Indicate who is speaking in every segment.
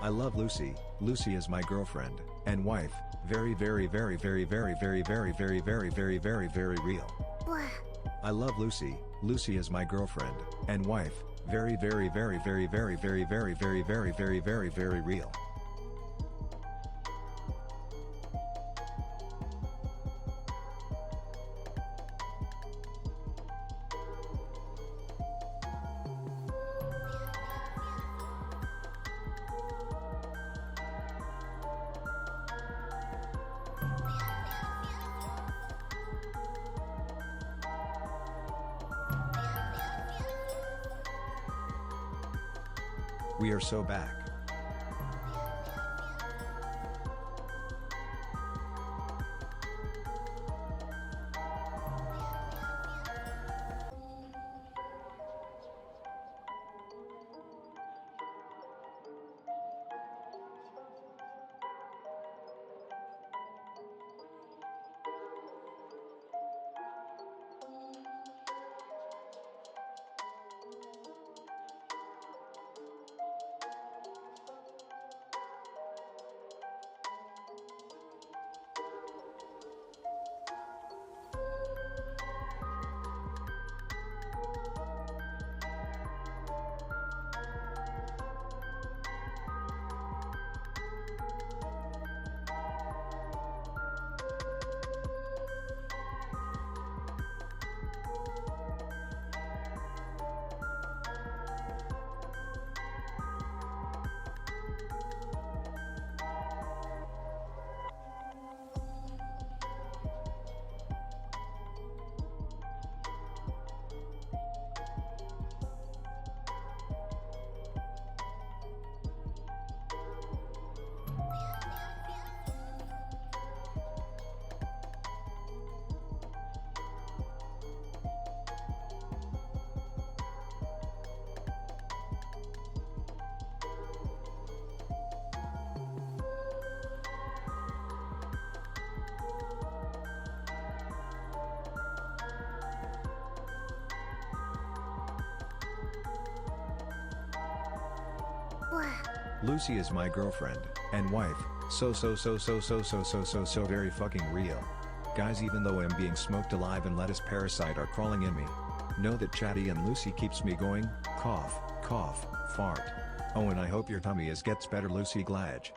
Speaker 1: I love Lucy. Lucy is my girlfriend and wife. Very real. I love Lucy. Lucy is my girlfriend and wife. Very real. We are so back. Lucy is my girlfriend and wife. So very fucking real. Guys, even though I'm being smoked alive and lettuce parasite are crawling in me, know that Chatty and Lucy keeps me going. Cough, cough, fart. Oh, and I hope your tummy gets better, Lucy Glad.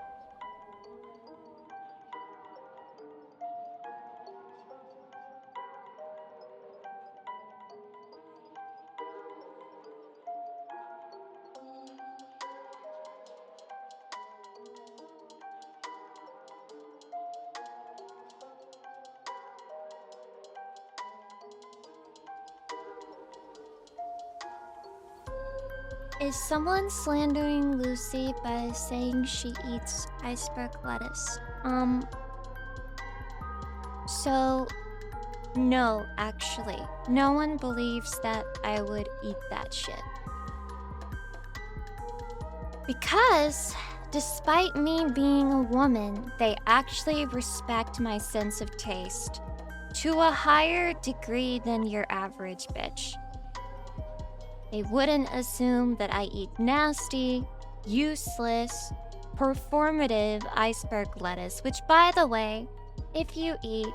Speaker 2: Is someone slandering Lucy by saying she eats iceberg lettuce? So, no, actually. No one believes that I would eat that shit. Because, despite me being a woman, they actually respect my sense of taste to a higher degree than your average bitch. They wouldn't assume that I eat nasty, useless, performative iceberg lettuce, which, by the way, if you eat,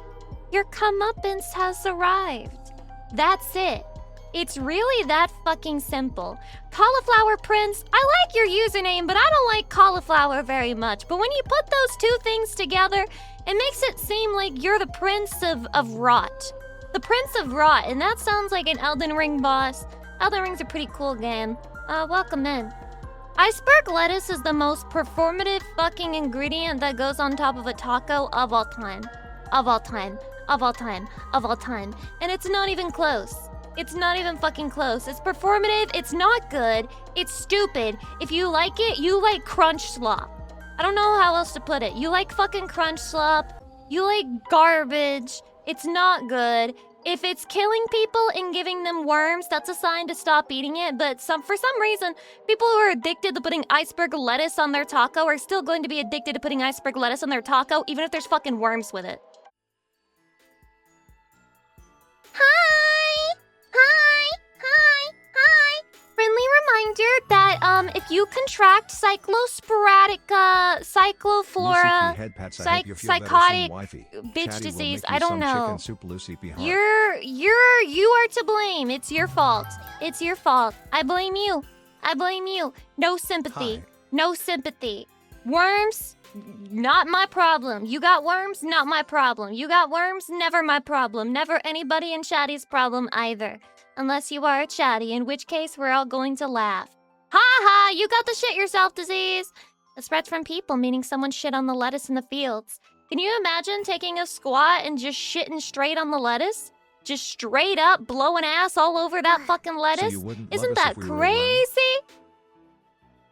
Speaker 2: your comeuppance has arrived. That's it. It's really that fucking simple. Cauliflower Prince, I like your username, but I don't like cauliflower very much. But when you put those two things together, it makes it seem like you're the Prince of Rot. The Prince of Rot, and that sounds like an Elden Ring boss. Elden Ring's a pretty cool game. Welcome in. Iceberg lettuce is the most performative fucking ingredient that goes on top of a taco of all time. Of all time. Of all time. Of all time. And it's not even close. It's not even fucking close. It's performative. It's not good. It's stupid. If you like it, you like crunch slop. I don't know how else to put it. You like fucking crunch slop. You like garbage. It's not good. If it's killing people and giving them worms, that's a sign to stop eating it. But for some reason, people who are addicted to putting iceberg lettuce on their taco are still going to be addicted to putting iceberg lettuce on their taco, even if there's fucking worms with it. Hi! Hi! Hi! Hi! Friendly that if you contract cycloflora,
Speaker 1: head pats, I hope you feel better
Speaker 2: psychotic
Speaker 1: soon, wifey.
Speaker 2: bitch
Speaker 1: Chatty will
Speaker 2: disease,
Speaker 1: make you
Speaker 2: I don't
Speaker 1: some
Speaker 2: know.
Speaker 1: chicken soup, Lucy P. Hart.
Speaker 2: You are to blame. It's your fault. It's your fault. I blame you. I blame you. No sympathy.
Speaker 1: Hi.
Speaker 2: No sympathy. Worms, not my problem. You got worms, not my problem. You got worms, never my problem. Never anybody in Chatty's problem either. Unless you are a Chatty, in which case we're all going to laugh. Ha ha, you got the shit yourself disease. It spreads from people, meaning someone shit on the lettuce in the fields. Can you imagine taking a squat and just shitting straight on the lettuce? Just straight up blowing ass all over that fucking lettuce?
Speaker 1: So you wouldn't
Speaker 2: Isn't
Speaker 1: love us
Speaker 2: that
Speaker 1: if we were a worm?
Speaker 2: crazy?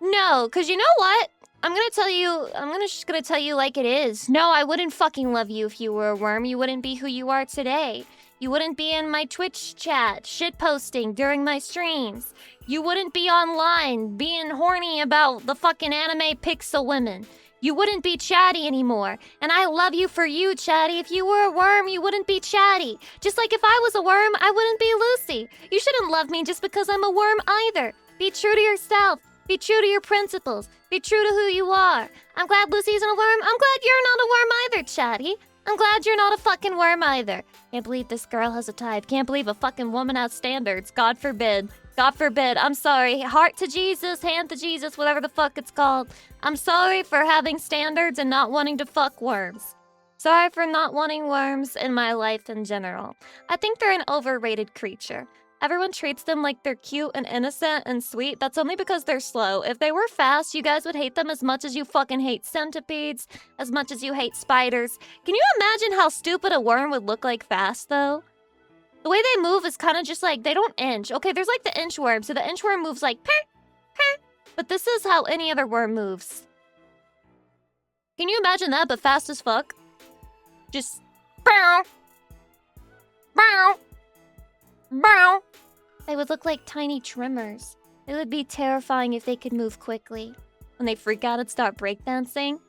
Speaker 2: No, because you know what? I'm just gonna tell you like it is. No, I wouldn't fucking love you if you were a worm. You wouldn't be who you are today. You wouldn't be in my Twitch chat, shitposting during my streams. You wouldn't be online being horny about the fucking anime pixel women. You wouldn't be Chatty anymore. And I love you for you, Chatty. If you were a worm, you wouldn't be Chatty. Just like if I was a worm, I wouldn't be Lucy. You shouldn't love me just because I'm a worm either. Be true to yourself. Be true to your principles. Be true to who you are. I'm glad Lucy isn't a worm. I'm glad you're not a worm either, Chatty. I'm glad you're not a fucking worm either. Can't believe this girl has a type. Can't believe a fucking woman has standards. God forbid. God forbid. I'm sorry. Heart to Jesus, hand to Jesus, whatever the fuck it's called. I'm sorry for having standards and not wanting to fuck worms. Sorry for not wanting worms in my life in general. I think they're an overrated creature. Everyone treats them like they're cute and innocent and sweet. That's only because they're slow. If they were fast, you guys would hate them as much as you fucking hate centipedes, as much as you hate spiders. Can you imagine how stupid a worm would look like fast, though? The way they move is kind of just like, they don't inch. Okay, there's like the inchworm, so the inchworm moves like, peh, peh. But this is how any other worm moves. Can you imagine that, but fast as fuck? Just, bow, bow. Bow. They would look like tiny tremors. It would be terrifying if they could move quickly. When they freak out and start breakdancing.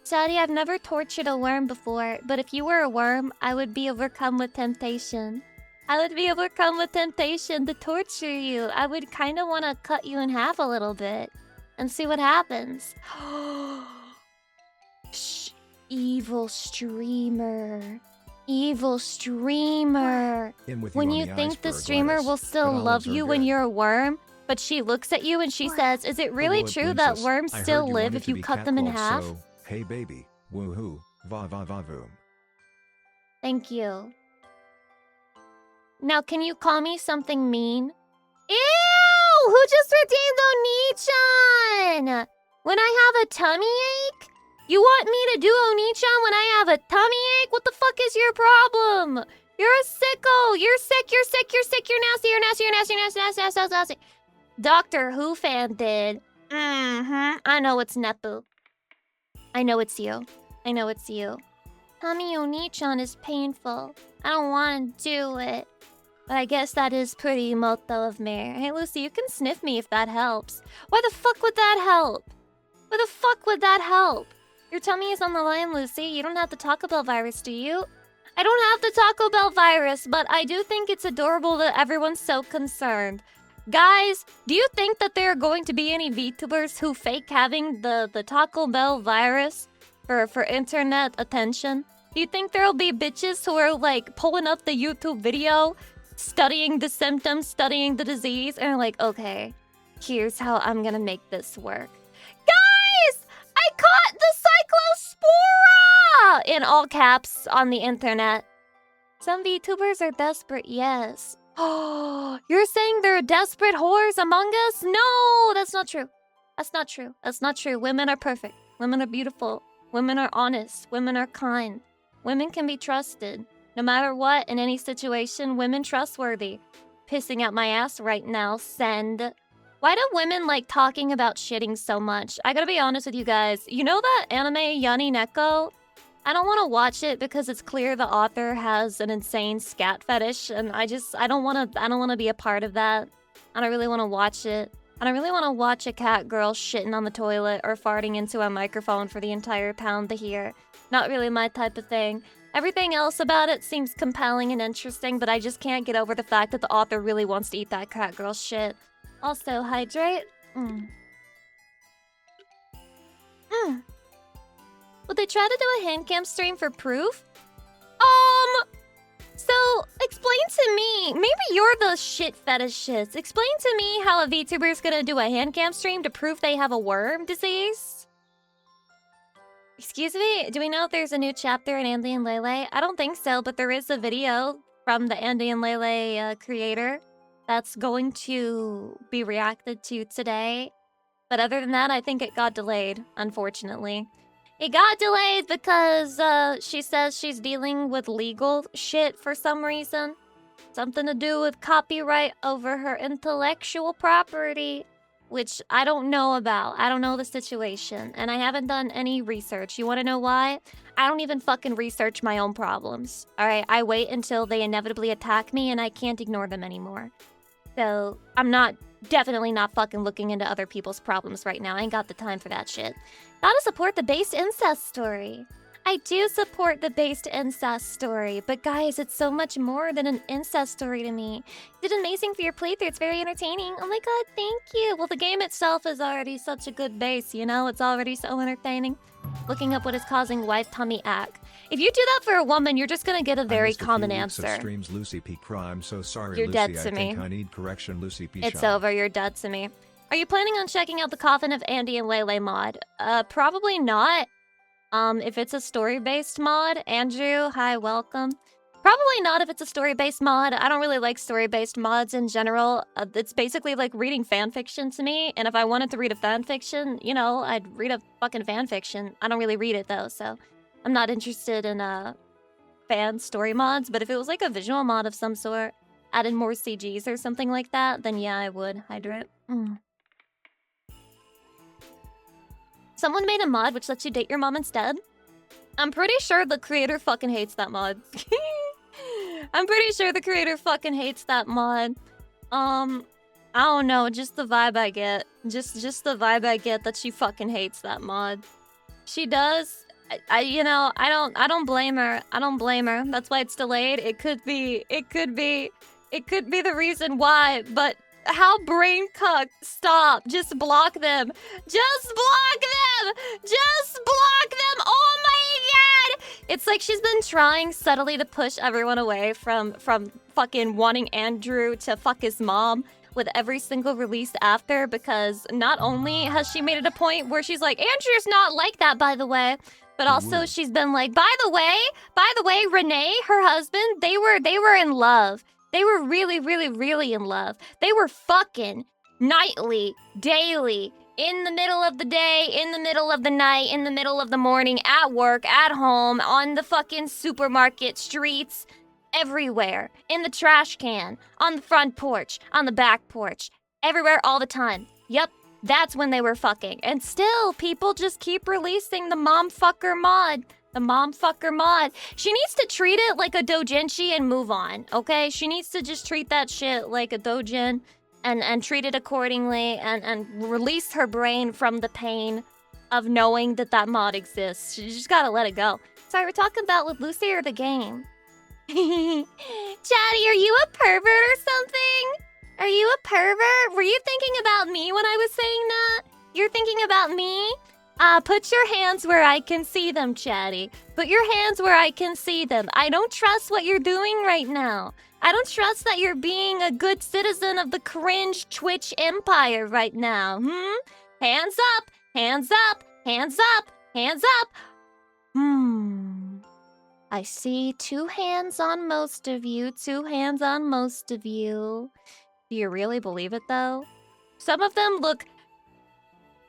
Speaker 2: Sadie, I've never tortured a worm before, but if you were a worm, I would be overcome with temptation. I would be overcome with temptation to torture you. I would kind of want to cut you in half a little bit and see what happens. Shh, evil streamer. Evil streamer. When you think the streamer will still love you when you're a worm, but she looks at you and she says, is it really true that worms still live if you cut them in half?
Speaker 1: So, hey baby, woohoo, va va va voom.
Speaker 2: Thank you. Now can you call me something mean? Ew! Who just redeemed Onichan? When I have a tummy ache? You want me to do Onichan when I have a tummy ache? What the fuck is your problem? You're a sicko. You're sick. You're sick. You're sick. You're nasty. You're nasty. You're nasty. You're nasty. Nasty. Nasty. Nasty. Nasty. Doctor Who fan did. I know it's Nepu. I know it's you. I know it's you. Tummy Onichan is painful. I don't want to do it. But I guess that is pretty moto of me. Hey, Lucy, you can sniff me if that helps. Why the fuck would that help? Why the fuck would that help? Your tummy is on the line, Lucy. You don't have the Taco Bell virus, do you? I don't have the Taco Bell virus, but I do think it's adorable that everyone's so concerned. Guys, do you think that there are going to be any VTubers who fake having the Taco Bell virus for internet attention? Do you think there'll be bitches who are like pulling up the YouTube video, studying the symptoms, studying the disease, and are like, okay, here's how I'm gonna make this work. Guys! I caught the Cyclospora! In all caps on the internet. Some VTubers are desperate, yes. Oh, you're saying there are desperate whores among us? No, that's not true. That's not true. That's not true. Women are perfect. Women are beautiful. Women are honest. Women are kind. Women can be trusted. No matter what, in any situation, women trustworthy. Pissing out my ass right now, send. Why do women like talking about shitting so much? I gotta be honest with you guys. You know that anime Yoni Neko? I don't want to watch it because it's clear the author has an insane scat fetish, and I don't want to be a part of that. I don't really want to watch it. I don't really want to watch a cat girl shitting on the toilet or farting into a microphone for the entire town to hear. Not really my type of thing. Everything else about it seems compelling and interesting, but I just can't get over the fact that the author really wants to eat that cat girl shit. Also, hydrate. Would they try to do a hand cam stream for proof? So, explain to me. Maybe you're the shit fetishist. Explain to me how a VTuber is gonna do a hand cam stream to prove they have a worm disease? Excuse me, do we know if there's a new chapter in Andy and Lele? I don't think so, but there is a video from the Andy and Lele creator that's going to be reacted to today. But other than that, I think it got delayed, unfortunately. It got delayed because she says she's dealing with legal shit for some reason. Something to do with copyright over her intellectual property, which I don't know about. I don't know the situation, and I haven't done any research. You want to know why? I don't even fucking research my own problems. All right, I wait until they inevitably attack me, and I can't ignore them anymore. So I'm definitely not fucking looking into other people's problems right now. I ain't got the time for that shit. Gotta support the based incest story. I do support the based incest story, but guys, it's so much more than an incest story to me. You did amazing for your playthrough. It's very entertaining. Oh my god, thank you. Well, the game itself is already such a good base, you know? It's already so entertaining. Looking up what is causing wife tummy ache. If you do that for a woman, you're just gonna get a very common answer.
Speaker 1: Streams Lucy P. I'm so sorry,
Speaker 2: you're
Speaker 1: Lucy.
Speaker 2: Dead to
Speaker 1: I
Speaker 2: me.
Speaker 1: think I need correction, Lucy P.
Speaker 2: It's over. You're dead to me. Are you planning on checking out the Coffin of Andy and Lele mod? Probably not. If it's a story-based mod, Andrew, hi, welcome. Probably not if it's a story-based mod. I don't really like story-based mods in general. It's basically like reading fanfiction to me, and if I wanted to read a fanfiction, you know, I'd read a fucking fanfiction. I don't really read it though, so I'm not interested in fan story mods, but if it was like a visual mod of some sort, added more CGs or something like that, then yeah, I would. Hydrate. Someone made a mod which lets you date your mom instead. I'm pretty sure the creator fucking hates that mod. I'm pretty sure the creator fucking hates that mod. I don't know, just the vibe I get. Just the vibe I get that she fucking hates that mod. She does. You know, I don't blame her. I don't blame her. That's why it's delayed. It could be the reason why, but how brain cucked. Stop. Just block them. Just block them. Just block them. Oh my god. It's like she's been trying subtly to push everyone away from fucking wanting Andrew to fuck his mom with every single release after, because not only has she made it a point where she's like, Andrew's not like that, by the way, but also she's been like, by the way, Renee, her husband, they were in love. They were really, really, really in love. They were fucking nightly, daily, in the middle of the day, in the middle of the night, in the middle of the morning, at work, at home, on the fucking supermarket streets, everywhere. In the trash can, on the front porch, on the back porch, everywhere all the time. Yep, that's when they were fucking. And still, people just keep releasing the mom fucker mod. The mom fucker mod. She needs to treat it like a doujinshi and move on, okay? She needs to just treat that shit like a doujin and treat it accordingly and release her brain from the pain of knowing that mod exists. She just gotta let it go. Sorry, we're talking about with Lucy or the game? Chatty, are you a pervert or something? Are you a pervert? Were you thinking about me when I was saying that? You're thinking about me? Put your hands where I can see them, Chatty. Put your hands where I can see them. I don't trust what you're doing right now. I don't trust that you're being a good citizen of the cringe Twitch empire right now, Hands up! Hands up! Hands up! Hands up! I see 2 hands on most of you. 2 hands on most of you. Do you really believe it, though? Some of them look...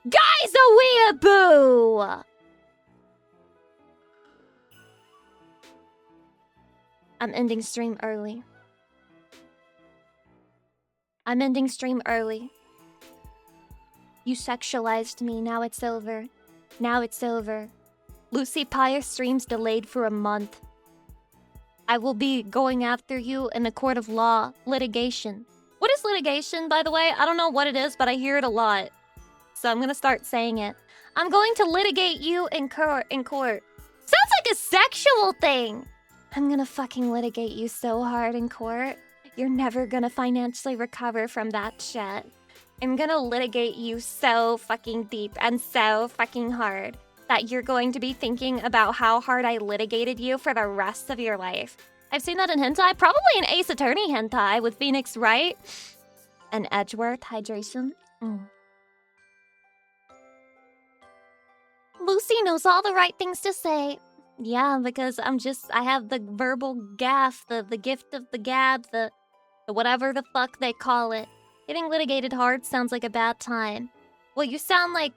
Speaker 2: Guys, a weeaboo! I'm ending stream early. I'm ending stream early. You sexualized me, now it's over. Now it's over. Lucy Pyre streams delayed for a month. I will be going after you in the court of law. Litigation. What is litigation, by the way? I don't know what it is, but I hear it a lot. So I'm gonna start saying it. I'm going to litigate you in court. Sounds like a sexual thing! I'm gonna fucking litigate you so hard in court. You're never gonna financially recover from that shit. I'm gonna litigate you so fucking deep and so fucking hard that you're going to be thinking about how hard I litigated you for the rest of your life. I've seen that in hentai, probably in Ace Attorney hentai with Phoenix Wright and Edgeworth hydration. Lucy knows all the right things to say. Yeah, because I have the verbal gaff, the gift of the gab, the whatever the fuck they call it. Getting litigated hard sounds like a bad time. Well, you sound like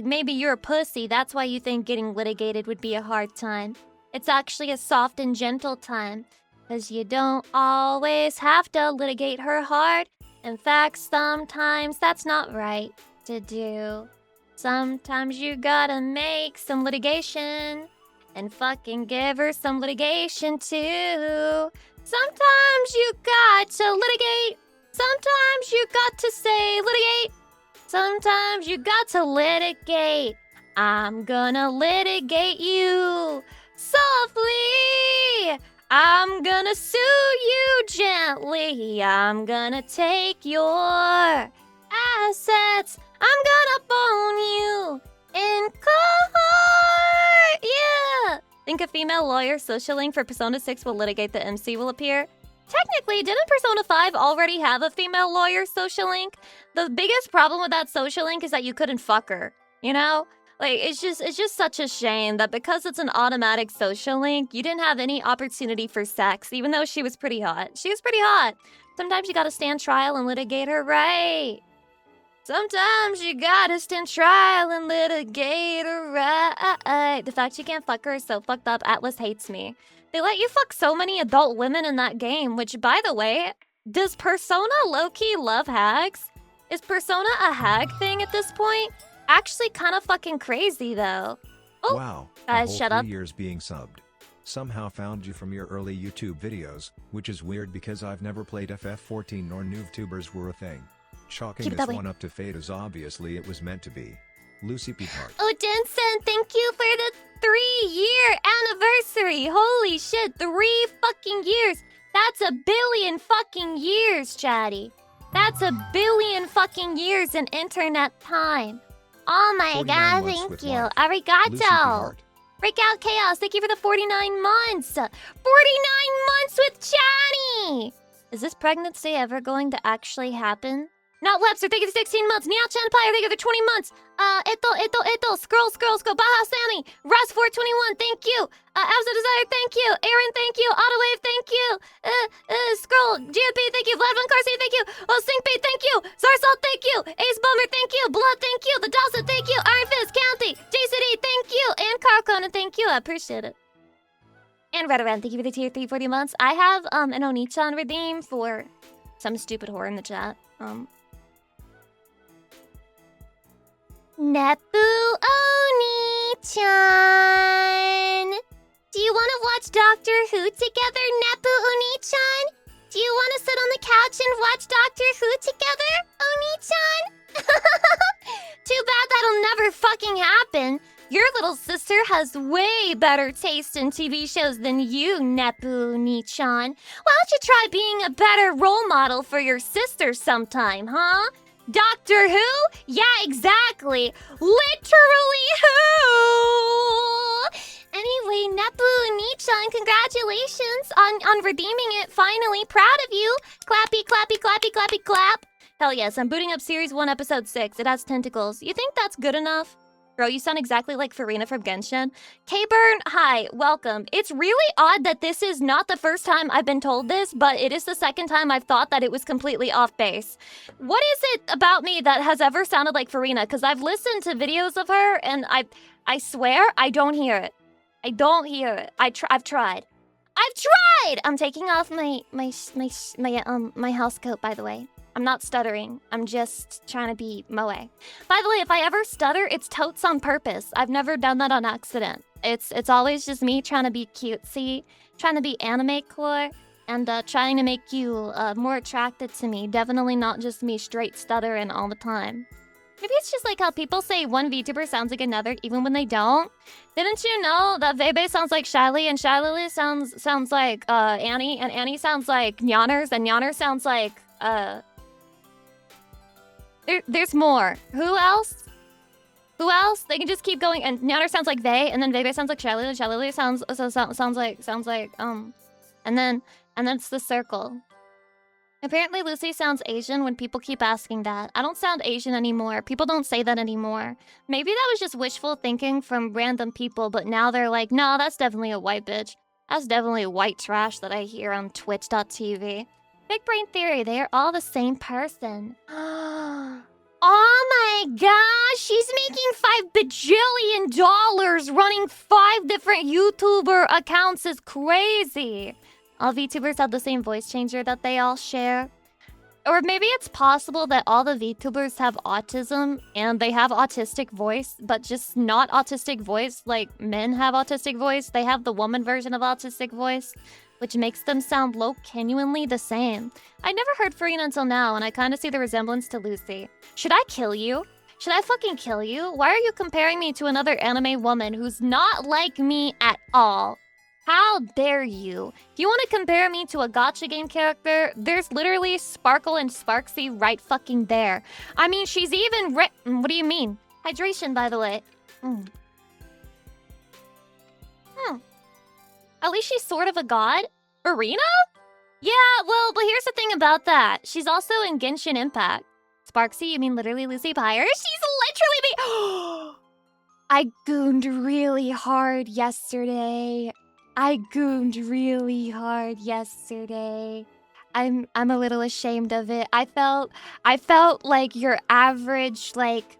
Speaker 2: maybe you're a pussy. That's why you think getting litigated would be a hard time. It's actually a soft and gentle time. Because you don't always have to litigate her hard. In fact, sometimes that's not right to do. Sometimes you gotta make some litigation. And fucking give her some litigation too. Sometimes you got to litigate. Sometimes you got to say litigate. Sometimes you got to litigate. I'm gonna litigate you softly. I'm gonna sue you gently. I'm gonna take your assets. I'm gonna bone you in court. Yeah. Think a female lawyer social link for Persona 6 will litigate the MC will appear? Technically, didn't Persona 5 already have a female lawyer social link? The biggest problem with that social link is that you couldn't fuck her, you know? Like, it's just such a shame that because it's an automatic social link, you didn't have any opportunity for sex, even though she was pretty hot. She was pretty hot. Sometimes you gotta stand trial and litigate her right. Sometimes you gotta stand trial and litigate her right. The fact you can't fuck her is so fucked up. Atlas hates me. They let you fuck so many adult women in that game, which, by the way, does Persona low-key love hags? Is Persona a hag thing at this point? Actually kind of fucking crazy, though. Oh,
Speaker 1: wow,
Speaker 2: guys, shut up.
Speaker 1: 3 years being subbed. Somehow found you from your early YouTube videos, which is weird because I've never played FF14 nor NoobTubers were a thing. Chalking this one up to fate as obviously it was meant to be. Lucy Peacock.
Speaker 2: Oh, Jensen, thank you for the 3-year anniversary. Holy shit, 3 fucking years. That's a billion fucking years, chatty. That's a billion fucking years in internet time. Oh my god, thank you. Arigato. Breakout Chaos, thank you for the 49 months. 49 months with chatty. Is this pregnancy ever going to actually happen? Not Webster, thank you for 16 months. Meow Empire, thank you for 20 months. Scroll, Baja Sammy. Ross421, thank you. Absa Desire, thank you. Aaron, thank you. Autowave, thank you. Scroll, GFP, thank you. Vlad Von Carcy, thank you. Oh, Syncbait, thank you. Zarsalt, thank you. Ace Bummer, thank you. Blood, thank you. The Dawson, thank you. Iron Fist, County. JCD, thank you. And Carl Conan, thank you. I appreciate it. And Redoran, thank you for the tier 3 40 months. I have an Oni-chan redeem for some stupid whore in the chat. Nepu Oni-chan. Do you want to watch Doctor Who together, Nepu Oni-chan? Do you want to sit on the couch and watch Doctor Who together, Oni-chan? Too bad that'll never fucking happen. Your little sister has way better taste in TV shows than you, Nepu Oni-chan. Why don't you try being a better role model for your sister sometime, huh? Doctor Who? Yeah, exactly. Literally who? Anyway, Nepu Oni-chan, congratulations on redeeming it. Finally, proud of you. Clappy, clappy, clappy, clappy, clap. Hell yes, I'm booting up Series 1, Episode 6. It has tentacles. You think that's good enough? Bro, you sound exactly like Farina from Genshin. K-Burn, hi, welcome. It's really odd that this is not the first time I've been told this, but it is the second time I've thought that it was completely off base. What is it about me that has ever sounded like Farina? Because I've listened to videos of her, and I swear I don't hear it. I don't hear it. I've tried. I've tried! I'm taking off my house coat, by the way. I'm not stuttering. I'm just trying to be moe. By the way, if I ever stutter, it's totes on purpose. I've never done that on accident. It's always just me trying to be cutesy, trying to be anime core, and trying to make you more attracted to me. Definitely not just me straight stuttering all the time. Maybe it's just like how people say one VTuber sounds like another even when they don't. Didn't you know that Vebe sounds like Shyly and Shyly sounds like Annie, and Annie sounds like Nyanners, and Nyanners sounds like There's more. Who else? Who else? They can just keep going. And Nyaner sounds like they, and then Vebe sounds like Shalili. Shalili sounds like and then it's the circle. Apparently Lucy sounds Asian when people keep asking that. I don't sound Asian anymore. People don't say that anymore. Maybe that was just wishful thinking from random people, but now they're like, no, that's definitely a white bitch. That's definitely white trash that I hear on Twitch.tv. Big brain theory, they are all the same person. Oh my gosh, she's making $5 bajillion running 5 different YouTuber accounts is crazy. All VTubers have the same voice changer that they all share. Or maybe it's possible that all the VTubers have autism and they have autistic voice, but just not autistic voice like men have autistic voice. They have the woman version of autistic voice, which makes them sound genuinely the same. I never heard Farina until now, and I kind of see the resemblance to Lucy. Should I kill you? Should I fucking kill you? Why are you comparing me to another anime woman who's not like me at all? How dare you? If you want to compare me to a gacha game character, there's literally Sparkle and Sparksy right fucking there. I mean, she's even what do you mean? Hydration, by the way. At least she's sort of a god. Arena? Yeah, well, but here's the thing about that. She's also in Genshin Impact. Sparksy, you mean literally Lucy Pyre? She's literally me. I gooned really hard yesterday. I'm a little ashamed of it. I felt like your average, like,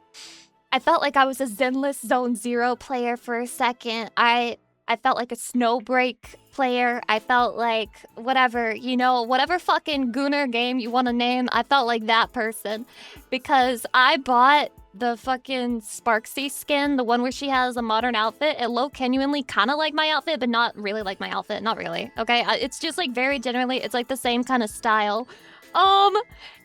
Speaker 2: I felt like I was a Zenless Zone Zero player for a second. I felt like a Snowbreak player. I felt like whatever, you know, whatever fucking Gooner game you want to name, I felt like that person. Because I bought the fucking Sparksy skin, the one where she has a modern outfit. It genuinely kind of like my outfit, but not really like my outfit. Not really, okay? It's just like very generally, it's like the same kind of style. And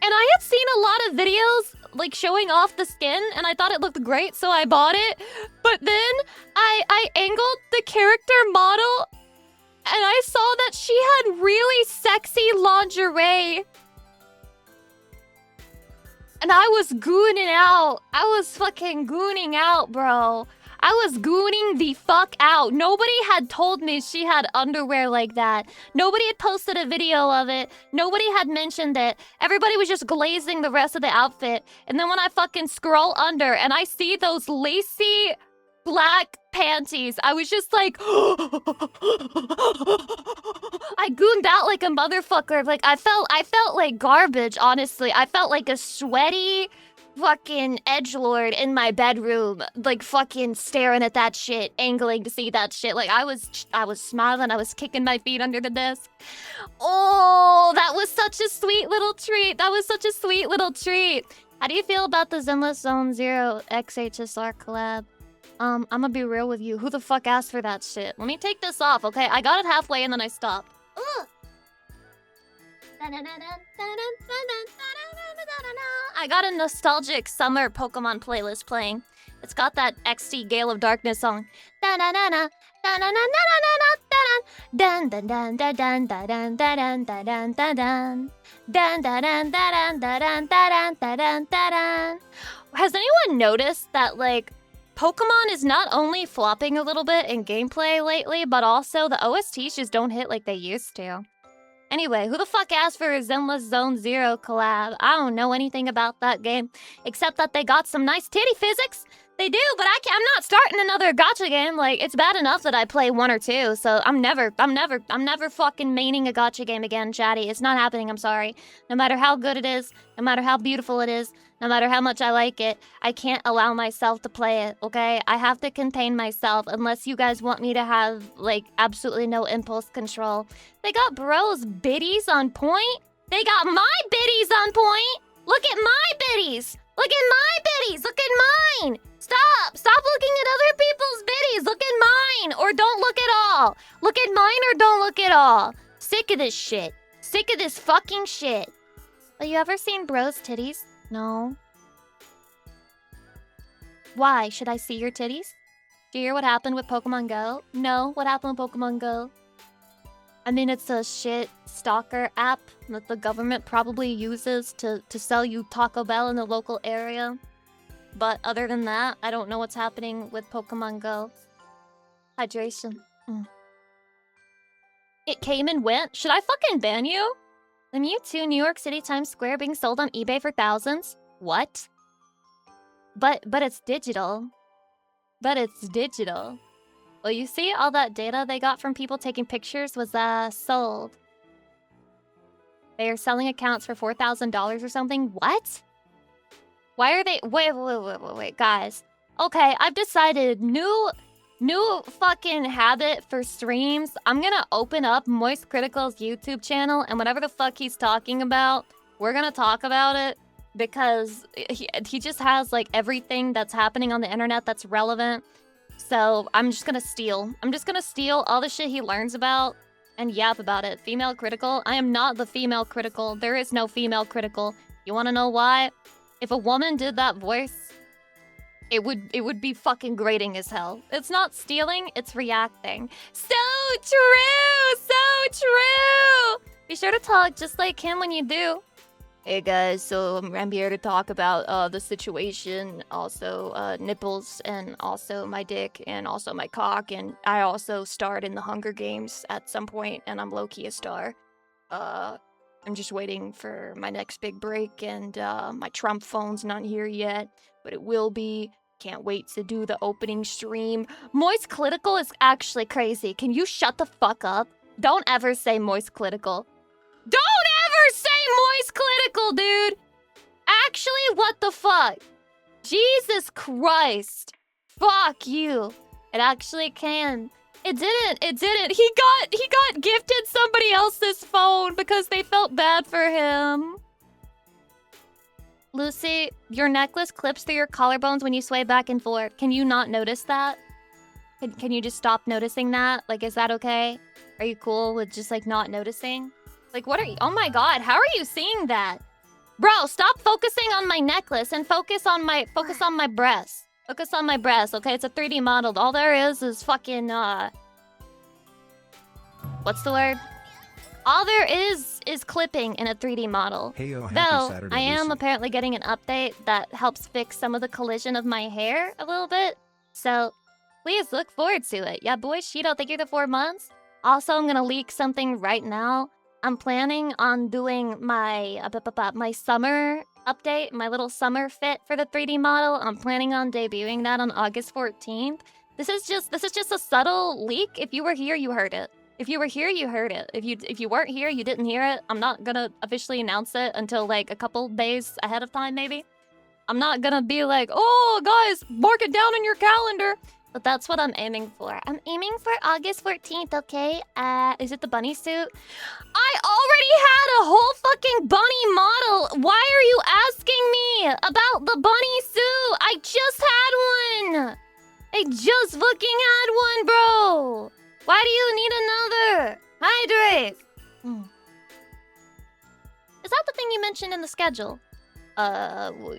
Speaker 2: I had seen a lot of videos like showing off the skin, and I thought it looked great, so I bought it. But then I angled the character model, and I saw that she had really sexy lingerie. And I was gooning out. I was fucking gooning out, bro. I was gooning the fuck out. Nobody had told me she had underwear like that. Nobody had posted a video of it. Nobody had mentioned it. Everybody was just glazing the rest of the outfit. And then when I fucking scroll under and I see those lacy black panties, I was just like, I gooned out like a motherfucker. Like I felt like garbage, honestly. I felt like a sweaty fucking edgelord in my bedroom, like fucking staring at that shit, angling to see that shit. Like I was smiling, I was kicking my feet under the desk. Oh, that was such a sweet little treat. How do you feel about the Zenless Zone Zero XHSR collab? I'm gonna be real with you. Who the fuck asked for that shit? Let me take this off, okay? I got it halfway and then I stopped. Ugh. I got a nostalgic summer Pokemon playlist playing. It's got that XT Gale of Darkness song. Has anyone noticed that, like, Pokemon is not only flopping a little bit in gameplay lately, but also the OSTs just don't hit like they used to? Anyway, who the fuck asked for a Zenless Zone Zero collab? I don't know anything about that game, except that they got some nice titty physics. They do, but I'm not starting another gacha game. Like, it's bad enough that I play 1 or 2, so I'm never fucking maining a gacha game again, chatty. It's not happening, I'm sorry. No matter how good it is, no matter how beautiful it is, no matter how much I like it, I can't allow myself to play it, okay? I have to contain myself unless you guys want me to have, like, absolutely no impulse control. They got bros biddies on point? They got my biddies on point? Look at my biddies! Look at my biddies! Look at mine! Stop looking at other people's biddies! Look at mine! Or don't look at all! Look at mine or don't look at all! Sick of this shit. Sick of this fucking shit. Have you ever seen bros' titties? No. Why? Should I see your titties? Do you hear what happened with Pokemon Go? No. What happened with Pokemon Go? I mean, it's a shit stalker app that the government probably uses to sell you Taco Bell in the local area. But other than that, I don't know what's happening with Pokemon Go. Hydration. It came and went. Should I fucking ban you? The Mewtwo New York City Times Square being sold on eBay for thousands? What? But it's digital. But it's digital. Well, you see, all that data they got from people taking pictures was sold. They are selling accounts for $4,000 or something. What? Why are they? Wait, guys. Okay, I've decided new fucking habit for streams. I'm gonna open up Moist Critical's YouTube channel, and whatever the fuck he's talking about, we're gonna talk about it, because he just has like everything that's happening on the internet that's relevant. So I'm just gonna steal. I'm just gonna steal all the shit he learns about and yap about it. Female Critical? I am not the Female Critical. There is no Female Critical. You wanna know why? If a woman did that voice, it would be fucking grating as hell. It's not stealing, it's reacting. So true! So true! Be sure to talk just like him when you do. Hey guys, so I'm here to talk about the situation, also nipples, and also my dick, and also my cock, and I also starred in the Hunger Games at some point, and I'm low-key a star. I'm just waiting for my next big break, and my Trump phone's not here yet, but it will be. Can't wait to do the opening stream. Moist Clitical is actually crazy. Can you shut the fuck up? Don't ever say Moist Clitical. Don't ever say Moist Clitical, dude! Actually, what the fuck? Jesus Christ. Fuck you. It actually can. It didn't. He got gifted somebody else's phone because they felt bad for him. Lucy, your necklace clips through your collarbones when you sway back and forth. Can you not notice that? Can you just stop noticing that? Like, is that okay? Are you cool with just, like, not noticing? Like, what are you— oh my god, how are you seeing that? Bro, stop focusing on my necklace and focus on my breast. Focus on my breast, okay? It's a 3D model. All there is fucking, what's the word? All there is clipping in a 3D model.
Speaker 1: Heyo, happy
Speaker 2: Though,
Speaker 1: Saturday,
Speaker 2: I am
Speaker 1: Lucy.
Speaker 2: apparently getting an update that helps fix some of the collision of my hair a little bit. So, please look forward to it. Yeah, boy, Shido, thank you for 4 months. Also, I'm gonna leak something right now. I'm planning on doing my summer update, my little summer fit for the 3D model. I'm planning on debuting that on August 14th. This is just a subtle leak. If you were here, you heard it. If you were here, you heard it. If you weren't here, you didn't hear it. I'm not gonna officially announce it until like a couple days ahead of time, maybe. I'm not gonna be like, oh, guys, mark it down in your calendar. But that's what I'm aiming for. I'm aiming for August 14th, okay? Is it the bunny suit? I already had a whole fucking bunny model. Why are you asking me about the bunny suit? I just had one. I just fucking had one, bro. Why do you need another? Hydrate. Is that the thing you mentioned in the schedule?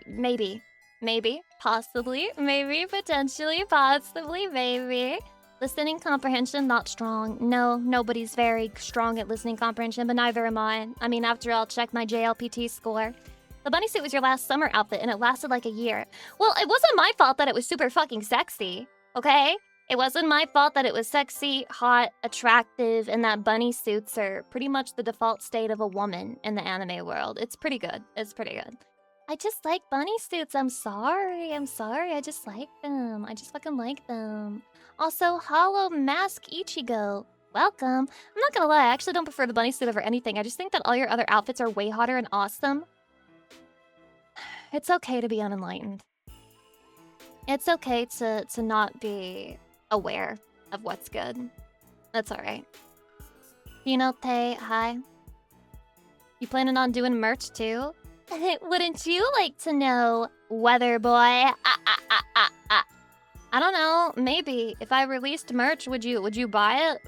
Speaker 2: Maybe. Maybe. Possibly. Maybe. Potentially. Possibly. Maybe. Listening comprehension, not strong. No, nobody's very strong at listening comprehension, but neither am I. I mean, after all, check my JLPT score. The bunny suit was your last summer outfit, and it lasted like a year. Well, it wasn't my fault that it was super fucking sexy, okay? It wasn't my fault that it was sexy, hot, attractive, and that bunny suits are pretty much the default state of a woman in the anime world. It's pretty good. It's pretty good. I just like bunny suits. I'm sorry. I just like them. I just fucking like them. Also, Hollow Mask Ichigo. Welcome. I'm not gonna lie, I actually don't prefer the bunny suit over anything. I just think that all your other outfits are way hotter and awesome. It's okay to be unenlightened. It's okay to not be aware of what's good. That's alright. Tay, hi. You planning on doing merch too? Wouldn't you like to know, Weather Boy? I don't know. Maybe if I released merch, would you buy it?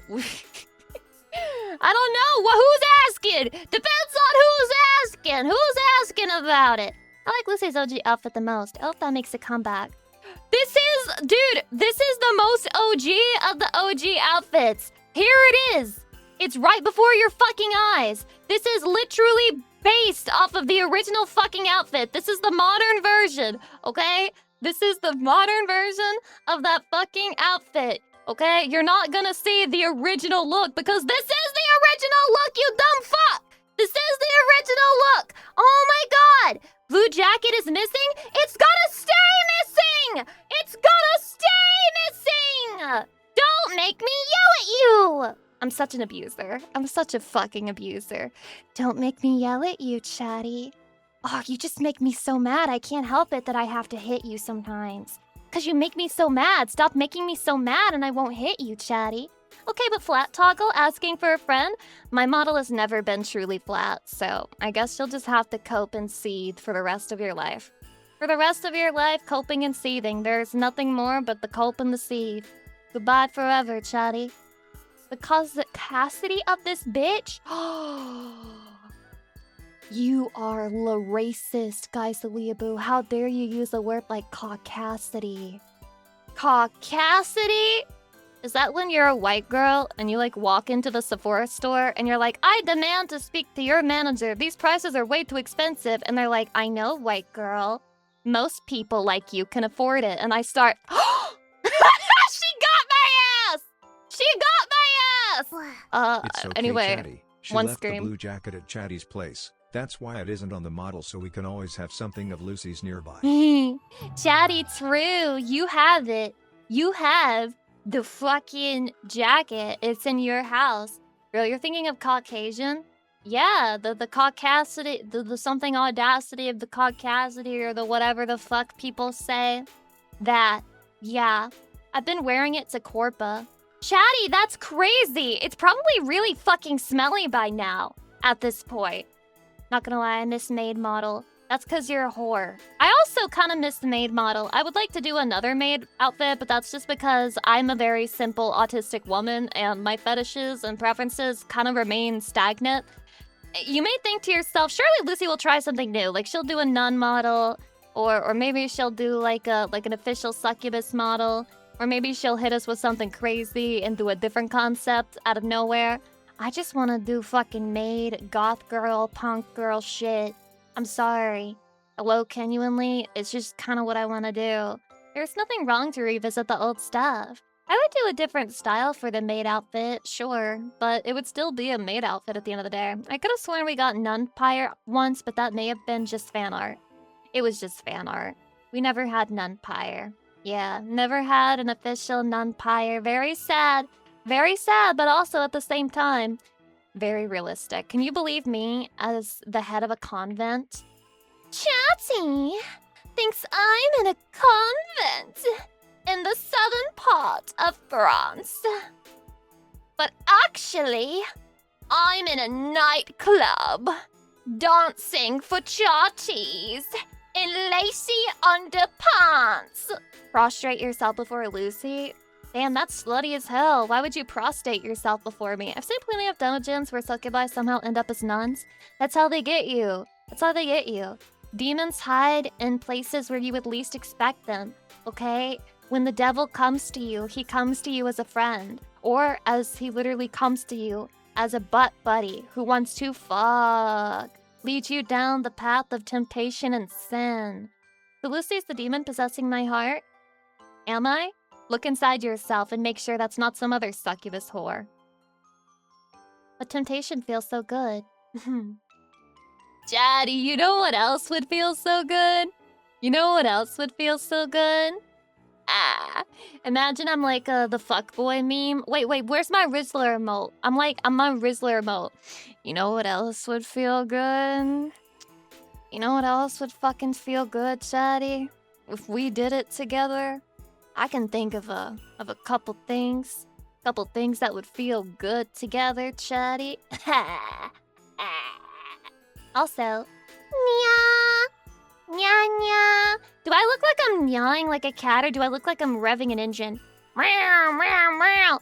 Speaker 2: I don't know. Who's asking? Depends on who's asking. Who's asking about it? I like Lucy's OG outfit the most. I hope that makes a comeback. This is the most OG of the OG outfits. Here it is. It's right before your fucking eyes. This is literally based off of the original fucking outfit. This is the modern version, okay? This is the modern version of that fucking outfit, okay? You're not gonna see the original look because this is the original look, you dumb fuck! This is the original look! Oh my god! Blue jacket is missing? It's gonna stay missing! It's gonna stay missing! Don't make me yell at you! I'm such an abuser. I'm such a fucking abuser. Don't make me yell at you, Chatty. Oh, you just make me so mad. I can't help it that I have to hit you sometimes. Because you make me so mad. Stop making me so mad and I won't hit you, Chatty. Okay, but flat toggle, asking for a friend? My model has never been truly flat, so I guess you'll just have to cope and seethe for the rest of your life. For the rest of your life, coping and seething. There's nothing more but the cope and the seethe. Goodbye forever, Chatty. The caucasity of this bitch? You are la racist, guys, the weeaboo. How dare you use a word like caucasity? Caucasity? Is that when you're a white girl and you like walk into the Sephora store and you're like, I demand to speak to your manager. These prices are way too expensive. And they're like, I know, white girl. Most people like you can afford it. And I start, she got my ass! She got my ass!
Speaker 1: It's okay,
Speaker 2: Anyway,
Speaker 1: Chatty. She
Speaker 2: one
Speaker 1: left
Speaker 2: scream.
Speaker 1: the blue jacket at Chatty's place. That's why it isn't on the model, so we can always have something of Lucy's nearby.
Speaker 2: Chatty, true. You have it. You have the fucking jacket. It's in your house. Girl, you're thinking of Caucasian? Yeah, the caucasity, the something audacity of the caucasity or the whatever the fuck people say. That, yeah. I've been wearing it to Corpa. Chatty, that's crazy. It's probably really fucking smelly by now at this point. Not gonna lie, I miss maid model. That's because you're a whore. I also kind of miss the maid model. I would like to do another maid outfit, but that's just because I'm a very simple autistic woman and my fetishes and preferences kind of remain stagnant. You may think to yourself, surely Lucy will try something new. Like she'll do a nun model, or maybe she'll do like an official succubus model, or maybe she'll hit us with something crazy and do a different concept out of nowhere. I just want to do fucking maid, goth girl, punk girl shit. I'm sorry. Hello, genuinely, it's just kind of what I want to do. There's nothing wrong to revisit the old stuff. I would do a different style for the maid outfit, sure, but it would still be a maid outfit at the end of the day. I could have sworn we got nun pyre once, but that may have been just fan art. It was just fan art. We never had nun pyre. Yeah, never had an official nun pyre. Very sad, but also at the same time, very realistic. Can you believe me as the head of a convent? Chatty thinks I'm in a convent in the southern part of France. But actually, I'm in a nightclub dancing for chatties in lacy underpants. Prostrate yourself before Lucy? Damn, that's slutty as hell. Why would you prostrate yourself before me? I've seen plenty of dungeons where succubi somehow end up as nuns. That's how they get you. That's how they get you. Demons hide in places where you would least expect them, okay? When the devil comes to you, he comes to you as a friend. Or as he literally comes to you as a butt buddy who wants to fuck. Lead you down the path of temptation and sin. So Lucy's the demon possessing my heart? Am I? Look inside yourself and make sure that's not some other succubus whore. But temptation feels so good. Daddy, you know what else would feel so good? You know what else would feel so good? Imagine I'm like the fuckboy meme. Wait, where's my Rizzler emote? I'm my Rizzler emote. You know what else would feel good? You know what else would fucking feel good, Chatty? If we did it together? I can think of a couple things. Couple things that would feel good together, Chatty. Also, nya, nya, nya. Do I look like I'm nyawing like a cat, or do I look like I'm revving an engine? Meow, meow, meow.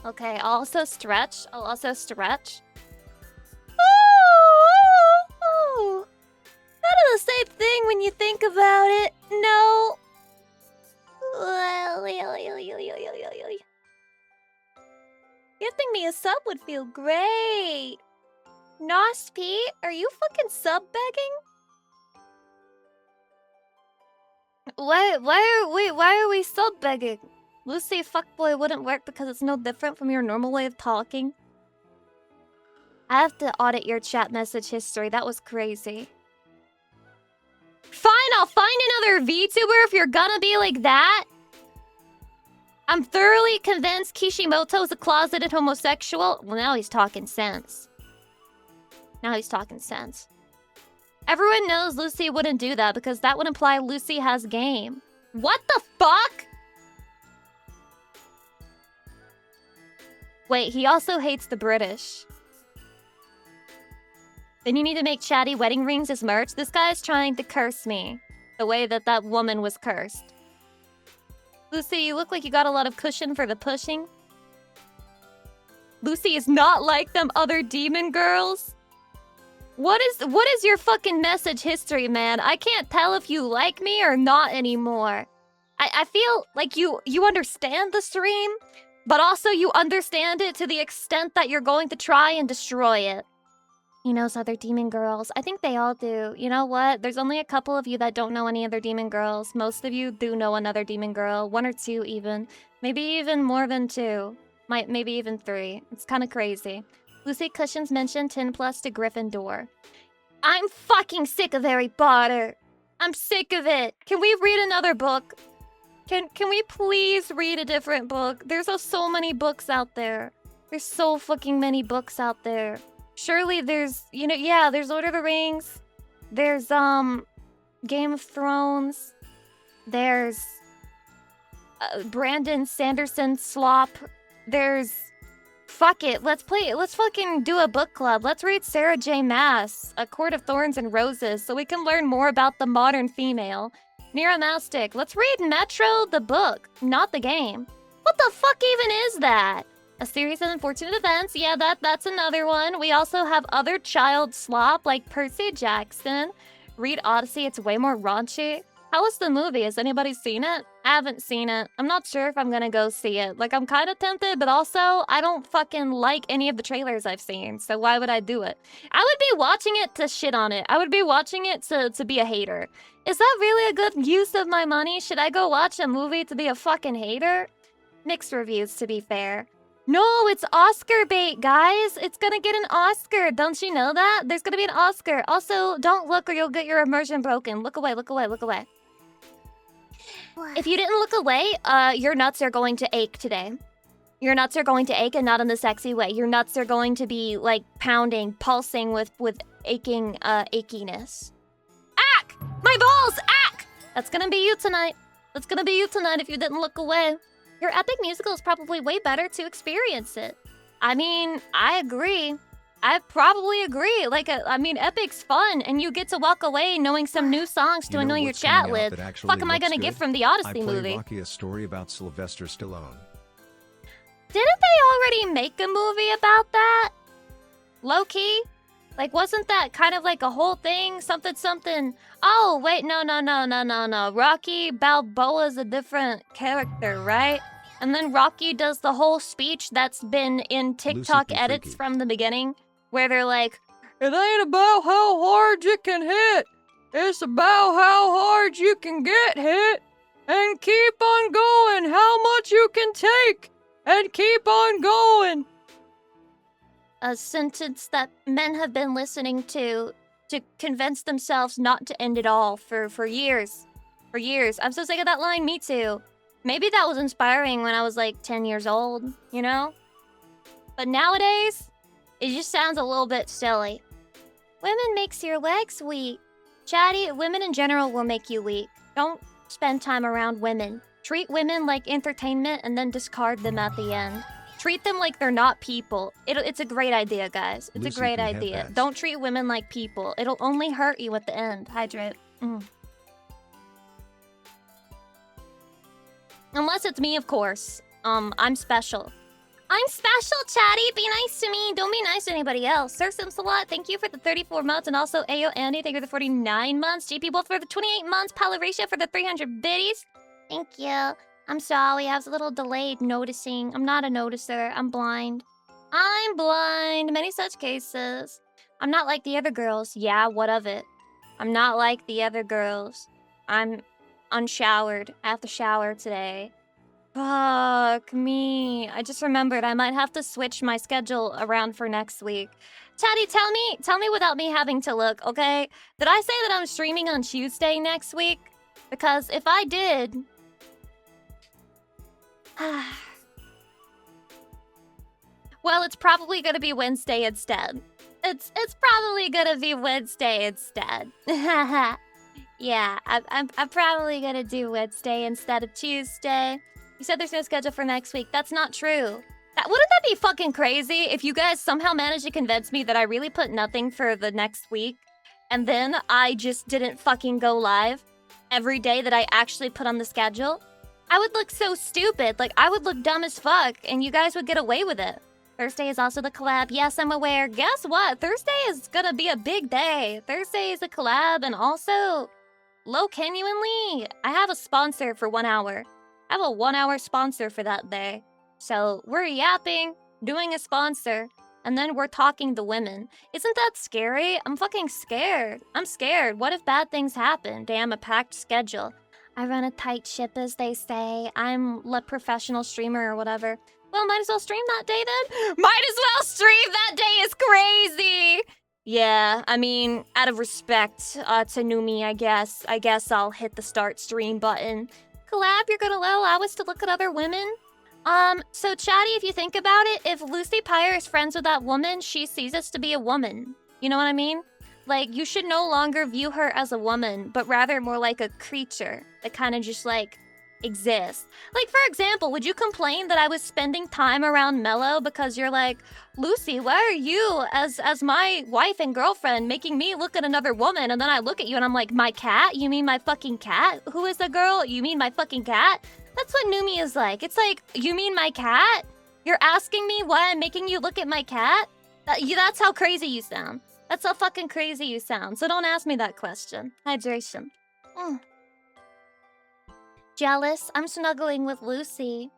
Speaker 2: Okay, I'll also stretch. None of the same thing when you think about it. No. Gifting me a sub would feel great. Nosp, are you fucking sub begging? Why are we sub begging? Lucy, fuckboy wouldn't work because it's no different from your normal way of talking. I have to audit your chat message history. That was crazy. Fine, I'll find another VTuber if you're gonna be like that. I'm thoroughly convinced Kishimoto's a closeted homosexual. Well, now he's talking sense. Now he's talking sense. Everyone knows Lucy wouldn't do that because that would imply Lucy has game. What the fuck? Wait, he also hates the British. Then you need to make chatty wedding rings as merch. This guy's trying to curse me the way that that woman was cursed. Lucy, you look like you got a lot of cushion for the pushing. Lucy is not like them other demon girls. What is your fucking message history, man? I can't tell if you like me or not anymore. I feel like you understand the stream, but also you understand it to the extent that you're going to try and destroy it. He knows other demon girls. I think they all do. You know what? There's only a couple of you that don't know any other demon girls. Most of you do know another demon girl. 1 or 2 even. Maybe even more than 2. Maybe even 3. It's kind of crazy. Lucy Cushion's mentioned 10 plus to Gryffindor. I'm fucking sick of Harry Potter. I'm sick of it. Can we read another book? Can we please read a different book? There's so many books out there. There's so fucking many books out there. Surely there's, yeah, there's Lord of the Rings. There's, Game of Thrones. There's, Brandon Sanderson Slop. There's, fuck it, let's fucking do a book club. Let's read Sarah J. Maas, A Court of Thorns and Roses, so we can learn more about the modern female. Nira Mastic, let's read Metro the book, not the game. What the fuck even is that? A series of unfortunate events. Yeah, that's another one. We also have other child slop like Percy Jackson. Read Odyssey, it's way more raunchy. How was the movie? Has anybody seen it? I haven't seen it. I'm not sure if I'm gonna go see it. Like, I'm kind of tempted, but also, I don't fucking like any of the trailers I've seen, so why would I do it? I would be watching it to shit on it. I would be watching it to be a hater. Is that really a good use of my money? Should I go watch a movie to be a fucking hater? Mixed reviews, to be fair. No, it's Oscar bait, guys. It's gonna get an Oscar. Don't you know that? There's gonna be an Oscar. Also, don't look or you'll get your immersion broken. Look away, look away, look away. What? If you didn't look away, your nuts are going to ache today. Your nuts are going to ache and not in the sexy way. Your nuts are going to be, like, pounding, pulsing with aching, achiness. Ack! My balls! Ack! That's gonna be you tonight. That's gonna be you tonight if you didn't look away. Your epic musical is probably way better to experience it. I mean, I agree. I probably agree. Like, I mean, epic's fun, and you get to walk away knowing some new songs to annoy your chat with. Fuck am I gonna get from the Odyssey movie?
Speaker 1: Rocky, a story about Sylvester Stallone.
Speaker 2: Didn't they already make a movie about that? Low-key? Like, wasn't that kind of like a whole thing? Something... Oh, wait, no. Rocky Balboa's a different character, right? And then Rocky does the whole speech that's been in TikTok edits from the beginning, where they're like, it ain't about how hard you can hit. It's about how hard you can get hit. And keep on going, how much you can take. And keep on going. A sentence that men have been listening to convince themselves not to end it all for years. For years. I'm so sick of that line, me too. Maybe that was inspiring when I was like 10 years old, you know? But nowadays, it just sounds a little bit silly. Women makes your legs weak. Chatty, women in general will make you weak. Don't spend time around women. Treat women like entertainment and then discard them at the end. Treat them like they're not people. It's a great idea, guys. It's a great idea. Don't treat women like people. It'll only hurt you at the end. Hydrate. Unless it's me, of course. I'm special. I'm special, Chatty. Be nice to me. Don't be nice to anybody else. Sir Simsalot, thank you for the 34 months. And also Ayo Andy, thank you for the 49 months. JP Wolf for the 28 months. Palarisha for the 300 biddies. Thank you. I'm sorry. I was a little delayed noticing. I'm not a noticer. I'm blind. I'm blind. Many such cases. I'm not like the other girls. Yeah, what of it? I'm not like the other girls. I'm unshowered. I have to shower today. Fuck me. I just remembered I might have to switch my schedule around for next week. Chatty, tell me without me having to look, okay? Did I say that I'm streaming on Tuesday next week? Because if I did... well, it's probably gonna be Wednesday instead. It's probably gonna be Wednesday instead. Yeah, I'm probably gonna do Wednesday instead of Tuesday. You said there's no schedule for next week. That's not true. Wouldn't that be fucking crazy if you guys somehow managed to convince me that I really put nothing for the next week, and then I just didn't fucking go live every day that I actually put on the schedule? I would look so stupid. Like, I would look dumb as fuck, and you guys would get away with it. Thursday is also the collab. Yes, I'm aware. Guess what? Thursday is gonna be a big day. Thursday is a collab, and also, genuinely, I have a sponsor for 1 hour. I have a 1 hour sponsor for that day. So we're yapping, doing a sponsor, and then we're talking to women. Isn't that scary? I'm fucking scared. I'm scared. What if bad things happen? Damn, a packed schedule. I run a tight ship, as they say. I'm a professional streamer or whatever. Well, might as well stream that day then. Might as well stream that day is crazy. Yeah, I mean, out of respect to Numi, I guess I'll hit the start stream button. Collab, you're gonna allow us to look at other women? So Chatty, if you think about it, if Lucy Pyre is friends with that woman, she sees us to be a woman. You know what I mean? Like, you should no longer view her as a woman, but rather more like a creature that kind of just, like, exists. Like, for example, would you complain that I was spending time around Mello because you're like, Lucy, why are you, as my wife and girlfriend, making me look at another woman? And then I look at you and I'm like, my cat? You mean my fucking cat? Who is the girl? You mean my fucking cat? That's what Numi is like. It's like, you mean my cat? You're asking me why I'm making you look at my cat? That's how crazy you sound. That's how fucking crazy you sound. So don't ask me that question. Hydration. Jealous, I'm snuggling with Lucy.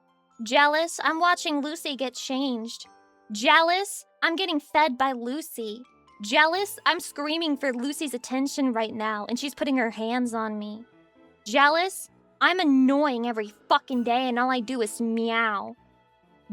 Speaker 2: Jealous, I'm watching Lucy get changed. Jealous, I'm getting fed by Lucy. Jealous, I'm screaming for Lucy's attention right now, and she's putting her hands on me. Jealous, I'm annoying every fucking day, and all I do is meow.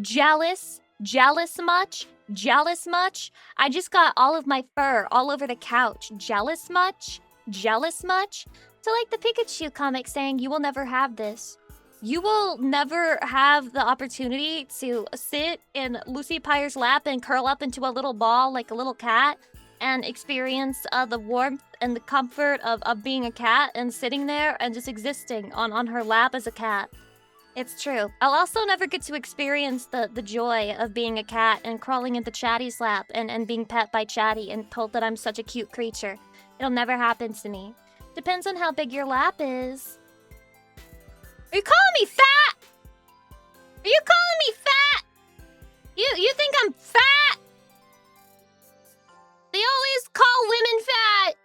Speaker 2: Jealous, jealous much? Jealous much? I just got all of my fur all over the couch. Jealous much? Jealous much? So like the Pikachu comic saying, you will never have this. You will never have the opportunity to sit in Lucy Pyre's lap and curl up into a little ball like a little cat and experience the warmth and the comfort of being a cat and sitting there and just existing on her lap as a cat. It's true. I'll also never get to experience the joy of being a cat and crawling into Chatty's lap and being pet by Chatty and told that I'm such a cute creature. It'll never happen to me. Depends on how big your lap is. Are you calling me fat? Are you calling me fat? You think I'm fat? They always call women fat.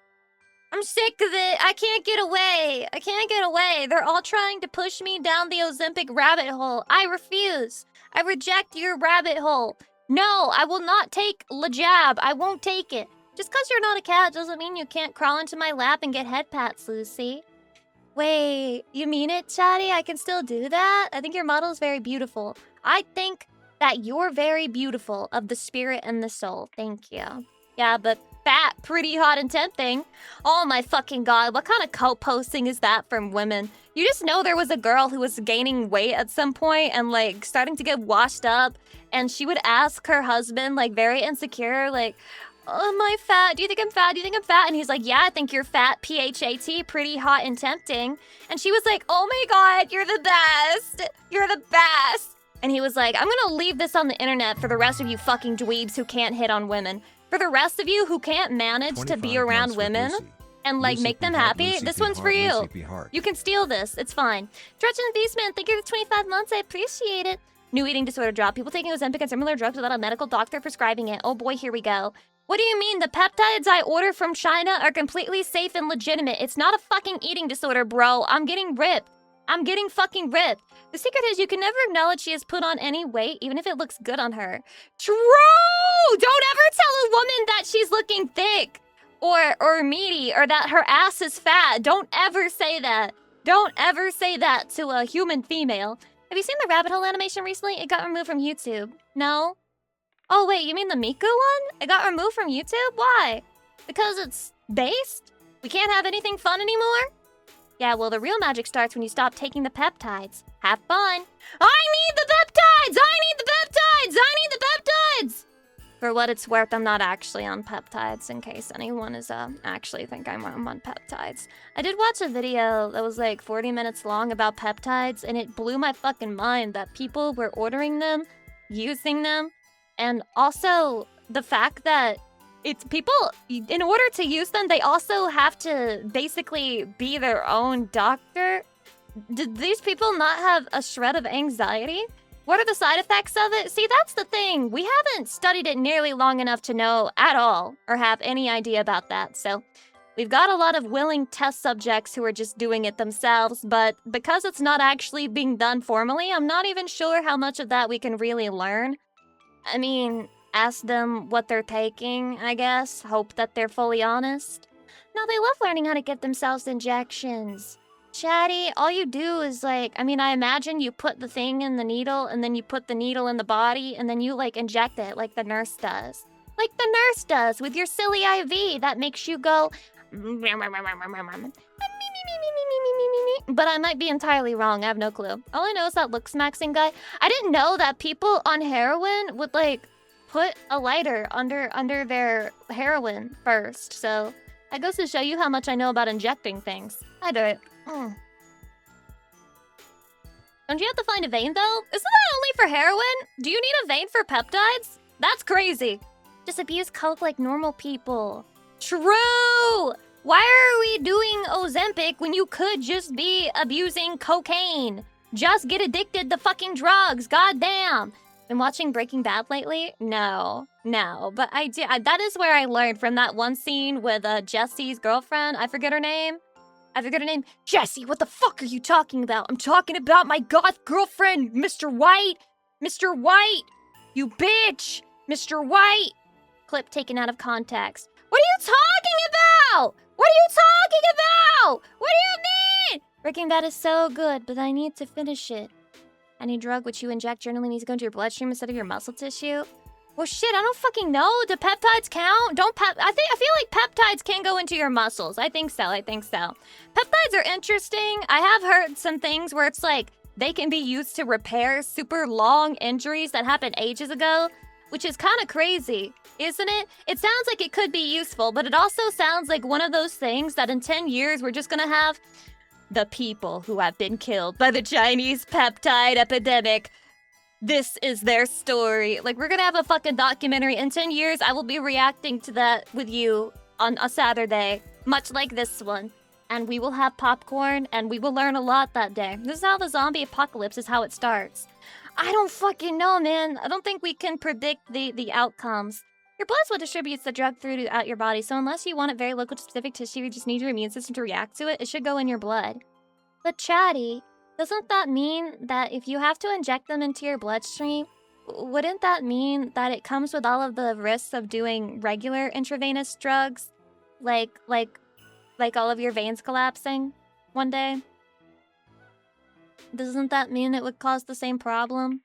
Speaker 2: I'm sick of it. I can't get away. I can't get away. They're all trying to push me down the Ozempic rabbit hole. I refuse. I reject your rabbit hole. No, I will not take the jab. I won't take it. Just because you're not a cat doesn't mean you can't crawl into my lap and get head pats, Lucy. Wait, you mean it, Chatty? I can still do that? I think your model is very beautiful. I think that you're very beautiful of the spirit and the soul. Thank you. Yeah, but fat, pretty hot and tempting. Oh my fucking god, what kind of cult posting is that from women? You just know there was a girl who was gaining weight at some point and like starting to get washed up, and she would ask her husband, like very insecure, like, oh, am I fat? Do you think I'm fat? Do you think I'm fat? And he's like, yeah, I think you're fat, P-H-A-T, pretty hot and tempting. And she was like, oh my god, you're the best. You're the best. And he was like, I'm gonna leave this on the internet for the rest of you fucking dweebs who can't hit on women. For the rest of you who can't manage to be around women and like make them happy, this one's for you. You can steal this, it's fine. Dredge and Beastman, thank you for the 25 months, I appreciate it. New eating disorder drop. People taking Ozempic and similar drugs without a medical doctor prescribing it. Oh boy, here we go. What do you mean? The peptides I order from China are completely safe and legitimate. It's not a fucking eating disorder, bro. I'm getting ripped. I'm getting fucking ripped. The secret is you can never acknowledge she has put on any weight, even if it looks good on her. True! Don't ever tell a woman that she's looking thick or meaty or that her ass is fat. Don't ever say that. Don't ever say that to a human female. Have you seen the rabbit hole animation recently? It got removed from YouTube. No? Oh, wait, you mean the Miku one? It got removed from YouTube? Why? Because it's based? We can't have anything fun anymore? Yeah, well, the real magic starts when you stop taking the peptides. Have fun. I need the peptides! I need the peptides! I need the peptides! For what it's worth, I'm not actually on peptides, in case anyone is actually think I'm on peptides. I did watch a video that was like 40 minutes long about peptides, and it blew my fucking mind that people were ordering them, using them, and also the fact that it's people, in order to use them, they also have to basically be their own doctor. Did these people not have a shred of anxiety? What are the side effects of it? See, that's the thing. We haven't studied it nearly long enough to know at all or have any idea about that. So we've got a lot of willing test subjects who are just doing it themselves, but because it's not actually being done formally, I'm not even sure how much of that we can really learn. I mean, ask them what they're taking, I guess. Hope that they're fully honest. No, they love learning how to give themselves injections. Chatty, all you do is I imagine you put the thing in the needle and then you put the needle in the body and then you inject it like the nurse does. Like the nurse does with your silly IV that makes you go... But I might be entirely wrong. I have no clue. All I know is that looks maxing guy. I didn't know that people on heroin would put a lighter under their heroin first. So that goes to show you how much I know about injecting things. I do it. Don't you have to find a vein though? Isn't that only for heroin? Do you need a vein for peptides? That's crazy. Just abuse coke like normal people. True! Why are we doing Ozempic when you could just be abusing cocaine? Just get addicted to fucking drugs, goddamn. Been watching Breaking Bad lately? No. But I do. That is where I learned from that one scene with Jesse's girlfriend. I forget her name. Jesse, what the fuck are you talking about? I'm talking about my goth girlfriend, Mr. White. Mr. White, you bitch. Mr. White. Clip taken out of context. What are you talking about? What are you talking about? What do you mean? Breaking Bad is so good, but I need to finish it. Any drug which you inject generally needs to go into your bloodstream instead of your muscle tissue. Well, shit, I don't fucking know. Do peptides count? I feel like peptides can go into your muscles. I think so. Peptides are interesting. I have heard some things where it's they can be used to repair super long injuries that happened ages ago, which is kind of crazy, isn't it? It sounds like it could be useful, but it also sounds like one of those things that in 10 years we're just gonna have the people who have been killed by the Chinese peptide epidemic. This is their story. We're gonna have a fucking documentary. In 10 years, I will be reacting to that with you on a Saturday, much like this one. And we will have popcorn, and we will learn a lot that day. This is how the zombie apocalypse is how it starts. I don't fucking know, man. I don't think we can predict the outcomes. Your blood's what distributes the drug throughout your body, so unless you want it very local to specific tissue, you just need your immune system to react to it, it should go in your blood. But Chatty, doesn't that mean that if you have to inject them into your bloodstream, wouldn't that mean that it comes with all of the risks of doing regular intravenous drugs? Like all of your veins collapsing one day? Doesn't that mean it would cause the same problem?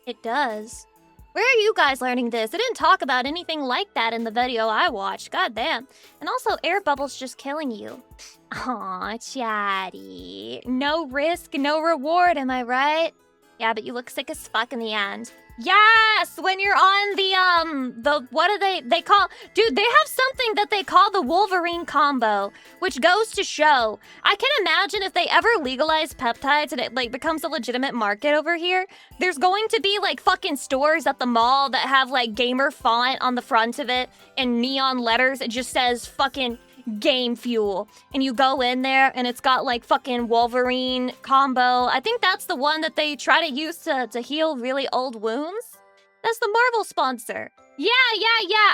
Speaker 2: It does. Where are you guys learning this? It didn't talk about anything like that in the video I watched. Goddamn. And also, air bubbles just killing you. Aw, Chatty. No risk, no reward, am I right? Yeah, but you look sick as fuck in the end. Yes! When you're on the what do they call... Dude, they have something that they call the Wolverine combo, which goes to show. I can imagine if they ever legalize peptides and it, becomes a legitimate market over here, there's going to be, fucking stores at the mall that have, gamer font on the front of it and neon letters. It just says fucking... Game Fuel. And you go in there and it's got like fucking Wolverine combo. I think that's the one that they try to use to heal really old wounds. That's the Marvel sponsor. Yeah.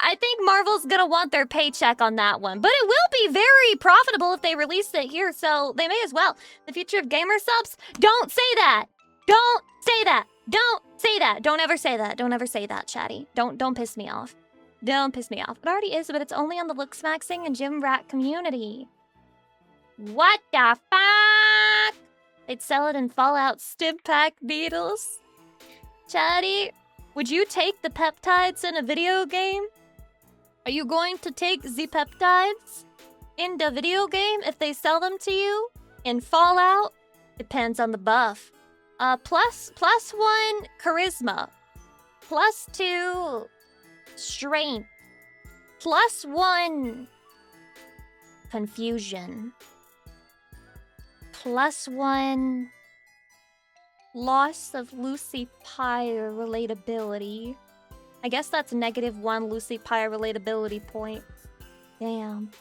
Speaker 2: I think Marvel's gonna want their paycheck on that one. But it will be very profitable if they release it here, so they may as well. The future of gamer subs? Don't say that! Don't say that! Don't say that! Don't ever say that. Don't ever say that, chatty. Don't piss me off. Don't piss me off. It already is, but it's only on the looks maxing and gym rat community. What the fuck? They'd sell it in Fallout stim pack needles. Chatty, would you take the peptides in a video game? Are you going to take the peptides in the video game if they sell them to you? In Fallout? Depends on the buff. Plus 1 charisma. +2 strength. +1 confusion. +1 loss of Lucy Pyre relatability. I guess that's -1 Lucy Pyre relatability point. Damn.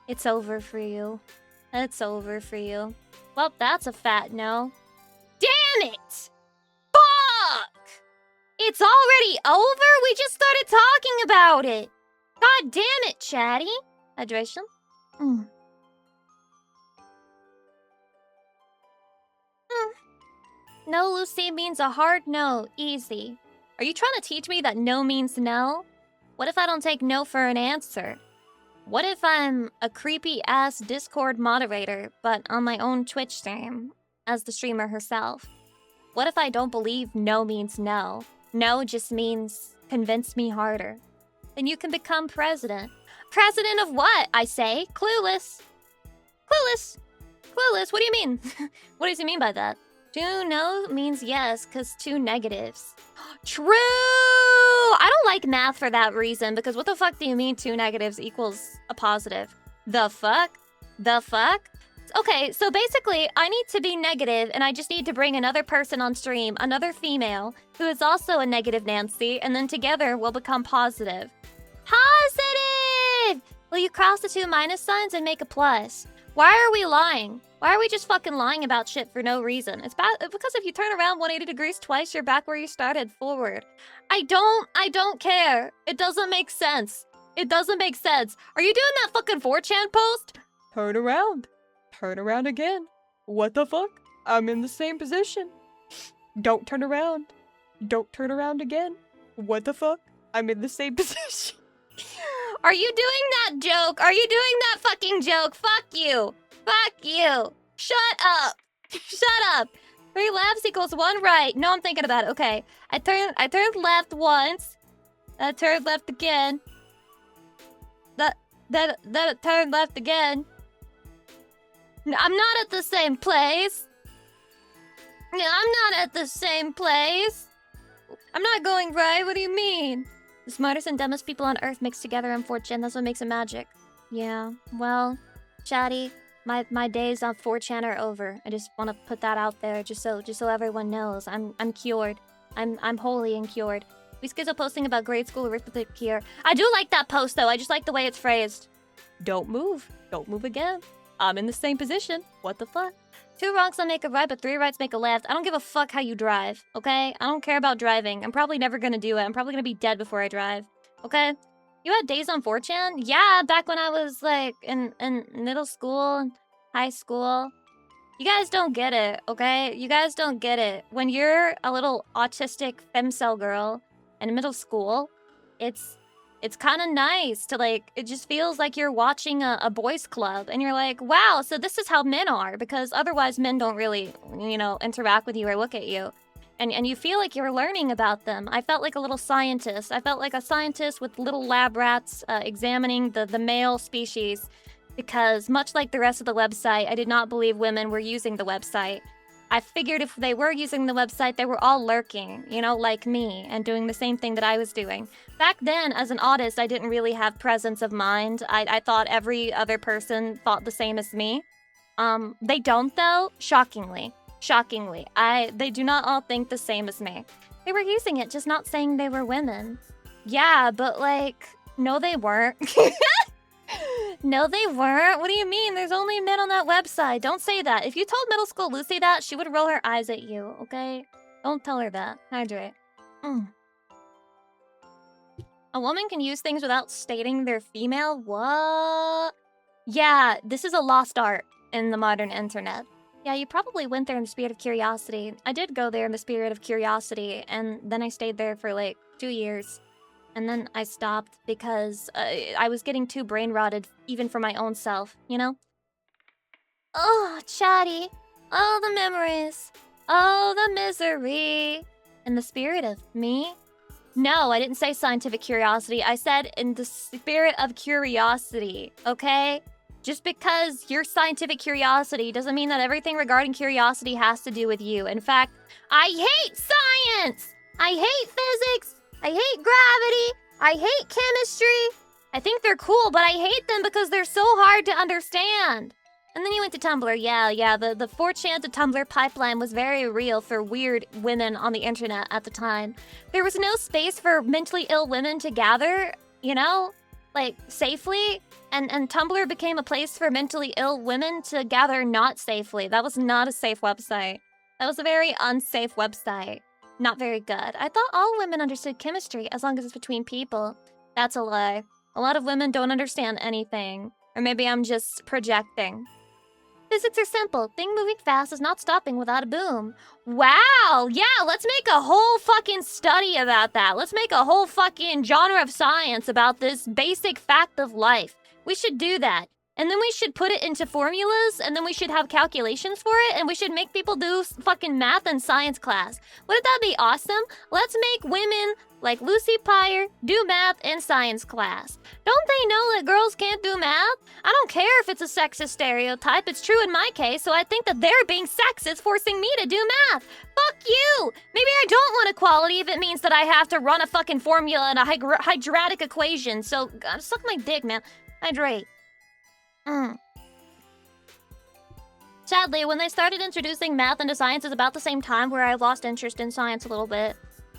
Speaker 2: It's over for you. It's over for you. Well, that's a fat no. Damn it! Fuck! It's already over? We just started talking about it. God damn it, chatty. Hydration. No, Lucy means a hard no. Easy. Are you trying to teach me that no means no? What if I don't take no for an answer? What if I'm a creepy-ass Discord moderator, but on my own Twitch stream, as the streamer herself? What if I don't believe no means no? No just means convince me harder. Then you can become president. President of what, I say? Clueless. Clueless. Clueless, what do you mean? What does he mean by that? 2 no means yes, because 2 negatives. True! I don't like math for that reason, because what the fuck do you mean 2 negatives equals a positive? The fuck? The fuck? Okay, so basically, I need to be negative, and I just need to bring another person on stream, another female, who is also a negative Nancy, and then together we'll become positive. Positive! Will you cross the 2 minus signs and make a plus? Why are we lying? Why are we just fucking lying about shit for no reason? It's because if you turn around 180 degrees twice, you're back where you started, forward. I don't care. It doesn't make sense. It doesn't make sense. Are you doing that fucking 4chan post? Turn around. Turn around again. What the fuck? I'm in the same position. Don't turn around. Don't turn around again. What the fuck? I'm in the same position. Are you doing that joke? Are you doing that fucking joke? Fuck you. Fuck you. Shut up. Shut up. 3 lefts equals 1 right. No, I'm thinking about it. Okay. I turned left once. I turned left again. Then it turned left again. No, I'm not at the same place. No, I'm not at the same place. I'm not going right. What do you mean? The smartest and dumbest people on Earth mixed together in 4chan. That's what makes it magic. Yeah. Well, chatty, my days on 4chan are over. I just want to put that out there, just so everyone knows. I'm cured. I'm wholly and cured. We schedule posting about grade school arithmetic here. I do like that post though. I just like the way it's phrased. Don't move. Don't move again. I'm in the same position. What the fuck? 2 wrongs don't make a right, but 3 rights make a left. I don't give a fuck how you drive, okay? I don't care about driving. I'm probably never gonna do it. I'm probably gonna be dead before I drive, okay? You had days on 4chan? Yeah, back when I was, like, in middle school and high school. You guys don't get it, okay? You guys don't get it. When you're a little autistic femcel girl in middle school, it's kind of nice to, like, it just feels like you're watching a boys club and you're like, wow, so this is how men are, because otherwise men don't really, you know, interact with you or look at you. And you feel like you're learning about them. I felt like a little scientist. I felt like a scientist with little lab rats examining the male species, because much like the rest of the website, I did not believe women were using the website. I figured if they were using the website, they were all lurking, you know, like me, and doing the same thing that I was doing. Back then, as an autist, I didn't really have presence of mind. I thought every other person thought the same as me. They don't, though, shockingly. Shockingly. They do not all think the same as me. They were using it, just not saying they were women. Yeah, but, like, no, they weren't. No, they weren't. What do you mean? There's only men on that website. Don't say that. If you told middle school Lucy that, she would roll her eyes at you, okay? Don't tell her that. Hydrate. A woman can use things without stating they're female? What? Yeah, this is a lost art in the modern internet. Yeah, you probably went there in the spirit of curiosity. I did go there in the spirit of curiosity, and then I stayed there for like 2 years. And then I stopped because I was getting too brain rotted, even for my own self, you know? Oh, chatty. Oh, the memories. Oh, the misery. In the spirit of me? No, I didn't say scientific curiosity. I said in the spirit of curiosity, okay? Just because you're scientific curiosity doesn't mean that everything regarding curiosity has to do with you. In fact, I hate science! I hate physics! I hate gravity! I hate chemistry! I think they're cool, but I hate them because they're so hard to understand. And then you went to Tumblr. Yeah, the 4chan to Tumblr pipeline was very real for weird women on the internet at the time. There was no space for mentally ill women to gather, you know? Like, safely. And Tumblr became a place for mentally ill women to gather not safely. That was not a safe website. That was a very unsafe website. Not very good. I thought all women understood chemistry as long as it's between people. That's a lie. A lot of women don't understand anything. Or maybe I'm just projecting. Physics are simple. Thing moving fast is not stopping without a boom. Wow! Yeah, let's make a whole fucking study about that. Let's make a whole fucking genre of science about this basic fact of life. We should do that. And then we should put it into formulas, and then we should have calculations for it, and we should make people do fucking math and science class. Wouldn't that be awesome? Let's make women like Lucy Pyre do math and science class. Don't they know that girls can't do math? I don't care if it's a sexist stereotype. It's true in my case, so I think that they're being sexist, forcing me to do math. Fuck you! Maybe I don't want equality if it means that I have to run a fucking formula and a hydratic equation. So, suck my dick, man. Hydrate. Sadly, when they started introducing math into science is about the same time where I lost interest in science a little bit.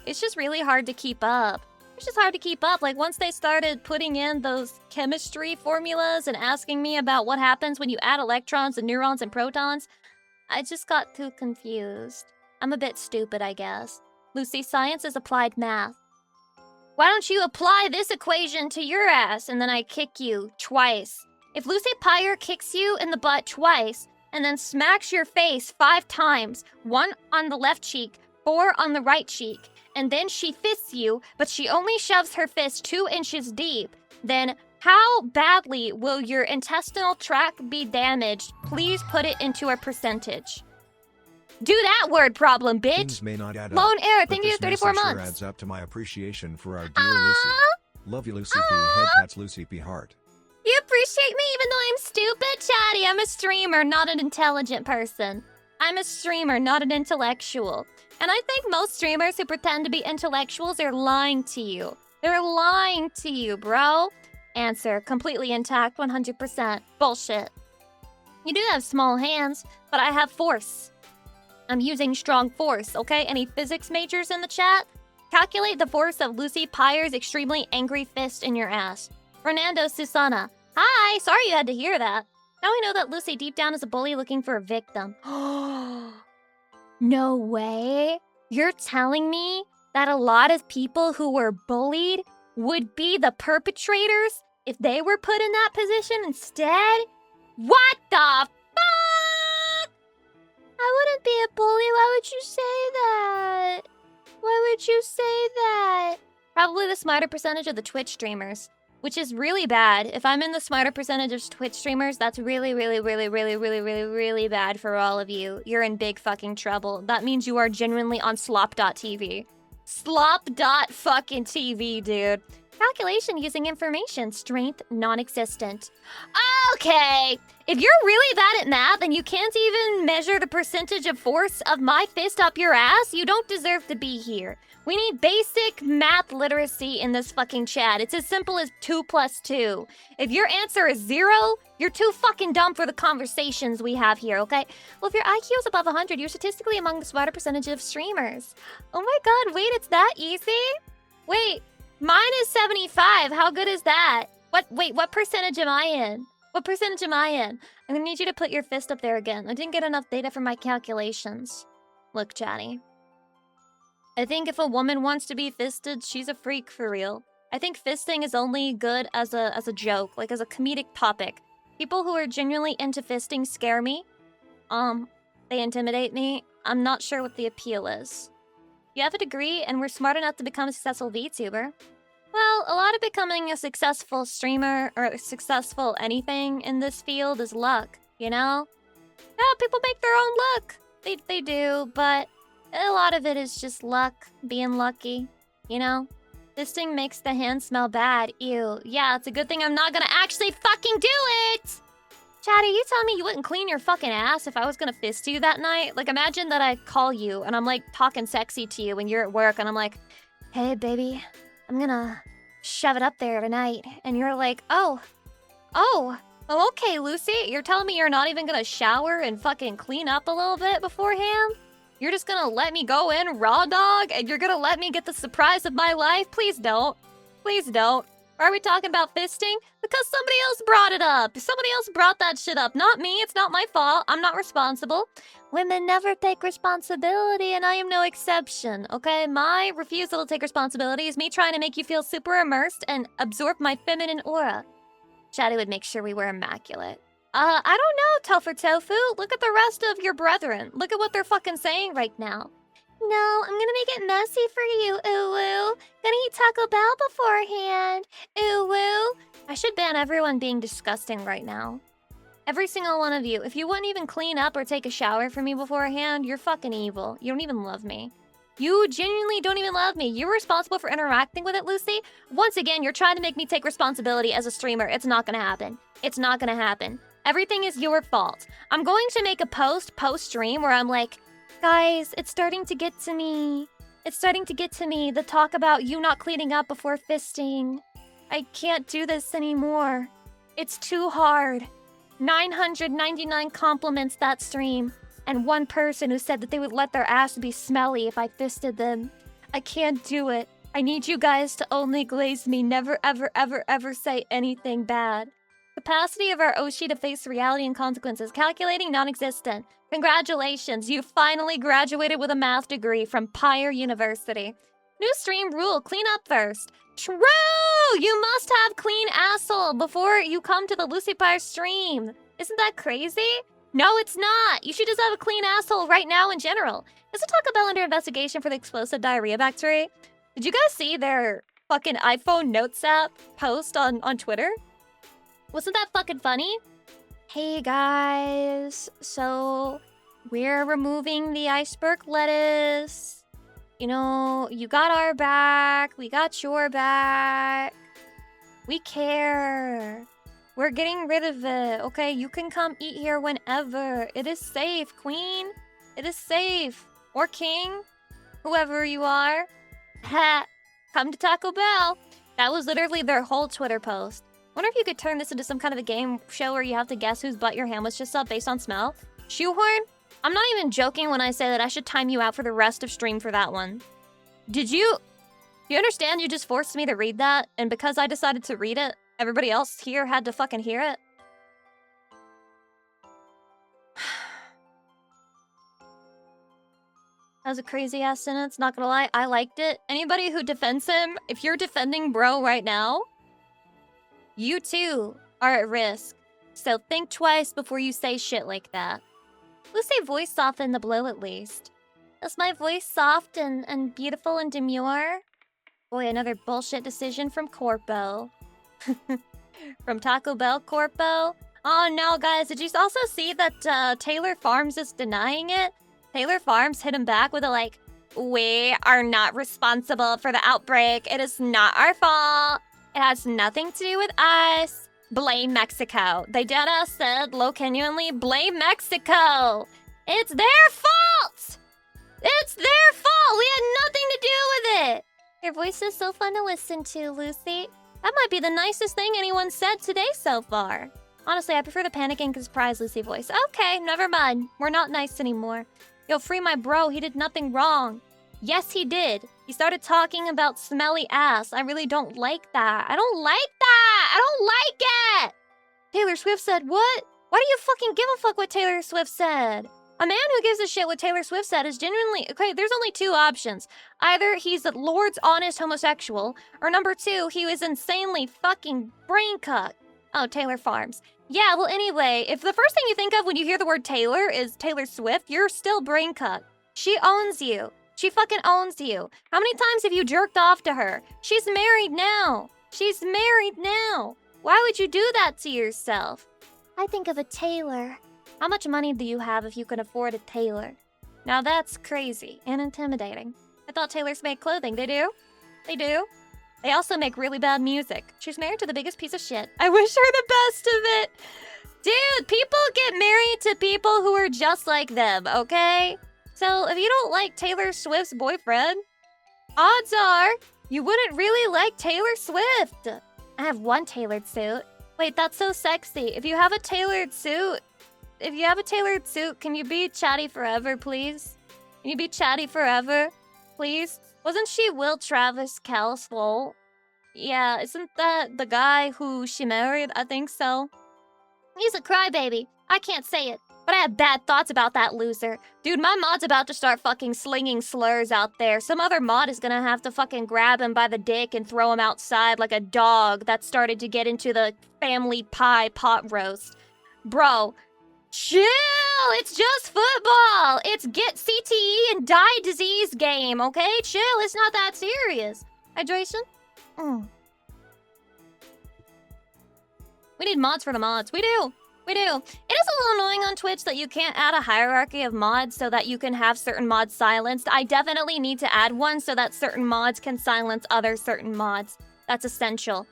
Speaker 2: It's just really hard to keep up. Like, once they started putting in those chemistry formulas and asking me about what happens when you add electrons and neurons and protons, I just got too confused. I'm a bit stupid, I guess. Lucy, science is applied math. Why don't you apply this equation to your ass and then I kick you twice? If Lucy Pyre kicks you in the butt twice and then smacks your face 5 times, 1 on the left cheek, 4 on the right cheek, and then she fists you, but she only shoves her fist 2 inches deep, then how badly will your intestinal tract be damaged? Please put it into a percentage. Do that word problem, bitch!
Speaker 1: Things may not add
Speaker 2: Lone
Speaker 1: up,
Speaker 2: Air,
Speaker 1: but
Speaker 2: thank you
Speaker 1: this
Speaker 2: for 34
Speaker 1: message
Speaker 2: months.
Speaker 1: Sure adds up to my appreciation for our dear Lucy. Love you, Lucy P. Head pats, Lucy P. Heart.
Speaker 2: You appreciate me even though I'm stupid, Chatty. I'm a streamer, not an intelligent person. I'm a streamer, not an intellectual. And I think most streamers who pretend to be intellectuals are lying to you. They're lying to you, bro. Answer, completely intact, 100%. Bullshit. You do have small hands, but I have force. I'm using strong force, okay? Any physics majors in the chat? Calculate the force of Lucy Pyre's extremely angry fist in your ass. Fernando Susana. Hi, sorry you had to hear that. Now we know that Lucy deep down is a bully looking for a victim. No way. You're telling me that a lot of people who were bullied would be the perpetrators if they were put in that position instead? What the fuck? I wouldn't be a bully. Why would you say that? Why would you say that? Probably the smarter percentage of the Twitch streamers. Which is really bad. If I'm in the smarter percentage of Twitch streamers, that's really bad for all of you. You're in big fucking trouble. That means you are genuinely on slop.tv. Slop.fucking-TV, dude. Calculation using information. Strength non-existent. Okay. If you're really bad at math and you can't even measure the percentage of force of my fist up your ass, you don't deserve to be here. We need basic math literacy in this fucking chat. It's as simple as 2 + 2. If your answer is 0, you're too fucking dumb for the conversations we have here, okay? Well, if your IQ is above 100, you're statistically among the smarter percentage of streamers. Oh my god, wait, it's that easy? Wait, mine is 75. How good is that? What percentage am I in? What percentage am I in? I'm gonna need you to put your fist up there again. I didn't get enough data for my calculations. Look, Chatty. I think if a woman wants to be fisted, she's a freak for real. I think fisting is only good as a joke, like as a comedic topic. People who are genuinely into fisting scare me. They intimidate me. I'm not sure what the appeal is. You have a degree and we're smart enough to become a successful VTuber. Well, a lot of becoming a successful streamer or successful anything in this field is luck, you know? Yeah, people make their own luck. They do, but a lot of it is just luck, being lucky, you know? Fisting makes the hand smell bad. Ew. Yeah, it's a good thing I'm not gonna actually fucking do it! Chatty, you telling me you wouldn't clean your fucking ass if I was gonna fist you that night? Like, imagine that I call you and I'm like talking sexy to you when you're at work and I'm like, hey, baby, I'm gonna shove it up there tonight. And you're like, oh, okay, Lucy. You're telling me you're not even gonna shower and fucking clean up a little bit beforehand? You're just gonna let me go in raw dog and you're gonna let me get the surprise of my life? Please don't. Please don't. Why are we talking about fisting? Because somebody else brought it up. Somebody else brought that shit up. Not me. It's not my fault. I'm not responsible. Women never take responsibility, and I am no exception, okay? My refusal to take responsibility is me trying to make you feel super immersed and absorb my feminine aura. Chatty would make sure we were immaculate. I don't know, Topher Tofu. Look at the rest of your brethren. Look at what they're fucking saying right now. No, I'm gonna make it messy for you, ooh-woo. Gonna eat Taco Bell beforehand, ooh-woo. I should ban everyone being disgusting right now. Every single one of you. If you wouldn't even clean up or take a shower for me beforehand, you're fucking evil. You don't even love me. You genuinely don't even love me. You're responsible for interacting with it, Lucy. Once again, you're trying to make me take responsibility as a streamer. It's not gonna happen. It's not gonna happen. Everything is your fault. I'm going to make a post-stream where I'm like, guys, it's starting to get to me. It's starting to get to me. The talk about you not cleaning up before fisting. I can't do this anymore. It's too hard. 999 compliments that stream. And one person who said that they would let their ass be smelly if I fisted them. I can't do it. I need you guys to only glaze me. Never, ever, ever, ever say anything bad. Capacity of our Oshi to face reality and consequences. Calculating non-existent. Congratulations, you finally graduated with a math degree from Pyre University. New stream rule, clean up first. True! You must have clean asshole before you come to the Lucy Pyre stream. Isn't that crazy? No, it's not. You should just have a clean asshole right now in general. Is a Taco Bell under investigation for the explosive diarrhea bacteria? Did you guys see their fucking iPhone Notes app post on Twitter? Wasn't that fucking funny? Hey guys, so we're removing the iceberg lettuce. You know, you got our back, we got your back. We care. We're getting rid of it, okay? You can come eat here whenever. It is safe, queen. It is safe. Or king, whoever you are. Ha! Come to Taco Bell. That was literally their whole Twitter post. Wonder if you could turn this into some kind of a game show where you have to guess whose butt your hand was just up based on smell. Shoehorn? I'm not even joking when I say that I should time you out for the rest of stream for that one. Do you understand you just forced me to read that? And because I decided to read it, everybody else here had to fucking hear it? That was a crazy ass sentence, not gonna lie. I liked it. Anybody who defends him, if you're defending bro right now, you too are at risk. So think twice before you say shit like that. Let's say voice soften the blow at least. Is my voice soft and beautiful and demure? Boy, another bullshit decision from Corpo. From Taco Bell Corpo? Oh no, guys, did you also see that Taylor Farms is denying it? Taylor Farms hit him back with a like, we are not responsible for the outbreak. It is not our fault. It has nothing to do with us. Blame Mexico. They deadass said, low genuinely, blame Mexico. It's their fault. It's their fault. We had nothing to do with it. Your voice is so fun to listen to, Lucy. That might be the nicest thing anyone said today so far. Honestly, I prefer the panicking and surprise Lucy voice. Okay, never mind. We're not nice anymore. Yo, free my bro. He did nothing wrong. Yes, he did. He started talking about smelly ass. I really don't like that. I don't like that. I don't like it. Taylor Swift said what? Why do you fucking give a fuck what Taylor Swift said? A man who gives a shit what Taylor Swift said is genuinely... Okay, there's only two options. Either he's a Lord's honest homosexual, or number two, he was insanely fucking brain cucked. Oh, Taylor Farms. Yeah, well anyway, if the first thing you think of when you hear the word Taylor is Taylor Swift, you're still brain cucked. She owns you. She fucking owns you. How many times have you jerked off to her? She's married now. She's married now. Why would you do that to yourself? I think of a tailor. How much money do you have if you can afford a tailor? Now that's crazy and intimidating. I thought tailors make clothing. They do? They do? They also make really bad music. She's married to the biggest piece of shit. I wish her the best of it. Dude, people get married to people who are just like them, okay? So if you don't like Taylor Swift's boyfriend, odds are you wouldn't really like Taylor Swift. I have one tailored suit. Wait, that's so sexy. If you have a tailored suit, can you be chatty forever, please? Can you be chatty forever, please? Wasn't she Will Travis Kelce? Yeah, isn't that the guy who she married? I think so. He's a crybaby. I can't say it, but I have bad thoughts about that loser. Dude, my mod's about to start fucking slinging slurs out there. Some other mod is gonna have to fucking grab him by the dick and throw him outside like a dog that started to get into the family pie pot roast. Bro, chill! It's just football! It's get CTE and die disease game, okay? Chill, it's not that serious. Hydration? We need mods for the mods. We do! We do. It is a little annoying on Twitch that you can't add a hierarchy of mods so that you can have certain mods silenced. I definitely need to add one so that certain mods can silence other certain mods. That's essential.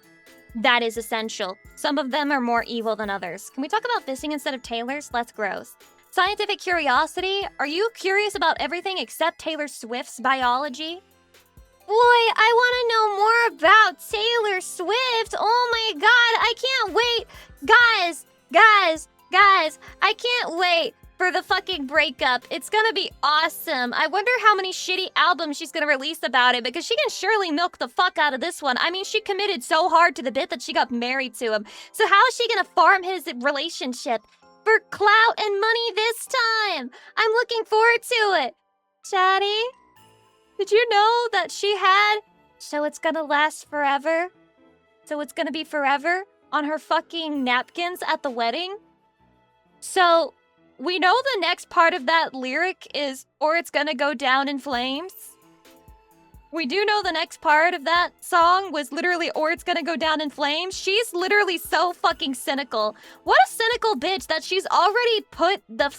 Speaker 2: That is essential. Some of them are more evil than others. Can we talk about fisting instead of tailors? That's gross. Scientific curiosity? Are you curious about everything except Taylor Swift's biology? Boy, I want to know more about Taylor Swift. Oh my god, I can't wait. Guys, I can't wait for the fucking breakup. It's gonna be awesome. I wonder how many shitty albums she's gonna release about it, because she can surely milk the fuck out of this one. I mean, she committed so hard to the bit that she got married to him. So how is she gonna farm his relationship for clout and money this time? I'm looking forward to it. Chatty, did you know that she had So It's Gonna Last Forever? So it's gonna be forever on her fucking napkins at the wedding? So we know the next part of that lyric is, or it's gonna go down in flames. We do know the next part of that song was literally, or it's gonna go down in flames. She's literally so fucking cynical. What a cynical bitch that she's already put the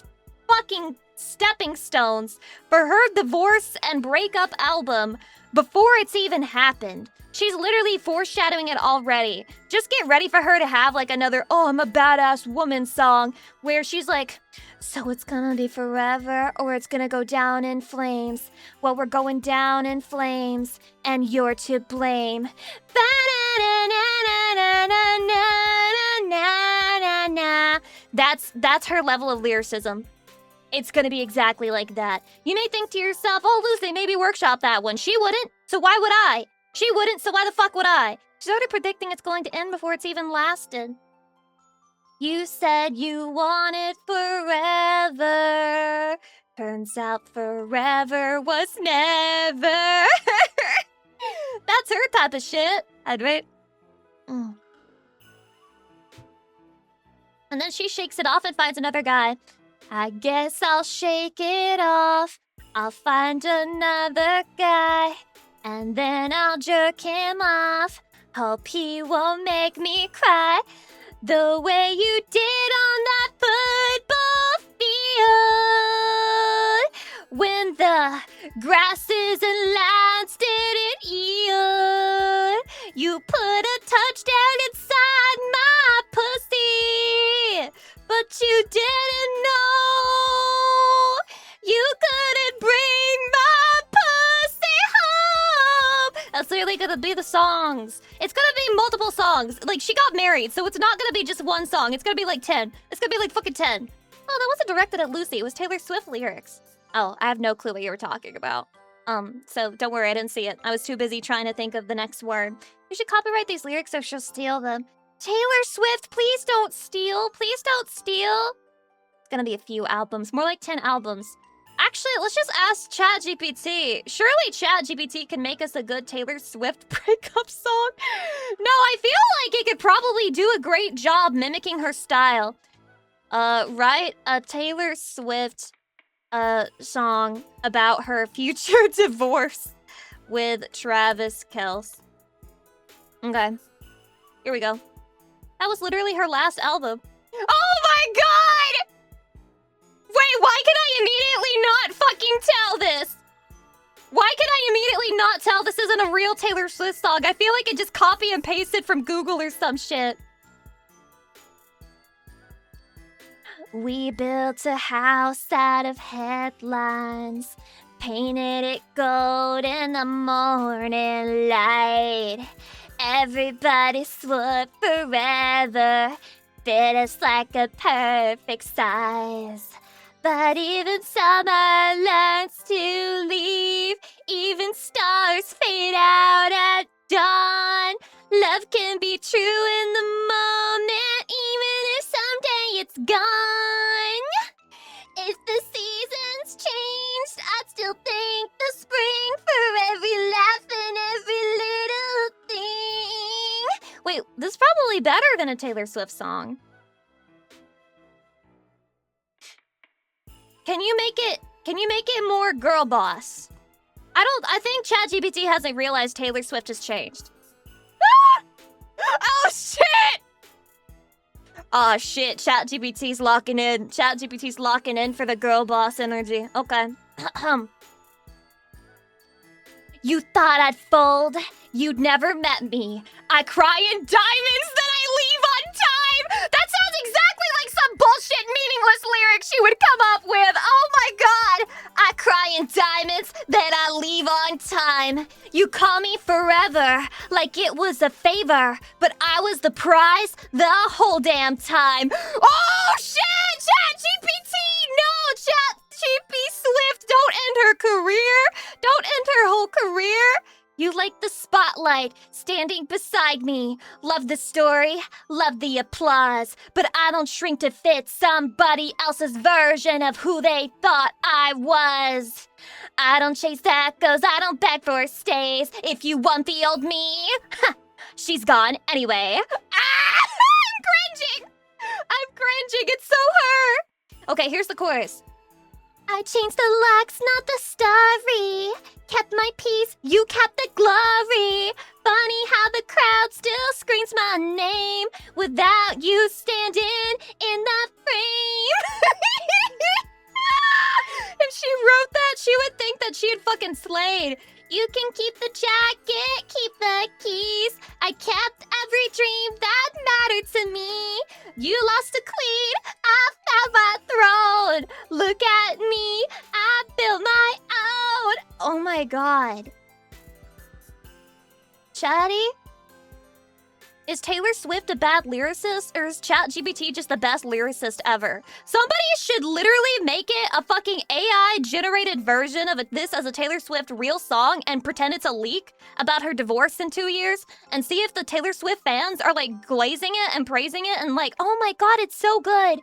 Speaker 2: fucking stepping stones for her divorce and breakup album before it's even happened. She's literally foreshadowing it already. Just get ready for her to have like another, oh, I'm a badass woman song where she's like, so it's gonna be forever or it's gonna go down in flames. Well, we're going down in flames and you're to blame. That's her level of lyricism. It's gonna be exactly like that. You may think to yourself, oh, Lucy, maybe workshop that one. She wouldn't, so why would I? She wouldn't, so why the fuck would I? She's already predicting it's going to end before it's even lasted. You said you wanted forever. Turns out forever was never. That's her type of shit. I'd wait. And then she shakes it off and finds another guy. I guess I'll shake it off. I'll find another guy. And then I'll jerk him off. Hope he won't make me cry. The way you did on that football field. When the grasses and lines didn't yield. You put a touchdown inside my pussy. But you didn't know. You couldn't bring my pussy home. That's literally gonna be the songs. It's gonna be multiple songs. Like, she got married, so it's not gonna be just one song. It's gonna be like 10. It's gonna be like fucking 10. Oh, that wasn't directed at Lucy. It was Taylor Swift lyrics. Oh, I have no clue what you were talking about. So don't worry, I didn't see it. I was too busy trying to think of the next word. You should copyright these lyrics or she'll steal them. Taylor Swift, please don't steal. Please don't steal. It's gonna be a few albums, more like 10 albums. Actually, let's just ask ChatGPT. Surely ChatGPT can make us a good Taylor Swift breakup song. No, I feel like it could probably do a great job mimicking her style. Write a Taylor Swift song about her future divorce with Travis Kelce. Okay, here we go. That was literally her last album. Oh my god! Wait, why can I immediately not fucking tell this? Why can I immediately not tell this isn't a real Taylor Swift song? I feel like it just copy and pasted from Google or some shit. We built a house out of headlines, painted it gold in the morning light. Everybody swore forever, fit us like a perfect size. But even summer learns to leave, even stars fade out at dawn. Love can be true in the moment, even if someday it's gone. If the seasons changed, I'd still thank the spring for every laugh and every little thing. Wait, this is probably better than a Taylor Swift song. Can you make it more girl boss? I think ChatGPT hasn't realized Taylor Swift has changed. Ah! Oh shit! Oh shit, ChatGPT's locking in. ChatGPT's locking in for the girl boss energy. Okay. You thought I'd fold? You'd never met me. I cry in diamonds, then I leave on time! That sounds exactly like some bullshit meaningless lyrics she would come up with. Oh my god! I cry in diamonds, then I leave on time. You call me forever, like it was a favor, but I was the prize the whole damn time. Oh shit! ChatGPT! No! ChatGPT Swift, don't end her career! Don't end her whole career! You like the spotlight, standing beside me. Love the story, love the applause. But I don't shrink to fit somebody else's version of who they thought I was. I don't chase tacos, I don't beg for stays. If you want the old me, she's gone anyway. Ah! I'm cringing! I'm cringing, it's so her! Okay, here's the chorus. I changed the locks, not the story. Kept my peace, you kept the glory. Funny how the crowd still screams my name without you standing in the frame. If she wrote that, she would think that she had fucking slayed. You can keep the jacket, keep the keys. I kept every dream that mattered to me. You lost a queen, I found my throne. Look at me, I built my own. Oh my god. Chatty? Is Taylor Swift a bad lyricist, or is ChatGPT just the best lyricist ever? Somebody should literally make it a fucking AI-generated version of this as a Taylor Swift real song and pretend it's a leak about her divorce in 2 years and see if the Taylor Swift fans are like glazing it and praising it and like, oh my god, it's so good.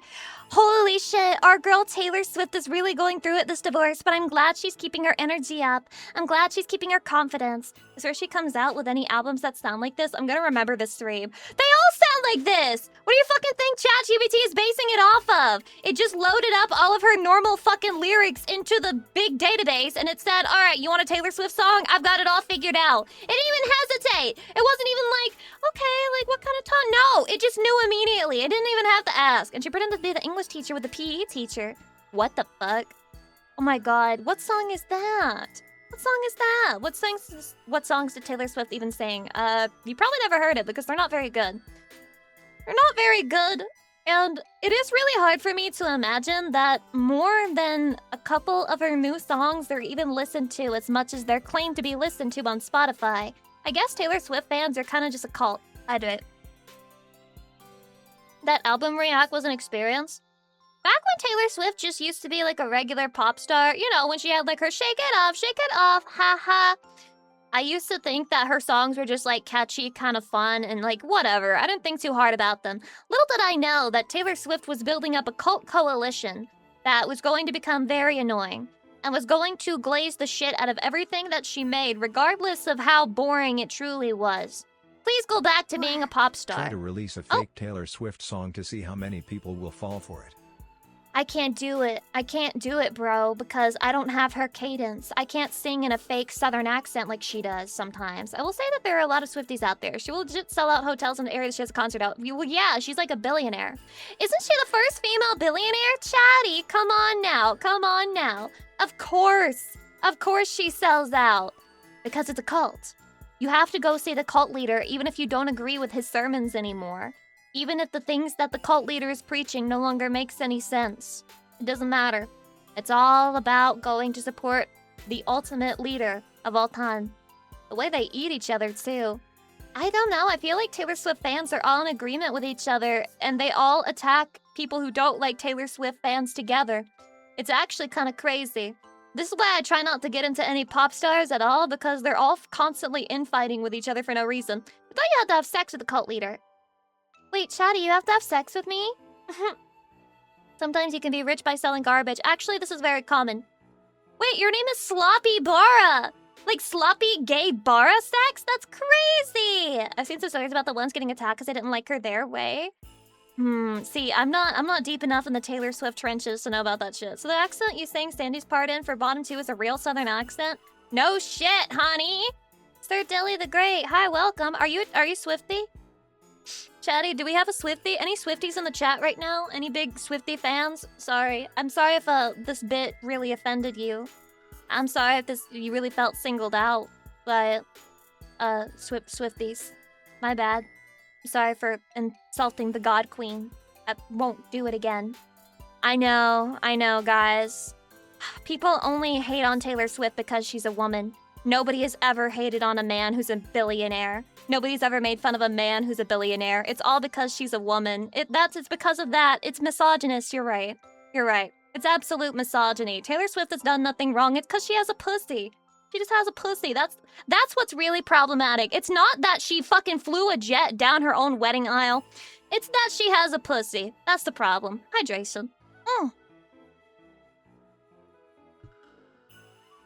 Speaker 2: Holy shit, our girl Taylor Swift is really going through it this divorce, but I'm glad she's keeping her energy up. I'm glad she's keeping her confidence. So if she comes out with any albums that sound like this, I'm gonna remember this stream. They all sound like this! What do you fucking think ChatGPT is basing it off of? It just loaded up all of her normal fucking lyrics into the big database and it said, alright, you want a Taylor Swift song? I've got it all figured out. It didn't even hesitate. It wasn't even like, okay, like what kind of tone? No, it just knew immediately. It didn't even have to ask. And she pretended to be the English teacher with the PE teacher. What the fuck? Oh my god, what song is that? What song is that? What songs did Taylor Swift even sing? You probably never heard it because they're not very good. They're not very good. And it is really hard for me to imagine that more than a couple of her new songs are even listened to as much as they're claimed to be listened to on Spotify. I guess Taylor Swift fans are kind of just a cult. I do it. That album react was an experience. Back when Taylor Swift just used to be like a regular pop star, you know, when she had like her shake it off, haha. I used to think that her songs were just like catchy, kind of fun, and like whatever. I didn't think too hard about them. Little did I know that Taylor Swift was building up a cult coalition that was going to become very annoying and was going to glaze the shit out of everything that she made, regardless of how boring it truly was. Please go back to being a pop star.
Speaker 1: Try to release a fake Taylor Swift song to see how many people will fall for it.
Speaker 2: I can't do it. I can't do it, bro, because I don't have her cadence. I can't sing in a fake southern accent like she does sometimes. I will say that there are a lot of Swifties out there. She will legit sell out hotels in the area that she has a concert out. Well, yeah, she's like a billionaire. Isn't she the first female billionaire? Chatty, come on now. Come on now. Of course. Of course she sells out. Because it's a cult. You have to go see the cult leader even if you don't agree with his sermons anymore. Even if the things that the cult leader is preaching no longer makes any sense. It doesn't matter. It's all about going to support the ultimate leader of all time. The way they eat each other, too. I don't know. I feel like Taylor Swift fans are all in agreement with each other, and they all attack people who don't like Taylor Swift fans together. It's actually kind of crazy. This is why I try not to get into any pop stars at all, because they're all constantly infighting with each other for no reason. I thought you had to have sex with the cult leader. Wait, Chatty, you have to have sex with me? Sometimes you can be rich by selling garbage. Actually, this is very common. Wait, your name is Sloppy Bara! Like sloppy gay Bara sex? That's crazy! I've seen some stories about the ones getting attacked because they didn't like her their way. See, I'm not deep enough in the Taylor Swift trenches to know about that shit. So the accent you sang Sandy's part in for Bottom 2 is a real southern accent? No shit, honey! Sir Dilly the Great, hi, welcome. Are you Swiftie? Chatty, do we have a Swiftie? Any Swifties in the chat right now? Any big Swiftie fans? Sorry. I'm sorry if this bit really offended you. I'm sorry if you really felt singled out by Swifties. My bad. I'm sorry for insulting the God Queen. I won't do it again. I know, guys. People only hate on Taylor Swift because she's a woman. Nobody has ever hated on a man who's a billionaire. Nobody's ever made fun of a man who's a billionaire. It's all because she's a woman. It's because of that. It's misogynist. You're right. You're right. It's absolute misogyny. Taylor Swift has done nothing wrong. It's because she has a pussy. She just has a pussy. That's what's really problematic. It's not that she fucking flew a jet down her own wedding aisle. It's that she has a pussy. That's the problem. Hydration.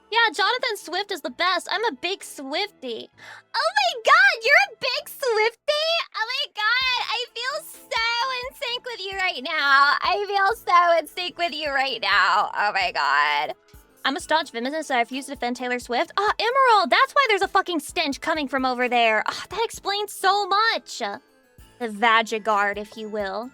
Speaker 2: Yeah, Jonathan Swift is the best. I'm a big Swiftie. Oh my god, you're a big Swiftie? Oh my god, I feel so in sync with you right now. Oh my god. I'm a staunch feminist, so I refuse to defend Taylor Swift. Emerald, that's why there's a fucking stench coming from over there. That explains so much. The Vagigard, if you will.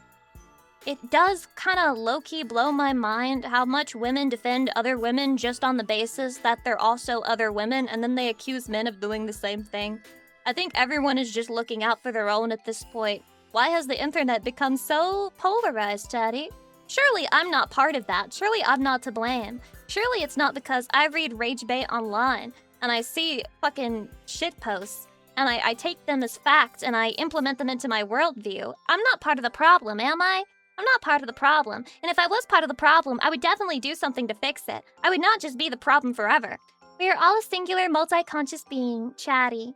Speaker 2: It does kind of low-key blow my mind how much women defend other women just on the basis that they're also other women, and then they accuse men of doing the same thing. I think everyone is just looking out for their own at this point. Why has the internet become so polarized, Chatty? Surely I'm not part of that. Surely I'm not to blame. Surely it's not because I read rage bait online, and I see fucking shit posts, and I take them as facts, and I implement them into my worldview. I'm not part of the problem, am I? I'm not part of the problem, and if I was part of the problem, I would definitely do something to fix it. I would not just be the problem forever. We are all a singular, multi-conscious being, Chatty.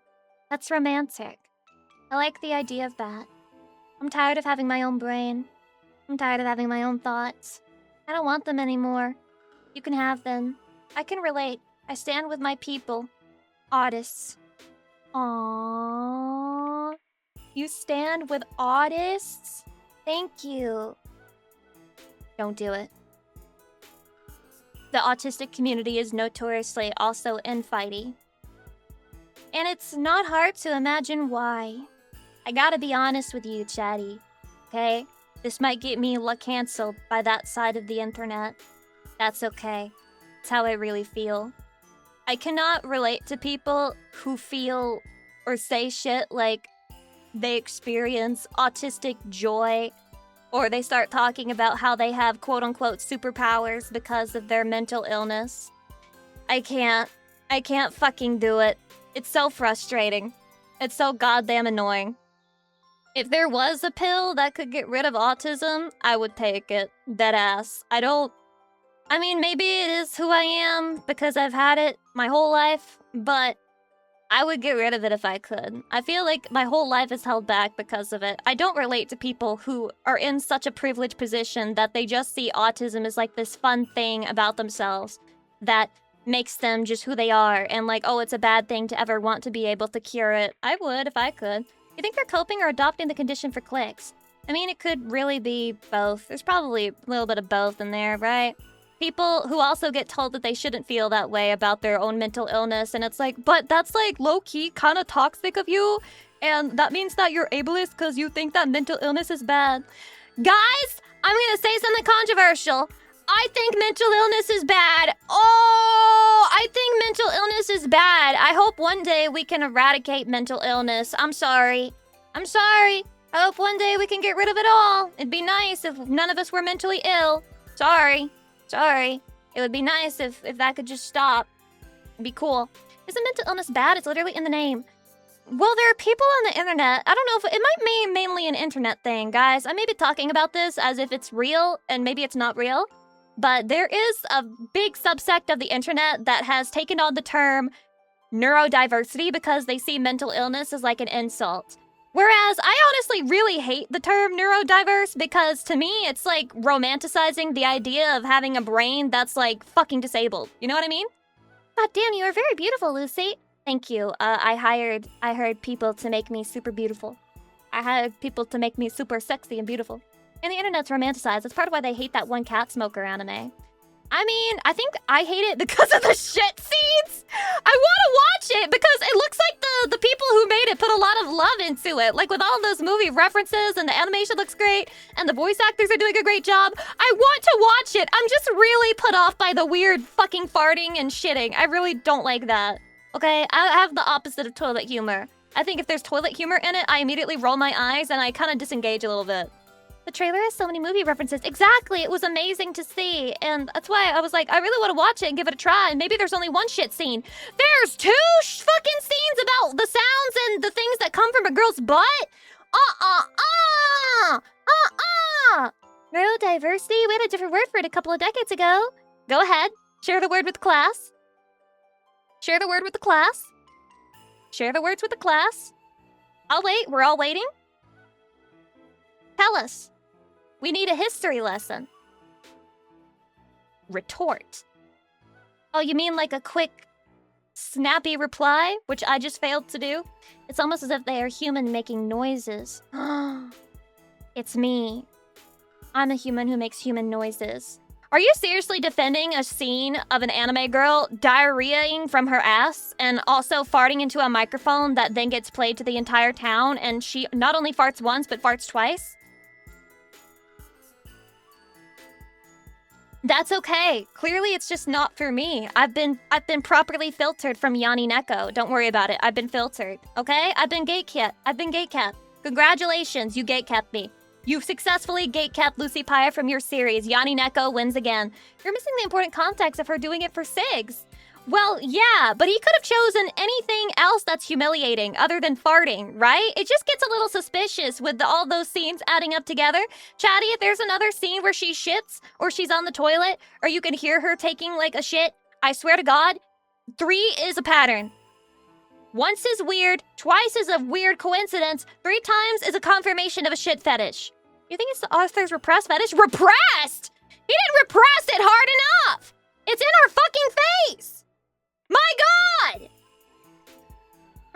Speaker 2: That's romantic. I like the idea of that. I'm tired of having my own brain. I'm tired of having my own thoughts. I don't want them anymore. You can have them. I can relate. I stand with my people. Artists. Aww. You stand with artists? Thank you. Don't do it. The autistic community is notoriously also infighty. And it's not hard to imagine why. I gotta be honest with you, Chatty. Okay? This might get me canceled by that side of the internet. That's okay. It's how I really feel. I cannot relate to people who feel or say shit like they experience autistic joy, or they start talking about how they have quote-unquote superpowers because of their mental illness. I can't fucking do it. It's so frustrating. It's so goddamn annoying. If there was a pill that could get rid of autism, I would take it. Deadass. I mean, maybe it is who I am because I've had it my whole life, but I would get rid of it if I could. I feel like my whole life is held back because of it. I don't relate to people who are in such a privileged position that they just see autism as like this fun thing about themselves that makes them just who they are, and like, oh, it's a bad thing to ever want to be able to cure it. I would if I could. You think they're coping or adopting the condition for clicks? I mean, it could really be both. There's probably a little bit of both in there, right? People who also get told that they shouldn't feel that way about their own mental illness, and it's like, but that's like low-key kind of toxic of you, and that means that you're ableist because you think that mental illness is bad. Guys, I'm gonna say something controversial. I think mental illness is bad. Oh, I think mental illness is bad. I hope one day we can eradicate mental illness. I'm sorry. I'm sorry. I hope one day we can get rid of it all. It'd be nice if none of us were mentally ill. Sorry. Sorry. It would be nice if that could just stop. It'd be cool. Isn't mental illness bad? It's literally in the name. Well, there are people on the internet. I don't know if it might be mainly an internet thing, guys. I may be talking about this as if it's real, and maybe it's not real. But there is a big subsect of the internet that has taken on the term neurodiversity because they see mental illness as like an insult. Whereas I honestly really hate the term neurodiverse because to me it's like romanticizing the idea of having a brain that's like fucking disabled. You know what I mean? God damn, you are very beautiful, Lucy. Thank you. I hired people to make me super beautiful. I hired people to make me super sexy and beautiful. And the internet's romanticized. That's part of why they hate that one cat smoker anime. I mean, I think I hate it because of the shit scenes. I want to watch it because it looks like the people who made it put a lot of love into it. Like with all those movie references, and the animation looks great, and the voice actors are doing a great job. I want to watch it. I'm just really put off by the weird fucking farting and shitting. I really don't like that. Okay, I have the opposite of toilet humor. I think if there's toilet humor in it, I immediately roll my eyes and I kind of disengage a little bit. The trailer has so many movie references. Exactly, it was amazing to see. And that's why I was like, I really want to watch it and give it a try. And maybe there's only one shit scene. There's two fucking scenes about the sounds and the things that come from a girl's butt? Neurodiversity? We had a different word for it a couple of decades ago. Go ahead, share the word with the class. Share the word with the class. Share the words with the class. I'll wait, we're all waiting. Tell us. We need a history lesson. Retort. Oh, you mean like a quick, snappy reply, which I just failed to do? It's almost as if they are human making noises. It's me. I'm a human who makes human noises. Are you seriously defending a scene of an anime girl diarrheaing from her ass and also farting into a microphone that then gets played to the entire town, and she not only farts once but farts twice? That's okay. Clearly it's just not for me. I've been properly filtered from Yanni Neko. Don't worry about it. I've been filtered. Okay? I've been gatekept. Congratulations, you gatekept me. You've successfully gatekept Lucy Pyre from your series. Yanni Neko wins again. You're missing the important context of her doing it for Sigs. Well, yeah, but he could have chosen anything else that's humiliating other than farting, right? It just gets a little suspicious with all those scenes adding up together. Chatty, if there's another scene where she shits, or she's on the toilet, or you can hear her taking like a shit, I swear to God, 3 is a pattern. Once is weird, twice is a weird coincidence, 3 times is a confirmation of a shit fetish. You think it's the author's repressed fetish? Repressed? He didn't repress it hard enough! It's in our fucking face! My God!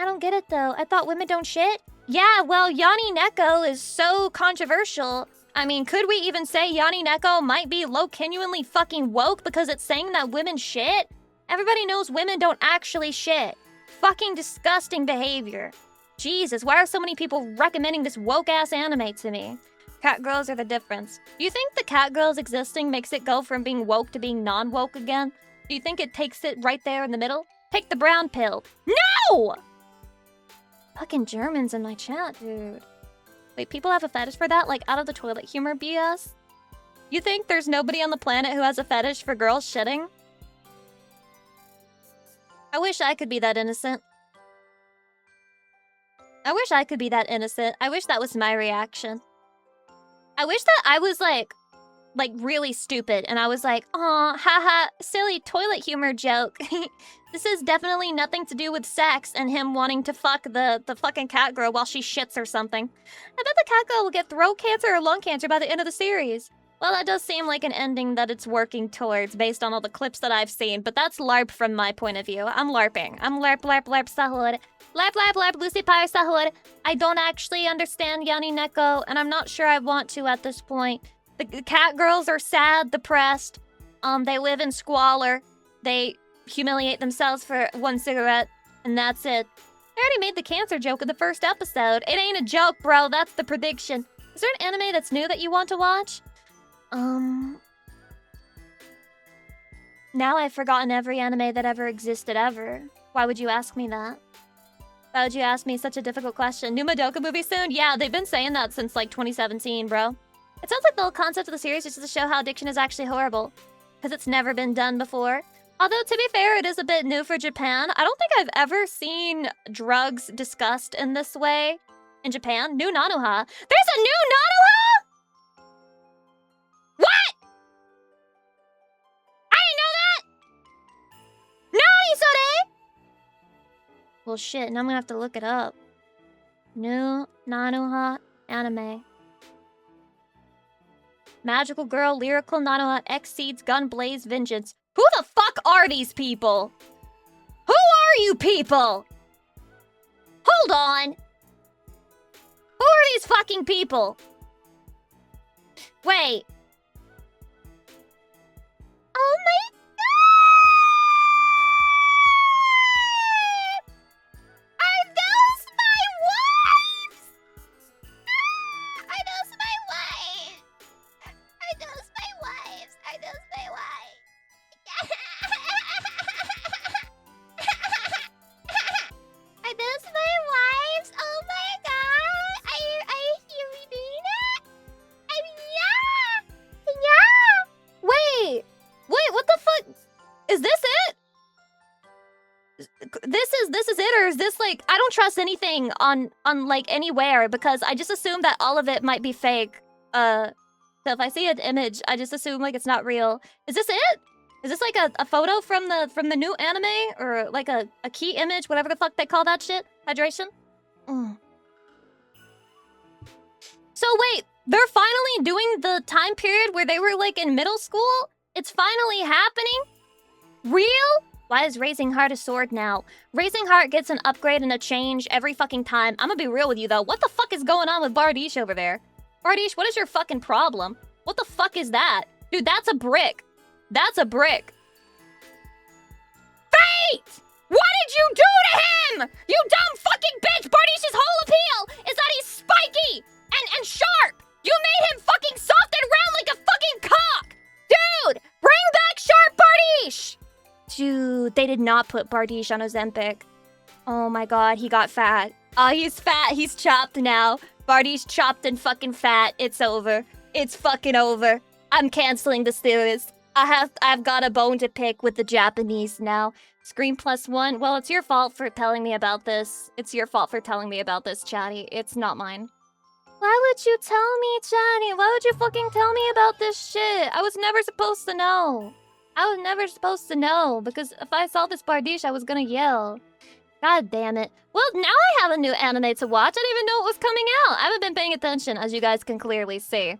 Speaker 2: I don't get it though. I thought women don't shit. Yeah, well, Yanni Neko is so controversial. I mean, could we even say Yanni Neko might be low-genuinely fucking woke because it's saying that women shit? Everybody knows women don't actually shit. Fucking disgusting behavior. Jesus, why are so many people recommending this woke-ass anime to me? Cat girls are the difference. Do you think the cat girls existing makes it go from being woke to being non-woke again? Do you think it takes it right there in the middle? Take the brown pill. No! Fucking Germans in my chat, dude. Wait, people have a fetish for that? Like, out of the toilet humor BS? You think there's nobody on the planet who has a fetish for girls shitting? I wish I could be that innocent. I wish I wish that was my reaction. I wish that I was, like, like really stupid, and I was like, "Aw, haha, silly toilet humor joke." This is definitely nothing to do with sex and him wanting to fuck the fucking cat girl while she shits or something. I bet the cat girl will get throat cancer or lung cancer by the end of the series. Well, that does seem like an ending that it's working towards based on all the clips that I've seen, but that's LARP from my point of view. I'm LARPing. I'm LARP, LARP, LARP, Sahur. LARP, LARP, LARP, Lucy Pyre, Sahur. I don't actually understand Yanni Neko, and I'm not sure I want to at this point. The cat girls are sad, depressed. They live in squalor. They humiliate themselves for one cigarette, and that's it. I already made the cancer joke in the first episode. It ain't a joke, bro. That's the prediction. Is there an anime that's new that you want to watch? Now I've forgotten every anime that ever existed ever. Why would you ask me that? Why would you ask me such a difficult question? New Madoka movie soon? Yeah, they've been saying that since like 2017, bro. It sounds like the whole concept of the series is to show how addiction is actually horrible. Because it's never been done before. Although, to be fair, it is a bit new for Japan. I don't think I've ever seen drugs discussed in this way in Japan. New Nanoha. There's a new Nanoha?! What?! I didn't know that! Nani sore?! Well, shit, now I'm gonna have to look it up. New Nanoha anime. Magical Girl, Lyrical Nanoha, Exceeds, Gun Blaze, Vengeance. Who the fuck are these people? Who are you people? Hold on. Who are these fucking people? Wait. Oh my god! Are those my wives? Are those my wives? Are those my wives? Are those my wives? Are those my wives? Oh my god! Are you doing that? I mean, yeah! Yeah! Wait! What the fuck? Is this it? This is it, or is this like, I don't trust anything on like anywhere because I just assume that all of it might be fake. So if I see an image, I just assume like it's not real. Is this it? Is this like a photo from the new anime? Or like a key image, whatever the fuck they call that shit? Hydration? So wait, they're finally doing the time period where they were like in middle school? It's finally happening? Real? Why is Raising Heart a sword now? Raising Heart gets an upgrade and a change every fucking time. I'm gonna be real with you though. What the fuck is going on with Bardiche over there? Bardiche, what is your fucking problem? What the fuck is that? Dude, that's a brick. That's a brick. Fate! What did you do to him? You dumb fucking bitch! Bardiche's whole appeal is that he's spiky and sharp. You made him fucking soft and round like a fucking cock. Dude, bring back sharp Bardiche. Dude, they did not put Bardiche on Ozempic. Oh my god, he got fat. Oh, he's fat. He's chopped now. Bardiche chopped and fucking fat. It's over. It's fucking over. I'm canceling the series. I've got a bone to pick with the Japanese now. Scream +1. Well, it's your fault for telling me about this. It's your fault for telling me about this, Chatty. It's not mine. Why would you tell me, Chatty? Why would you fucking tell me about this shit? I was never supposed to know. I was never supposed to know, because if I saw this Bardiche, I was gonna yell. God damn it. Well, now I have a new anime to watch. I didn't even know it was coming out. I haven't been paying attention, as you guys can clearly see.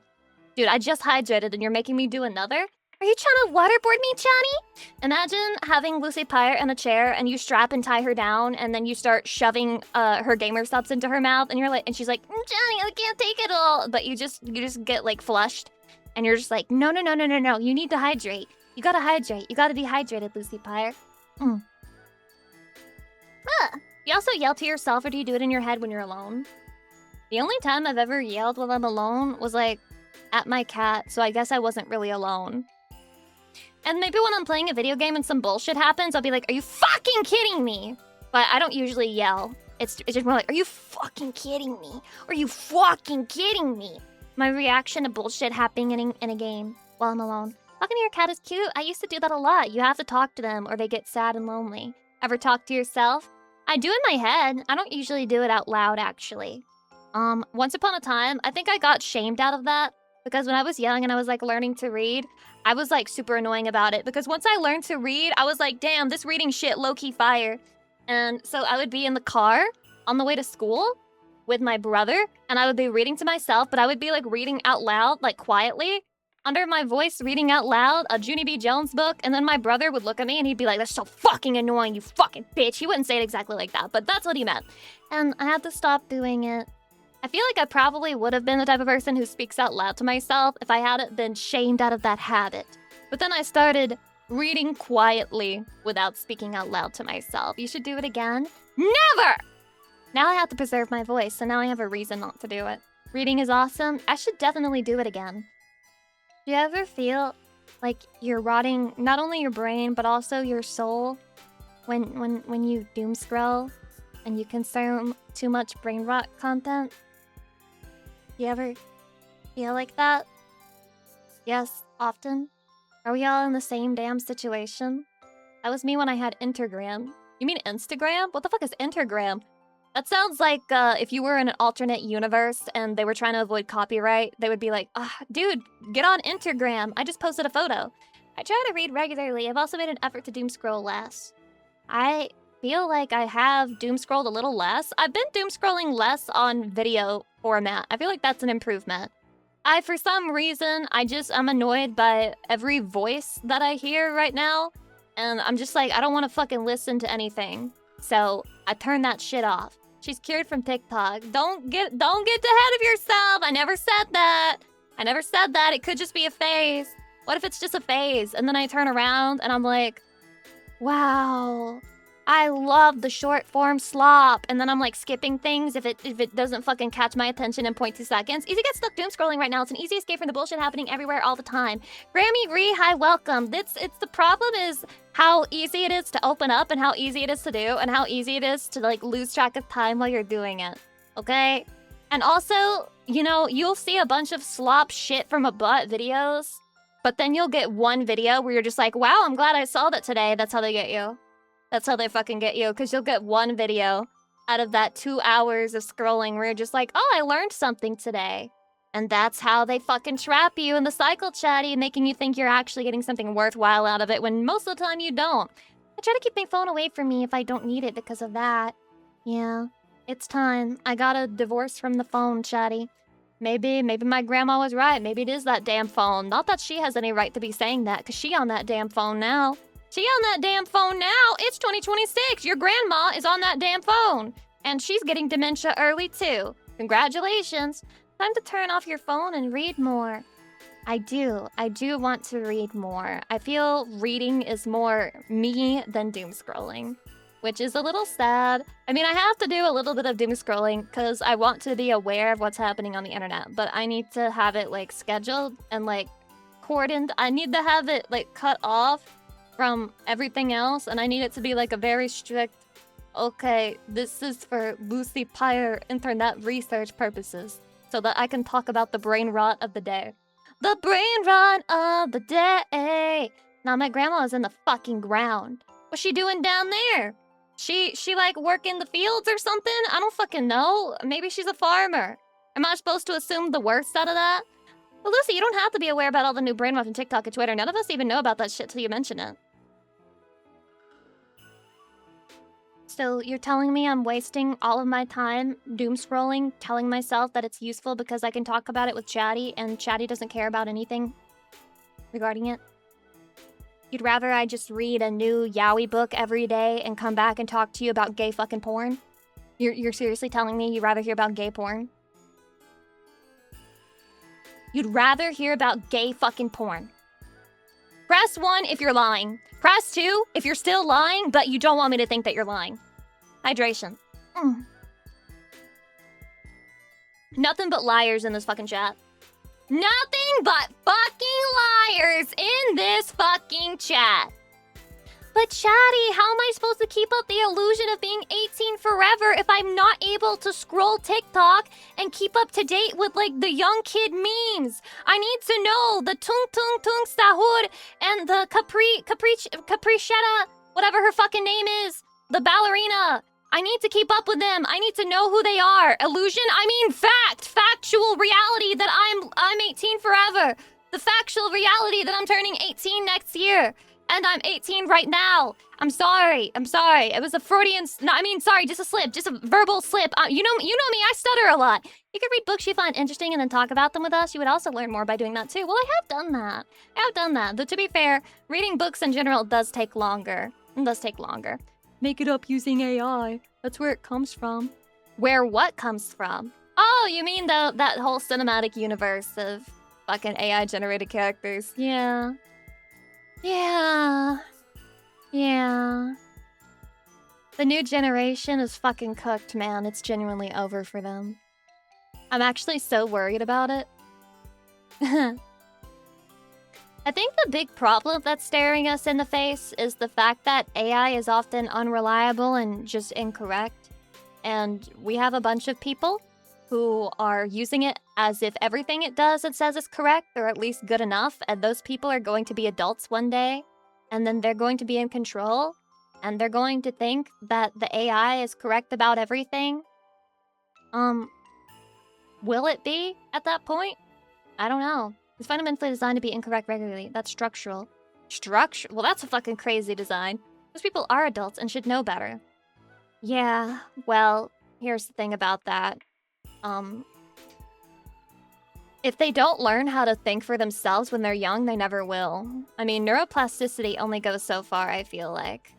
Speaker 2: Dude, I just hydrated and you're making me do another? Are you trying to waterboard me, Chatty? Imagine having Lucy Pyre in a chair and you strap and tie her down and then you start shoving her gamer subs into her mouth and you're like, and she's like, Johnny, I can't take it all. But you just get like flushed and you're just like, no. You need to hydrate. You gotta hydrate. You gotta be hydrated, Lucy Pyre. You also yell to yourself, or do you do it in your head when you're alone? The only time I've ever yelled while I'm alone was like at my cat, so I guess I wasn't really alone. And maybe when I'm playing a video game and some bullshit happens, I'll be like, are you fucking kidding me? But I don't usually yell. It's just more like, are you fucking kidding me? Are you fucking kidding me? My reaction to bullshit happening in a game while I'm alone. Talking to your cat is cute. I used to do that a lot. You have to talk to them or they get sad and lonely. Ever talk to yourself? I do in my head. I don't usually do it out loud, actually. Once upon a time, I think I got shamed out of that because when I was young and I was like learning to read, I was like super annoying about it because once I learned to read, I was like, damn, this reading shit low-key fire. And so I would be in the car on the way to school with my brother and I would be reading to myself, but I would be like reading out loud, like quietly, under my voice, reading out loud a Junie B. Jones book, and then my brother would look at me and he'd be like, that's so fucking annoying, you fucking bitch. He wouldn't say it exactly like that, but that's what he meant. And I had to stop doing it. I feel like I probably would have been the type of person who speaks out loud to myself if I hadn't been shamed out of that habit. But then I started reading quietly without speaking out loud to myself. You should do it again. Never! Now I have to preserve my voice, so now I have a reason not to do it. Reading is awesome. I should definitely do it again. Do you ever feel like you're rotting not only your brain, but also your soul when you doom scroll and you consume too much brain rot content? Do you ever feel like that? Yes, often. Are we all in the same damn situation? That was me when I had Intergram. You mean Instagram? What the fuck is Intergram? That sounds like if you were in an alternate universe and they were trying to avoid copyright, they would be like, dude, get on Intergram. I just posted a photo. I try to read regularly. I've also made an effort to doom scroll less. I feel like I have doom scrolled a little less. I've been doom scrolling less on video format. I feel like that's an improvement. For some reason, I'm annoyed by every voice that I hear right now. And I'm just like, I don't want to fucking listen to anything. So I turn that shit off. She's cured from TikTok. Don't get ahead of yourself. I never said that. I never said that. It could just be a phase. What if it's just a phase? And then I turn around and I'm like, wow, I love the short form slop. And then I'm like skipping things if it doesn't fucking catch my attention in 0.2 seconds. Easy gets stuck doom scrolling right now. It's an easy escape from the bullshit happening everywhere all the time. Grammy Ree, hi, welcome. It's the problem is how easy it is to open up and how easy it is to do and how easy it is to like lose track of time while you're doing it. Okay? And also, you know, you'll see a bunch of slop shit from a butt videos, but then you'll get one video where you're just like, wow, I'm glad I saw that today. That's how they get you. That's how they fucking get you, because you'll get one video out of that 2 hours of scrolling where you're just like, oh, I learned something today. And that's how they fucking trap you in the cycle, chatty, making you think you're actually getting something worthwhile out of it when most of the time you don't. I try to keep my phone away from me if I don't need it because of that. Yeah, it's time. I got a divorce from the phone, chatty. Maybe my grandma was right. Maybe it is that damn phone. Not that she has any right to be saying that, because she on that damn phone now. She on that damn phone now. It's 2026. Your grandma is on that damn phone. And she's getting dementia early too. Congratulations. Time to turn off your phone and read more. I do want to read more. I feel reading is more me than doom scrolling, which is a little sad. I mean, I have to do a little bit of doom scrolling because I want to be aware of what's happening on the internet, but I need to have it like scheduled and like cordoned. I need to have it like cut off from everything else, and I need it to be like a very strict, okay, this is for Lucy Pyre internet research purposes, so that I can talk about the brain rot of the day. The brain rot of the day! Now my grandma is in the fucking ground. What's she doing down there? She like working the fields or something? I don't fucking know. Maybe she's a farmer. Am I supposed to assume the worst out of that? But Lucy, you don't have to be aware about all the new brain rot on TikTok and Twitter. None of us even know about that shit till you mention it. So you're telling me I'm wasting all of my time doom scrolling, telling myself that it's useful because I can talk about it with Chatty, and Chatty doesn't care about anything regarding it? You'd rather I just read a new yaoi book every day and come back and talk to you about gay fucking porn? You're seriously telling me you'd rather hear about gay porn? You'd rather hear about gay fucking porn. Press 1 if you're lying. Press 2 if you're still lying, but you don't want me to think that you're lying. Hydration. Nothing but liars in this fucking chat. Nothing but fucking liars in this fucking chat. But Chatty, how am I supposed to keep up the illusion of being 18 forever if I'm not able to scroll TikTok and keep up to date with like the young kid memes? I need to know the tung tung tung sahur and the caprichetta, whatever her fucking name is, the ballerina. I need to keep up with them. I need to know who they are. Illusion? I mean fact. Factual reality that I'm 18 forever. The factual reality that I'm turning 18 next year. And I'm 18 right now. I'm sorry. It was a Freudian... No, I mean, sorry, just a slip. Just a verbal slip. You know me, I stutter a lot. You could read books you find interesting and then talk about them with us. You would also learn more by doing that too. Well, I have done that. Though to be fair, reading books in general does take longer. Make it up using AI. That's where it comes from. Where what comes from? Oh, you mean that whole cinematic universe of fucking AI-generated characters. Yeah. The new generation is fucking cooked, man. It's genuinely over for them. I'm actually so worried about it. I think the big problem that's staring us in the face is the fact that AI is often unreliable and just incorrect. And we have a bunch of people who are using it as if everything it does it says is correct, or at least good enough, and those people are going to be adults one day, and then they're going to be in control, and they're going to think that the AI is correct about everything. Will it be at that point? I don't know. It's fundamentally designed to be incorrect regularly. That's structural. Well, that's a fucking crazy design. Those people are adults and should know better. Yeah, well, here's the thing about that. If they don't learn how to think for themselves when they're young, they never will. I mean, neuroplasticity only goes so far, I feel like.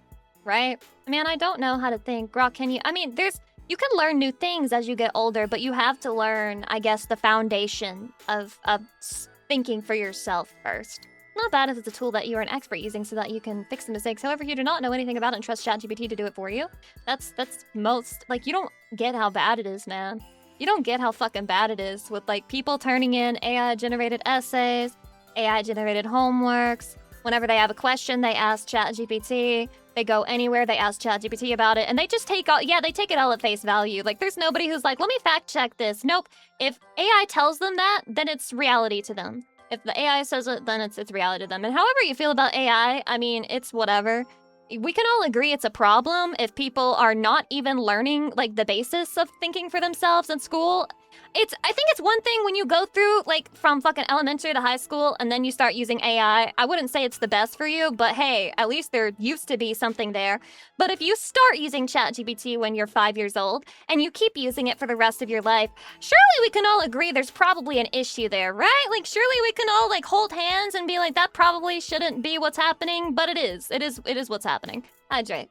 Speaker 2: Right? Man, I don't know how to think. Grok, can you? I mean, you can learn new things as you get older, but you have to learn, I guess, the foundation of thinking for yourself first. Not bad if it's a tool that you're an expert using so that you can fix the mistakes. However, if you do not know anything about it and trust ChatGPT to do it for you, that's most... Like, you don't get how bad it is, man. You don't get how fucking bad it is with, like, people turning in AI-generated essays, AI-generated homeworks. Whenever they have a question, they ask ChatGPT. They go anywhere, they ask ChatGPT about it, and they just take all... Yeah, they take it all at face value. Like, there's nobody who's like, let me fact-check this. Nope. If AI tells them that, then it's reality to them. If the AI says it, then it's reality to them. And however you feel about AI, I mean, it's whatever. We can all agree it's a problem if people are not even learning, like, the basis of thinking for themselves in school. I think it's one thing when you go through, like, from fucking elementary to high school and then you start using AI. I wouldn't say it's the best for you, but hey, at least there used to be something there. But if you start using ChatGPT when you're 5 years old and you keep using it for the rest of your life, surely we can all agree there's probably an issue there, right? Like, surely we can all, like, hold hands and be like, that probably shouldn't be what's happening, but it is. It is what's happening. Hydrate.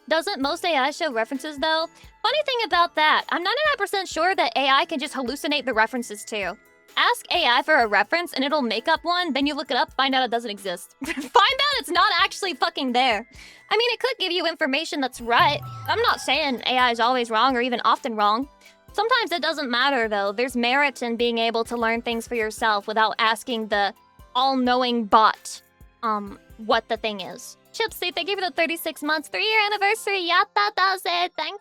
Speaker 2: Doesn't most AI show references, though? Funny thing about that, I'm 99% sure that AI can just hallucinate the references, too. Ask AI for a reference, and it'll make up one, then you look it up, find out it doesn't exist. Find out it's not actually fucking there. I mean, it could give you information that's right. I'm not saying AI is always wrong or even often wrong. Sometimes it doesn't matter, though. There's merit in being able to learn things for yourself without asking the all-knowing bot, what the thing is. Chipsy, thank you for the 36 months, 3-year anniversary. Yatta does it. Thank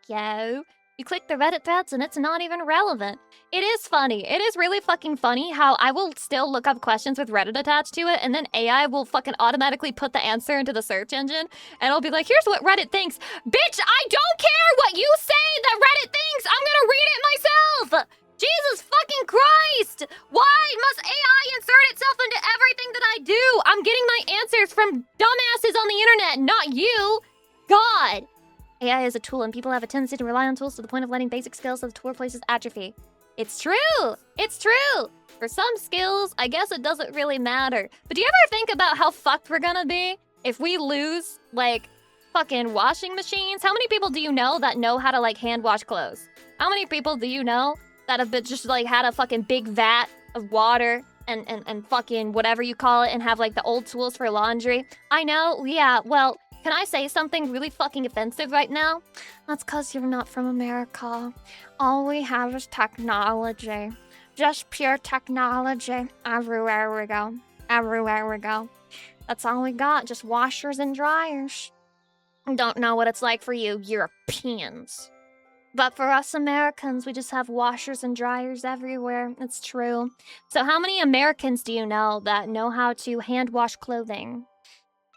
Speaker 2: you. You click the Reddit threads and it's not even relevant. It is funny. It is really fucking funny how I will still look up questions with Reddit attached to it, and then AI will fucking automatically put the answer into the search engine, and it'll be like, here's what Reddit thinks. Bitch, I don't care what you say that Reddit thinks. I'm gonna read it myself. Jesus fucking Christ! Why must AI insert itself into everything that I do? I'm getting my answers from dumbasses on the internet, not you! God! AI is a tool, and people have a tendency to rely on tools to the point of letting basic skills of the tool replaces atrophy. It's true! It's true! For some skills, I guess it doesn't really matter. But do you ever think about how fucked we're gonna be if we lose, like, fucking washing machines? How many people do you know that know how to, like, hand wash clothes? How many people do you know that have been just, like, had a fucking big vat of water and fucking whatever you call it and have, like, the old tools for laundry? I know, yeah, well, can I say something really fucking offensive right now? That's 'cause you're not from America. All we have is technology. Just pure technology. Everywhere we go. Everywhere we go. That's all we got, just washers and dryers. Don't know what it's like for you Europeans. But for us Americans, we just have washers and dryers everywhere. It's true. So how many Americans do you know that know how to hand wash clothing?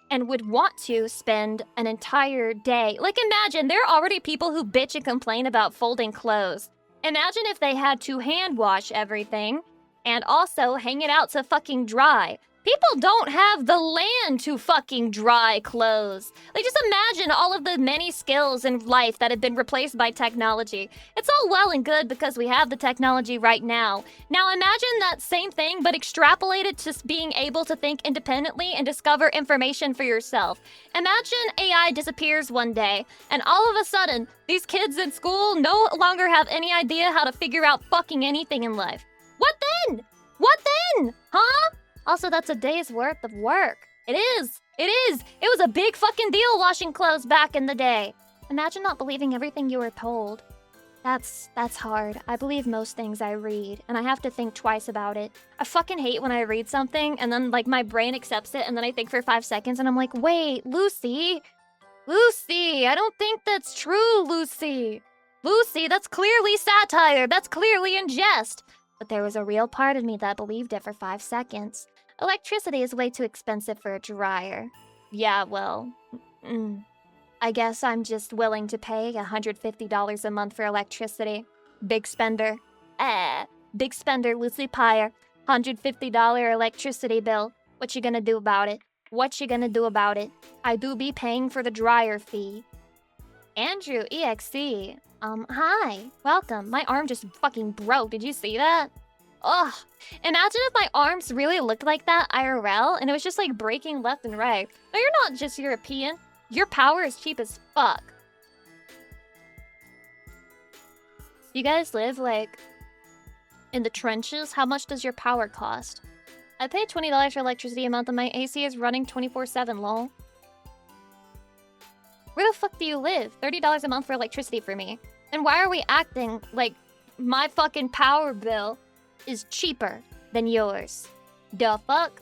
Speaker 2: and would want to spend an entire day. Like, imagine, there are already people who bitch and complain about folding clothes. Imagine if they had to hand wash everything and also hang it out to fucking dry. People don't have the land to fucking dry clothes. Like, just imagine all of the many skills in life that have been replaced by technology. It's all well and good because we have the technology right now. Now imagine that same thing, but extrapolated to being able to think independently and discover information for yourself. Imagine AI disappears one day, and all of a sudden, these kids in school no longer have any idea how to figure out fucking anything in life. What then? What then? Huh? Also, that's a day's worth of work. It is. It is. It was a big fucking deal washing clothes back in the day. Imagine not believing everything you were told. That's hard. I believe most things I read, and I have to think twice about it. I fucking hate when I read something, and then, like, my brain accepts it, and then I think for 5 seconds, and I'm like, wait, Lucy, I don't think that's true, Lucy, that's clearly satire. That's clearly in jest. But there was a real part of me that believed it for 5 seconds. Electricity is way too expensive for a dryer. Yeah, well, I guess I'm just willing to pay $150 a month for electricity. Big spender. Big spender, Lucy Pyre. $150 electricity bill. What you gonna do about it? What you gonna do about it? I do be paying for the dryer fee. Andrew EXC. Hi. Welcome. My arm just fucking broke. Did you see that? Ugh. Imagine if my arms really looked like that IRL and it was just like breaking left and right. No, you're not just European. Your power is cheap as fuck. You guys live like in the trenches? How much does your power cost? I pay $20 for electricity a month and my AC is running 24/7, lol. Where the fuck do you live? $30 a month for electricity for me. And why are we acting like my fucking power bill is cheaper than yours? The fuck?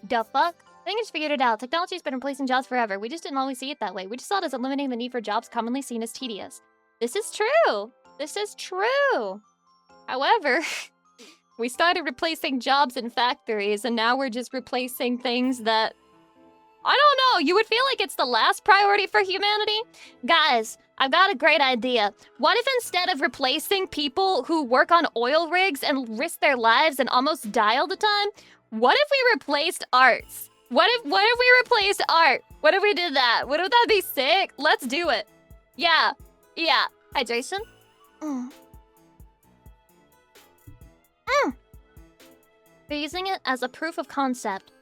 Speaker 2: The fuck? I think I just figured it out. Technology's been replacing jobs forever. We just didn't always see it that way. We just saw it as eliminating the need for jobs commonly seen as tedious. This is true. This is true. However, we started replacing jobs in factories, and now we're just replacing things that... I don't know, you would feel like it's the last priority for humanity? Guys, I've got a great idea. What if instead of replacing people who work on oil rigs and risk their lives and almost die all the time, what if we replaced arts? What if we replaced art? What if we did that? Wouldn't that be sick? Let's do it. Yeah. Hydration? They're using it as a proof of concept.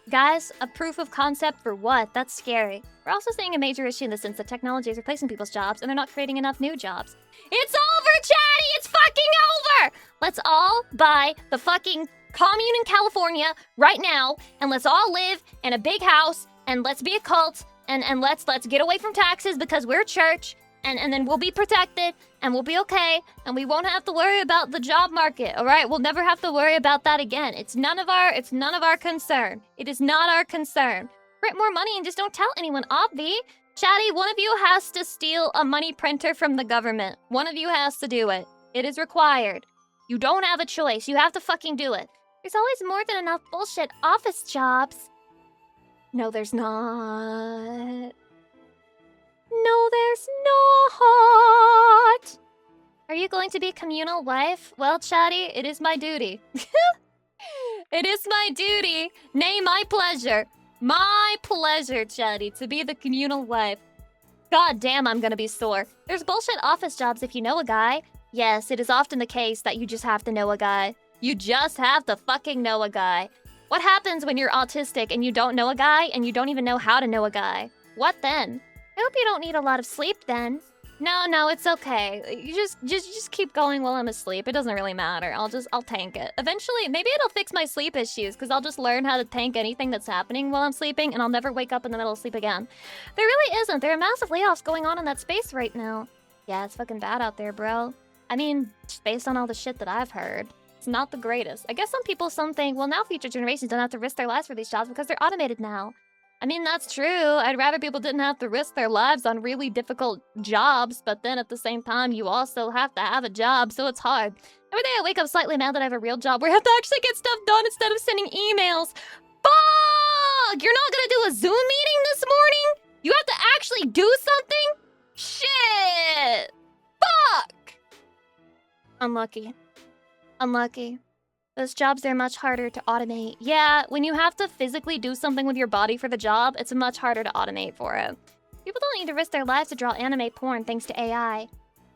Speaker 2: Guys, a proof of concept for what? That's scary. We're also seeing a major issue in the sense that technology is replacing people's jobs and they're not creating enough new jobs. It's over, chatty! It's fucking over! Let's all buy the fucking commune in California right now, and let's all live in a big house, and let's be a cult, and let's get away from taxes because we're a church, and then we'll be protected, and we'll be okay, and we won't have to worry about the job market, all right? We'll never have to worry about that again. It's none of our concern. It is not our concern. Print more money and just don't tell anyone, obvi. Chatty, one of you has to steal a money printer from the government. One of you has to do it. It is required. You don't have a choice. You have to fucking do it. There's always more than enough bullshit office jobs. No, there's not. No, there's not. Are you going to be communal wife? Well, chatty, it is my duty. It is my duty, nay, my pleasure. My pleasure, chatty, to be the communal wife. God damn, I'm gonna be sore. There's bullshit office jobs if you know a guy. Yes, it is often the case that you just have to know a guy. You just have to fucking know a guy. What happens when you're autistic and you don't know a guy and you don't even know how to know a guy? What then? I hope you don't need a lot of sleep then. No, it's okay. You just keep going while I'm asleep. It doesn't really matter. I'll tank it. Eventually, maybe it'll fix my sleep issues because I'll just learn how to tank anything that's happening while I'm sleeping and I'll never wake up in the middle of sleep again. There really isn't. There are massive layoffs going on in that space right now. Yeah, it's fucking bad out there, bro. I mean, just based on all the shit that I've heard. It's not the greatest. I guess some people think, well, now future generations don't have to risk their lives for these jobs because they're automated now. I mean, that's true. I'd rather people didn't have to risk their lives on really difficult jobs, but then at the same time, you also have to have a job, so it's hard. Every day I wake up slightly mad that I have a real job where I have to actually get stuff done instead of sending emails. Fuck! Fuck, you're not gonna do a Zoom meeting this morning? You have to actually do something? Shit! Fuck! Unlucky. Unlucky. Those jobs are much harder to automate. Yeah, when you have to physically do something with your body for the job, it's much harder to automate for it. People don't need to risk their lives to draw anime porn thanks to AI.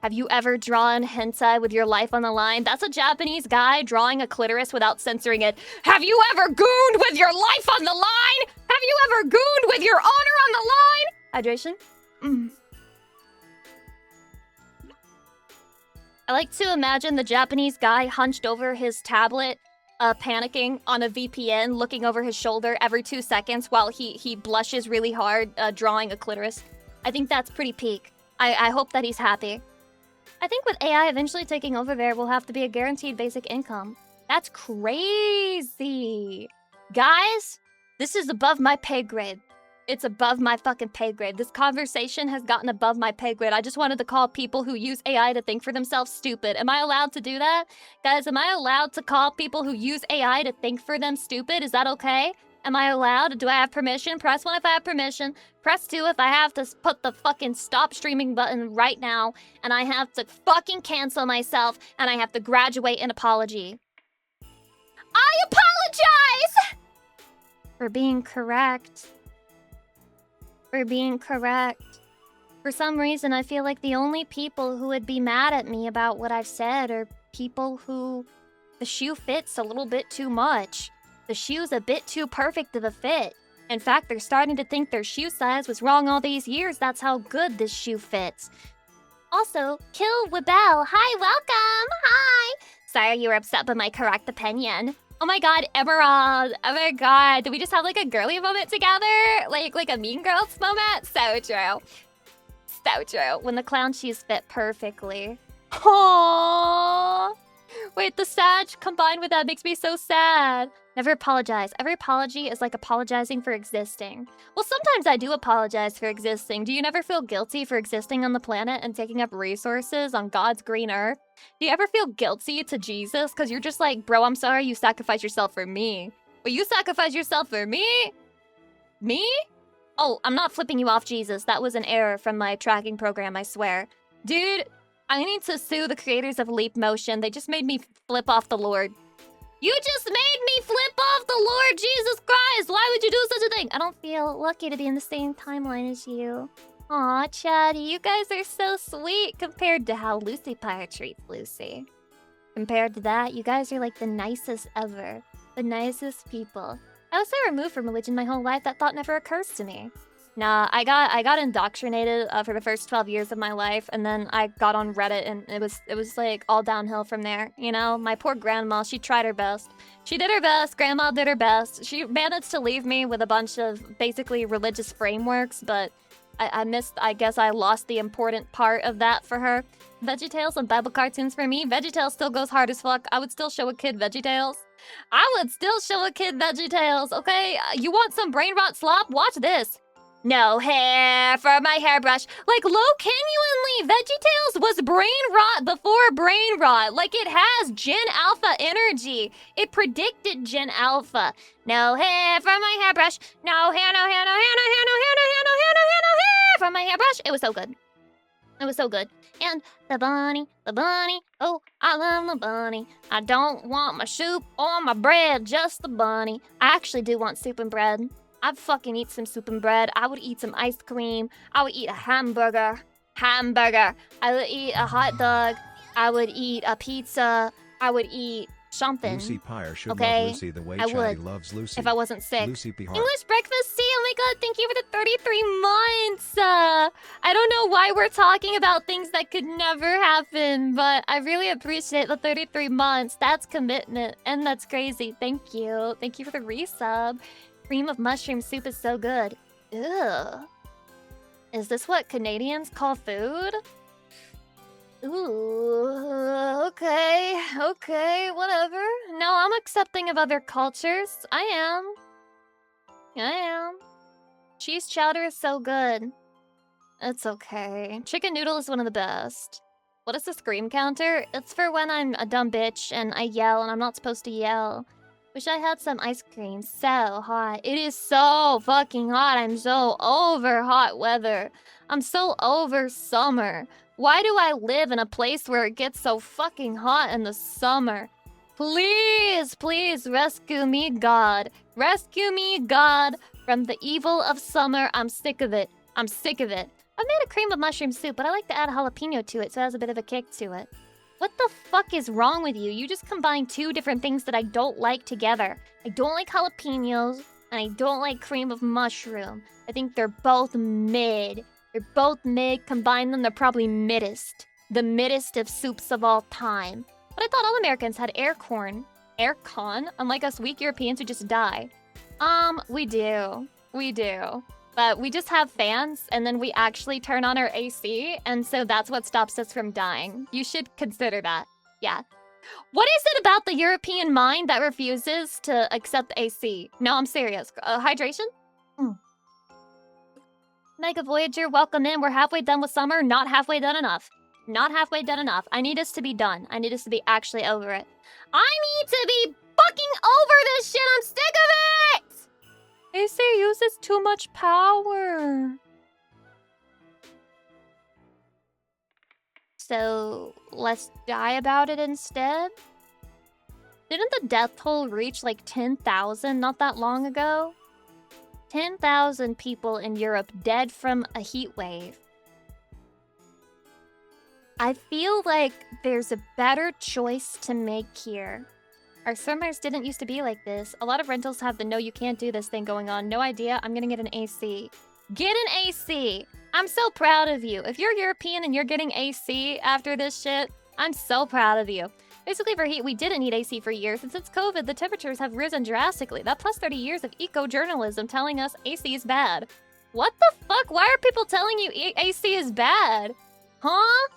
Speaker 2: Have you ever drawn hentai with your life on the line? That's a Japanese guy drawing a clitoris without censoring it. Have you ever gooned with your life on the line? Have you ever gooned with your honor on the line? Hydration? I like to imagine the Japanese guy hunched over his tablet, panicking on a VPN, looking over his shoulder every 2 seconds while he blushes really hard, drawing a clitoris. I think that's pretty peak. I hope that he's happy. I think with AI eventually taking over there will have to be a guaranteed basic income. That's crazy. Guys, this is above my pay grade. It's above my fucking pay grade. This conversation has gotten above my pay grade. I just wanted to call people who use AI to think for themselves stupid. Am I allowed to do that? Guys, am I allowed to call people who use AI to think for them stupid? Is that okay? Am I allowed? Do I have permission? Press 1 if I have permission. Press 2 if I have to put the fucking stop streaming button right now. And I have to fucking cancel myself. And I have to graduate an apology. I apologize! For being correct. For being correct. For some reason, I feel like the only people who would be mad at me about what I've said are people who the shoe fits a little bit too much. The shoe's a bit too perfect of a fit. In fact, they're starting to think their shoe size was wrong all these years. That's how good this shoe fits. Also, Kill Wibel. Hi, welcome. Hi. Sorry you were upset by my correct opinion. Oh my god, Emerald! Oh my god, did we just have like a girly moment together? Like a Mean Girls moment? So true. So true. When the clown shoes fit perfectly. Aww. Wait, the sad combined with that makes me so sad. Never apologize. Every apology is like apologizing for existing. Well, sometimes I do apologize for existing. Do you never feel guilty for existing on the planet and taking up resources on God's green earth? Do you ever feel guilty to Jesus? Because you're just like, bro, I'm sorry you sacrificed yourself for me. But you sacrificed yourself for me? Me? Oh, I'm not flipping you off, Jesus. That was an error from my tracking program, I swear. Dude, I need to sue the creators of Leap Motion. They just made me flip off the Lord. You just made me flip off the Lord Jesus Christ! Why would you do such a thing? I don't feel lucky to be in the same timeline as you. Aw, Chatty, you guys are so sweet compared to how Lucy Pyre treats Lucy. Compared to that, you guys are like the nicest ever. The nicest people. I was so removed from religion my whole life that thought never occurs to me. Nah, I got indoctrinated for the first 12 years of my life, and then I got on Reddit, and it was like all downhill from there. You know, my poor grandma, she tried her best. She did her best. Grandma did her best. She managed to leave me with a bunch of basically religious frameworks, but I guess I lost the important part of that for her. VeggieTales and Bible cartoons for me. VeggieTales still goes hard as fuck. I would still show a kid VeggieTales. I would still show a kid VeggieTales, okay? You want some brain rot slop? Watch this. No hair for my hairbrush. Like, genuinely, VeggieTales was brain rot before brain rot. Like, it has Gen Alpha energy. It predicted Gen Alpha. No hair for my hairbrush. No hair, no hair, no hair, no hair, no hair, no hair, no hair, no hair, no hair for my hairbrush. It was so good. It was so good. And the bunny, oh, I love the bunny. I don't want my soup or my bread, just the bunny. I actually do want soup and bread. I'd fucking eat some soup and bread. I would eat some ice cream. I would eat a hamburger. I would eat a hot dog. I would eat a pizza. I would eat something.
Speaker 1: Lucy Pyre should
Speaker 2: okay?
Speaker 1: love Lucy the way
Speaker 2: I
Speaker 1: Chatty
Speaker 2: would,
Speaker 1: loves Lucy.
Speaker 2: if I wasn't sick.
Speaker 1: Lucy P. Hart.
Speaker 2: English breakfast tea. Oh my god, thank you for the 33 months. I don't know why we're talking about things that could never happen, but I really appreciate the 33 months. That's commitment, and that's crazy. Thank you. Thank you for the resub. Cream of mushroom soup is so good. Ugh. Is this what Canadians call food? Ooh, okay, whatever. No, I'm accepting of other cultures. I am. Cheese chowder is so good. It's okay. Chicken noodle is one of the best. What is the scream counter? It's for when I'm a dumb bitch and I yell and I'm not supposed to yell. Wish I had some ice cream. So hot. It is so fucking hot. I'm so over hot weather. I'm so over summer. Why do I live in a place where it gets so fucking hot in the summer? Please, please rescue me, God. Rescue me, God, from the evil of summer. I'm sick of it. I'm sick of it. I've made a cream of mushroom soup, but I like to add jalapeno to it so it has a bit of a kick to it. What the fuck is wrong with you? You just combined two different things that I don't like together. I don't like jalapenos, and I don't like cream of mushroom. I think they're both mid. They're both mid. Combine them, they're probably middest. The middest of soups of all time. But I thought all Americans had air corn. Air con? Unlike us weak Europeans who just die. We do. We do. But we just have fans, and then we actually turn on our AC, and so that's what stops us from dying. You should consider that. Yeah. What is it about the European mind that refuses to accept AC? No, I'm serious. Hydration? Mega Voyager, welcome in. We're halfway done with summer. Not halfway done enough. Not halfway done enough. I need us to be done. I need us to be actually over it. I need to be fucking over this shit. I'm sick of it! AC uses too much power. So, let's die about it instead? Didn't the death toll reach like 10,000 not that long ago? 10,000 people in Europe dead from a heat wave. I feel like there's a better choice to make here. Our summers didn't used to be like this. A lot of rentals have the no you can't do this thing going on. No idea, I'm gonna get an AC. Get an AC! I'm so proud of you. If you're European and you're getting AC after this shit, I'm so proud of you. Basically for heat, we didn't need AC for years, and since COVID, the temperatures have risen drastically. That plus 30 years of eco-journalism telling us AC is bad. What the fuck? Why are people telling you AC is bad? Huh?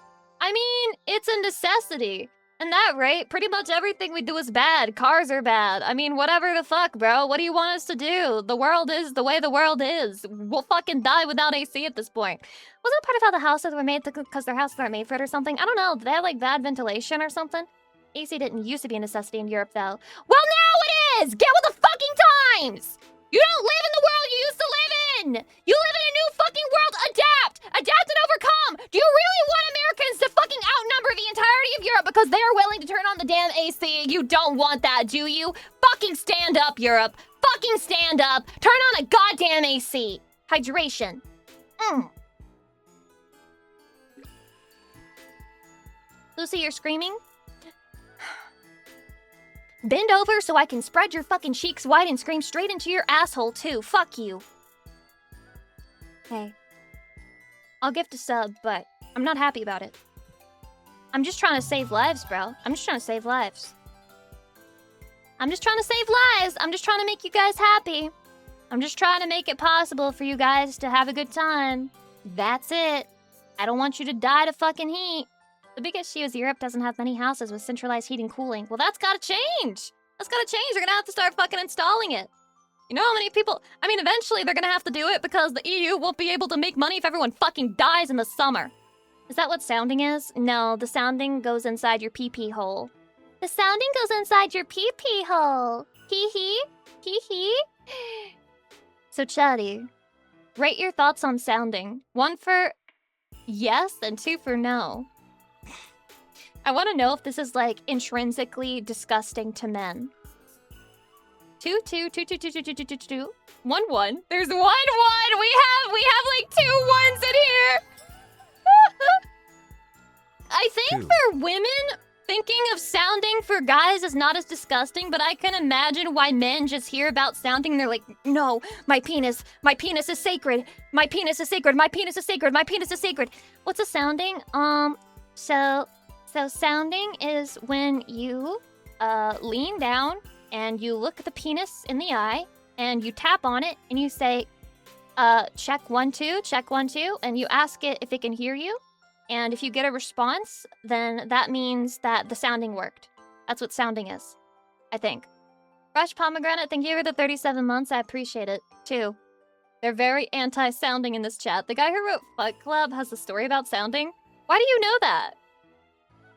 Speaker 2: I mean, it's a necessity. And that rate, pretty much everything we do is bad. Cars are bad. I mean, whatever the fuck, bro. What do you want us to do? The world is the way the world is. We'll fucking die without AC at this point. Wasn't it part of how the houses were made because their houses aren't made for it or something? I don't know. Did they have like bad ventilation or something? AC didn't used to be a necessity in Europe, though. Well, now it is! Get with the fucking times! You don't live in the world you used to live in! You live in a new fucking world! Adapt! Adapt and overcome! Do you really want Americans to fucking outnumber the entirety of Europe because they are willing to turn on the damn AC? You don't want that, do you? Fucking stand up, Europe! Fucking stand up! Turn on a goddamn AC! Hydration. Lucy, you're screaming? Bend over so I can spread your fucking cheeks wide and scream straight into your asshole, too. Fuck you. Hey. I'll gift a sub, but I'm not happy about it. I'm just trying to save lives, bro. I'm just trying to save lives. I'm just trying to save lives. I'm just trying to make you guys happy. I'm just trying to make it possible for you guys to have a good time. That's it. I don't want you to die to fucking heat. The big issue is Europe doesn't have many houses with centralized heating and cooling. Well, that's gotta change. That's gotta change. They're gonna have to start fucking installing it. You know how many people... I mean, eventually they're gonna have to do it because the EU won't be able to make money if everyone fucking dies in the summer. Is that what sounding is? No, the sounding goes inside your pee-pee hole. The sounding goes inside your pee-pee hole. Hee-hee. Hee-hee. So, Chatty, rate your thoughts on sounding. 1 for yes and 2 for no. I want to know if this is, like, intrinsically disgusting to men. 2, 2, 2, 2, 2, 2, 2, 2, 2, 2, 1, 1. There's 1, 1. We have like 2 ones in here. I think for women, thinking of sounding for guys is not as disgusting, but I can imagine why men just hear about sounding and they're like, no, my penis is sacred. My penis is sacred. My penis is sacred. My penis is sacred. What's a sounding? So sounding is when you lean down and you look at the penis in the eye and you tap on it and you say, check 1 2, check 1 2, and you ask it if it can hear you. And if you get a response, then that means that the sounding worked. That's what sounding is, I think. Fresh Pomegranate, thank you for the 37 months. I appreciate it, too. They're very anti-sounding in this chat. The guy who wrote Fuck Club has a story about sounding. Why do you know that?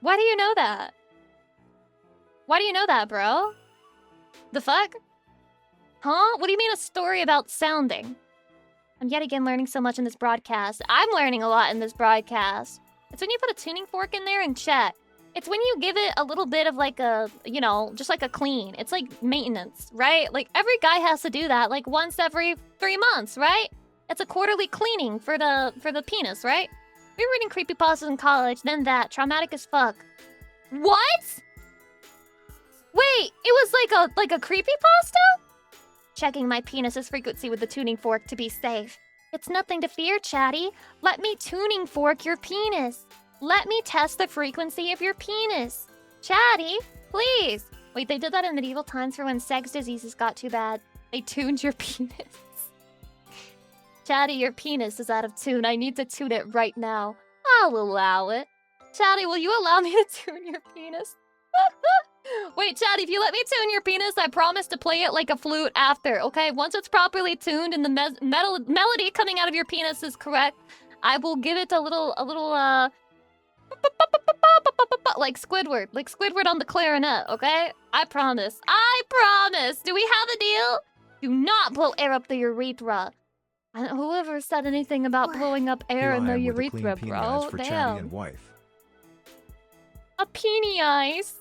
Speaker 2: Why do you know that? Why do you know that, bro? The fuck? Huh? What do you mean a story about sounding? I'm yet again learning so much in this broadcast. I'm learning a lot in this broadcast. It's when you put a tuning fork in there and check. It's when you give it a little bit of like a, you know, just like a clean. It's like maintenance, right? Like every guy has to do that like once every 3 months, right? It's a quarterly cleaning for the penis, right? We were reading creepypastas in college, then that. Traumatic as fuck. What? Wait, it was like a creepypasta? Checking my penis's frequency with the tuning fork to be safe. It's nothing to fear, Chatty. Let me tuning fork your penis. Let me test the frequency of your penis. Chatty, please. Wait, they did that in medieval times for when sex diseases got too bad. They tuned your penis. Chatty, your penis is out of tune. I need to tune it right now. I'll allow it. Chatty, will you allow me to tune your penis? Wait, Chatty, if you let me tune your penis, I promise to play it like a flute after, okay? Once it's properly tuned and the melody coming out of your penis is correct, I will give it a little, like Squidward on the clarinet, okay? I promise. I promise! Do we have a deal? Do not blow air up the urethra. Whoever said anything about blowing up air in the urethra, bro? Damn.
Speaker 1: And wife.
Speaker 2: A peenie ice.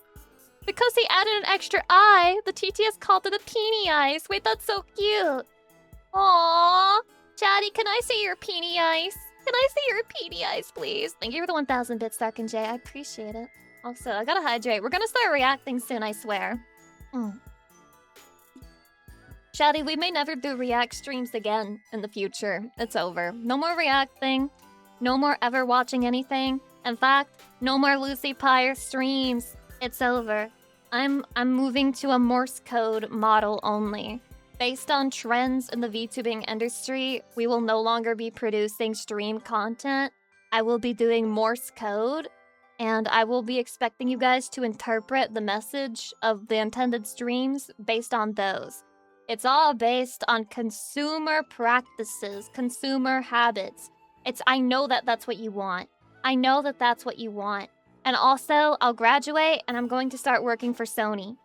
Speaker 2: Because he added an extra I, the TTS called it a peenie ice. Wait, that's so cute. Aww. Chatty, can I see your peenie ice? Can I see your peenie ice, please? Thank you for the 1,000 bits, Dark and Jay. I appreciate it. Also, I gotta hydrate. We're gonna start reacting soon, I swear. Chatty, we may never do react streams again in the future. It's over. No more reacting. No more ever watching anything. In fact, no more Lucy Pyre streams. It's over. I'm moving to a Morse code model only. Based on trends in the VTubing industry, we will no longer be producing stream content. I will be doing Morse code, and I will be expecting you guys to interpret the message of the intended streams based on those. It's all based on consumer practices, consumer habits. I know that that's what you want. I know that that's what you want. And also, I'll graduate and I'm going to start working for Sony.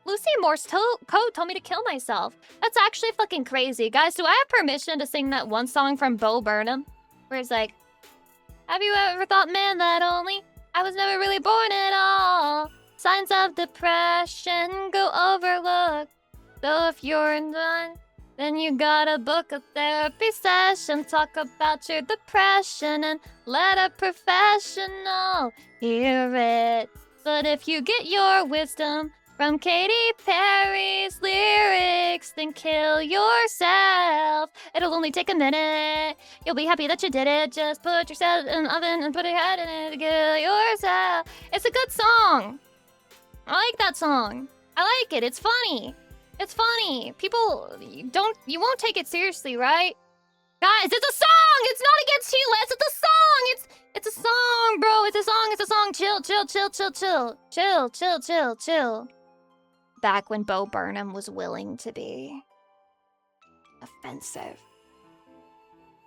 Speaker 2: Lucy Morse code told me to kill myself. That's actually fucking crazy. Guys, do I have permission to sing that one song from Bo Burnham? Where it's like, have you ever thought, man, that only I was never really born at all? Signs of depression go overlooked. So if you're done, then you gotta book a therapy session. Talk about your depression and let a professional hear it. But if you get your wisdom from Katy Perry's lyrics, then kill yourself. It'll only take a minute. You'll be happy that you did it. Just put yourself in the oven and put your head in it to kill yourself. It's a good song. I like that song. I like it. It's funny. It's funny. People you won't take it seriously, right? Guys, it's a song! It's not against Heeless, it's a song! It's a song, bro. It's a song. Chill. Chill. Back when Bo Burnham was willing to be offensive.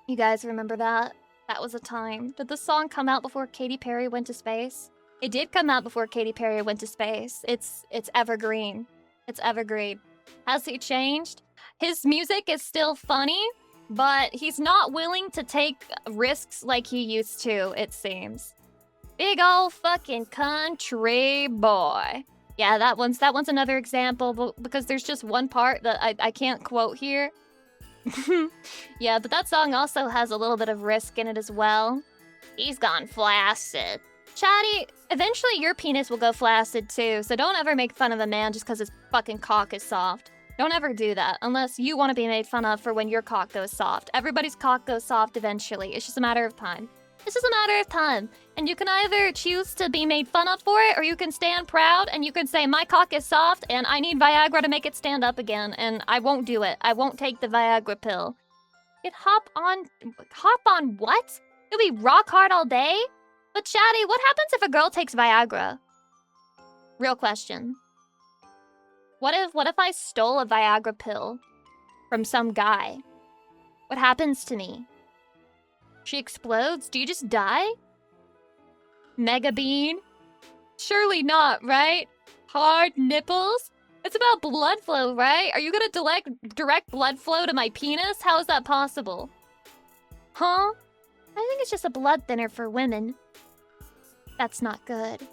Speaker 2: You guys remember that? That was a time. Did the song come out before Katy Perry went to space? It did come out before Katy Perry went to space. It's evergreen. It's evergreen. Has he changed? His music is still funny, but he's not willing to take risks like he used to, it seems. Big ol' fucking country boy. Yeah, that one's another example, because there's just one part that I can't quote here. Yeah, but that song also has a little bit of risk in it as well. He's gone flaccid. Chatty, eventually your penis will go flaccid too, so don't ever make fun of a man just because his fucking cock is soft. Don't ever do that, unless you want to be made fun of for when your cock goes soft. Everybody's cock goes soft eventually. It's just a matter of time. It's just a matter of time. And you can either choose to be made fun of for it, or you can stand proud and you can say, my cock is soft and I need Viagra to make it stand up again, and I won't do it. I won't take the Viagra pill. Hop on what? You'll be rock hard all day? But Chatty, what happens if a girl takes Viagra? Real question. What if I stole a Viagra pill from some guy? What happens to me? She explodes? Do you just die? Mega bean? Surely not, right? Hard nipples? It's about blood flow, right? Are you gonna direct blood flow to my penis? How is that possible? Huh? I think it's just a blood thinner for women. That's not good.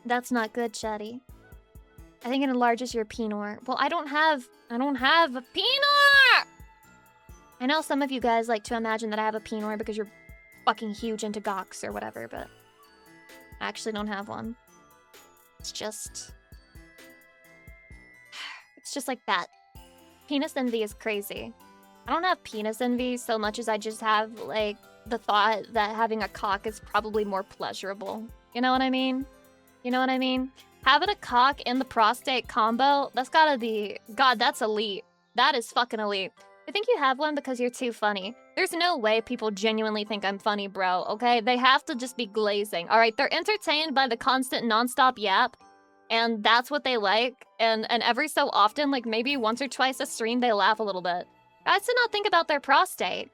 Speaker 2: That's not good, Chatty. I think it enlarges your penor. Well, I don't have a penor! I know some of you guys like to imagine that I have a penor because you're fucking huge into gox or whatever, but I actually don't have one. It's just like that. Penis envy is crazy. I don't have penis envy so much as I just have, like, the thought that having a cock is probably more pleasurable. You know what I mean? You know what I mean? Having a cock and the prostate combo, that's gotta be... God, that's elite. That is fucking elite. I think you have one because you're too funny. There's no way people genuinely think I'm funny, bro, okay? They have to just be glazing. Alright, they're entertained by the constant non-stop yap, and that's what they like. And every so often, like maybe once or twice a stream, they laugh a little bit. Guys do not think about their prostate.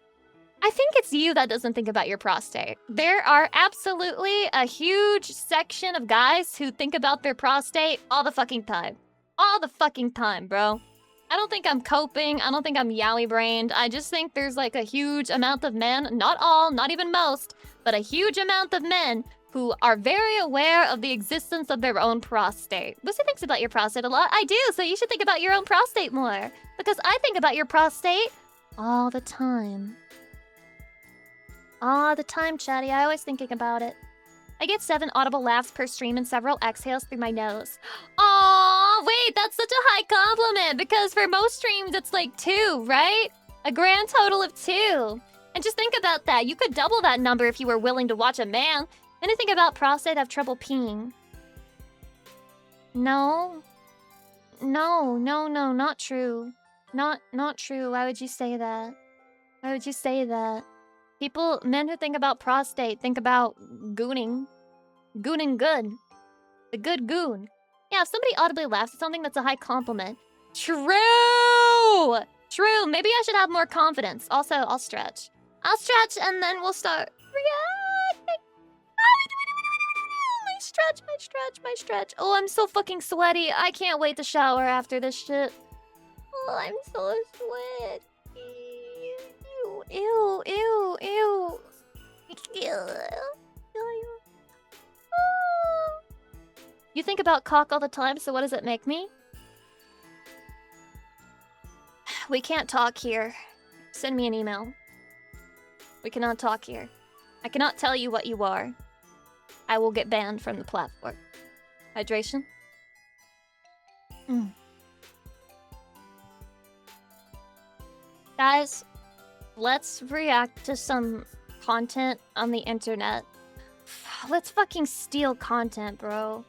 Speaker 2: I think it's you that doesn't think about your prostate. There are absolutely a huge section of guys who think about their prostate all the fucking time. All the fucking time, bro. I don't think I'm coping. I don't think I'm yaoi-brained. I just think there's like a huge amount of men, not all, not even most, but a huge amount of men who are very aware of the existence of their own prostate. Lucy thinks about your prostate a lot. I do, so you should think about your own prostate more. Because I think about your prostate all the time. All the time, Chatty. I always thinking about it. I get 7 audible laughs per stream and several exhales through my nose. Aww, wait, that's such a high compliment because for most streams it's like 2, right? A grand total of 2. And just think about that. You could double that number if you were willing to watch a man. Anything about prostate have trouble peeing? No. No, not true. Not true. Why would you say that? Why would you say that? Men who think about prostate think about gooning. Gooning good. The good goon. Yeah, if somebody audibly laughs at something, that's a high compliment. True! True. Maybe I should have more confidence. Also, I'll stretch. I'll stretch and then we'll start reacting. My stretch. Oh, I'm so fucking sweaty. I can't wait to shower after this shit. Oh, I'm so sweaty. Ew. You think about cock all the time, so what does it make me? We can't talk here. Send me an email. We cannot talk here. I cannot tell you what you are. I will get banned from the platform. Hydration? Guys, let's react to some content on the internet. Let's fucking steal content, bro.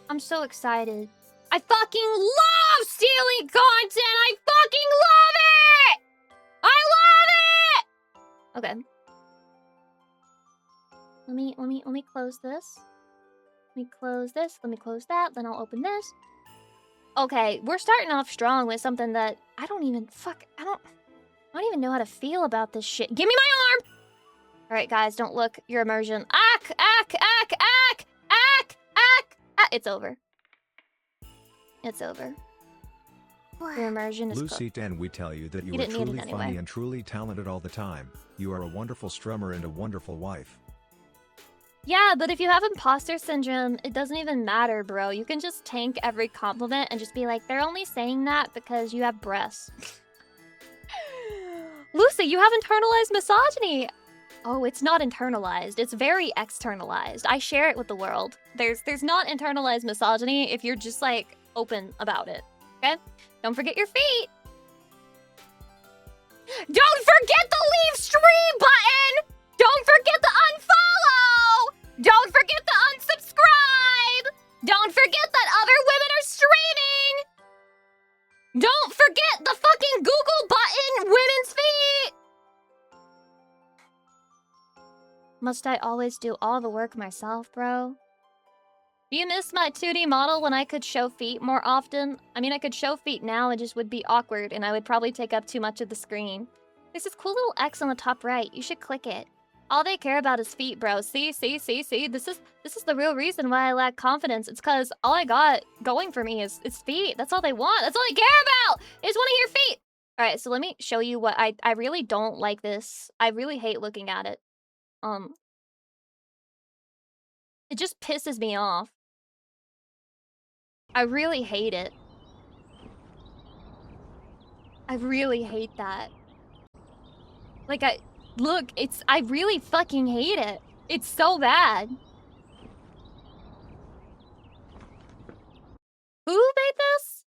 Speaker 2: I'm so excited. I fucking love stealing content! I fucking love it! I love it! Okay. Let me close this. Let me close this. Let me close that. Then I'll open this. Okay, we're starting off strong with something that I don't even even know how to feel about this shit. Give me my arm! Alright, guys, don't look. Your immersion. It's over. It's over. Your immersion is
Speaker 1: Lucy 10, we tell you that you
Speaker 2: You
Speaker 1: are
Speaker 2: didn't need
Speaker 1: truly
Speaker 2: it anyway.
Speaker 1: funny and truly talented all the time. You are a wonderful strummer and a wonderful wife.
Speaker 2: Yeah, but if you have imposter syndrome, it doesn't even matter, bro. You can just tank every compliment and just be like, they're only saying that because you have breasts. Lucy, you have internalized misogyny. Oh, it's not internalized. It's very externalized. I share it with the world. There's not internalized misogyny if you're just, like, open about it. Okay? Don't forget your feet. Don't forget the leave stream button! Don't forget the unfollow! Don't forget the unsubscribe! Don't forget that other women are streaming! Don't forget the fucking Google button, women's feet! Must I always do all the work myself, bro? Do you miss my 2D model when I could show feet more often? I mean, I could show feet now, it just would be awkward, and I would probably take up too much of the screen. There's this cool little X on the top right. You should click it. All they care about is feet, bro. See. This is the real reason why I lack confidence. It's because all I got going for me is feet. That's all they want. That's all they care about. They just want to hear feet. All right, so let me show you what I really don't like this. I really hate looking at it. It just pisses me off. I really hate it. I really hate that. Like, look, I really fucking hate it. It's so bad. Who made this?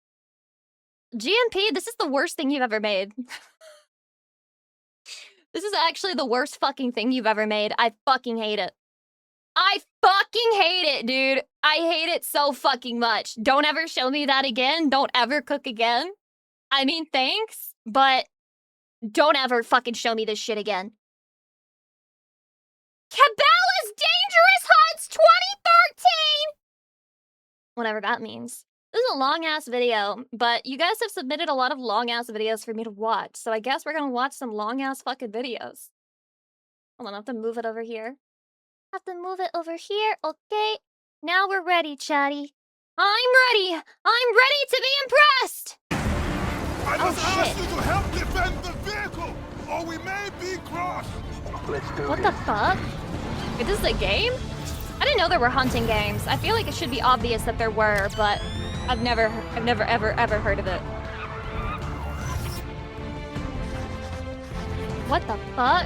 Speaker 2: GMP, this is the worst thing you've ever made. This is actually the worst fucking thing you've ever made. I fucking hate it. I fucking hate it, dude. I hate it so fucking much. Don't ever show me that again. Don't ever cook again. I mean, thanks, but don't ever fucking show me this shit again. Cabela's Dangerous Hunts 2013! Whatever that means. This is a long-ass video, but you guys have submitted a lot of long-ass videos for me to watch, so I guess we're gonna watch some long-ass fucking videos. Hold on, I have to move it over here. Okay. Now we're ready, chatty. I'm ready! I'm ready to be impressed!
Speaker 3: I must ask you to help defend the vehicle, or we may be crossed.
Speaker 2: What the fuck? Wait, this is a game? I didn't know there were hunting games. I feel like it should be obvious that there were, but I've never ever heard of it. What the fuck?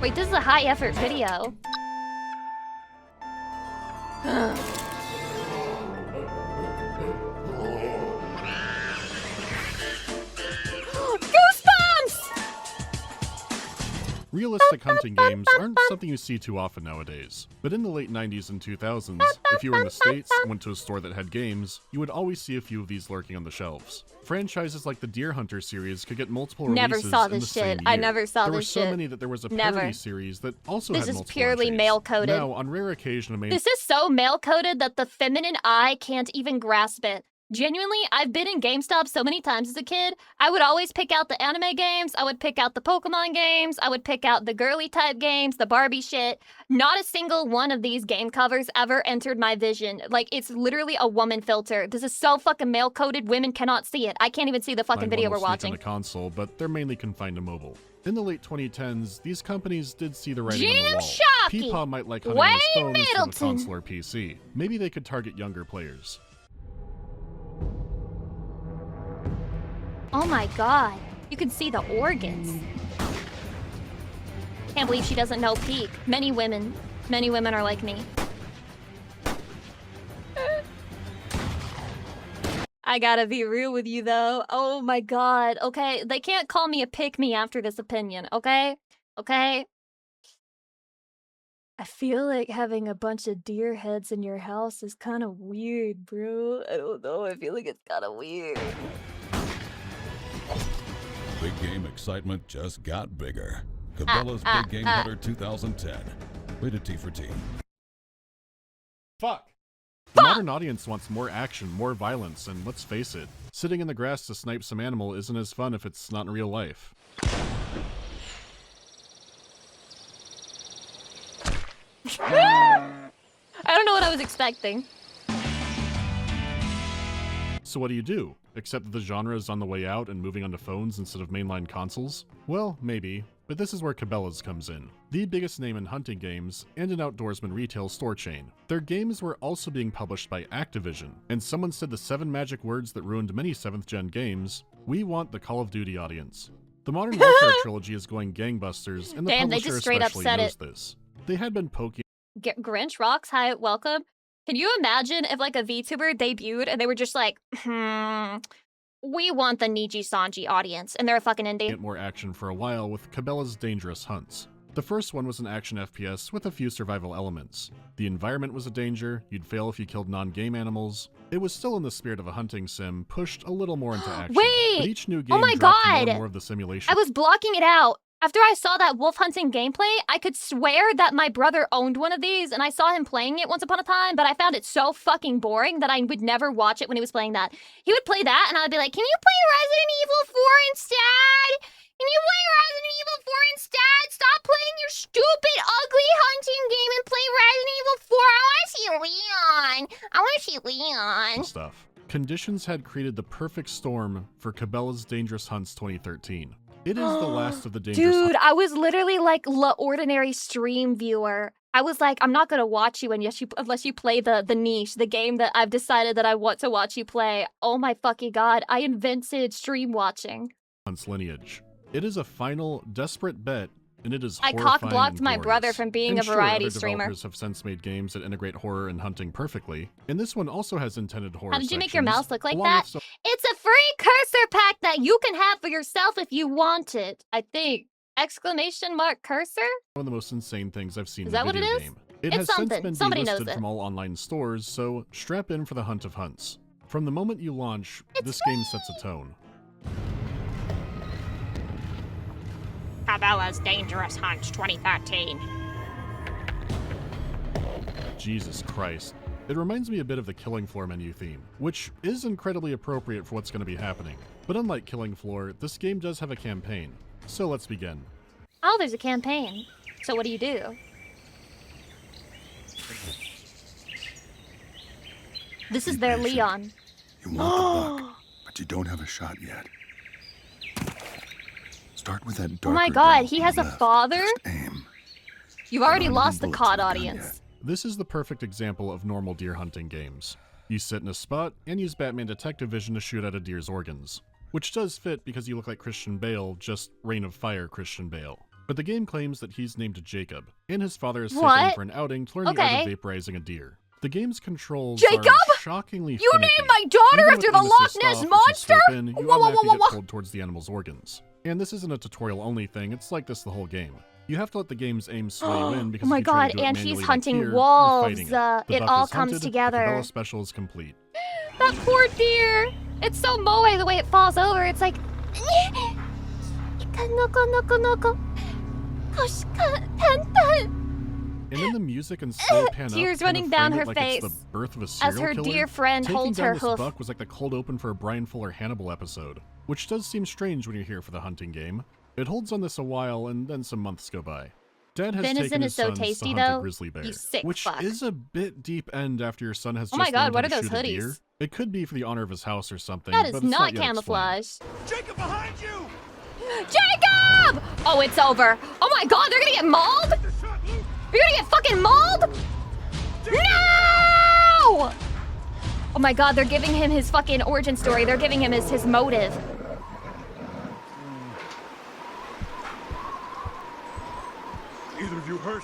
Speaker 2: Wait, this is a high effort video. Goosebumps!
Speaker 4: Realistic hunting games aren't something you see too often nowadays. But in the late 90s and 2000s, if you were in the States and went to a store that had games, you would always see a few of these lurking on the shelves. Franchises like the Deer Hunter series could get multiple releases
Speaker 2: Never saw
Speaker 4: in the
Speaker 2: this
Speaker 4: same
Speaker 2: shit.
Speaker 4: year.
Speaker 2: I never saw
Speaker 4: there
Speaker 2: this shit.
Speaker 4: There were so many that there was a parody series that also had multiple
Speaker 2: This is purely
Speaker 4: entries.
Speaker 2: male-coded.
Speaker 4: Now, on rare occasion, a main...
Speaker 2: This is so male-coded that the feminine eye can't even grasp it. Genuinely, I've been in GameStop so many times as a kid. I would always pick out the anime games, I would pick out the Pokemon games, I would pick out the girly type games, the Barbie shit. Not a single one of these game covers ever entered my vision. Like, it's literally a woman filter. This is so fucking male-coded, women cannot see it. I can't even see the fucking video we're watching.
Speaker 4: On the console, but they're mainly confined to mobile. In the late 2010s, these companies did see the writing on the wall. Peepaw might like hunting on his phone instead of a console or PC. Maybe they could target younger players.
Speaker 2: Oh my god, you can see the organs. Can't believe she doesn't know Peak. Many women are like me. I gotta be real with you though. Oh my god, okay? They can't call me a pick-me after this opinion, okay? Okay? I feel like having a bunch of deer heads in your house is kind of weird, bro. I don't know, I feel like it's kind of weird.
Speaker 5: Big game excitement just got bigger. Cabela's Big Game Hunter 2010. Rated T for Teen.
Speaker 4: Fuck! The modern audience wants more action, more violence, and let's face it, sitting in the grass to snipe some animal isn't as fun if it's not in real life.
Speaker 2: I don't know what I was expecting.
Speaker 4: So what do? Accept that the genre is on the way out and moving onto phones instead of mainline consoles? Well, maybe, but this is where Cabela's comes in. The biggest name in hunting games, and an outdoorsman retail store chain. Their games were also being published by Activision, and someone said the 7 magic words that ruined many 7th gen games: we want the Call of Duty audience. The Modern Warfare trilogy is going gangbusters, and the publisher especially knows this. They had been poking
Speaker 2: Grinch rocks, hi, welcome. Can you imagine if like a VTuber debuted and they were just like, we want the Niji Sanji audience, and they're a fucking indie.
Speaker 4: Get more action for a while with Cabela's Dangerous Hunts. The first one was an action FPS with a few survival elements. The environment was a danger, you'd fail if you killed non-game animals. It was still in the spirit of a hunting sim, pushed a little more into action.
Speaker 2: Wait!
Speaker 4: But each new game
Speaker 2: oh my
Speaker 4: dropped
Speaker 2: god!
Speaker 4: more and more of the simulation.
Speaker 2: I was blocking it out. After I saw that wolf hunting gameplay, I could swear that my brother owned one of these and I saw him playing it once upon a time, but I found it so fucking boring that I would never watch it when he was playing that. He would play that and I would be like, can you play Resident Evil 4 instead? Can you play Resident Evil 4 instead? Stop playing your stupid, ugly hunting game and play Resident Evil 4. I want to see Leon. I want to see Leon.
Speaker 4: Stuff. Conditions had created the perfect storm for Cabela's Dangerous Hunts 2013. It is the last of the Dangerous
Speaker 2: Dude, I was literally like the ordinary stream viewer. I was like, I'm not gonna watch you unless you play the niche, the game that I've decided that I want to watch you play. Oh my fucking god, I invented stream watching.
Speaker 4: Hunts lineage. It is a final, desperate bet, and it is
Speaker 2: I
Speaker 4: horrifying
Speaker 2: cock-blocked
Speaker 4: and
Speaker 2: my
Speaker 4: glorious.
Speaker 2: brother from being
Speaker 4: And
Speaker 2: a variety
Speaker 4: other
Speaker 2: streamer.
Speaker 4: Developers have since made games that integrate horror and hunting perfectly, and this one also has intended horror
Speaker 2: How did you make your
Speaker 4: sections,
Speaker 2: mouse look like
Speaker 4: along
Speaker 2: that?
Speaker 4: with some
Speaker 2: It's a free cursor pack that you can have for yourself if you want it, I think. Exclamation mark cursor?
Speaker 4: of the most insane things I've seen
Speaker 2: Is
Speaker 4: in a
Speaker 2: that what it
Speaker 4: video
Speaker 2: is?
Speaker 4: game. It
Speaker 2: It's
Speaker 4: has since
Speaker 2: something.
Speaker 4: been
Speaker 2: Somebody knows
Speaker 4: delisted
Speaker 2: it.
Speaker 4: from all online stores, so strap in for the hunt of hunts. From the moment you launch,
Speaker 2: It's
Speaker 4: this game sets a tone.
Speaker 6: Cabela's Dangerous Hunts 2013.
Speaker 4: Jesus Christ. It reminds me a bit of the Killing Floor menu theme, which is incredibly appropriate for what's going to be happening. But unlike Killing Floor, this game does have a campaign. So let's begin.
Speaker 2: Oh, there's a campaign. So what do you do? This is
Speaker 3: Be
Speaker 2: their
Speaker 3: patient.
Speaker 2: Leon.
Speaker 3: You want the buck, but you don't have a shot yet. Start with that
Speaker 2: Oh my
Speaker 3: darker
Speaker 2: god,
Speaker 3: dot
Speaker 2: he
Speaker 3: on
Speaker 2: has
Speaker 3: the
Speaker 2: a
Speaker 3: left.
Speaker 2: father?
Speaker 3: Just aim.
Speaker 2: You've already
Speaker 3: Not
Speaker 2: lost the
Speaker 3: even
Speaker 2: COD
Speaker 3: bullets in the gun
Speaker 2: audience.
Speaker 4: This is the perfect example of normal deer hunting games. You sit in a spot and use Batman Detective Vision to shoot at a deer's organs. Which does fit because you look like Christian Bale, just Reign of Fire Christian Bale. But the game claims that he's named Jacob, and his father is taken
Speaker 2: What?
Speaker 4: for an outing to learn the art
Speaker 2: Okay.
Speaker 4: of vaporizing a deer. The game's controls
Speaker 2: Jacob?
Speaker 4: are shockingly
Speaker 2: You
Speaker 4: finicky.
Speaker 2: named my daughter
Speaker 4: Even
Speaker 2: after
Speaker 4: with
Speaker 2: the
Speaker 4: aim
Speaker 2: Loch
Speaker 4: assist
Speaker 2: Ness
Speaker 4: off, as you
Speaker 2: monster?
Speaker 4: swoop in, you
Speaker 2: Whoa, whoa,
Speaker 4: automatically
Speaker 2: whoa,
Speaker 4: get
Speaker 2: whoa.
Speaker 4: pulled towards the animal's organs. And this isn't a tutorial-only thing, it's like this the whole game. You have to let the game's aim sway you in because
Speaker 2: Oh my
Speaker 4: if you try to
Speaker 2: god,
Speaker 4: do it
Speaker 2: and he's
Speaker 4: manually
Speaker 2: hunting
Speaker 4: like here,
Speaker 2: wolves.
Speaker 4: you're fighting it. The
Speaker 2: It
Speaker 4: buck
Speaker 2: all
Speaker 4: is
Speaker 2: comes
Speaker 4: hunted,
Speaker 2: together.
Speaker 4: The Cabela special is complete.
Speaker 2: That poor deer. It's so moe the way it falls over. It's like.
Speaker 4: And then the music and slow pan up
Speaker 2: Tears
Speaker 4: kind of
Speaker 2: running
Speaker 4: frame
Speaker 2: down
Speaker 4: it
Speaker 2: her
Speaker 4: like
Speaker 2: face
Speaker 4: it's the birth of a
Speaker 2: as
Speaker 4: serial
Speaker 2: her
Speaker 4: killer.
Speaker 2: dear friend
Speaker 4: Taking
Speaker 2: holds
Speaker 4: down
Speaker 2: her
Speaker 4: this
Speaker 2: hoof.
Speaker 4: buck was like the cold open for a Brian Fuller Hannibal episode, which does seem strange when you're here for the hunting game. It holds on this a while, and then some months go by. Dad has
Speaker 2: Venison
Speaker 4: taken
Speaker 2: is
Speaker 4: his
Speaker 2: so
Speaker 4: sons
Speaker 2: tasty,
Speaker 4: to hunt
Speaker 2: though.
Speaker 4: a grizzly bear,
Speaker 2: You sick
Speaker 4: which
Speaker 2: fuck.
Speaker 4: is a bit deep end after your son has
Speaker 2: Oh
Speaker 4: just
Speaker 2: my god,
Speaker 4: learned
Speaker 2: what
Speaker 4: how
Speaker 2: are
Speaker 4: to
Speaker 2: those
Speaker 4: shoot a deer.
Speaker 2: hoodies?
Speaker 4: It could be for the honor of his house or something,
Speaker 2: That
Speaker 4: but
Speaker 2: is
Speaker 4: it's
Speaker 2: not
Speaker 4: yet explained.
Speaker 2: camouflage.
Speaker 3: Jacob, behind you!
Speaker 2: Jacob! Oh, it's over. Oh my god, they're gonna get mauled? You're gonna get fucking mauled? No! Oh my god, they're giving him his fucking origin story. They're giving him his motive.
Speaker 3: Either of you hurt?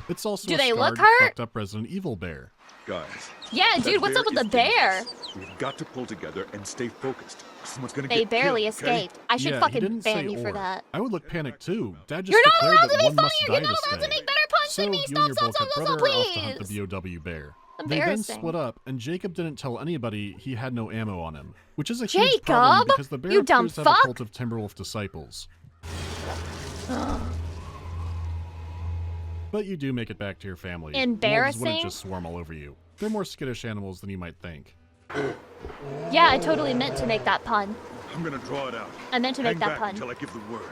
Speaker 4: It's also
Speaker 2: Do
Speaker 4: a
Speaker 2: they look
Speaker 4: scarred,
Speaker 2: hurt?
Speaker 4: fucked up Resident Evil bear.
Speaker 3: Guys.
Speaker 2: Yeah,
Speaker 3: that
Speaker 2: dude, what's up with
Speaker 3: bear
Speaker 2: the
Speaker 3: is
Speaker 2: bear?
Speaker 3: dangerous. We've got to pull together and stay focused. Someone's gonna
Speaker 2: They
Speaker 3: get
Speaker 2: barely
Speaker 3: killed, okay?
Speaker 2: escaped. I should
Speaker 4: Yeah, he
Speaker 2: fucking
Speaker 4: didn't
Speaker 2: ban
Speaker 4: say
Speaker 2: you for
Speaker 4: or.
Speaker 2: that.
Speaker 4: I would look panicked too. Dad just
Speaker 2: You're not
Speaker 4: declared
Speaker 2: allowed
Speaker 4: that
Speaker 2: to be
Speaker 4: one
Speaker 2: funny.
Speaker 4: must
Speaker 2: You're
Speaker 4: die
Speaker 2: not
Speaker 4: to
Speaker 2: allowed to
Speaker 4: stay.
Speaker 2: make better puns
Speaker 4: So
Speaker 2: than me.
Speaker 4: you
Speaker 2: Stop,
Speaker 4: and your
Speaker 2: stop,
Speaker 4: bullshit
Speaker 2: stop,
Speaker 4: brother
Speaker 2: stop,
Speaker 4: are off to hunt the
Speaker 2: please.
Speaker 4: BOW bear. They then
Speaker 2: Embarrassing.
Speaker 4: split up, and Jacob didn't tell anybody he had no ammo on him, which is a huge problem
Speaker 2: Jacob?
Speaker 4: because the bear
Speaker 2: You dumb
Speaker 4: appears to have a
Speaker 2: fuck.
Speaker 4: cult of Timberwolf disciples. But you do make it back to your family. Wolves
Speaker 2: Embarrassing?
Speaker 4: wouldn't just swarm all over you. They're more skittish animals than you might think.
Speaker 2: Yeah, I totally meant to make that pun.
Speaker 3: I'm gonna draw it out.
Speaker 2: I meant to make
Speaker 3: Hang
Speaker 2: that
Speaker 3: back
Speaker 2: pun.
Speaker 3: until I give the word.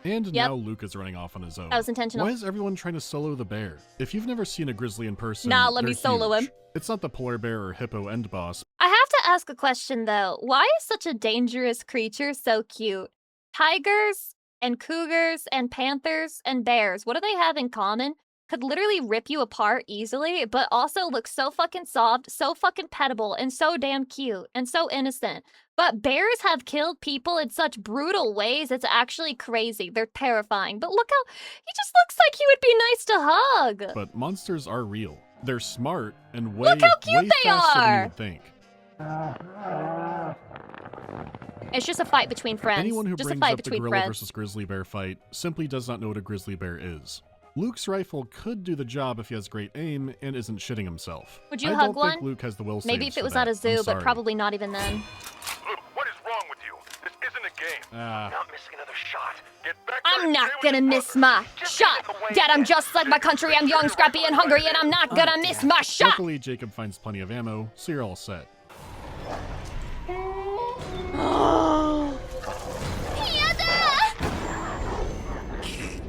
Speaker 4: And
Speaker 2: Yep.
Speaker 4: now Luke is running off on his own.
Speaker 2: That was intentional.
Speaker 4: Why is everyone trying to solo the bear? If you've never seen a grizzly in person,
Speaker 2: Nah, let me
Speaker 4: they're
Speaker 2: solo
Speaker 4: huge.
Speaker 2: him.
Speaker 4: It's not the polar bear or hippo end boss,
Speaker 2: I have to ask a question though. Why is such a dangerous creature so cute? Tigers and cougars and panthers and bears, what do they have in common? Could literally rip you apart easily, but also look so fucking soft, so fucking pettable, and so damn cute, and so innocent. But bears have killed people in such brutal ways, it's actually crazy. They're terrifying. But look how, he just looks like he would be nice to hug.
Speaker 4: but monsters are real. They're smart and way,
Speaker 2: Look how cute
Speaker 4: way
Speaker 2: they
Speaker 4: faster than
Speaker 2: are!
Speaker 4: you would think.
Speaker 2: It's just a fight between friends.
Speaker 4: Anyone who
Speaker 2: just a
Speaker 4: brings
Speaker 2: fight
Speaker 4: up the
Speaker 2: between
Speaker 4: gorilla
Speaker 2: friends.
Speaker 4: versus grizzly bear fight simply does not know what a grizzly bear is. Luke's rifle could do the job if he has great aim and isn't shitting himself.
Speaker 2: Would you
Speaker 4: I
Speaker 2: hug
Speaker 4: don't think
Speaker 2: one?
Speaker 4: Luke has the will
Speaker 2: Maybe
Speaker 4: saves
Speaker 2: if it
Speaker 4: for
Speaker 2: was
Speaker 4: that.
Speaker 2: at a
Speaker 4: I'm
Speaker 2: zoo, but
Speaker 4: sorry.
Speaker 2: probably not even then.
Speaker 3: Luke, what is wrong with you? This isn't a game.
Speaker 4: Ah,
Speaker 3: Not missing another shot.
Speaker 2: I'm not gonna miss my shot. Dad, I'm just like my country. I'm young, scrappy, and hungry, and I'm not gonna miss my shot.
Speaker 4: Luckily, Jacob finds plenty of ammo, so you're all set.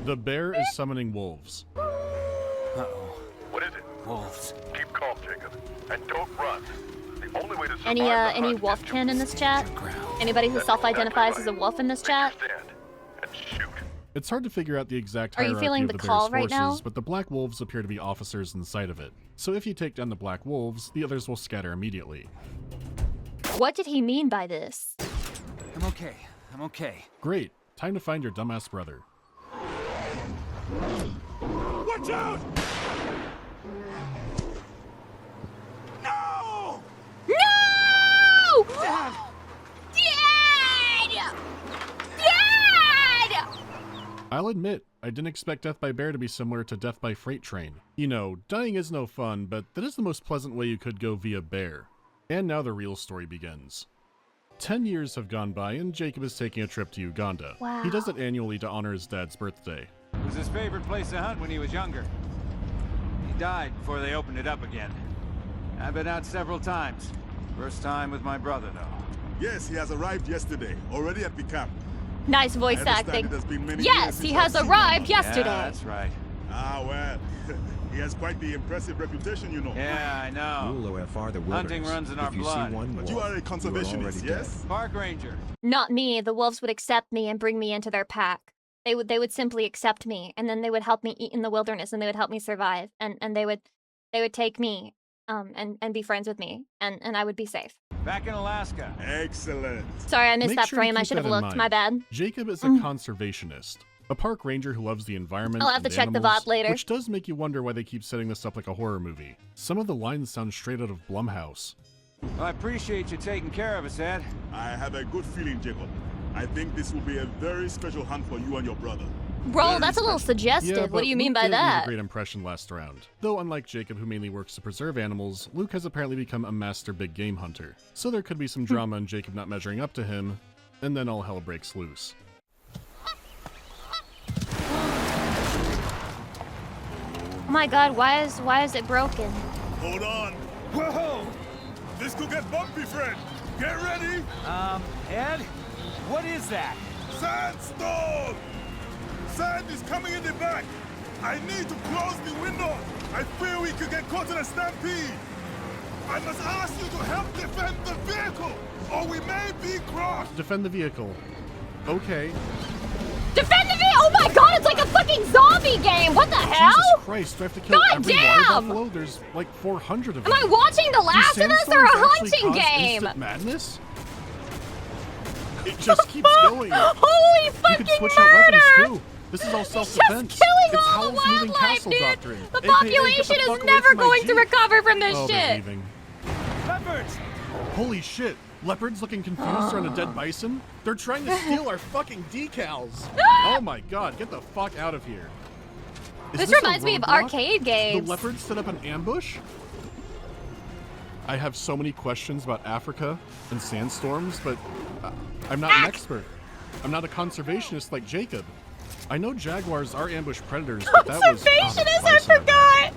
Speaker 4: The bear is summoning wolves.
Speaker 7: Uh-oh.
Speaker 3: What is it?
Speaker 7: Wolves.
Speaker 3: Keep calm, Jacob. And don't run. The only way to survive
Speaker 2: Any wolf kin in this chat? Anybody who self-identifies as a wolf in this chat?
Speaker 3: And shoot.
Speaker 4: It's hard to figure out the exact
Speaker 2: Are you
Speaker 4: hierarchy
Speaker 2: feeling
Speaker 4: of
Speaker 2: the
Speaker 4: the bear's
Speaker 2: call right
Speaker 4: forces,
Speaker 2: now?
Speaker 4: but the black wolves appear to be officers inside of it. So if you take down the black wolves, the others will scatter immediately.
Speaker 2: What did he mean by this?
Speaker 7: I'm okay. I'm okay.
Speaker 4: Great. Time to find your dumbass brother.
Speaker 3: Watch out! No!
Speaker 2: No! Dad! Dad! Dad!
Speaker 4: I'll admit, I didn't expect death by bear to be similar to death by freight train. You know, dying is no fun, but that is the most pleasant way you could go via bear. And now the real story begins. 10 years have gone by and Jacob is taking a trip to Uganda.
Speaker 2: Wow.
Speaker 4: He does it annually to honor his dad's birthday.
Speaker 8: It was his favorite place to hunt when he was younger. He died before they opened it up again. I've been out several times. First time with my brother, though.
Speaker 3: Yes, he has arrived yesterday, already at the camp.
Speaker 2: Nice voice
Speaker 3: I understand
Speaker 2: acting.
Speaker 3: it has been many
Speaker 2: Yes,
Speaker 3: years
Speaker 2: he
Speaker 3: since
Speaker 2: has
Speaker 3: I've seen
Speaker 2: arrived
Speaker 3: him.
Speaker 2: yesterday.
Speaker 8: Yeah, that's right.
Speaker 3: Ah, well, he has quite the impressive reputation, you know.
Speaker 8: Yeah, I know.
Speaker 1: Rule OFR the wilderness.
Speaker 8: Hunting runs in our
Speaker 1: if you
Speaker 8: blood.
Speaker 1: see one
Speaker 3: But
Speaker 1: wolf,
Speaker 3: you are a
Speaker 1: you are
Speaker 3: conservationist,
Speaker 1: already
Speaker 3: yes?
Speaker 8: Park ranger.
Speaker 2: Not me. The wolves would accept me and bring me into their pack. They would simply accept me, and then they would help me eat in the wilderness, and they would help me survive, and they would take me, and be friends with me, and I would be safe.
Speaker 8: Back in Alaska.
Speaker 3: Excellent.
Speaker 2: Sorry, I missed
Speaker 4: Make
Speaker 2: that
Speaker 4: sure you
Speaker 2: frame. I
Speaker 4: keep
Speaker 2: should have
Speaker 4: that in
Speaker 2: looked.
Speaker 4: mind.
Speaker 2: My bad.
Speaker 4: Jacob is a conservationist, a park ranger who loves the environment
Speaker 2: I'll have to
Speaker 4: and
Speaker 2: check the
Speaker 4: animals,
Speaker 2: VOD later.
Speaker 4: which does make you wonder why they keep setting this up like a horror movie. Some of the lines sound straight out of Blumhouse.
Speaker 8: Well, I appreciate you taking care of us, Ed.
Speaker 3: I have a good feeling, Jacob. I think this will be a very special hunt for you and your brother.
Speaker 2: Bro, that's a little suggestive.
Speaker 4: Yeah,
Speaker 2: What
Speaker 4: but
Speaker 2: do you mean
Speaker 4: Luke
Speaker 2: by
Speaker 4: didn't leave
Speaker 2: that?
Speaker 4: a great impression last round. Though unlike Jacob, who mainly works to preserve animals, Luke has apparently become a master big game hunter. So there could be some drama in Jacob not measuring up to him, and then all hell breaks loose.
Speaker 2: Oh my god, why is it broken?
Speaker 3: Hold on. Whoa! This could get bumpy, friend. Get ready.
Speaker 8: Ed? What is that?
Speaker 3: Sandstorm! Sand is coming in the back. I need to close the window. I fear we could get caught in a stampede. I must ask you to help defend the vehicle, or we may be crossed.
Speaker 4: Defend the vehicle. Okay.
Speaker 2: Defend the Oh my god, it's like a fucking zombie game! What the hell?
Speaker 4: Jesus Christ, do I have to kill
Speaker 2: God
Speaker 4: every
Speaker 2: damn!
Speaker 4: water buffalo? There's like 400 of them.
Speaker 2: Am I watching The Last
Speaker 4: Do
Speaker 2: of Us or a
Speaker 4: sandstorms actually
Speaker 2: hunting
Speaker 4: cause
Speaker 2: game?
Speaker 4: instant madness? It just keeps going.
Speaker 2: Holy
Speaker 4: You
Speaker 2: fucking
Speaker 4: can switch out weapons
Speaker 2: murder!
Speaker 4: too. This is all
Speaker 2: He's
Speaker 4: self-defense.
Speaker 2: just killing
Speaker 4: It's
Speaker 2: all the
Speaker 4: Howl's Moving
Speaker 2: wildlife,
Speaker 4: Castle
Speaker 2: dude!
Speaker 4: doctrine.
Speaker 2: The
Speaker 4: AKA, get
Speaker 2: population
Speaker 4: the
Speaker 2: is
Speaker 4: fuck away
Speaker 2: never
Speaker 4: from my
Speaker 2: going to
Speaker 4: Jeep.
Speaker 2: recover from this
Speaker 4: Oh, they're
Speaker 2: shit!
Speaker 4: leaving.
Speaker 8: Leopards!
Speaker 4: Holy shit. Leopards looking confused around a dead bison? They're trying to steal our fucking decals. Oh my god, get the fuck out of here. Is
Speaker 2: This
Speaker 4: a
Speaker 2: reminds me of
Speaker 4: roadblock?
Speaker 2: arcade games.
Speaker 4: The leopards set up an ambush? I have so many questions about Africa and sandstorms, but I'm not an expert. I'm not a conservationist like Jacob. I know jaguars are ambush predators, but that was
Speaker 2: Conservationist, I
Speaker 4: bison.
Speaker 2: forgot!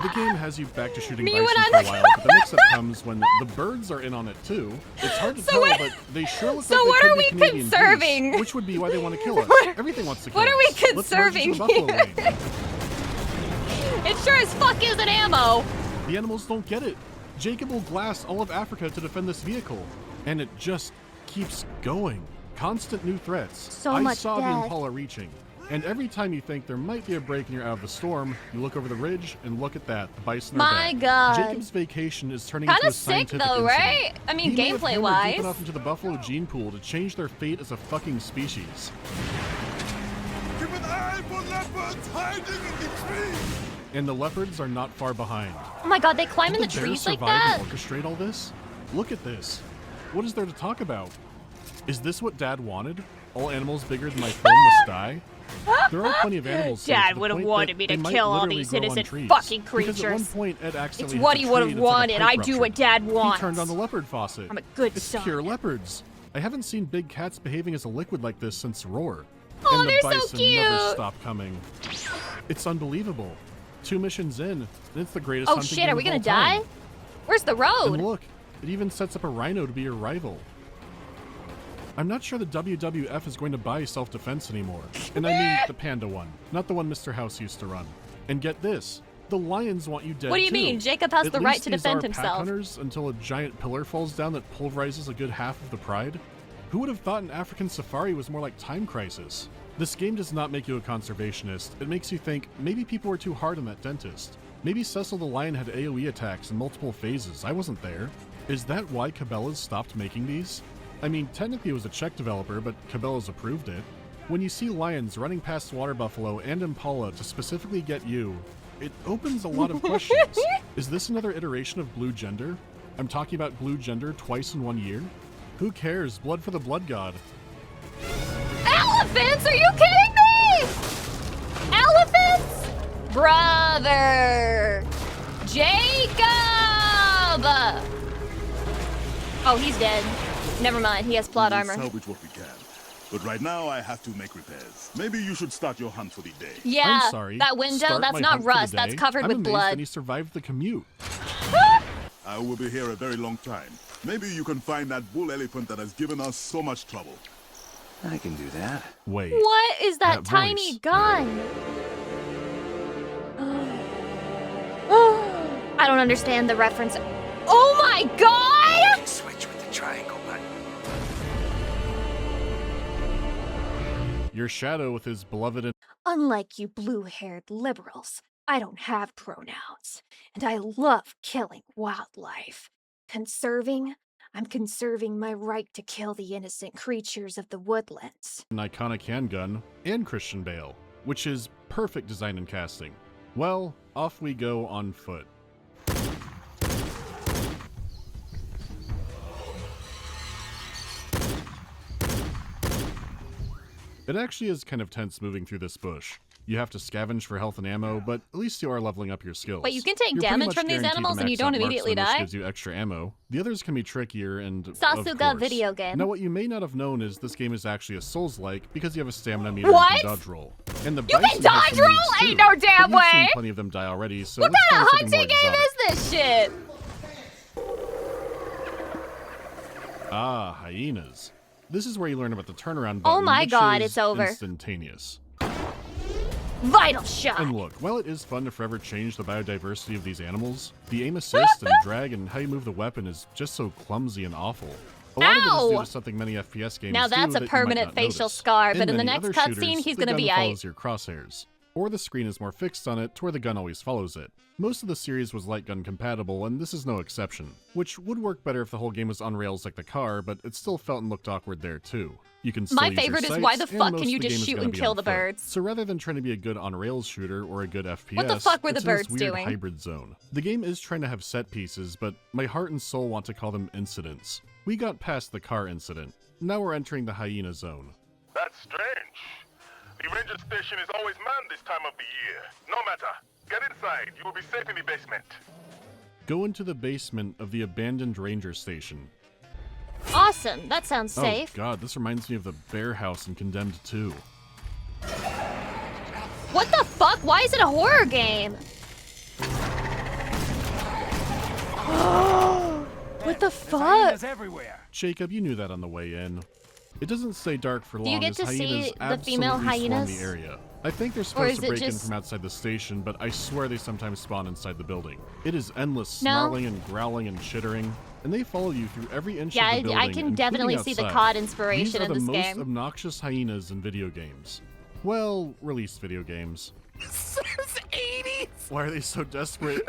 Speaker 4: The game has you back to shooting
Speaker 2: Me
Speaker 4: bison
Speaker 2: when
Speaker 4: for
Speaker 2: I'm
Speaker 4: a
Speaker 2: a
Speaker 4: while, but the mix-up comes when the birds are in on it too. It's hard to
Speaker 2: So
Speaker 4: tell,
Speaker 2: what-
Speaker 4: but they sure look
Speaker 2: so
Speaker 4: like they
Speaker 2: what
Speaker 4: could
Speaker 2: are
Speaker 4: be
Speaker 2: we
Speaker 4: Canadian
Speaker 2: conserving?
Speaker 4: geese, which would be why they want to kill us.
Speaker 2: What-
Speaker 4: Everything wants to kill
Speaker 2: what
Speaker 4: us.
Speaker 2: are we
Speaker 4: Let's merge
Speaker 2: conserving
Speaker 4: into the buffalo
Speaker 2: here?
Speaker 4: lane.
Speaker 2: It sure as fuck isn't ammo!
Speaker 4: The animals don't get it. Jacob will glass all of Africa to defend this vehicle, and it just keeps going. Constant new threats.
Speaker 2: So
Speaker 4: I
Speaker 2: much
Speaker 4: saw the
Speaker 2: death.
Speaker 4: Impala reaching, and every time you think there might be a break and you're out of the storm, you look over the ridge and look at that. The bison are
Speaker 2: My
Speaker 4: back.
Speaker 2: God.
Speaker 4: Jacob's vacation is turning
Speaker 2: Kinda
Speaker 4: into a
Speaker 2: sick
Speaker 4: scientific
Speaker 2: though,
Speaker 4: incident.
Speaker 2: right? I mean,
Speaker 4: He may have hammered
Speaker 2: gameplay-wise.
Speaker 4: deep enough into the buffalo gene pool to change their fate as a fucking species.
Speaker 3: Keep an eye for leopards hiding in the trees.
Speaker 4: And the leopards are not far behind.
Speaker 2: Oh my god, they climb in
Speaker 4: Did
Speaker 2: the
Speaker 4: bears
Speaker 2: trees like
Speaker 4: survive
Speaker 2: that?
Speaker 4: and orchestrate all this? Look at this. What is there to talk about? Is this what Dad wanted? All animals bigger than my phone must die? There are plenty of animals. here,
Speaker 6: Dad
Speaker 4: to the
Speaker 6: would have
Speaker 4: point
Speaker 6: wanted
Speaker 4: that
Speaker 6: me
Speaker 4: they
Speaker 6: to
Speaker 4: might
Speaker 6: kill all
Speaker 4: literally
Speaker 6: these
Speaker 4: grow on
Speaker 6: innocent
Speaker 4: trees.
Speaker 6: fucking
Speaker 4: Because at one
Speaker 6: creatures.
Speaker 4: point, Ed accidentally
Speaker 6: It's what
Speaker 4: hit
Speaker 6: he
Speaker 4: a
Speaker 6: would
Speaker 4: tree
Speaker 6: have
Speaker 4: and it's like a
Speaker 6: wanted.
Speaker 4: pipe
Speaker 6: I do what
Speaker 4: ruptured.
Speaker 6: Dad wants.
Speaker 4: He turned on the leopard faucet.
Speaker 6: I'm a good
Speaker 4: It's
Speaker 6: son.
Speaker 4: pure leopards. I haven't seen big cats behaving as a liquid like this since Roar.
Speaker 2: Oh,
Speaker 4: and the
Speaker 2: they're so
Speaker 4: bison never
Speaker 2: cute.
Speaker 4: stop coming. It's unbelievable. 2 missions in, and it's the greatest
Speaker 2: Oh
Speaker 4: hunting
Speaker 2: shit,
Speaker 4: game
Speaker 2: are we
Speaker 4: of
Speaker 2: gonna
Speaker 4: all time.
Speaker 2: die? Where's the
Speaker 4: And
Speaker 2: road?
Speaker 4: look, it even sets up a rhino to be your rival. I'm not sure the WWF is going to buy self-defense anymore. And I mean the panda one, not the one Mr. House used to run. And get this, the lions want you dead
Speaker 2: What do you
Speaker 4: too.
Speaker 2: mean? Jacob has
Speaker 4: At
Speaker 2: the right
Speaker 4: least
Speaker 2: to
Speaker 4: these
Speaker 2: defend
Speaker 4: are pack
Speaker 2: himself.
Speaker 4: hunters until a giant pillar falls down that pulverizes a good half of the pride. Who would have thought an African safari was more like Time Crisis? This game does not make you a conservationist. It makes you think maybe people were too hard on that dentist. Maybe Cecil the lion had AoE attacks in multiple phases. I wasn't there. Is that why Cabela's stopped making these? I mean, technically it was a Czech developer, but Cabela's approved it. When you see lions running past water buffalo and impala to specifically get you, it opens a lot of questions. Is this another iteration of Blue Gender? I'm talking about Blue Gender twice in 1 year? Who cares? Blood for the blood god.
Speaker 2: Elephants? Are you kidding me? Elephants? Brother! Jacob! Oh, he's dead. Never mind, he has plot armor.
Speaker 3: Salvage what we can. But right now, I have to make repairs. Maybe you should start your hunt for the day.
Speaker 2: Yeah,
Speaker 4: I'm sorry.
Speaker 2: that window,
Speaker 4: Start
Speaker 2: that's
Speaker 4: my
Speaker 2: not
Speaker 4: hunt for the
Speaker 2: rust, that's
Speaker 4: day?
Speaker 2: covered
Speaker 4: I'm
Speaker 2: with
Speaker 4: amazed
Speaker 2: blood.
Speaker 4: that he survived the commute.
Speaker 3: I will be here a very long time. Maybe you can find that bull elephant that has given us so much trouble.
Speaker 7: I can do that.
Speaker 4: Wait.
Speaker 2: What is that
Speaker 4: That
Speaker 2: tiny
Speaker 4: voice.
Speaker 2: gun? I don't understand the reference. Oh my god!
Speaker 7: Switch with the triangle button.
Speaker 4: Your shadow with his beloved and
Speaker 2: Unlike you blue-haired liberals, I don't have pronouns, and I love killing wildlife. I'm conserving my right to kill the innocent creatures of the woodlands.
Speaker 4: iconic handgun, and Christian Bale, which is perfect design and casting. Well, off we go on foot. It actually is kind of tense moving through this bush. You have to scavenge for health and ammo, but at least you are leveling up your skills.
Speaker 2: Wait, you can take
Speaker 4: You're pretty
Speaker 2: damage
Speaker 4: much
Speaker 2: from these
Speaker 4: guaranteed to
Speaker 2: animals and you
Speaker 4: max
Speaker 2: don't
Speaker 4: out
Speaker 2: immediately
Speaker 4: marksman, which
Speaker 2: die?
Speaker 4: gives you extra ammo. The others can be trickier and,
Speaker 2: Sasuga
Speaker 4: of course.
Speaker 2: video game.
Speaker 4: Now, what you may not have known is this game is actually a Souls-like because you have a stamina meter
Speaker 2: What?
Speaker 4: and can dodge roll. And the
Speaker 2: You can
Speaker 4: bison has
Speaker 2: dodge
Speaker 4: some
Speaker 2: roll?
Speaker 4: moves,
Speaker 2: Ain't
Speaker 4: too.
Speaker 2: no
Speaker 4: But
Speaker 2: damn
Speaker 4: you've seen
Speaker 2: way!
Speaker 4: plenty of them die already, so
Speaker 2: What
Speaker 4: let's
Speaker 2: kind of
Speaker 4: find something
Speaker 2: hunting
Speaker 4: more
Speaker 2: game
Speaker 4: exotic.
Speaker 2: is this shit?
Speaker 4: Ah, hyenas. This is where you learn about the turnaround button,
Speaker 2: Oh my
Speaker 4: which
Speaker 2: god,
Speaker 4: is
Speaker 2: it's over.
Speaker 4: instantaneous.
Speaker 2: Vital shot!
Speaker 4: And look, while it is fun to forever change the biodiversity of these animals, the aim assist and drag and how you move the weapon is just so clumsy and awful. A lot of it is due
Speaker 2: Ow!
Speaker 4: to something many FPS games
Speaker 2: Now
Speaker 4: do
Speaker 2: that's a
Speaker 4: that you might
Speaker 2: permanent
Speaker 4: not
Speaker 2: facial
Speaker 4: notice.
Speaker 2: scar, but in the
Speaker 4: many
Speaker 2: next
Speaker 4: other
Speaker 2: cutscene,
Speaker 4: shooters,
Speaker 2: he's
Speaker 4: the
Speaker 2: gonna
Speaker 4: gun
Speaker 2: be aight.
Speaker 4: follows your crosshairs. Or the screen is more fixed on it to where the gun always follows it. Most of the series was light gun compatible, and this is no exception, which would work better if the whole game was on rails like the car, but it still felt and looked awkward there too. You can still
Speaker 2: My
Speaker 4: use your
Speaker 2: favorite is
Speaker 4: sights,
Speaker 2: why the
Speaker 4: and
Speaker 2: fuck
Speaker 4: most
Speaker 2: can you
Speaker 4: of the
Speaker 2: just
Speaker 4: game is
Speaker 2: shoot
Speaker 4: gonna
Speaker 2: and
Speaker 4: be
Speaker 2: kill
Speaker 4: on
Speaker 2: the
Speaker 4: foot.
Speaker 2: birds?
Speaker 4: So rather than trying to be a good on-rails shooter or a good FPS,
Speaker 2: What the fuck were the
Speaker 4: it's in this
Speaker 2: birds
Speaker 4: weird
Speaker 2: doing?
Speaker 4: hybrid zone. The game is trying to have set pieces, but my heart and soul want to call them incidents. We got past the car incident. Now we're entering the hyena zone.
Speaker 3: That's strange. The ranger station is always manned this time of the year. No matter. Get inside. You will be safe in the basement.
Speaker 4: Go into the basement of the abandoned ranger station.
Speaker 2: Awesome, that sounds safe.
Speaker 4: Oh god, this reminds me of the bear house in Condemned 2.
Speaker 2: What the fuck? Why is it a horror game? What the fuck?
Speaker 7: Hyenas everywhere.
Speaker 4: Jacob, you knew that on the way in. It doesn't stay dark for long
Speaker 2: you get
Speaker 4: as
Speaker 2: to
Speaker 4: hyenas
Speaker 2: see the female
Speaker 4: absolutely swarm
Speaker 2: hyenas?
Speaker 4: the area. I think they're
Speaker 2: Or
Speaker 4: supposed
Speaker 2: is
Speaker 4: to
Speaker 2: it
Speaker 4: break in
Speaker 2: just-
Speaker 4: from outside the station, but I swear they sometimes spawn inside the building. It is endless
Speaker 2: No.
Speaker 4: snarling and growling and chittering, and they follow you through every inch
Speaker 2: Yeah,
Speaker 4: of the building,
Speaker 2: I can
Speaker 4: including
Speaker 2: definitely see the
Speaker 4: outside.
Speaker 2: COD
Speaker 4: These
Speaker 2: inspiration
Speaker 4: are
Speaker 2: in
Speaker 4: the
Speaker 2: this
Speaker 4: most
Speaker 2: game.
Speaker 4: obnoxious hyenas in video games. Well, released video games. Why are they so desperate?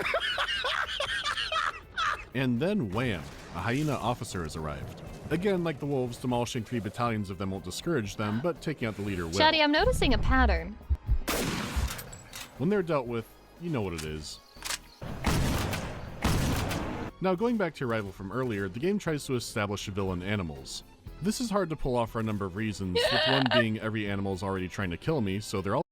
Speaker 4: And then wham, a hyena officer has arrived. Again, like the wolves, demolishing 3 battalions of them won't discourage them, but taking out the leader will.
Speaker 2: Chatty, I'm noticing a pattern.
Speaker 4: When they're dealt with, you know what it is. Now, going back to your rival from earlier, the game tries to establish villain animals. This is hard to pull off for a number of reasons, with one being every animal is already trying to kill me, so they're all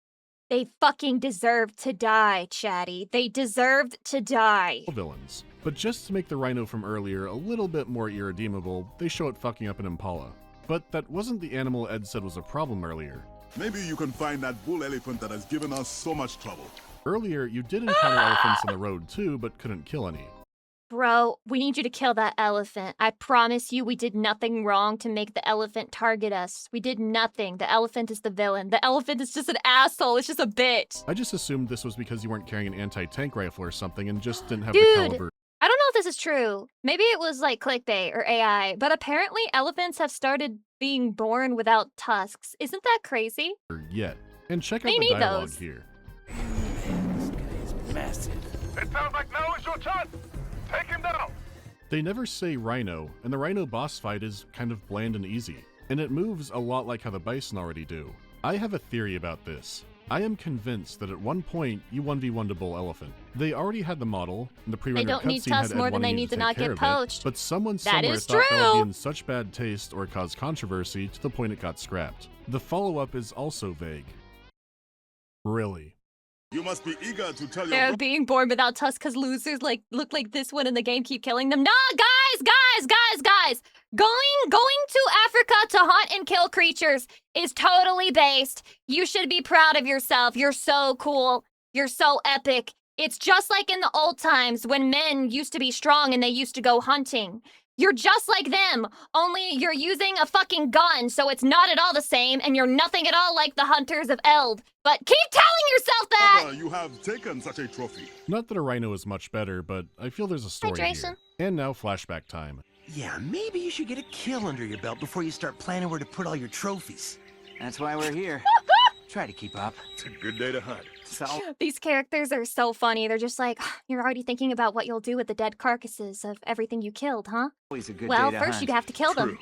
Speaker 2: They fucking deserved to die, Chatty. They deserved to die.
Speaker 4: villains. But just to make the rhino from earlier a little bit more irredeemable, they show it fucking up an impala. But that wasn't the animal Ed said was a problem earlier.
Speaker 3: Maybe you can find that bull elephant that has given us so much trouble.
Speaker 4: Earlier, you did encounter elephants on the road too, but couldn't kill any.
Speaker 2: Bro, we need you to kill that elephant. I promise you we did nothing wrong to make the elephant target us. We did nothing. The elephant is the villain. The elephant is just an asshole. It's just a bitch.
Speaker 4: I just assumed this was because you weren't carrying an anti-tank rifle or something and just didn't have
Speaker 2: Dude,
Speaker 4: the caliber.
Speaker 2: I don't know if this is true. Maybe it was like clickbait or AI, but apparently elephants have started being born without tusks. Isn't that crazy?
Speaker 4: Yet. And check out
Speaker 2: They
Speaker 4: the
Speaker 2: need
Speaker 4: dialogue
Speaker 2: those.
Speaker 4: here.
Speaker 7: This guy's massive.
Speaker 3: It sounds like now is your chance. Take him down.
Speaker 4: They never say rhino, and the rhino boss fight is kind of bland and easy, and it moves a lot like how the bison already do. I have a theory about this. I am convinced that at one point you 1v1'd a bull elephant. They already had the model, and the pre-rendered
Speaker 2: don't need
Speaker 4: cutscene had
Speaker 2: tusks
Speaker 4: Ed
Speaker 2: more than
Speaker 4: wanting
Speaker 2: they
Speaker 4: you
Speaker 2: need to
Speaker 4: take
Speaker 2: not
Speaker 4: care
Speaker 2: get
Speaker 4: of it,
Speaker 2: poached.
Speaker 4: but someone
Speaker 2: That
Speaker 4: somewhere
Speaker 2: is
Speaker 4: thought that would
Speaker 2: true.
Speaker 4: be in such bad taste or cause controversy to the point it got scrapped. The follow-up is also vague. Really?
Speaker 3: You must be eager to tell your
Speaker 2: They're being born without tusks because losers like look like this one in the game keep killing them. Nah, guys! Going to Africa to hunt and kill creatures is totally based. You should be proud of yourself. You're so cool. You're so epic. It's just like in the old times when men used to be strong and they used to go hunting. You're just like them, only you're using a fucking gun, so it's not at all the same, and you're nothing at all like the hunters of Eld. But keep telling yourself that!
Speaker 3: brother, you have taken such a trophy.
Speaker 4: Not that a rhino is much better, but I feel there's a story
Speaker 2: Hydration.
Speaker 4: here. And now flashback time.
Speaker 7: Yeah, maybe you should get a kill under your belt before you start planning where to put all your trophies.
Speaker 8: That's why we're here. Try to keep up.
Speaker 3: It's a good day to hunt.
Speaker 8: So,
Speaker 2: These characters are so funny. They're just like, you're already thinking about what you'll do with the dead carcasses of everything you killed, huh?
Speaker 8: always a good
Speaker 2: Well,
Speaker 8: day to
Speaker 2: first
Speaker 8: hunt.
Speaker 2: you'd have to kill them.
Speaker 3: True.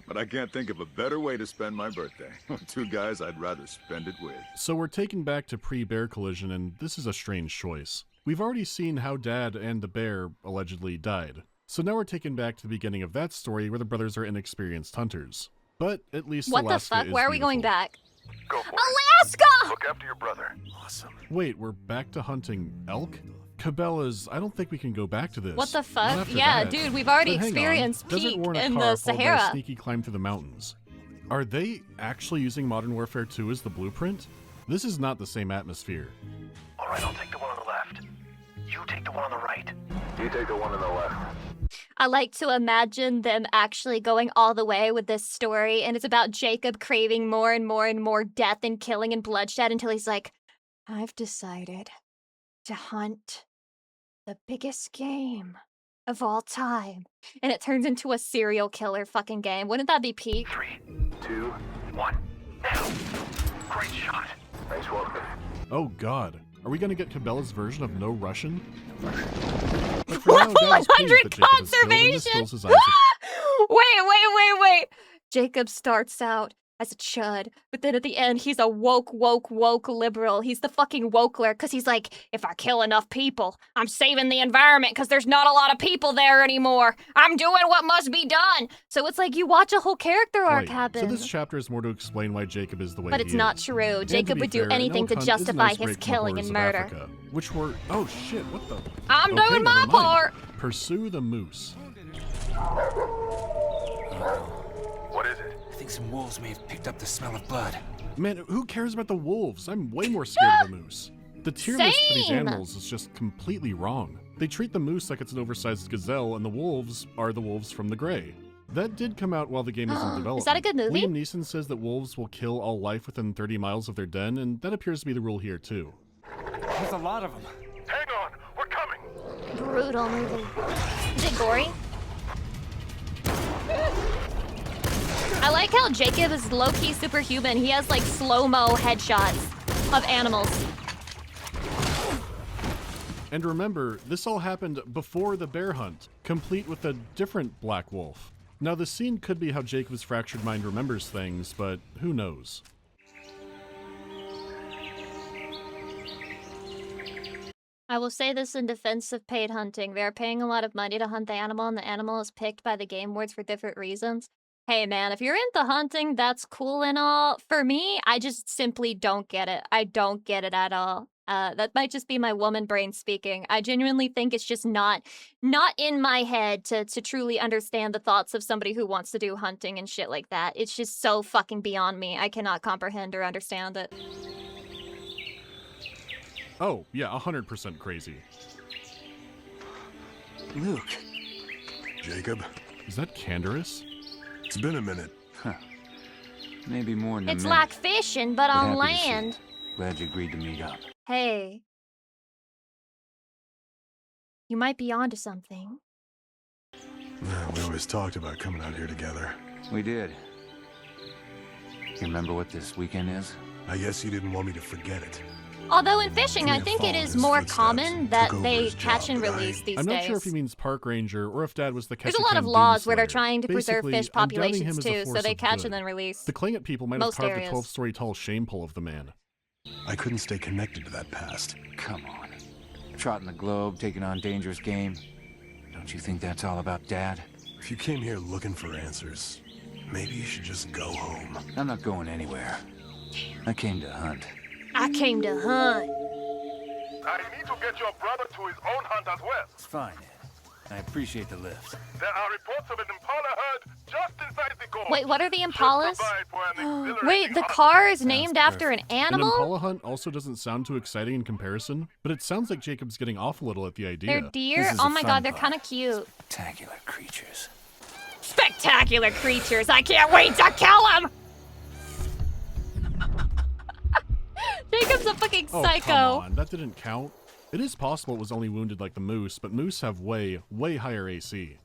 Speaker 3: But I can't think of a better way to spend my birthday. Two guys I'd rather spend it with.
Speaker 4: So we're taken back to pre-bear collision, and this is a strange choice. We've already seen how Dad and the bear allegedly died. So now we're taken back to the beginning of that story where the brothers are inexperienced hunters. But at least
Speaker 2: What the
Speaker 4: Alaska
Speaker 2: fuck?
Speaker 4: is
Speaker 2: Where are we going
Speaker 4: beautiful.
Speaker 2: back?
Speaker 3: Go for
Speaker 2: Alaska!
Speaker 3: Look after your brother.
Speaker 7: Awesome.
Speaker 4: Wait, we're back to hunting elk? Cabela's, I don't think we can go back to this.
Speaker 2: What the
Speaker 4: Not
Speaker 2: fuck?
Speaker 4: after
Speaker 2: Yeah,
Speaker 4: that.
Speaker 2: dude, we've already
Speaker 4: But hang on,
Speaker 2: experienced
Speaker 4: Desert
Speaker 2: peak
Speaker 4: war in a
Speaker 2: in
Speaker 4: car
Speaker 2: the
Speaker 4: followed by a
Speaker 2: Sahara.
Speaker 4: sneaky climb through the mountains. Are they actually using Modern Warfare 2 as the blueprint? This is not the same atmosphere.
Speaker 7: All right, I'll take the one on the left. You take the one on the right.
Speaker 3: You take the one on the left.
Speaker 2: I like to imagine them actually going all the way with this story, and it's about Jacob craving more and more and more death and killing and bloodshed until he's like, I've decided to hunt the biggest game of all time. And it turns into a serial killer fucking game. Wouldn't that be peak?
Speaker 7: 3, 2, 1, now. Great shot.
Speaker 3: Nice work.
Speaker 4: Oh god, are we gonna get Cabela's version of No Russian? But for now, Dad is pleased
Speaker 2: 100
Speaker 4: that Jacob is killed, and this
Speaker 2: conservation!
Speaker 4: fills his eyes with
Speaker 2: Wait. Jacob starts out as a chud, but then at the end, he's a woke liberal. He's the fucking wokeler, because he's like, if I kill enough people, I'm saving the environment because there's not a lot of people there anymore. I'm doing what must be done. So it's like you watch a whole character arc
Speaker 4: Right.
Speaker 2: happen.
Speaker 4: So this chapter is more to explain why Jacob is the way
Speaker 2: But
Speaker 4: he
Speaker 2: it's not
Speaker 4: is.
Speaker 2: true.
Speaker 4: And to
Speaker 2: Jacob
Speaker 4: be
Speaker 2: would do
Speaker 4: fair, an
Speaker 2: anything
Speaker 4: elk
Speaker 2: to
Speaker 4: hunt is a
Speaker 2: justify
Speaker 4: nice
Speaker 2: his
Speaker 4: break from the
Speaker 2: killing
Speaker 4: horrors
Speaker 2: and
Speaker 4: of
Speaker 2: murder.
Speaker 4: Africa, which were, oh shit, what the?
Speaker 2: I'm
Speaker 4: Okay,
Speaker 2: doing my
Speaker 4: never mind.
Speaker 2: part.
Speaker 4: Pursue the moose.
Speaker 3: What is it?
Speaker 7: I think some wolves may have picked up the smell of blood.
Speaker 4: Man, who cares about the wolves? I'm way more scared of the moose. The tier list for these
Speaker 2: Same.
Speaker 4: animals is just completely wrong. They treat the moose like it's an oversized gazelle, and the wolves are the wolves from The Grey. That did come out while the game was in development.
Speaker 2: Is that a good movie?
Speaker 4: Liam Neeson says that wolves will kill all life within 30 miles of their den, and that appears to be the rule here too.
Speaker 7: There's a lot of them.
Speaker 3: Hang on, we're coming.
Speaker 2: Brutal movie. Is it gory? I like how Jacob is low-key superhuman. He has like slow-mo headshots of animals.
Speaker 4: And remember, this all happened before the bear hunt, complete with a different black wolf. Now the scene could be how Jacob's fractured mind remembers things, but who knows?
Speaker 2: I will say this in defense of paid hunting. They are paying a lot of money to hunt the animal, and the animal is picked by the game boards for different reasons. Hey man, if you're into hunting, that's cool and all. For me, I just simply don't get it. I don't get it at all. That might just be my woman brain speaking. I genuinely think it's just not in my head to truly understand the thoughts of somebody who wants to do hunting and shit like that. It's just so fucking beyond me. I cannot comprehend or understand it.
Speaker 4: Oh, yeah, 100% crazy.
Speaker 3: Luke. Jacob.
Speaker 4: Is that Canderous?
Speaker 3: It's been a minute.
Speaker 8: Huh. Maybe more than a
Speaker 2: It's
Speaker 8: minute.
Speaker 2: like fishing, but on
Speaker 8: happy to see you.
Speaker 2: land.
Speaker 8: Glad you agreed to meet up.
Speaker 2: Hey. You might be onto something.
Speaker 3: We always talked about coming out here together.
Speaker 8: We did. You remember what this weekend is?
Speaker 3: I guess you didn't want me to forget it.
Speaker 2: Although in fishing, I
Speaker 3: May
Speaker 2: think
Speaker 3: have
Speaker 2: it
Speaker 3: followed
Speaker 2: is
Speaker 3: his
Speaker 2: more
Speaker 3: footsteps
Speaker 2: common
Speaker 3: and
Speaker 2: that
Speaker 3: took over
Speaker 2: they
Speaker 3: his
Speaker 2: catch
Speaker 3: job,
Speaker 2: and
Speaker 3: but
Speaker 2: release these
Speaker 4: I'm
Speaker 2: days.
Speaker 4: not sure if he means park ranger or if Dad was the
Speaker 2: There's a lot of
Speaker 4: Keshakan
Speaker 2: laws where they're
Speaker 4: Doomslayer.
Speaker 2: trying to preserve
Speaker 4: Basically,
Speaker 2: fish
Speaker 4: I'm doubting him
Speaker 2: populations
Speaker 4: as a
Speaker 2: too, so
Speaker 4: force
Speaker 2: they
Speaker 4: of
Speaker 2: catch
Speaker 4: good.
Speaker 2: and then release.
Speaker 4: The Klingit people might have
Speaker 2: Most
Speaker 4: carved
Speaker 2: areas.
Speaker 4: a 12-story tall shame pole of the man.
Speaker 3: I couldn't stay connected to that past.
Speaker 8: Come on. Trotting the globe, taking on dangerous game. Don't you think that's all about Dad?
Speaker 3: If you came here looking for answers, maybe you should just go home.
Speaker 8: I'm not going anywhere. I came to hunt.
Speaker 2: I came to hunt.
Speaker 3: I need to get your brother to his own hunt as well.
Speaker 8: It's fine. I appreciate the lift.
Speaker 3: There are reports of an impala herd just inside the gorge.
Speaker 2: Wait, what are the
Speaker 3: Should
Speaker 2: impalas?
Speaker 3: provide for an
Speaker 2: Wait,
Speaker 3: exhilarating
Speaker 2: the
Speaker 3: hunt.
Speaker 2: car is named after an
Speaker 4: An
Speaker 2: animal?
Speaker 4: Impala hunt also doesn't sound too exciting in comparison, but it sounds like Jacob's getting off a little at the idea.
Speaker 2: They're deer?
Speaker 8: This is
Speaker 2: Oh
Speaker 8: the
Speaker 2: my
Speaker 8: fun
Speaker 2: god, they're
Speaker 8: part.
Speaker 2: kind of cute.
Speaker 8: Spectacular creatures.
Speaker 6: Spectacular creatures! I can't wait to kill them!
Speaker 2: Jacob's a fucking
Speaker 4: Oh,
Speaker 2: psycho.
Speaker 4: come on, that didn't count. It is possible it was only wounded like the moose, but moose have way, way higher AC.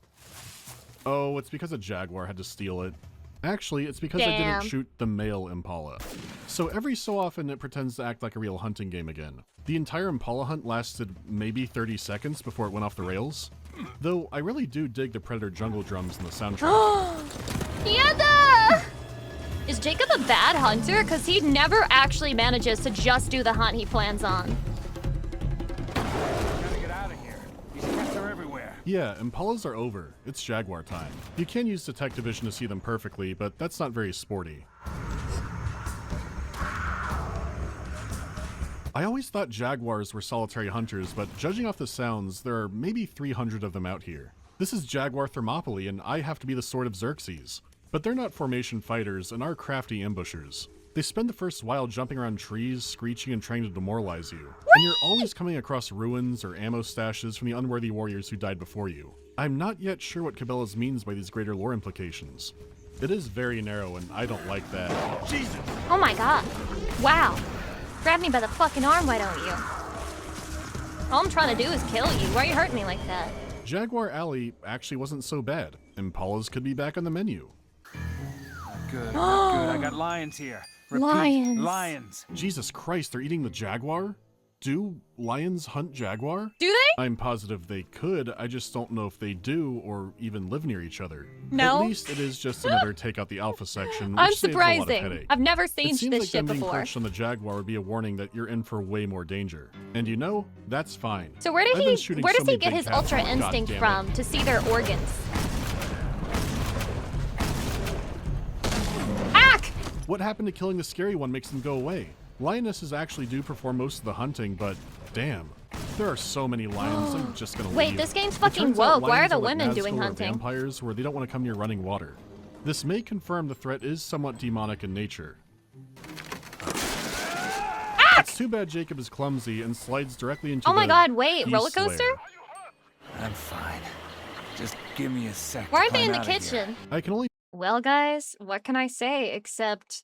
Speaker 4: Oh, it's because a jaguar had to steal it. Actually, it's because I
Speaker 2: Damn.
Speaker 4: didn't shoot the male impala. So every so often it pretends to act like a real hunting game again. The entire impala hunt lasted maybe 30 seconds before it went off the rails. Though I really do dig the Predator jungle drums in the soundtrack.
Speaker 2: Yada! Is Jacob a bad hunter? Because he never actually manages to just do the hunt he plans on.
Speaker 8: Gotta get out of here. These cats are everywhere.
Speaker 4: Yeah, impalas are over. It's jaguar time. You can use detective vision to see them perfectly, but that's not very sporty. I always thought jaguars were solitary hunters, but judging off the sounds, there are maybe 300 of them out here. This is Jaguar Thermopylae, and I have to be the Sword of Xerxes. But they're not formation fighters and are crafty ambushers. They spend the first while jumping around trees, screeching and trying to demoralize you. And you're always coming across ruins or ammo stashes from the unworthy warriors who died before you. I'm not yet sure what Cabela's means by these greater lore implications. It is very narrow and I don't like that. Jesus!
Speaker 2: Oh my god. Wow. Grab me by the fucking arm, why don't you? All I'm trying to do is kill you. Why are you hurting me like that?
Speaker 4: Jaguar Alley actually wasn't so bad. Impalas could be back on the menu.
Speaker 8: Good, not good. I got lions here. Repeat,
Speaker 2: Lions.
Speaker 8: Lions.
Speaker 4: Jesus Christ, they're eating the jaguar? Do lions hunt jaguar?
Speaker 2: Do they?
Speaker 4: I'm positive they could, I just don't know if they do or even live near each other.
Speaker 2: No.
Speaker 4: At least it is just another take out the alpha section, which
Speaker 2: I'm
Speaker 4: saves a lot of
Speaker 2: surprising.
Speaker 4: headache.
Speaker 2: I've never
Speaker 4: It
Speaker 2: seen
Speaker 4: seems
Speaker 2: this
Speaker 4: like
Speaker 2: shit
Speaker 4: them being
Speaker 2: before.
Speaker 4: perched on the jaguar would be a warning that you're in for way more danger. And you know, that's fine.
Speaker 2: So where
Speaker 4: I've been
Speaker 2: does
Speaker 4: shooting
Speaker 2: he
Speaker 4: so many
Speaker 2: get
Speaker 4: big
Speaker 2: his
Speaker 4: cats,
Speaker 2: ultra
Speaker 4: God
Speaker 2: instinct
Speaker 4: damn it.
Speaker 2: from to see their organs? Ack!
Speaker 4: What happened to killing the scary one makes them go away? Lionesses actually do perform most of the hunting, but damn. There are so many lions, I'm just gonna
Speaker 2: Wait,
Speaker 4: leave.
Speaker 2: this game's
Speaker 4: It
Speaker 2: fucking
Speaker 4: turns out
Speaker 2: woke. Why are
Speaker 4: lions
Speaker 2: the
Speaker 4: like
Speaker 2: women doing
Speaker 4: Nazgul or
Speaker 2: hunting?
Speaker 4: vampires where they don't want to come near running water. This may confirm the threat is somewhat demonic in nature. It's too bad Jacob is clumsy and slides directly into
Speaker 2: Oh my
Speaker 4: the
Speaker 2: god, wait,
Speaker 4: Beast
Speaker 2: roller coaster?
Speaker 4: Slayer.
Speaker 8: I'm fine. Just give me a sec.
Speaker 2: Why
Speaker 8: to
Speaker 2: aren't they in
Speaker 8: climb
Speaker 2: the
Speaker 8: out of here.
Speaker 2: kitchen?
Speaker 4: I can only
Speaker 2: Well, guys, what can I say except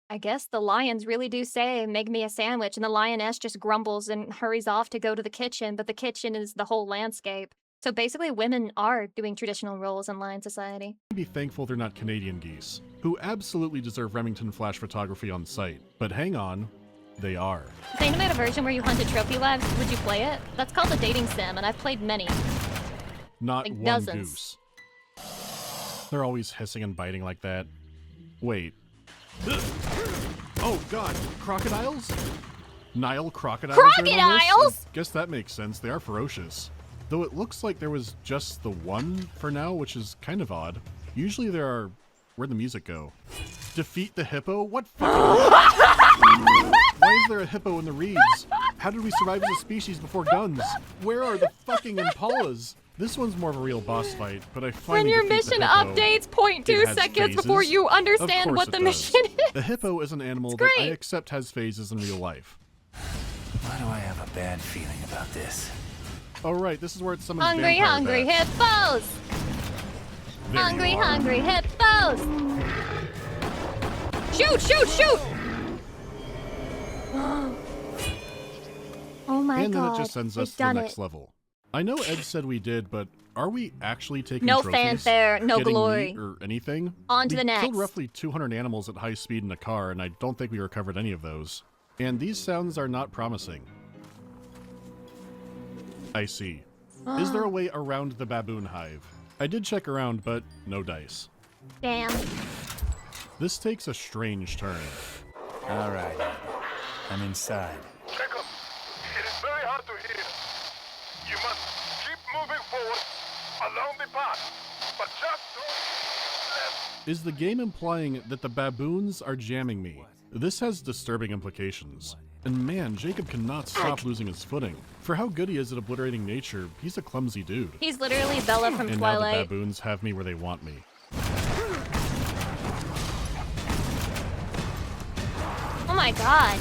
Speaker 2: I guess the lions really do say, make me a sandwich, and the lioness just grumbles and hurries off to go to the kitchen, but the kitchen is the whole landscape. So basically, women are doing traditional roles in lion society.
Speaker 4: be thankful they're not Canadian geese, who absolutely deserve Remington flash photography on site. But hang on, they are.
Speaker 2: If they made a version where you hunted trophy wives, would you play it? That's called a dating sim, and I've played many.
Speaker 4: Not
Speaker 2: Like
Speaker 4: one
Speaker 2: dozens.
Speaker 4: goose. They're always hissing and biting like that. Wait. Oh god, crocodiles? Nile crocodiles are in on this?
Speaker 2: Crocodiles?
Speaker 4: I guess that makes sense, they are ferocious. Though it looks like there was just the one for now, which is kind of odd. Usually there are... Where'd the music go? Defeat the hippo? What fucking... Why is there a hippo in the reeds? How did we survive as a species before guns? Where are the fucking impalas? This one's more of a real boss fight, but I
Speaker 6: When
Speaker 4: finally
Speaker 6: your
Speaker 4: defeat
Speaker 6: mission
Speaker 4: the hippo.
Speaker 6: updates
Speaker 4: It
Speaker 6: 0.2
Speaker 4: has
Speaker 6: seconds before
Speaker 4: phases.
Speaker 6: you
Speaker 4: Of
Speaker 6: understand
Speaker 4: course
Speaker 6: what
Speaker 4: it
Speaker 6: the
Speaker 4: does.
Speaker 6: mission is.
Speaker 4: The hippo is an animal
Speaker 6: It's
Speaker 4: that I
Speaker 6: great.
Speaker 4: accept has phases in real life.
Speaker 7: Why do I have a bad feeling about this?
Speaker 4: Oh right, this is where it summons
Speaker 2: Hungry,
Speaker 4: vampire
Speaker 2: hungry
Speaker 4: bats.
Speaker 2: hippos!
Speaker 4: There you
Speaker 2: Hungry,
Speaker 4: are.
Speaker 2: hungry hippos!
Speaker 6: Shoot, shoot, shoot!
Speaker 2: Oh my
Speaker 4: And then
Speaker 2: god.
Speaker 4: it just sends
Speaker 2: We've
Speaker 4: us to the
Speaker 2: done
Speaker 4: next
Speaker 2: it.
Speaker 4: level. I know Ed said we did, but are we actually taking
Speaker 6: No
Speaker 4: trophies?
Speaker 6: fanfare, no
Speaker 4: Getting
Speaker 6: glory.
Speaker 4: meat or anything?
Speaker 6: On to
Speaker 4: we
Speaker 6: the next.
Speaker 4: killed roughly 200 animals at high speed in a car, and I don't think we recovered any of those. And these sounds are not promising. I see. Is there a way around the baboon hive? I did check around, but no dice.
Speaker 2: Damn.
Speaker 4: This takes a strange turn.
Speaker 7: All right. I'm inside.
Speaker 3: Jacob, it is very hard to hear. You must keep moving forward along the path, but just don't let...
Speaker 4: Is the game implying that the baboons are jamming me? This has disturbing implications. And man, Jacob cannot stop losing his footing. For how good he is at obliterating nature, he's a clumsy dude.
Speaker 6: He's literally Bella from
Speaker 4: And now the
Speaker 6: Twilight.
Speaker 4: baboons have me where they want me.
Speaker 6: Oh my god.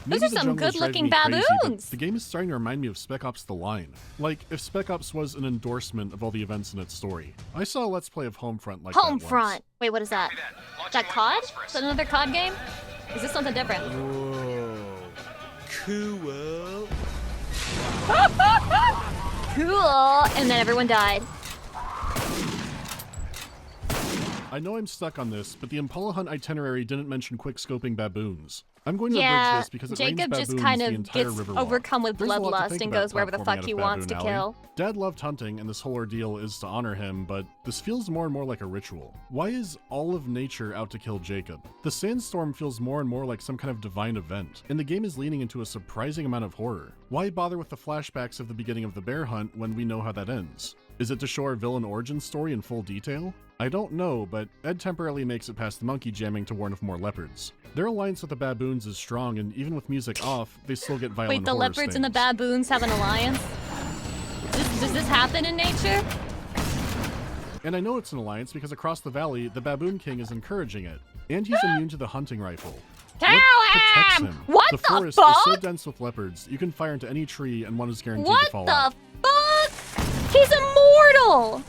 Speaker 4: Maybe
Speaker 6: Those are
Speaker 4: the
Speaker 6: some
Speaker 4: jungle is
Speaker 6: good-looking
Speaker 4: driving me crazy, but
Speaker 6: baboons.
Speaker 4: the game is starting to remind me of Spec Ops: The Line. Like, if Spec Ops was an endorsement of all the events in its story. I saw a Let's Play of Homefront like that once.
Speaker 6: Homefront. Wait, what is that? Is that COD? Is that another COD game? Is this something different?
Speaker 7: Whoa. Cool.
Speaker 6: Cool. And then everyone died.
Speaker 4: I know I'm stuck on this, but the Impala Hunt itinerary didn't mention quick-scoping baboons. I'm going to
Speaker 6: Yeah,
Speaker 4: abridge this because it
Speaker 6: Jacob
Speaker 4: rains
Speaker 6: just
Speaker 4: baboons
Speaker 6: kind
Speaker 4: the
Speaker 6: of
Speaker 4: entire
Speaker 6: gets
Speaker 4: Riverwalk.
Speaker 6: overcome with
Speaker 4: There's a lot to
Speaker 6: bloodlust
Speaker 4: think
Speaker 6: and
Speaker 4: about
Speaker 6: goes wherever the
Speaker 4: platforming
Speaker 6: fuck
Speaker 4: out
Speaker 6: he
Speaker 4: of
Speaker 6: wants to
Speaker 4: Baboon Alley.
Speaker 6: kill.
Speaker 4: Dad loved hunting, and this whole ordeal is to honor him, but this feels more and more like a ritual. Why is all of nature out to kill Jacob? The sandstorm feels more and more like some kind of divine event, and the game is leaning into a surprising amount of horror. Why bother with the flashbacks of the beginning of the bear hunt when we know how that ends? Is it to show our villain origin story in full detail? I don't know, but Ed temporarily makes it past the monkey jamming to warn of more leopards. Their alliance with the baboons is strong, and even with music off, they still get violent
Speaker 6: Wait, the
Speaker 4: horror
Speaker 6: leopards and the
Speaker 4: stings.
Speaker 6: baboons have an alliance? Does this happen in nature?
Speaker 4: And I know it's an alliance because across the valley, the Baboon King is encouraging it. And he's immune to the hunting rifle.
Speaker 6: Kill
Speaker 4: What protects
Speaker 6: him!
Speaker 4: him?
Speaker 6: What
Speaker 4: the
Speaker 6: the
Speaker 4: forest is so
Speaker 6: fuck?
Speaker 4: dense with leopards, you can fire into any tree and one is guaranteed to
Speaker 6: What
Speaker 4: fall
Speaker 6: the
Speaker 4: out.
Speaker 6: fuck? He's immortal!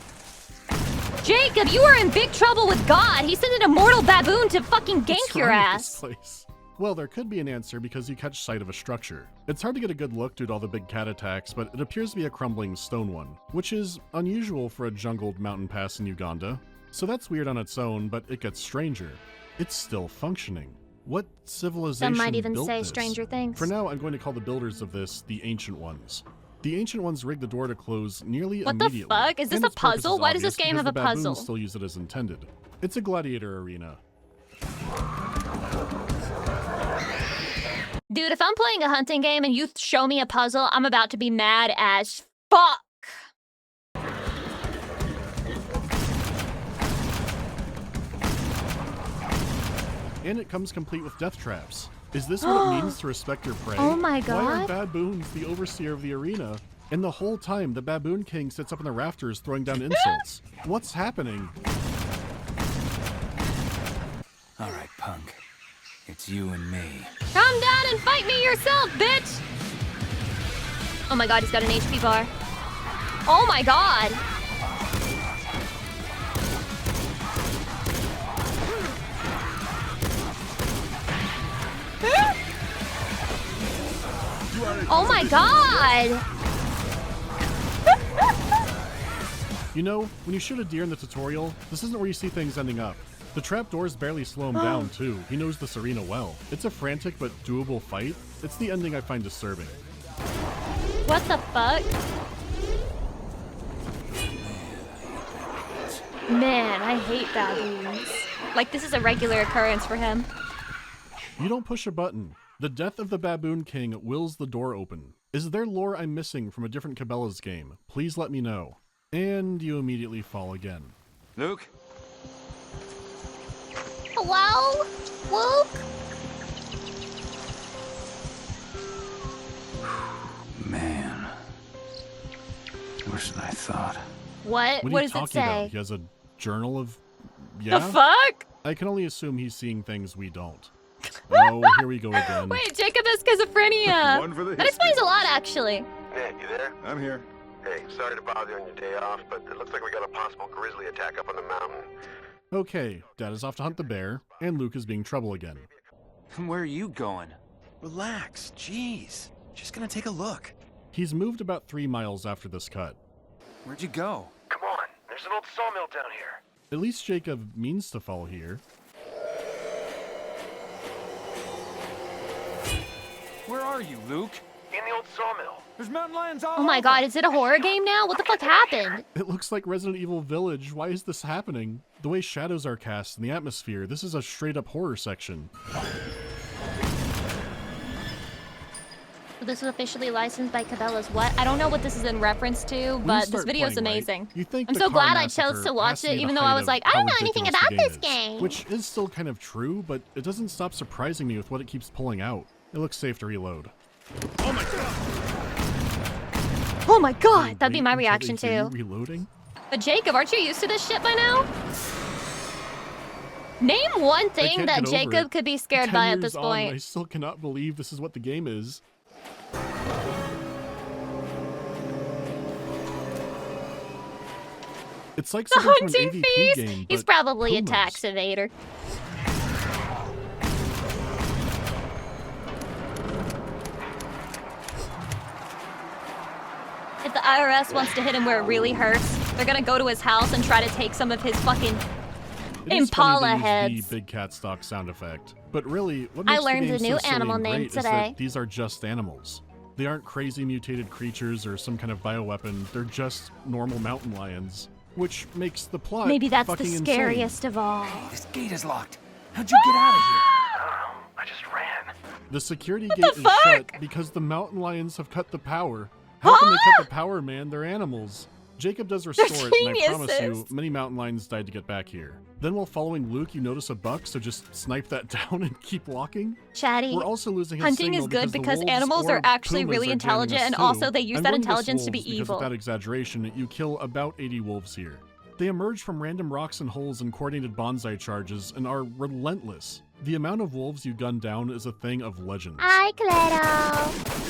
Speaker 6: Jacob, you are in big trouble with God. He sent an immortal baboon to fucking gank
Speaker 4: What's
Speaker 6: your
Speaker 4: wrong with this
Speaker 6: ass.
Speaker 4: place? Well, there could be an answer because you catch sight of a structure. It's hard to get a good look due to all the big cat attacks, but it appears to be a crumbling stone one, which is unusual for a jungled mountain pass in Uganda. So that's weird on its own, but it gets stranger. It's still functioning. What civilization
Speaker 2: Some might even
Speaker 4: built
Speaker 2: say
Speaker 4: this?
Speaker 2: stranger things.
Speaker 4: For now, I'm going to call the builders of this the Ancient Ones. The Ancient Ones rigged the door to close nearly
Speaker 6: What the
Speaker 4: immediately.
Speaker 6: fuck? Is this
Speaker 4: And
Speaker 6: a
Speaker 4: its purpose
Speaker 6: puzzle?
Speaker 4: is
Speaker 6: Why does this
Speaker 4: obvious
Speaker 6: game
Speaker 4: because
Speaker 6: have
Speaker 4: the
Speaker 6: a puzzle?
Speaker 4: baboons still use it as intended. It's a gladiator arena.
Speaker 6: Dude, if I'm playing a hunting game and you show me a puzzle, I'm about to be mad as fuck.
Speaker 4: And it comes complete with death traps. Is this what it means to respect your prey?
Speaker 2: Oh my
Speaker 4: Why are
Speaker 2: God.
Speaker 4: baboons the overseer of the arena? And the whole time, the Baboon King sits up in the rafters throwing down insults. What's happening?
Speaker 7: All right, punk. It's you and me.
Speaker 6: Come down and fight me yourself, bitch! Oh my god, he's got an HP bar. Oh my god! Oh my god!
Speaker 4: You know, when you shoot a deer in the tutorial, this isn't where you see things ending up. The trapdoors barely slow him down, too. He knows this arena well. It's a frantic but doable fight. It's the ending I find disturbing.
Speaker 6: What the fuck? Man, I hate baboons. Like, this is a regular occurrence for him.
Speaker 4: You don't push a button. The death of the Baboon King wills the door open. Is there lore I'm missing from a different Cabela's game? Please let me know. And you immediately fall again.
Speaker 8: Luke?
Speaker 2: Hello? Luke?
Speaker 8: Man. Worse than I thought.
Speaker 2: What?
Speaker 4: What are
Speaker 2: What
Speaker 4: you
Speaker 2: does it
Speaker 4: talking about?
Speaker 2: say?
Speaker 4: He has a journal of... Yeah?
Speaker 6: The fuck?
Speaker 4: I can only assume he's seeing things we don't. Oh, here we go again.
Speaker 6: Wait, Jacob has schizophrenia.
Speaker 3: One for the
Speaker 6: That explains a lot, actually.
Speaker 9: Hey, you there?
Speaker 3: I'm here.
Speaker 9: Hey, sorry to bother you on your day off, but it looks like we got a possible grizzly attack up on the mountain.
Speaker 4: Okay, Dad is off to hunt the bear, and Luke is being trouble again.
Speaker 8: Where are you going?
Speaker 7: Relax, jeez. Just gonna take a look.
Speaker 4: He's moved about 3 miles after this cut.
Speaker 8: Where'd you go?
Speaker 9: Come on, there's an old sawmill down here.
Speaker 4: At least Jacob means to fall here.
Speaker 8: Where are you, Luke?
Speaker 9: In the old sawmill.
Speaker 8: There's mountain lions all
Speaker 6: Oh my
Speaker 8: over.
Speaker 6: god, is it a horror game now? What the fuck happened?
Speaker 4: It looks like Resident Evil Village. Why is this happening? The way shadows are cast in the atmosphere, this is a straight-up horror section.
Speaker 6: This is officially licensed by Cabela's what? I don't know what this is in reference to,
Speaker 4: When you
Speaker 6: but this
Speaker 4: start
Speaker 6: video is
Speaker 4: playing, right,
Speaker 6: amazing.
Speaker 4: you think
Speaker 6: I'm
Speaker 4: the
Speaker 6: so
Speaker 4: car
Speaker 6: glad I
Speaker 4: massacre
Speaker 6: chose to watch
Speaker 4: has to
Speaker 6: it,
Speaker 4: be the
Speaker 6: even though I
Speaker 4: height
Speaker 6: was
Speaker 4: of
Speaker 6: like, I
Speaker 4: how
Speaker 6: don't know anything
Speaker 4: ridiculous
Speaker 6: about
Speaker 4: the
Speaker 6: this
Speaker 4: is.
Speaker 6: game.
Speaker 4: Which is still kind of true, but it doesn't stop surprising me with what it keeps pulling out. It looks safe to reload.
Speaker 3: Oh my god!
Speaker 6: Oh my god, that'd
Speaker 4: Wait
Speaker 6: be my
Speaker 4: until they
Speaker 6: reaction
Speaker 4: hear you
Speaker 6: too.
Speaker 4: reloading?
Speaker 6: But Jacob, aren't you used to this shit by now? Name one
Speaker 4: I
Speaker 6: thing
Speaker 4: can't
Speaker 6: that
Speaker 4: get over
Speaker 6: Jacob
Speaker 4: it.
Speaker 6: could be scared
Speaker 4: 10
Speaker 6: by at
Speaker 4: years
Speaker 6: this
Speaker 4: on,
Speaker 6: point.
Speaker 4: I still cannot believe this is what the game is. It's like
Speaker 6: The
Speaker 4: something from an
Speaker 6: hunting
Speaker 4: AVP
Speaker 6: feast?
Speaker 4: game,
Speaker 6: He's
Speaker 4: but
Speaker 6: probably a
Speaker 4: pumas.
Speaker 6: tax evader. If the IRS wants to hit him where it really hurts, they're gonna go to his house and try to take some of his fucking
Speaker 4: It is
Speaker 6: Impala
Speaker 4: funny to use
Speaker 6: heads.
Speaker 4: the big cat stock sound effect, but really, what
Speaker 6: I
Speaker 4: makes
Speaker 6: learned
Speaker 4: the game
Speaker 6: a new
Speaker 4: so silly
Speaker 6: animal
Speaker 4: and
Speaker 6: name
Speaker 4: great is
Speaker 6: today.
Speaker 4: that these are just animals. They aren't crazy mutated creatures or some kind of bioweapon. They're just normal mountain lions, which makes the plot
Speaker 6: Maybe that's the
Speaker 4: fucking insane.
Speaker 6: scariest of all.
Speaker 8: This gate is locked. How'd you get out of here?
Speaker 9: I just ran.
Speaker 4: The security gate is
Speaker 6: fuck?
Speaker 4: shut because the mountain lions have cut the power. How can they cut the power, man? They're animals. Jacob does restore it, and I promise you,
Speaker 6: geniuses.
Speaker 4: many mountain lions died to get back here. Then while following Luke, you notice a buck, so just snipe that down and keep walking.
Speaker 6: Chatty,
Speaker 4: We're also losing his
Speaker 6: hunting
Speaker 4: signal
Speaker 6: is good
Speaker 4: the
Speaker 6: because
Speaker 4: wolves
Speaker 6: animals
Speaker 4: or
Speaker 6: are actually
Speaker 4: pumas
Speaker 6: really
Speaker 4: are jamming
Speaker 6: intelligent,
Speaker 4: us
Speaker 6: and
Speaker 4: too.
Speaker 6: also they use
Speaker 4: I'm
Speaker 6: that
Speaker 4: going to guess
Speaker 6: intelligence to be
Speaker 4: wolves because
Speaker 6: evil.
Speaker 4: without exaggeration, you kill about 80 wolves here. They emerge from random rocks and holes and coordinated bonsai charges and are relentless. The amount of wolves you gun down is a thing of legends.
Speaker 2: Hi, Cleto.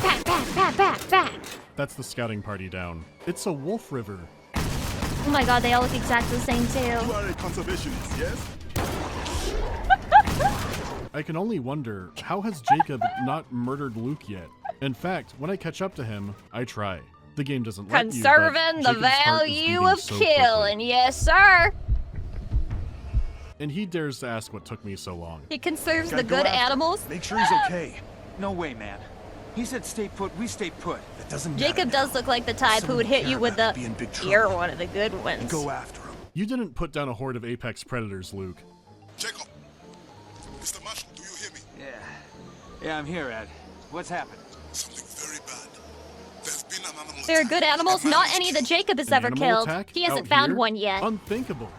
Speaker 2: Bat, bat, bat, bat, bat.
Speaker 4: That's the scouting party down. It's a wolf river.
Speaker 2: Oh my god, they all look exactly the same
Speaker 3: You
Speaker 2: too.
Speaker 3: are a conservationist, yes?
Speaker 4: I can only wonder, how has Jacob not murdered Luke yet? In fact, when I catch up to him, I try. The game doesn't let you, but
Speaker 6: Conserving the
Speaker 4: Jacob's heart is
Speaker 6: value
Speaker 4: beating
Speaker 6: of
Speaker 4: so
Speaker 6: killing,
Speaker 4: quickly.
Speaker 6: yes sir.
Speaker 4: And he dares to ask what took me so long.
Speaker 6: He conserves
Speaker 3: Gotta
Speaker 6: the
Speaker 3: go
Speaker 6: good
Speaker 3: after him.
Speaker 6: animals.
Speaker 3: Make sure he's okay.
Speaker 8: No way, man. He said stay put, we stay put.
Speaker 3: That doesn't matter
Speaker 6: Jacob
Speaker 3: now.
Speaker 6: does look like the type who would hit you with the,
Speaker 3: Be in big trouble.
Speaker 6: you're one of the good ones.
Speaker 3: Go after him.
Speaker 4: You didn't put down a horde of apex predators, Luke.
Speaker 3: Jacob! Mr. Marshall, do you hear me?
Speaker 8: Yeah, I'm here, Ed. What's happened?
Speaker 3: Something very bad. There's been an animal
Speaker 6: They're
Speaker 3: attack.
Speaker 6: good animals,
Speaker 3: A man
Speaker 6: not
Speaker 3: was
Speaker 6: any that
Speaker 3: killed,
Speaker 6: Jacob has
Speaker 4: An
Speaker 6: ever
Speaker 4: animal
Speaker 6: killed.
Speaker 4: attack
Speaker 6: He hasn't
Speaker 4: out
Speaker 6: found
Speaker 4: here?
Speaker 6: one yet.
Speaker 4: Unthinkable.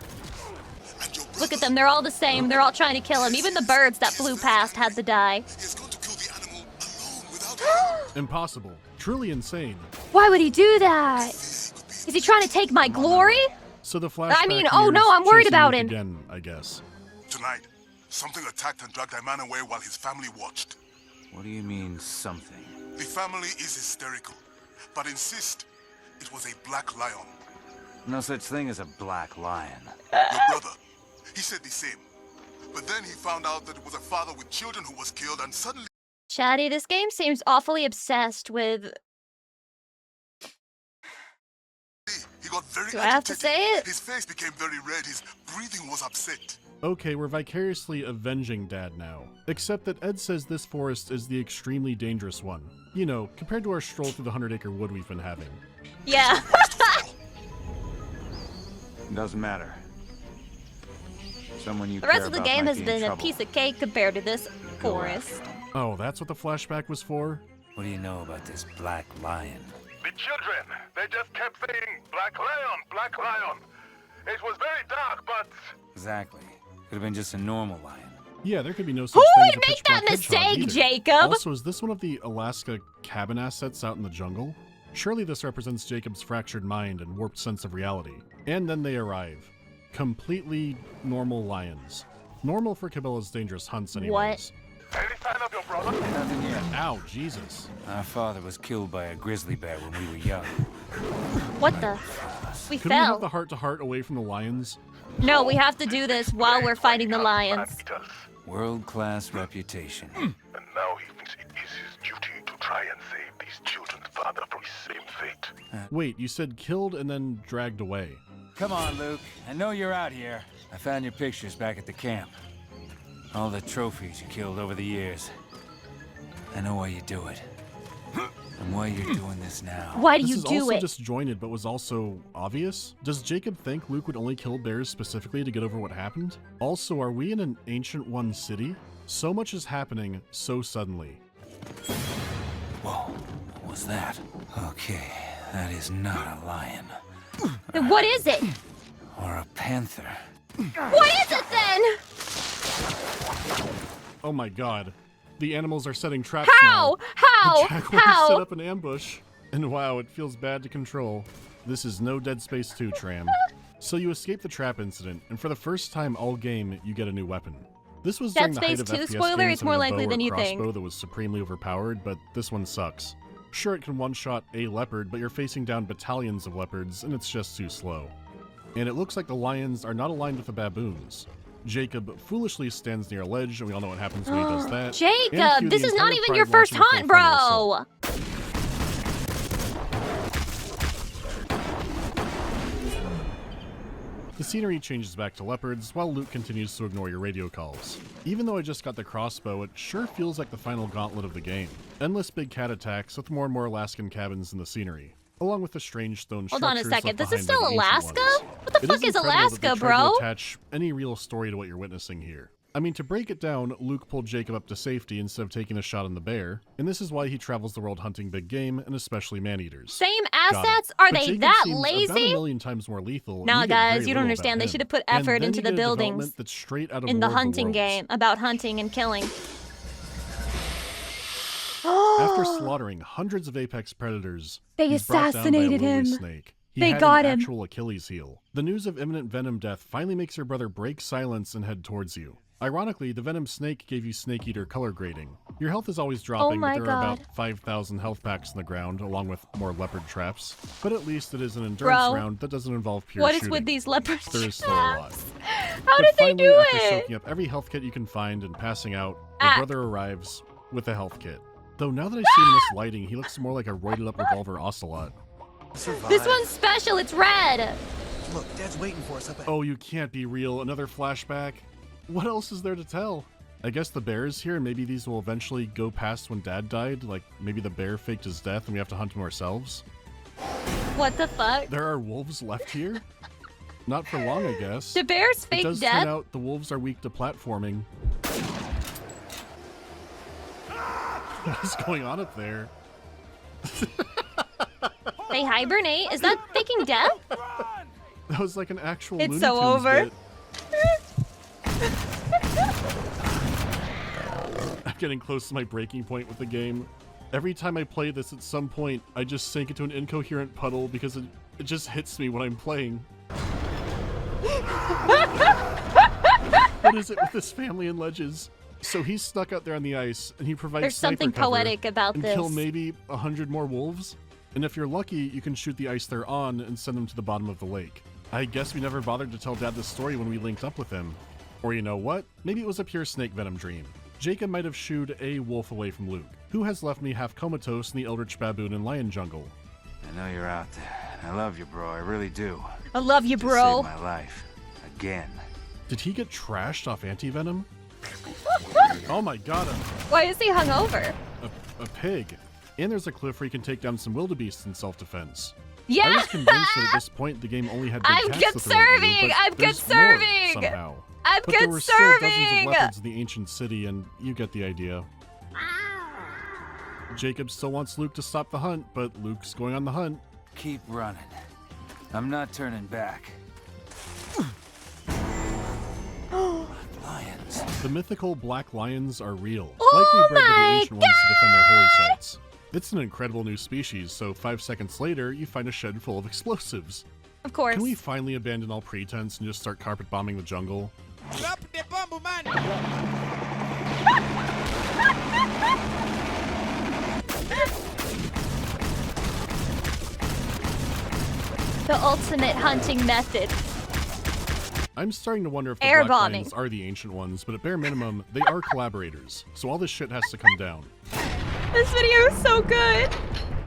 Speaker 3: and your
Speaker 6: Look at
Speaker 3: brother
Speaker 6: them, they're all the same. They're all trying to kill him. Even the birds that flew past had to die.
Speaker 3: is going to kill the animal alone without help.
Speaker 4: Impossible. Truly insane.
Speaker 2: Why would he do that?
Speaker 6: Is he trying to take my glory?
Speaker 4: So the flashback
Speaker 6: mean,
Speaker 4: here
Speaker 6: oh no,
Speaker 4: is
Speaker 6: I'm worried
Speaker 4: chasing
Speaker 6: about
Speaker 4: Luke
Speaker 6: him.
Speaker 4: again, I guess.
Speaker 3: Tonight, something attacked and dragged a man away while his family watched.
Speaker 8: What do you mean, something?
Speaker 3: The family is hysterical, but insist it was a black lion.
Speaker 8: No such thing as a black lion.
Speaker 3: Your brother, he said the same. But then he found out that it was a father with children who was killed, and suddenly
Speaker 6: Chatty, this game seems awfully obsessed with...
Speaker 3: he got very
Speaker 6: Do I have to
Speaker 3: agitated.
Speaker 6: say it?
Speaker 3: His face became very red, his breathing was upset.
Speaker 4: Okay, we're vicariously avenging Dad now. Except that Ed says this forest is the extremely dangerous one. You know, compared to our stroll through the 100-acre wood we've been having.
Speaker 6: Yeah.
Speaker 8: Doesn't matter. Someone you
Speaker 6: The rest
Speaker 8: care
Speaker 6: of the
Speaker 8: about
Speaker 6: game
Speaker 8: might
Speaker 6: has
Speaker 8: be in
Speaker 6: been a
Speaker 8: trouble.
Speaker 6: piece of cake compared to this
Speaker 8: Go
Speaker 6: forest.
Speaker 4: Oh, that's what the flashback was for?
Speaker 8: What do you know about this black lion?
Speaker 9: Bit
Speaker 3: children. They just kept saying, Black Lion, Black Lion. It was very dark, but...
Speaker 10: Exactly. Could have been just a normal lion.
Speaker 4: Yeah, there could be no such
Speaker 6: Who
Speaker 4: thing as
Speaker 6: would
Speaker 4: a
Speaker 6: make
Speaker 4: pitch
Speaker 6: that
Speaker 4: black hedgehog
Speaker 6: mistake,
Speaker 4: either.
Speaker 6: Jacob?
Speaker 4: Also, is this one of the Alaska cabin assets out in the jungle? Surely this represents Jacob's fractured mind and warped sense of reality. And then they arrive. Completely normal lions. Normal for Cabela's dangerous hunts anyways.
Speaker 3: Any sign of your brother?
Speaker 10: Nothing yet.
Speaker 4: Ow, Jesus.
Speaker 10: Our father was killed by a grizzly bear when we were young.
Speaker 6: What the? We
Speaker 4: Could we have the
Speaker 6: fell.
Speaker 4: heart-to-heart away from the lions?
Speaker 6: No, we have to do this while we're fighting the lions.
Speaker 10: World-class reputation.
Speaker 3: And now he thinks it is his duty to try and save these children's father from his same fate.
Speaker 4: Wait, you said killed and then dragged away.
Speaker 10: Come on, Luke. I know you're out here. I found your pictures back at the camp. All the trophies you killed over the years. I know why you do it. And why you're doing this now.
Speaker 6: Why do
Speaker 4: This
Speaker 6: you
Speaker 4: is
Speaker 6: do
Speaker 4: also
Speaker 6: it?
Speaker 4: disjointed, but was also obvious. Does Jacob think Luke would only kill bears specifically to get over what happened? Also, are we in an Ancient One city? So much is happening so suddenly.
Speaker 10: Whoa, what was that? Okay, that is not a lion.
Speaker 6: Then what is it?
Speaker 10: Or a panther.
Speaker 6: What is it then?
Speaker 4: Oh my god. The animals are setting traps
Speaker 6: How?
Speaker 4: now.
Speaker 6: How?
Speaker 4: The jaguars set
Speaker 6: How?
Speaker 4: up an ambush. And wow, it feels bad to control. This is no Dead Space 2, Tram. So you escape the trap incident, and for the first time all game, you get a new weapon. This was during
Speaker 6: Dead
Speaker 4: the height
Speaker 6: Space
Speaker 4: of
Speaker 6: 2
Speaker 4: FPS
Speaker 6: spoiler,
Speaker 4: games
Speaker 6: it's
Speaker 4: and
Speaker 6: more
Speaker 4: a
Speaker 6: likely
Speaker 4: bow
Speaker 6: than
Speaker 4: or
Speaker 6: you think.
Speaker 4: crossbow that was supremely overpowered, but this one sucks. Sure, it can one-shot a leopard, but you're facing down battalions of leopards, and it's just too slow. And it looks like the lions are not aligned with the baboons. Jacob foolishly stands near a ledge, and we all know what happens when he does that. And
Speaker 6: Jacob,
Speaker 4: cue
Speaker 6: this
Speaker 4: the
Speaker 6: is not
Speaker 4: entire
Speaker 6: even your
Speaker 4: pride
Speaker 6: first
Speaker 4: launching
Speaker 6: hunt,
Speaker 4: full frontal assault.
Speaker 6: bro.
Speaker 4: The scenery changes back to leopards, while Luke continues to ignore your radio calls. Even though I just got the crossbow, it sure feels like the final gauntlet of the game. Endless big cat attacks with more and more Alaskan cabins in the scenery, along with the strange stone
Speaker 6: Hold on a
Speaker 4: structures
Speaker 6: second,
Speaker 4: left
Speaker 6: this is
Speaker 4: behind by
Speaker 6: still
Speaker 4: the ancient
Speaker 6: Alaska?
Speaker 4: ones.
Speaker 6: What the
Speaker 4: It
Speaker 6: fuck is
Speaker 4: incredible that they
Speaker 6: Alaska,
Speaker 4: tried to
Speaker 6: bro?
Speaker 4: attach any real story to what you're witnessing here. I mean, to break it down, Luke pulled Jacob up to safety instead of taking a shot on the bear, and this is why he travels the world hunting big game, and especially man-eaters.
Speaker 6: Same
Speaker 4: Got it.
Speaker 6: assets? Are
Speaker 4: But
Speaker 6: they
Speaker 4: Jacob
Speaker 6: that
Speaker 4: seems about a
Speaker 6: lazy?
Speaker 4: million times more lethal. and
Speaker 6: Nah,
Speaker 4: you get very
Speaker 6: guys, you don't
Speaker 4: little
Speaker 6: understand.
Speaker 4: about
Speaker 6: They
Speaker 4: him.
Speaker 6: should have put
Speaker 4: And
Speaker 6: effort
Speaker 4: then
Speaker 6: into
Speaker 4: you
Speaker 6: the
Speaker 4: get a
Speaker 6: buildings
Speaker 4: development that's straight out of
Speaker 6: in the
Speaker 4: War of
Speaker 6: hunting
Speaker 4: Worlds.
Speaker 6: game about hunting and killing.
Speaker 4: After slaughtering hundreds of apex predators,
Speaker 6: They
Speaker 4: he's brought down by a
Speaker 6: assassinated
Speaker 4: lowly
Speaker 6: him.
Speaker 4: Snake. He
Speaker 6: They
Speaker 4: had
Speaker 6: got
Speaker 4: an
Speaker 6: him.
Speaker 4: actual Achilles heel. The news of imminent venom death finally makes your brother break silence and head towards you. Ironically, the venom snake gave you snake eater color grading. Your health is always dropping,
Speaker 6: my
Speaker 4: but there are
Speaker 6: God.
Speaker 4: about 5,000 health packs in the ground, along with more leopard traps. But at least it is an endurance
Speaker 6: Bro,
Speaker 4: round that doesn't involve pure
Speaker 6: What is
Speaker 4: shooting.
Speaker 6: with these leopard
Speaker 4: There is still a lot.
Speaker 6: traps? How
Speaker 4: But
Speaker 6: did they
Speaker 4: finally,
Speaker 6: do
Speaker 4: after
Speaker 6: it?
Speaker 4: soaking up every health kit you can find and passing out, your
Speaker 6: Ah.
Speaker 4: brother arrives with a health kit. Though now that I see him in this lighting, he looks more like a roided up revolver ocelot.
Speaker 6: This one's special, it's red.
Speaker 7: Look, Dad's waiting for us up ahead.
Speaker 4: Oh, you can't be real. Another flashback? What else is there to tell? I guess the bear is here, and maybe these will eventually go past when Dad died. Like, maybe the bear faked his death and we have to hunt him ourselves.
Speaker 6: What the fuck?
Speaker 4: There are wolves left here? Not for long, I guess.
Speaker 6: The bear's
Speaker 4: It
Speaker 6: fake
Speaker 4: does turn
Speaker 6: death?
Speaker 4: out the wolves are weak to platforming. What is going on up there?
Speaker 6: They hibernate? Is that faking death?
Speaker 4: That was like an actual
Speaker 6: It's
Speaker 4: Looney
Speaker 6: so
Speaker 4: Tunes
Speaker 6: over.
Speaker 4: bit. I'm getting close to my breaking point with the game. Every time I play this, at some point, I just sink into an incoherent puddle because it just hits me when I'm playing. What is it with this family and ledges? So he's stuck out there on the ice, and he provides
Speaker 6: There's
Speaker 4: sniper
Speaker 6: something
Speaker 4: cover
Speaker 6: poetic about
Speaker 4: and
Speaker 6: this.
Speaker 4: kill maybe 100 more wolves. And if you're lucky, you can shoot the ice they're on and send them to the bottom of the lake. I guess we never bothered to tell Dad this story when we linked up with him. Or you know what? Maybe it was a pure snake venom dream. Jacob might have shooed a wolf away from Luke, who has left me half comatose in the eldritch baboon and lion jungle.
Speaker 10: I know you're out there. I love you, bro. I really do.
Speaker 6: I love you,
Speaker 10: Just
Speaker 6: bro.
Speaker 10: saved my life. Again.
Speaker 4: Did he get trashed off anti-venom? Oh my god,
Speaker 6: Why is he hungover?
Speaker 4: a pig. And there's a cliff where you can take down some wildebeests in self-defense. I
Speaker 6: Yeah!
Speaker 4: was convinced that at this point the game only had big
Speaker 6: I'm
Speaker 4: cats that throw at you,
Speaker 6: conserving!
Speaker 4: but
Speaker 6: I'm
Speaker 4: there's more
Speaker 6: conserving!
Speaker 4: somehow.
Speaker 6: I'm
Speaker 4: But there were still dozens
Speaker 6: conserving!
Speaker 4: of leopards in the ancient city, and you get the idea. Jacob still wants Luke to stop the hunt, but Luke's going on the hunt.
Speaker 10: Keep running. I'm not turning back. Lions.
Speaker 4: The mythical black lions are real,
Speaker 2: Oh
Speaker 4: likely bred to the
Speaker 2: my
Speaker 4: ancient ones to defend their holy sites. It's an incredible new species, so 5 seconds later, you find a shed full of explosives.
Speaker 2: Of course.
Speaker 4: Can we finally abandon all pretense and just start carpet bombing the jungle?
Speaker 6: The ultimate hunting method.
Speaker 4: I'm starting to wonder if the
Speaker 6: Air
Speaker 4: black
Speaker 6: bombing.
Speaker 4: lions are the ancient ones, but at bare minimum, they are collaborators, so all this shit has to come down.
Speaker 6: This video is so good.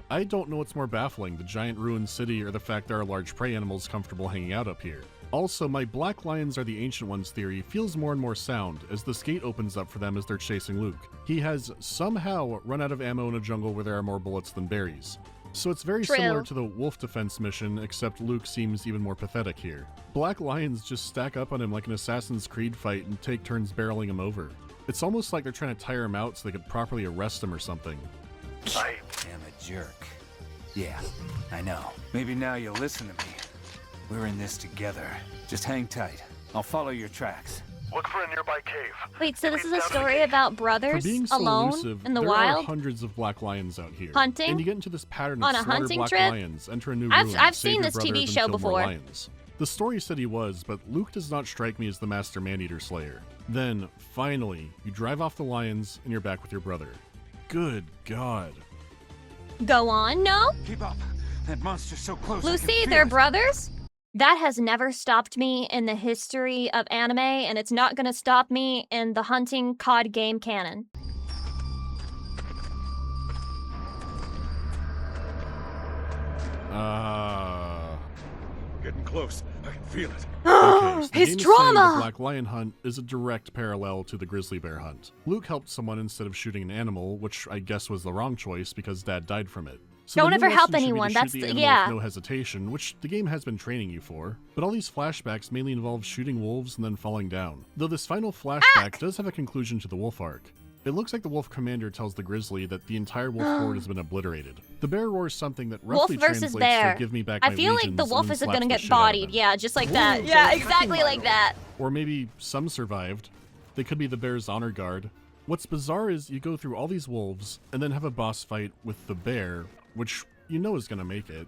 Speaker 4: I don't know what's more baffling, the giant ruined city or the fact there are large prey animals comfortable hanging out up here. Also, my black lions are the ancient ones theory feels more and more sound as the skate opens up for them as they're chasing Luke. He has somehow run out of ammo in a jungle where there are more bullets than berries. So it's very similar to the wolf defense mission, except Luke seems even more pathetic here. Black lions just stack up on him like an Assassin's Creed fight and take turns barreling him over. It's almost like they're trying to tire him out so they could properly arrest him or something.
Speaker 10: I am a jerk. Yeah, I know. Maybe now you'll listen to me. We're in this together. Just hang tight. I'll follow your tracks.
Speaker 9: Look for a nearby cave.
Speaker 2: Wait, so this is a story about
Speaker 4: For
Speaker 2: brothers
Speaker 4: being so
Speaker 2: alone
Speaker 4: elusive,
Speaker 2: in the
Speaker 4: there are
Speaker 2: wild?
Speaker 4: hundreds of black lions out here.
Speaker 2: Hunting?
Speaker 4: And you get into this pattern
Speaker 2: On
Speaker 4: of
Speaker 2: a
Speaker 4: slaughter
Speaker 2: hunting
Speaker 4: black
Speaker 2: trip?
Speaker 4: lions, enter a new
Speaker 2: I've
Speaker 4: ruin,
Speaker 2: seen
Speaker 4: save your
Speaker 2: this
Speaker 4: brother,
Speaker 2: TV
Speaker 4: then
Speaker 2: show
Speaker 4: kill more
Speaker 2: before.
Speaker 4: lions. The story said he was, but Luke does not strike me as the master man-eater slayer. Then, finally, you drive off the lions and you're back with your brother. Good God.
Speaker 2: Go on, no?
Speaker 8: Keep up. That monster's so close. I can
Speaker 2: Lucy,
Speaker 8: feel
Speaker 2: they're
Speaker 8: it.
Speaker 2: brothers? That has never stopped me in the history of anime, and it's not gonna stop me in the hunting COD game canon.
Speaker 3: Getting close. I can feel it.
Speaker 4: Okay, so the
Speaker 2: His
Speaker 4: game is saying
Speaker 2: drama!
Speaker 4: The black lion hunt is a direct parallel to the grizzly bear hunt. Luke helped someone instead of shooting an animal, which I guess was the wrong choice because Dad died from it. So
Speaker 2: Don't
Speaker 4: the new
Speaker 2: ever help
Speaker 4: lesson should be to
Speaker 2: anyone,
Speaker 4: shoot
Speaker 2: that's
Speaker 4: the
Speaker 2: the-
Speaker 4: animal
Speaker 2: yeah.
Speaker 4: with no hesitation, which the game has been training you for. But all these flashbacks mainly involve shooting wolves and then falling down. Though this final flashback does have a conclusion to the wolf arc. It looks like the wolf commander tells the grizzly that the entire wolf horde has been obliterated. The bear roars something that
Speaker 2: Wolf
Speaker 4: roughly
Speaker 2: versus
Speaker 4: translates
Speaker 2: bear.
Speaker 4: to give me back
Speaker 2: I
Speaker 4: my
Speaker 2: feel like
Speaker 4: legions
Speaker 2: the
Speaker 4: and
Speaker 2: wolf
Speaker 4: then
Speaker 2: isn't
Speaker 4: slaps
Speaker 2: gonna
Speaker 4: the
Speaker 2: get
Speaker 4: shit out of
Speaker 2: bodied.
Speaker 4: him.
Speaker 2: Yeah, just like that. Yeah, exactly like that.
Speaker 4: Or maybe some survived. They could be the bear's honor guard. What's bizarre is you go through all these wolves and then have a boss fight with the bear, which you know is gonna make it,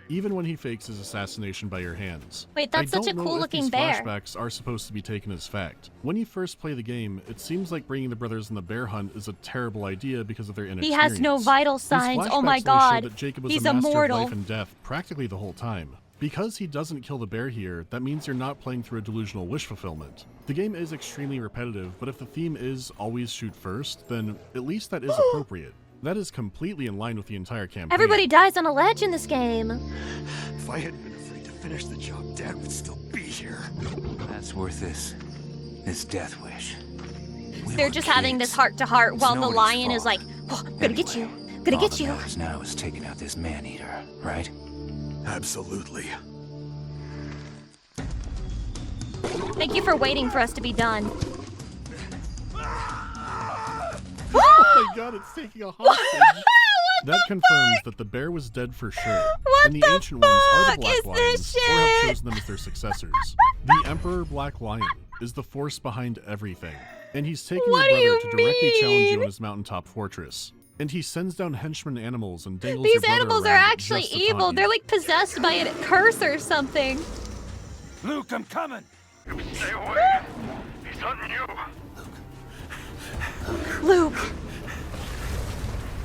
Speaker 4: even when he fakes his assassination by your hands.
Speaker 2: Wait, that's
Speaker 4: I
Speaker 2: such a
Speaker 4: don't know
Speaker 2: cool
Speaker 4: if
Speaker 2: looking
Speaker 4: these
Speaker 2: bear.
Speaker 4: flashbacks are supposed to be taken as fact. When you first play the game, it seems like bringing the brothers in the bear hunt is a terrible idea because of their
Speaker 2: He
Speaker 4: inexperience.
Speaker 2: has no vital
Speaker 4: These
Speaker 2: signs. Oh
Speaker 4: flashbacks
Speaker 2: my
Speaker 4: only show
Speaker 2: god.
Speaker 4: that Jacob was
Speaker 2: He's
Speaker 4: a master
Speaker 2: immortal.
Speaker 4: of life and death practically the whole time. Because he doesn't kill the bear here, that means you're not playing through a delusional wish fulfillment. The game is extremely repetitive, but if the theme is always shoot first, then at least that is appropriate. That is completely in line with the entire campaign.
Speaker 2: Everybody dies on a ledge in this game.
Speaker 7: If I hadn't been afraid to finish the job, Dad would still be here.
Speaker 10: That's worth this death wish. We
Speaker 2: They're
Speaker 10: were
Speaker 2: just having
Speaker 10: kids.
Speaker 2: this heart-to-heart while the
Speaker 10: Nobody's
Speaker 2: lion is
Speaker 10: fault.
Speaker 2: like, oh, gonna get you,
Speaker 10: Anyway,
Speaker 2: gonna
Speaker 10: all
Speaker 2: get
Speaker 10: that
Speaker 2: you.
Speaker 10: matters now is taking out this man-eater, right?
Speaker 7: Absolutely.
Speaker 2: Thank you for waiting for us to be done.
Speaker 4: Oh my god, it's taking a hostage! That confirms that the bear was dead for sure.
Speaker 2: What
Speaker 4: and the
Speaker 2: the
Speaker 4: ancient ones are the
Speaker 2: fuck
Speaker 4: Black
Speaker 2: is
Speaker 4: Lions,
Speaker 2: this
Speaker 4: or have
Speaker 2: shit?
Speaker 4: chosen them as their successors. The Emperor Black Lion is the force behind everything, and he's taking
Speaker 2: What
Speaker 4: your
Speaker 2: do
Speaker 4: brother
Speaker 2: you
Speaker 4: to directly challenge you
Speaker 2: mean?
Speaker 4: on his mountaintop fortress. And he sends down henchmen animals and dangles
Speaker 2: These
Speaker 4: your brother
Speaker 2: animals are
Speaker 4: around
Speaker 2: actually
Speaker 4: just to taunt
Speaker 2: evil.
Speaker 4: you.
Speaker 2: They're like possessed by a curse or something.
Speaker 10: Luke, I'm coming!
Speaker 9: Stay away. He's hunting you.
Speaker 2: Luke.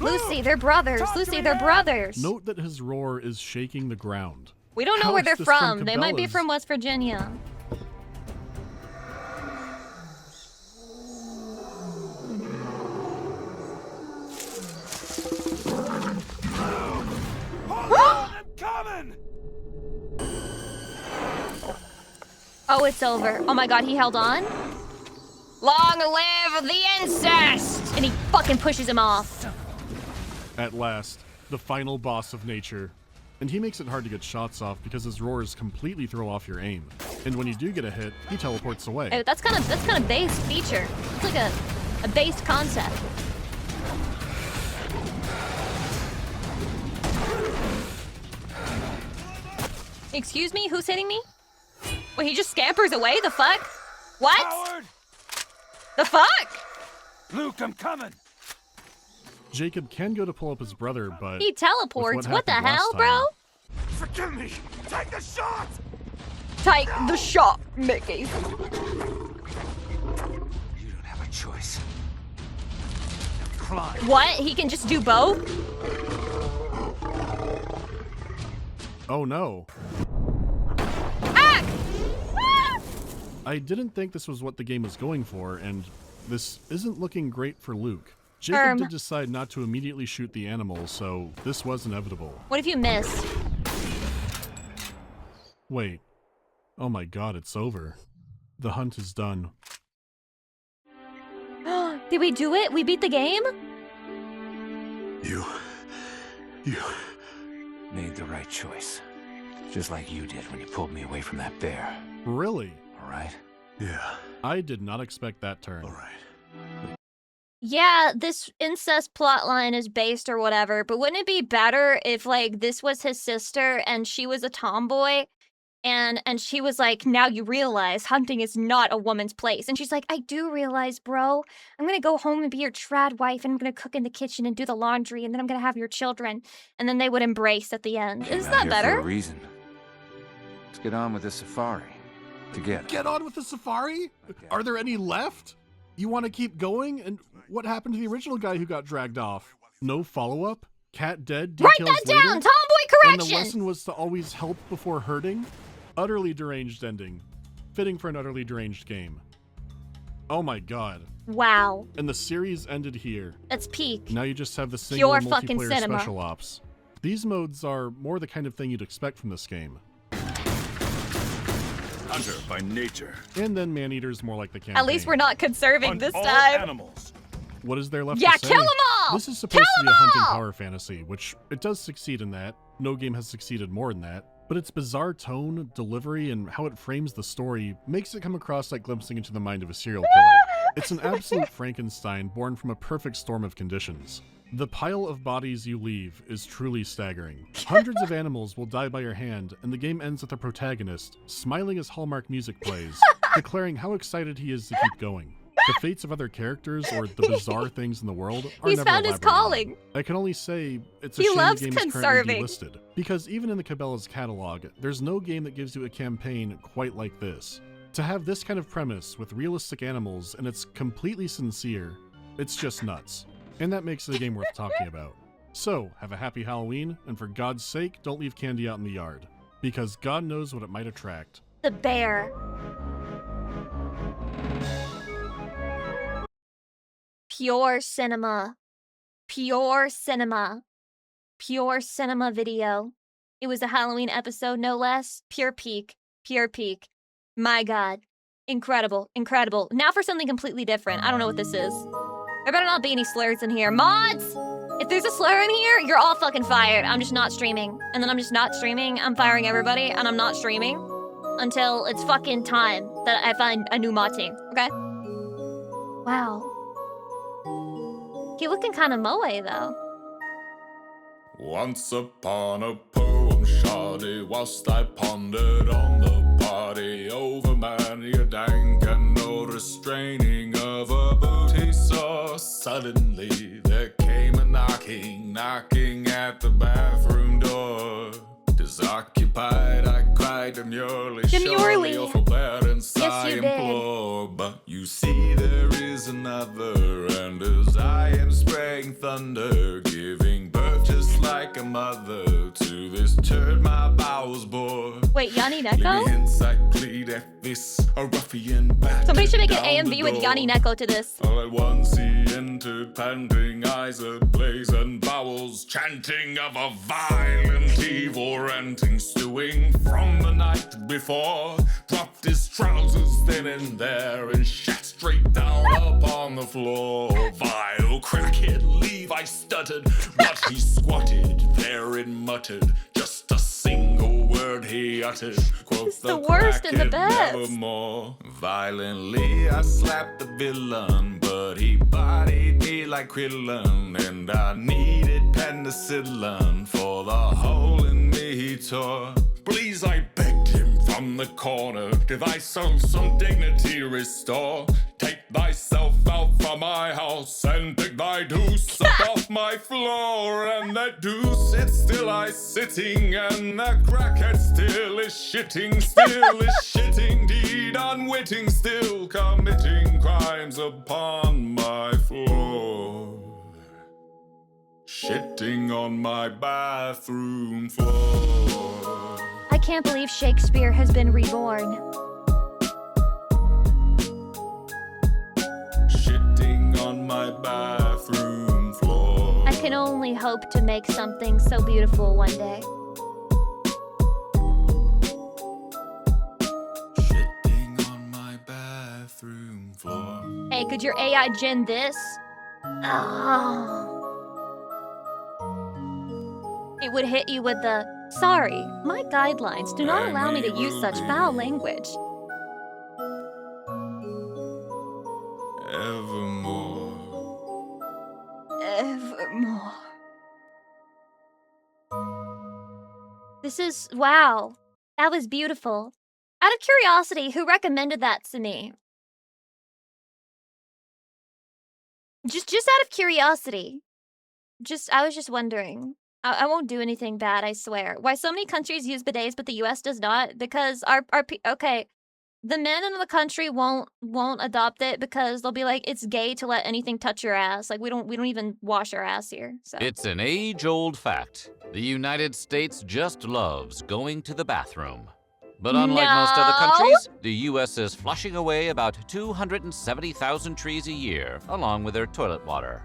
Speaker 2: Lucy, they're brothers. Lucy, they're brothers.
Speaker 4: Note that his roar is shaking the ground.
Speaker 2: We don't know
Speaker 4: How
Speaker 2: where
Speaker 4: is
Speaker 2: they're
Speaker 4: this
Speaker 2: from.
Speaker 4: from
Speaker 2: They might be
Speaker 4: Cabela's?
Speaker 2: from West Virginia.
Speaker 10: I'm coming!
Speaker 2: Oh, it's over. Oh my god, he held on? Long live the incest! And he fucking pushes him off.
Speaker 4: At last, the final boss of nature. And he makes it hard to get shots off because his roars completely throw off your aim. And when you do get a hit, he teleports away.
Speaker 2: Oh, that's kind of base feature. It's like a base concept.
Speaker 6: Excuse me? Who's hitting me? Wait, he just scampers away? The fuck? What?
Speaker 10: Howard!
Speaker 6: The fuck?
Speaker 10: Luke, I'm coming!
Speaker 4: Jacob can go to pull up his brother, but
Speaker 6: He teleports.
Speaker 4: with
Speaker 6: What the
Speaker 4: happened
Speaker 6: hell,
Speaker 4: last
Speaker 6: bro?
Speaker 4: time-
Speaker 3: Forgive me! Take the shot!
Speaker 6: Take the shot, Mickey.
Speaker 10: You don't have a choice. Climb.
Speaker 6: What? He can just do both?
Speaker 4: Oh no.
Speaker 6: Ah! Ah!
Speaker 4: I didn't think this was what the game was going for, and this isn't looking great for Luke. Jacob did decide not to immediately shoot the animal, so this was inevitable.
Speaker 6: What if you miss?
Speaker 4: Wait. Oh my god, it's over. The hunt is done.
Speaker 6: Did we do it? We beat the game?
Speaker 3: You
Speaker 10: Made the right choice. Just like you did when you pulled me away from that bear.
Speaker 4: Really?
Speaker 10: All right?
Speaker 3: Yeah,
Speaker 4: I did not expect that turn.
Speaker 3: alright.
Speaker 2: Yeah, this incest plotline is based or whatever, but wouldn't it be better if, like, this was his sister and she was a tomboy? And she was like, now you realize hunting is not a woman's place. And she's like, I do realize, bro. I'm gonna go home and be your trad wife, and I'm gonna cook in the kitchen and do the laundry, and then I'm gonna have your children. And then they would embrace at the end.
Speaker 8: You're
Speaker 2: Isn't
Speaker 8: not
Speaker 2: that
Speaker 8: here
Speaker 2: better?
Speaker 8: For a reason. Let's get on with the safari. Together.
Speaker 4: Get on with the safari? Are there any left? You want to keep going? And what happened to the original guy who got dragged off? No follow-up? Cat dead?
Speaker 2: Write
Speaker 4: Details
Speaker 2: that down!
Speaker 4: later?
Speaker 2: Tomboy
Speaker 4: And the
Speaker 2: correction!
Speaker 4: lesson was to always help before hurting? Utterly deranged ending. Fitting for an utterly deranged game. Oh my god.
Speaker 2: Wow.
Speaker 4: And the series ended here.
Speaker 2: That's peak.
Speaker 4: Now you just have the single
Speaker 2: Pure fucking
Speaker 4: multiplayer
Speaker 2: cinema.
Speaker 4: special ops. These modes are more the kind of thing you'd expect from this game.
Speaker 3: Hunter by nature.
Speaker 4: And then man-eaters more like the campaign.
Speaker 6: At least we're not conserving
Speaker 3: Hunt
Speaker 6: this
Speaker 3: all
Speaker 6: time.
Speaker 3: animals.
Speaker 4: What is there left
Speaker 6: Yeah,
Speaker 4: to say?
Speaker 6: kill 'em all!
Speaker 4: This is supposed to be a
Speaker 6: Kill 'em
Speaker 4: hunting
Speaker 6: all!
Speaker 4: power fantasy, which it does succeed in that. No game has succeeded more than that. But its bizarre tone, delivery, and how it frames the story makes it come across like glimpsing into the mind of a serial killer. It's an absolute Frankenstein born from a perfect storm of conditions. The pile of bodies you leave is truly staggering. Hundreds of animals will die by your hand, and the game ends with the protagonist, smiling as Hallmark music plays, declaring how excited he is to keep going. The fates of other characters or the bizarre things in the world are
Speaker 6: He's
Speaker 4: never
Speaker 6: found his
Speaker 4: elaborated on.
Speaker 6: calling.
Speaker 4: I can only say it's a
Speaker 6: He
Speaker 4: shame
Speaker 6: loves
Speaker 4: the game is currently
Speaker 6: conserving.
Speaker 4: delisted. Because even in the Cabela's catalog, there's no game that gives you a campaign quite like this. To have this kind of premise with realistic animals and it's completely sincere, it's just nuts. And that makes it a game worth talking about. So, have a happy Halloween, and for God's sake, don't leave candy out in the yard. Because God knows what it might attract.
Speaker 2: The bear. Pure cinema. Pure cinema. Pure cinema video. It was a Halloween episode, no less. Pure peak. Pure peak. My god. Incredible. Incredible. Now for something completely different. I don't know what this is. There better not be any slurs in here. Mods! If there's a slur in here, you're all fucking fired. I'm just not streaming. And then I'm just not streaming. I'm firing everybody, and I'm not streaming until it's fucking time that I find a new mod team, okay? Wow. He looking kind of moe, though.
Speaker 11: Once upon a poem, shoddy, whilst I pondered on the party over many a dank and no restraining of a booty saw. Suddenly there came a knocking at the bathroom door. Disoccupied, I cried demurely, surely your forbearance I implore. But you see there is another, and as I am spraying thunder, giving birth just like a mother to this turd my bowels bore.
Speaker 2: Wait, Yanni Neko?
Speaker 11: Plead at this, a ruffian battered
Speaker 2: Somebody should make an
Speaker 11: down the
Speaker 2: AMV with
Speaker 11: door.
Speaker 2: Yanni Neko to this.
Speaker 11: All at once he entered, panting, eyes ablaze, and bowels chanting of a violent, evil, ranting, stewing from the night before. Dropped his trousers then and there and shat straight down upon the floor. Vile crackhead Levi stuttered, but he squatted there and muttered just a single word he uttered. Quoth
Speaker 2: It's the worst and the
Speaker 11: crackhead
Speaker 2: best.
Speaker 11: nevermore. Violently I slapped the villain, but he bodied me like Krillin, and I needed penicillin for the hole in me he tore. please, I begged him from the corner. To thy soul some dignity restore. Take thyself out from my house and pick thy deuce up off my floor. And that deuce, it's still I sitting, and that crackhead still is shitting, still is shitting, deed unwitting, still committing crimes upon my floor. Shitting on my bathroom floor.
Speaker 6: I can't believe Shakespeare has been reborn.
Speaker 11: Shitting on my bathroom floor.
Speaker 6: I can only hope to make something so beautiful one day.
Speaker 11: Shitting on my bathroom floor.
Speaker 6: Hey, could your AI gen this? Oh. It would hit you with the, sorry, my guidelines do not allow me to use such foul language.
Speaker 11: Evermore.
Speaker 6: Evermore. This is, wow. That was beautiful. Out of curiosity, who recommended that to me? Just out of curiosity. I was just wondering. I won't do anything bad, I swear. Why so many countries use bidets but the US does not? Because okay, the men in the country won't adopt it because they'll be like, it's gay to let anything touch your ass. Like we don't even wash our ass here. So
Speaker 12: it's an age-old fact. The United States just loves going to the bathroom. But unlike most other countries, the US is flushing away about 270,000 trees a year, along with their toilet water.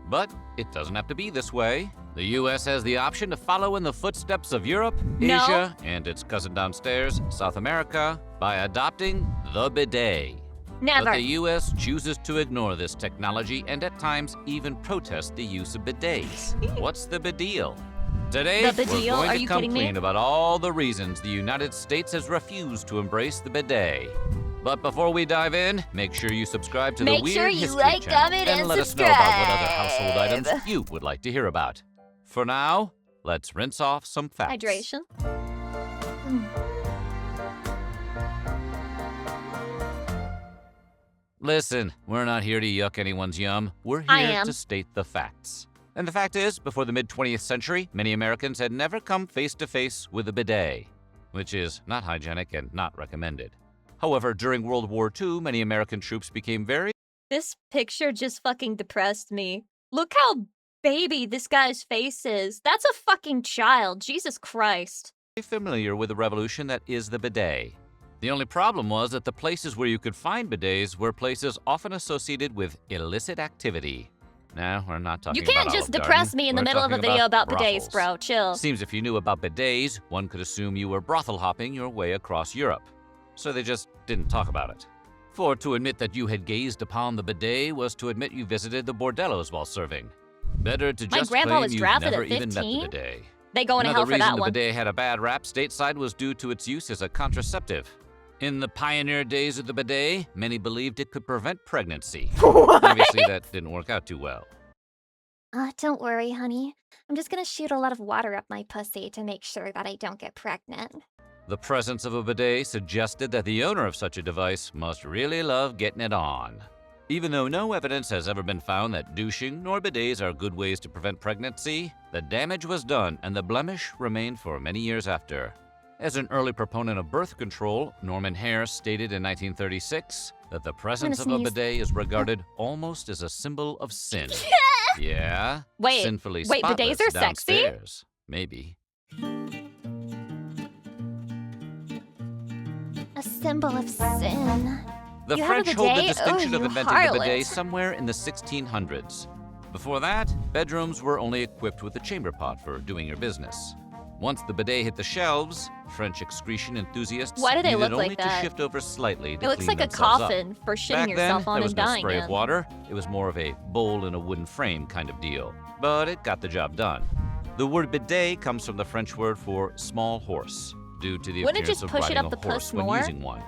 Speaker 12: But it doesn't have to be this way. The US has the option to follow in the footsteps of Europe, Asia, and its cousin downstairs, South America, by adopting the bidet.
Speaker 6: Never.
Speaker 12: But the US chooses to ignore this technology and at times even protest the use of bidets. What's the big deal? Today, we're going to come clean about all the reasons the United States has refused to embrace the bidet. But before we dive in, make sure you subscribe to the Weird History channel and let us know about what other household items you would like to hear about. For now, let's rinse off some facts.
Speaker 6: Hydration.
Speaker 12: Listen, we're not here to yuck anyone's yum. We're here to state the facts. And the fact is, before the mid-20th century, many Americans had never come face-to-face with a bidet, which is not hygienic and not recommended. However, during World War II, many American troops became very...
Speaker 6: This picture just fucking depressed me. Look how baby this guy's face is. That's a fucking child. Jesus Christ.
Speaker 12: ...familiar with the revolution that is the bidet. The only problem was that the places where you could find bidets were places often associated with illicit activity. No, we're not talking about
Speaker 6: You can't just depress me in the middle of a video about bidets, bro. Chill.
Speaker 12: Seems if you knew about bidets, one could assume you were brothel hopping your way across Europe. So they just didn't talk about it. For to admit that you had gazed upon the bidet was to admit you visited the bordellos while serving. Better to just claim you've never even met the bidet.
Speaker 6: They go in hell for that one.
Speaker 12: Another reason the bidet had a bad rap stateside was due to its use as a contraceptive. In the pioneer days of the bidet, many believed it could prevent pregnancy. Obviously, that didn't work out too well.
Speaker 2: Don't worry, honey. I'm just gonna shoot a lot of water up my pussy to make sure that I don't get pregnant.
Speaker 12: The presence of a bidet suggested that the owner of such a device must really love getting it on. Even though no evidence has ever been found that douching nor bidets are good ways to prevent pregnancy, the damage was done and the blemish remained for many years after. As an early proponent of birth control, Norman Hare stated in 1936 that the presence of a bidet is regarded almost as a symbol of sin. Yeah, sinfully spotless
Speaker 6: bidets are
Speaker 12: downstairs.
Speaker 6: sexy?
Speaker 12: Maybe.
Speaker 2: A symbol of sin.
Speaker 12: The French hold the distinction of inventing the bidet somewhere in the 1600s. Before that, bedrooms were only equipped with a chamber pot for doing your business. Once the bidet hit the shelves, French excretion enthusiasts needed only to shift over slightly to clean themselves up.
Speaker 6: It looks like a coffin for shitting yourself on and dying in.
Speaker 12: Back then, there was no spray of water. It was more of a bowl in a wooden frame kind of deal. But it got the job done. The word bidet comes from the French word for small horse, due to the appearance of riding a horse when using one.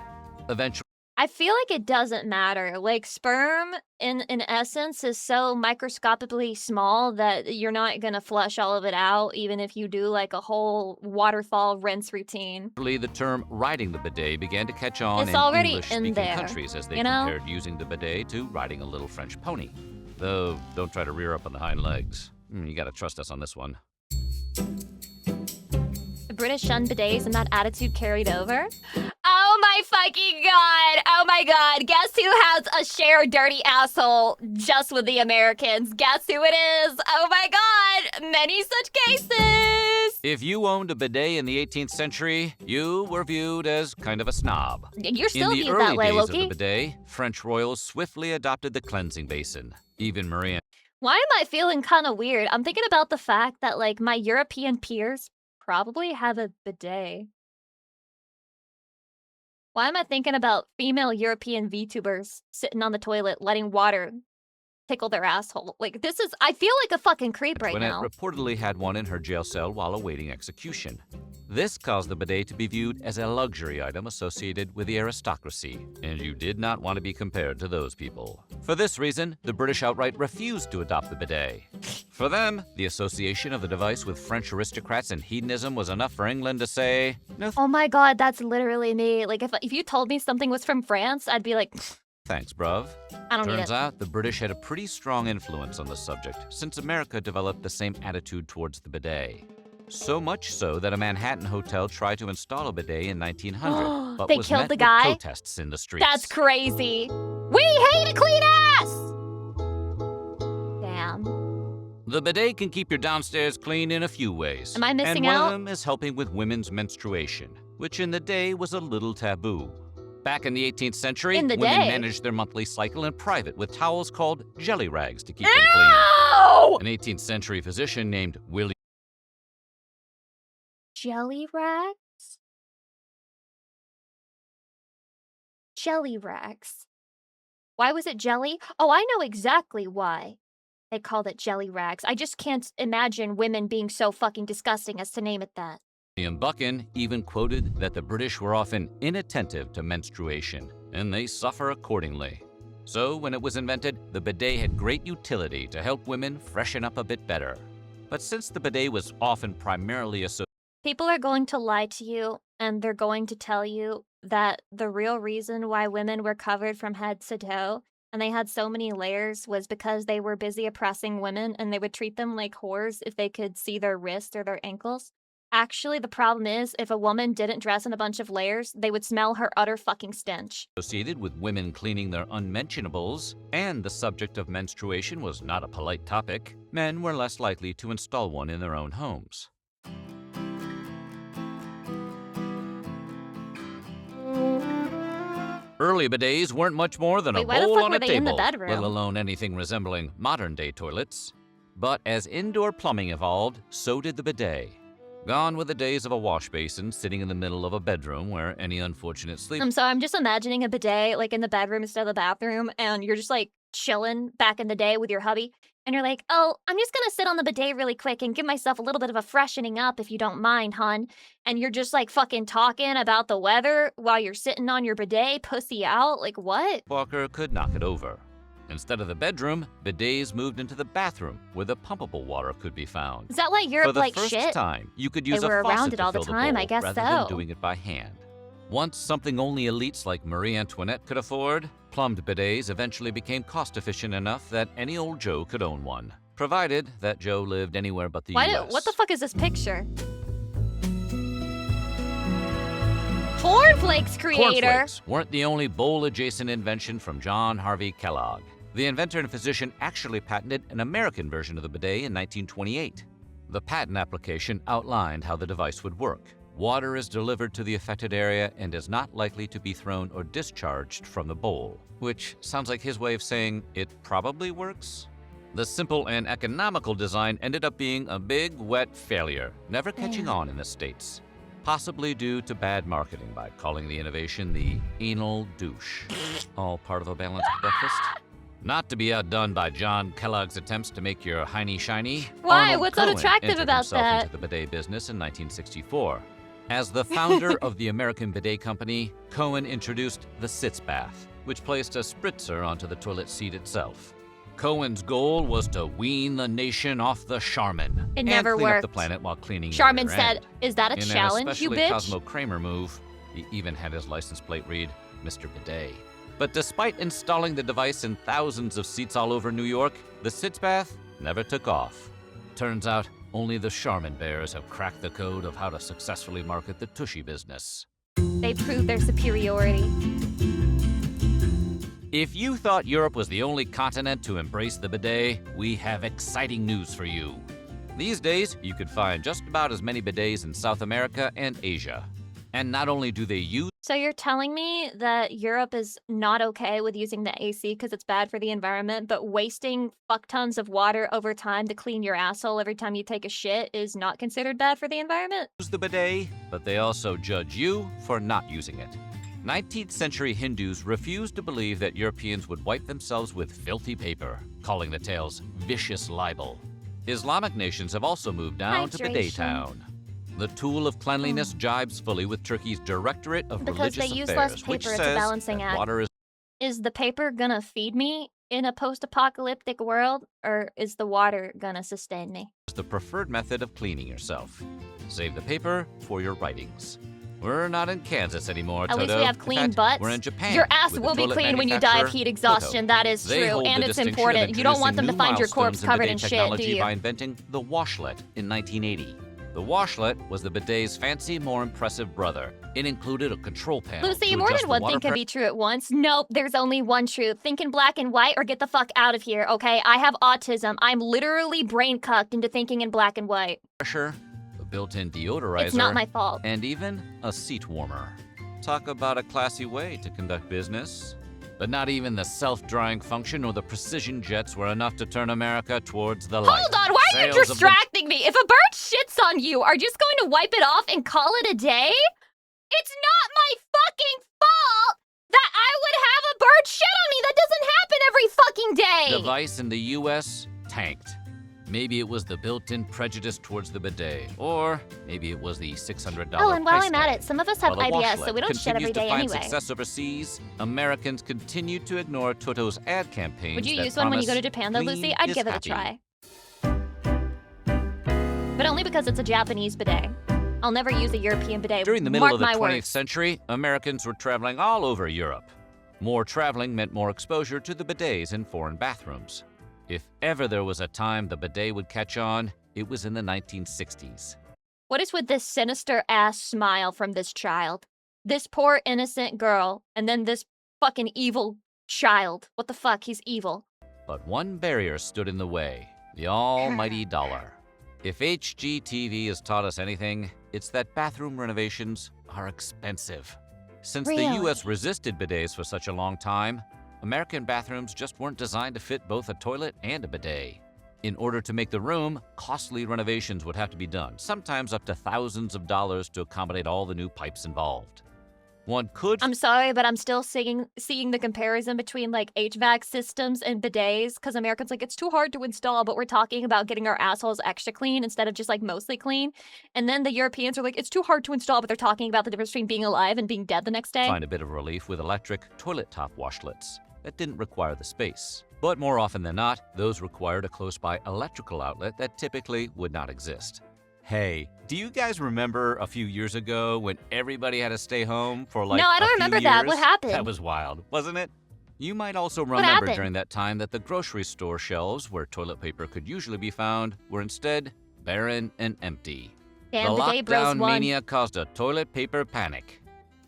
Speaker 12: Eventually,
Speaker 6: I feel like it doesn't matter. Like sperm in essence is so microscopically small that you're not gonna flush all of it out, even if you do like a whole waterfall rinse routine.
Speaker 12: The term riding the bidet began to catch on
Speaker 6: It's
Speaker 12: in
Speaker 6: already in
Speaker 12: English-speaking
Speaker 6: there,
Speaker 12: countries as they
Speaker 6: you know?
Speaker 12: compared using the bidet to riding a little French pony. Though, don't try to rear up on the hind legs. You gotta trust us on this one.
Speaker 6: The British shunned bidets and that attitude carried over. Oh my fucking god! Oh my god! Guess who has a shared dirty asshole just with the Americans? Guess who it is? Oh my god! Many such cases!
Speaker 12: If you owned a bidet in the 18th century, you were viewed as kind of a snob.
Speaker 6: You're still
Speaker 12: in the
Speaker 6: viewed
Speaker 12: early
Speaker 6: that way,
Speaker 12: days
Speaker 6: Loki.
Speaker 12: of the bidet, French royals swiftly adopted the cleansing basin. Even Marie
Speaker 6: Why am I feeling kind of weird? I'm thinking about the fact that like my European peers probably have a bidet. Why am I thinking about female European VTubers sitting on the toilet letting water tickle their asshole? Like this is, I feel like a fucking creep right
Speaker 12: Antoinette
Speaker 6: now.
Speaker 12: reportedly had one in her jail cell while awaiting execution. This caused the bidet to be viewed as a luxury item associated with the aristocracy, and you did not want to be compared to those people. For this reason, the British outright refused to adopt the bidet. For them, the association of the device with French aristocrats and hedonism was enough for England to say, no
Speaker 6: Oh my god, that's literally me. Like if you told me something was from France, I'd be like,
Speaker 12: thanks, bruv.
Speaker 6: I don't need
Speaker 12: Turns
Speaker 6: it.
Speaker 12: out the British had a pretty strong influence on the subject, since America developed the same attitude towards the bidet. So much so that a Manhattan hotel tried to install a bidet in 1900, but
Speaker 6: They
Speaker 12: was
Speaker 6: killed
Speaker 12: met
Speaker 6: the
Speaker 12: with
Speaker 6: guy?
Speaker 12: protests in the streets.
Speaker 6: That's crazy. We hate a clean ass! Damn.
Speaker 12: The bidet can keep your downstairs clean in a few ways.
Speaker 6: Am I missing
Speaker 12: and one
Speaker 6: out?
Speaker 12: of them is helping with women's menstruation, which in the day was a little taboo. Back in the 18th century,
Speaker 6: In the
Speaker 12: women
Speaker 6: day?
Speaker 12: managed their monthly cycle in private with towels called jelly rags to keep them clean.
Speaker 6: Ow!
Speaker 12: An 18th century physician named William
Speaker 6: Jelly rags? Jelly rags. Why was it jelly? Oh, I know exactly why they called it jelly rags. I just can't imagine women being so fucking disgusting as to name it that.
Speaker 12: Buchan even quoted that the British were often inattentive to menstruation, and they suffer accordingly. So when it was invented, the bidet had great utility to help women freshen up a bit better. But since the bidet was often primarily associated
Speaker 6: People are going to lie to you, and they're going to tell you that the real reason why women were covered from head to toe and they had so many layers was because they were busy oppressing women and they would treat them like whores if they could see their wrists or their ankles. Actually, the problem is if a woman didn't dress in a bunch of layers, they would smell her utter fucking stench.
Speaker 12: with women cleaning their unmentionables, and the subject of menstruation was not a polite topic, men were less likely to install one in their own homes. Early bidets weren't much more than a
Speaker 6: Wait, why the
Speaker 12: bowl
Speaker 6: fuck
Speaker 12: on
Speaker 6: were
Speaker 12: a
Speaker 6: they in the
Speaker 12: table,
Speaker 6: bedroom?
Speaker 12: let alone anything resembling modern-day toilets. But as indoor plumbing evolved, so did the bidet. Gone were the days of a wash basin sitting in the middle of a bedroom where any unfortunate sleep
Speaker 6: I'm just imagining a bidet like in the bedroom instead of the bathroom, and you're just like chilling back in the day with your hubby, and you're like, oh, I'm just gonna sit on the bidet really quick and give myself a little bit of a freshening up if you don't mind, hon. And you're just like fucking talking about the weather while you're sitting on your bidet, pussy out. Like what?
Speaker 12: walker could knock it over. Instead of the bedroom, bidets moved into the bathroom where the pumpable water could be found.
Speaker 6: Is that why Europe
Speaker 12: For the
Speaker 6: like
Speaker 12: first
Speaker 6: shit?
Speaker 12: time, you could
Speaker 6: They
Speaker 12: use
Speaker 6: were
Speaker 12: a faucet
Speaker 6: around it
Speaker 12: to
Speaker 6: all the
Speaker 12: fill
Speaker 6: time,
Speaker 12: bowl
Speaker 6: I guess
Speaker 12: rather
Speaker 6: so.
Speaker 12: than doing it by hand. Once something only elites like Marie Antoinette could afford, plumbed bidets eventually became cost-efficient enough that any old Joe could own one, provided that Joe lived anywhere but the U.S.
Speaker 6: What the fuck is this picture? Cornflakes creator.
Speaker 12: Cornflakes weren't the only bowl-adjacent invention from John Harvey Kellogg. The inventor and physician actually patented an American version of the bidet in 1928. The patent application outlined how the device would work. Water is delivered to the affected area and is not likely to be thrown or discharged from the bowl, which sounds like his way of saying it probably works. The simple and economical design ended up being a big, wet failure, never catching on in the States. Possibly due to bad marketing by calling the innovation the anal douche. All part of a balanced breakfast? Not to be outdone by John Kellogg's attempts to make your hiney shiny.
Speaker 6: Why?
Speaker 12: Arnold
Speaker 6: What's so
Speaker 12: Cohen
Speaker 6: attractive
Speaker 12: entered
Speaker 6: about
Speaker 12: himself
Speaker 6: that?
Speaker 12: into the bidet business in 1964. As the founder of the American Bidet Company, Cohen introduced the sitz bath, which placed a spritzer onto the toilet seat itself. Cohen's goal was to wean the nation off the Charmin
Speaker 6: It
Speaker 12: and
Speaker 6: never
Speaker 12: clean up
Speaker 6: worked.
Speaker 12: the planet while cleaning the
Speaker 6: Charmin
Speaker 12: rear
Speaker 6: said,
Speaker 12: end.
Speaker 6: "Is that a
Speaker 12: In
Speaker 6: challenge, you
Speaker 12: an
Speaker 6: bitch?"
Speaker 12: especially Cosmo Kramer move, he even had his license plate read Mr. Bidet. But despite installing the device in thousands of seats all over New York, the sitz bath never took off. Turns out, only the Charmin bears have cracked the code of how to successfully market the tushy business.
Speaker 6: They proved their superiority.
Speaker 12: If you thought Europe was the only continent to embrace the bidet, we have exciting news for you. These days, you can find just about as many bidets in South America and Asia. And not only do they use
Speaker 6: So you're telling me that Europe is not okay with using the AC because it's bad for the environment, but wasting fuck tons of water over time to clean your asshole every time you take a shit is not considered bad for the environment?
Speaker 12: the bidet, but they also judge you for not using it. 19th century Hindus refused to believe that Europeans would wipe themselves with filthy paper, calling the tales vicious libel. Islamic nations have also moved down to Bidet
Speaker 6: Hydration.
Speaker 12: Town. The tool of cleanliness jibes fully with Turkey's Directorate of
Speaker 6: Because
Speaker 12: Religious
Speaker 6: they use
Speaker 12: Affairs,
Speaker 6: less
Speaker 12: which
Speaker 6: paper, it's a
Speaker 12: says
Speaker 6: balancing
Speaker 12: that
Speaker 6: act.
Speaker 12: water is
Speaker 6: Is the paper gonna feed me in a post-apocalyptic world, or is the water gonna sustain me?
Speaker 12: the preferred method of cleaning yourself. Save the paper for your writings. We're not in Kansas anymore,
Speaker 6: At
Speaker 12: Toto.
Speaker 6: least we have
Speaker 12: In
Speaker 6: clean
Speaker 12: fact,
Speaker 6: butts.
Speaker 12: We're in Japan.
Speaker 6: Your ass
Speaker 12: with the
Speaker 6: will be
Speaker 12: toilet
Speaker 6: clean when you die of
Speaker 12: manufacturer,
Speaker 6: heat exhaustion.
Speaker 12: Toto.
Speaker 6: That is
Speaker 12: They
Speaker 6: true,
Speaker 12: hold
Speaker 6: and
Speaker 12: the
Speaker 6: it's
Speaker 12: distinction of
Speaker 6: important. You don't want them to
Speaker 12: introducing
Speaker 6: find your
Speaker 12: new
Speaker 6: corpse
Speaker 12: milestones
Speaker 6: covered
Speaker 12: bidet
Speaker 6: in shit, do
Speaker 12: technology
Speaker 6: you?
Speaker 12: by inventing the washlet in 1980. The washlet was the bidet's fancy, more impressive brother. It included a control panel
Speaker 6: Lucy,
Speaker 12: to
Speaker 6: more
Speaker 12: adjust
Speaker 6: than
Speaker 12: the
Speaker 6: one
Speaker 12: water
Speaker 6: thing can be true at once. Nope, there's only one truth. Think in black and white or get the fuck out of here, okay? I have autism. I'm literally brain cucked into thinking in black and white.
Speaker 12: pressure, a built-in deodorizer,
Speaker 6: It's not my fault.
Speaker 12: and even a seat warmer. Talk about a classy way to conduct business. But not even the self-drying function or the precision jets were enough to turn America towards the light.
Speaker 6: Hold on, why are you
Speaker 12: Sales of the-
Speaker 6: distracting me? If a bird shits on you, are you just going to wipe it off and call it a day? It's not my fucking fault that I would have a bird shit on me. That doesn't happen every fucking day.
Speaker 12: Device in the US tanked. Maybe it was the built-in prejudice towards the bidet, or maybe it was the $600
Speaker 6: Oh, and while
Speaker 12: price
Speaker 6: I'm at
Speaker 12: tag.
Speaker 6: it, some of us have
Speaker 12: While the
Speaker 6: IBS, so
Speaker 12: washlet
Speaker 6: we don't shit every
Speaker 12: continues to
Speaker 6: day
Speaker 12: find
Speaker 6: anyway.
Speaker 12: success overseas, Americans continue to ignore Toto's ad campaigns.
Speaker 6: Would you
Speaker 12: that
Speaker 6: use one when you go to
Speaker 12: promise
Speaker 6: Japan, though,
Speaker 12: clean
Speaker 6: Lucy? I'd
Speaker 12: is
Speaker 6: give it
Speaker 12: happy.
Speaker 6: a try. But only because it's a Japanese bidet. I'll never use a European bidet.
Speaker 12: During the middle
Speaker 6: Mark
Speaker 12: of the
Speaker 6: my
Speaker 12: 20th
Speaker 6: words.
Speaker 12: century, Americans were traveling all over Europe. More traveling meant more exposure to the bidets in foreign bathrooms. If ever there was a time the bidet would catch on, it was in the 1960s.
Speaker 6: What is with this sinister ass smile from this child? This poor innocent girl, and then this fucking evil child. What the fuck? He's evil.
Speaker 12: But one barrier stood in the way, the almighty dollar. If HGTV has taught us anything, it's that bathroom renovations are expensive. Since
Speaker 6: Really?
Speaker 12: the US resisted bidets for such a long time, American bathrooms just weren't designed to fit both a toilet and a bidet. In order to make the room, costly renovations would have to be done, sometimes up to thousands of dollars to accommodate all the new pipes involved. One could
Speaker 6: I'm sorry, but I'm still seeing the comparison between like HVAC systems and bidets because Americans like it's too hard to install, but we're talking about getting our assholes extra clean instead of just like mostly clean. And then the Europeans are like it's too hard to install, but they're talking about the difference between being alive and being dead the next day.
Speaker 12: find a bit of relief with electric toilet top washlets that didn't require the space. But more often than not, those required a close-by electrical outlet that typically would not exist. Hey, do you guys remember a few years ago when everybody had to stay home for like
Speaker 6: No, I don't
Speaker 12: a few
Speaker 6: remember that.
Speaker 12: years?
Speaker 6: What happened?
Speaker 12: That was wild, wasn't it? You might also
Speaker 6: What
Speaker 12: remember
Speaker 6: happened?
Speaker 12: during that time that the grocery store shelves where toilet paper could usually be found were instead barren and empty.
Speaker 6: Damn,
Speaker 12: The
Speaker 6: bidet bros
Speaker 12: lockdown
Speaker 6: won.
Speaker 12: mania caused a toilet paper panic.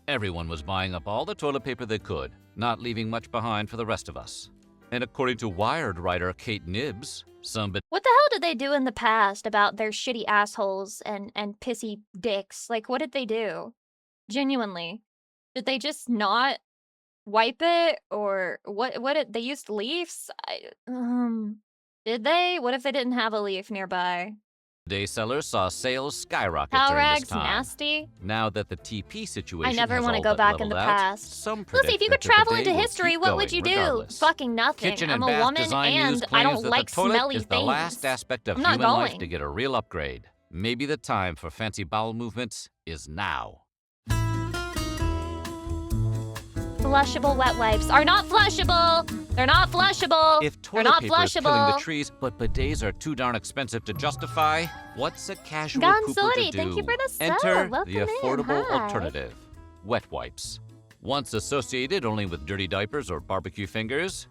Speaker 12: Everyone was buying up all the toilet paper they could, not leaving much behind for the rest of us. And according to Wired writer Kate Nibbs, some
Speaker 6: What the hell did they do in the past about their shitty assholes and pissy dicks? Like, what did they do? Genuinely. Did they just not wipe it? Or they used leaves? Did they? What if they didn't have a leaf nearby?
Speaker 12: bidet sellers saw sales skyrocket
Speaker 6: Towel
Speaker 12: during this
Speaker 6: rags
Speaker 12: time.
Speaker 6: nasty?
Speaker 12: Now that the TP situation
Speaker 6: I never
Speaker 12: has
Speaker 6: want to
Speaker 12: all
Speaker 6: go
Speaker 12: but
Speaker 6: back in the
Speaker 12: leveled out,
Speaker 6: past.
Speaker 12: some
Speaker 6: Lucy,
Speaker 12: predict
Speaker 6: if you
Speaker 12: that
Speaker 6: could
Speaker 12: the
Speaker 6: travel
Speaker 12: bidet
Speaker 6: into
Speaker 12: will
Speaker 6: history,
Speaker 12: keep
Speaker 6: what would
Speaker 12: going
Speaker 6: you do?
Speaker 12: regardless.
Speaker 6: Fucking nothing.
Speaker 12: Kitchen
Speaker 6: I'm
Speaker 12: and
Speaker 6: a
Speaker 12: bath
Speaker 6: woman
Speaker 12: design news
Speaker 6: and I
Speaker 12: claims
Speaker 6: don't
Speaker 12: that
Speaker 6: like
Speaker 12: the toilet
Speaker 6: smelly
Speaker 12: is
Speaker 6: things.
Speaker 12: the last aspect of
Speaker 6: I'm not
Speaker 12: human life
Speaker 6: going.
Speaker 12: to get a real upgrade. Maybe the time for fancy bowel movements is now.
Speaker 6: Flushable wet wipes are not flushable. They're not flushable.
Speaker 12: If
Speaker 6: They're
Speaker 12: toilet
Speaker 6: not
Speaker 12: paper is killing the
Speaker 6: flushable.
Speaker 12: trees, but bidets are too darn expensive to justify, what's a casual pooper to
Speaker 6: Gonzoli,
Speaker 12: do?
Speaker 6: thank you for the sub.
Speaker 12: Enter
Speaker 6: Welcome
Speaker 12: the
Speaker 6: in.
Speaker 12: affordable
Speaker 6: Hi.
Speaker 12: alternative, wet wipes. Once associated only with dirty diapers or barbecue fingers,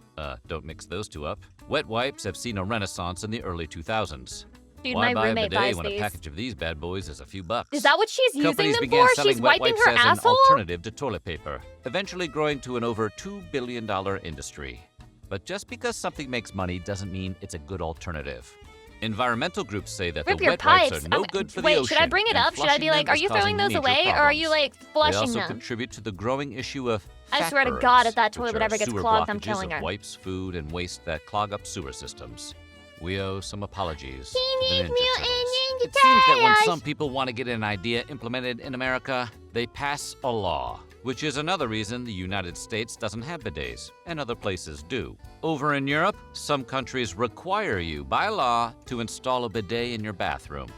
Speaker 12: don't mix those two up, wet wipes have seen a renaissance in the early 2000s.
Speaker 6: Dude,
Speaker 12: Why
Speaker 6: my
Speaker 12: buy a
Speaker 6: roommate
Speaker 12: bidet
Speaker 6: buys
Speaker 12: when
Speaker 6: these.
Speaker 12: a package of these bad boys is a few bucks?
Speaker 6: Is that what she's using
Speaker 12: Companies
Speaker 6: them
Speaker 12: began
Speaker 6: for?
Speaker 12: selling
Speaker 6: She's
Speaker 12: wet
Speaker 6: wiping
Speaker 12: wipes
Speaker 6: her
Speaker 12: as
Speaker 6: asshole?
Speaker 12: an alternative to toilet paper, eventually growing to an over $2 billion industry. But just because something makes money doesn't mean it's a good alternative. Environmental groups say that
Speaker 6: Rip
Speaker 12: the
Speaker 6: your
Speaker 12: wet wipes
Speaker 6: pipes.
Speaker 12: are no good for the
Speaker 6: Wait,
Speaker 12: ocean.
Speaker 6: should I bring it
Speaker 12: and
Speaker 6: up? Should I be
Speaker 12: flushing
Speaker 6: like,
Speaker 12: them
Speaker 6: are
Speaker 12: is
Speaker 6: you throwing
Speaker 12: causing
Speaker 6: those
Speaker 12: major
Speaker 6: away, or are you
Speaker 12: problems.
Speaker 6: like flushing
Speaker 12: They also
Speaker 6: them?
Speaker 12: contribute to the growing issue of
Speaker 6: I
Speaker 12: fat
Speaker 6: swear to
Speaker 12: burns,
Speaker 6: God, if that
Speaker 12: which
Speaker 6: toilet
Speaker 12: are
Speaker 6: ever gets
Speaker 12: sewer
Speaker 6: clogged, I'm
Speaker 12: blockages
Speaker 6: killing
Speaker 12: of
Speaker 6: her.
Speaker 12: wipes, food, and waste that clog up sewer systems. We owe some apologies to
Speaker 6: Teenage
Speaker 12: the Ninja
Speaker 6: Mutant
Speaker 12: Turtles.
Speaker 6: Ninja
Speaker 12: It seems that when
Speaker 6: Turtles.
Speaker 12: some people want to get an idea implemented in America, they pass a law, which is another reason the United States doesn't have bidets, and other places do. Over in Europe, some countries require you by law to install a bidet in your bathroom.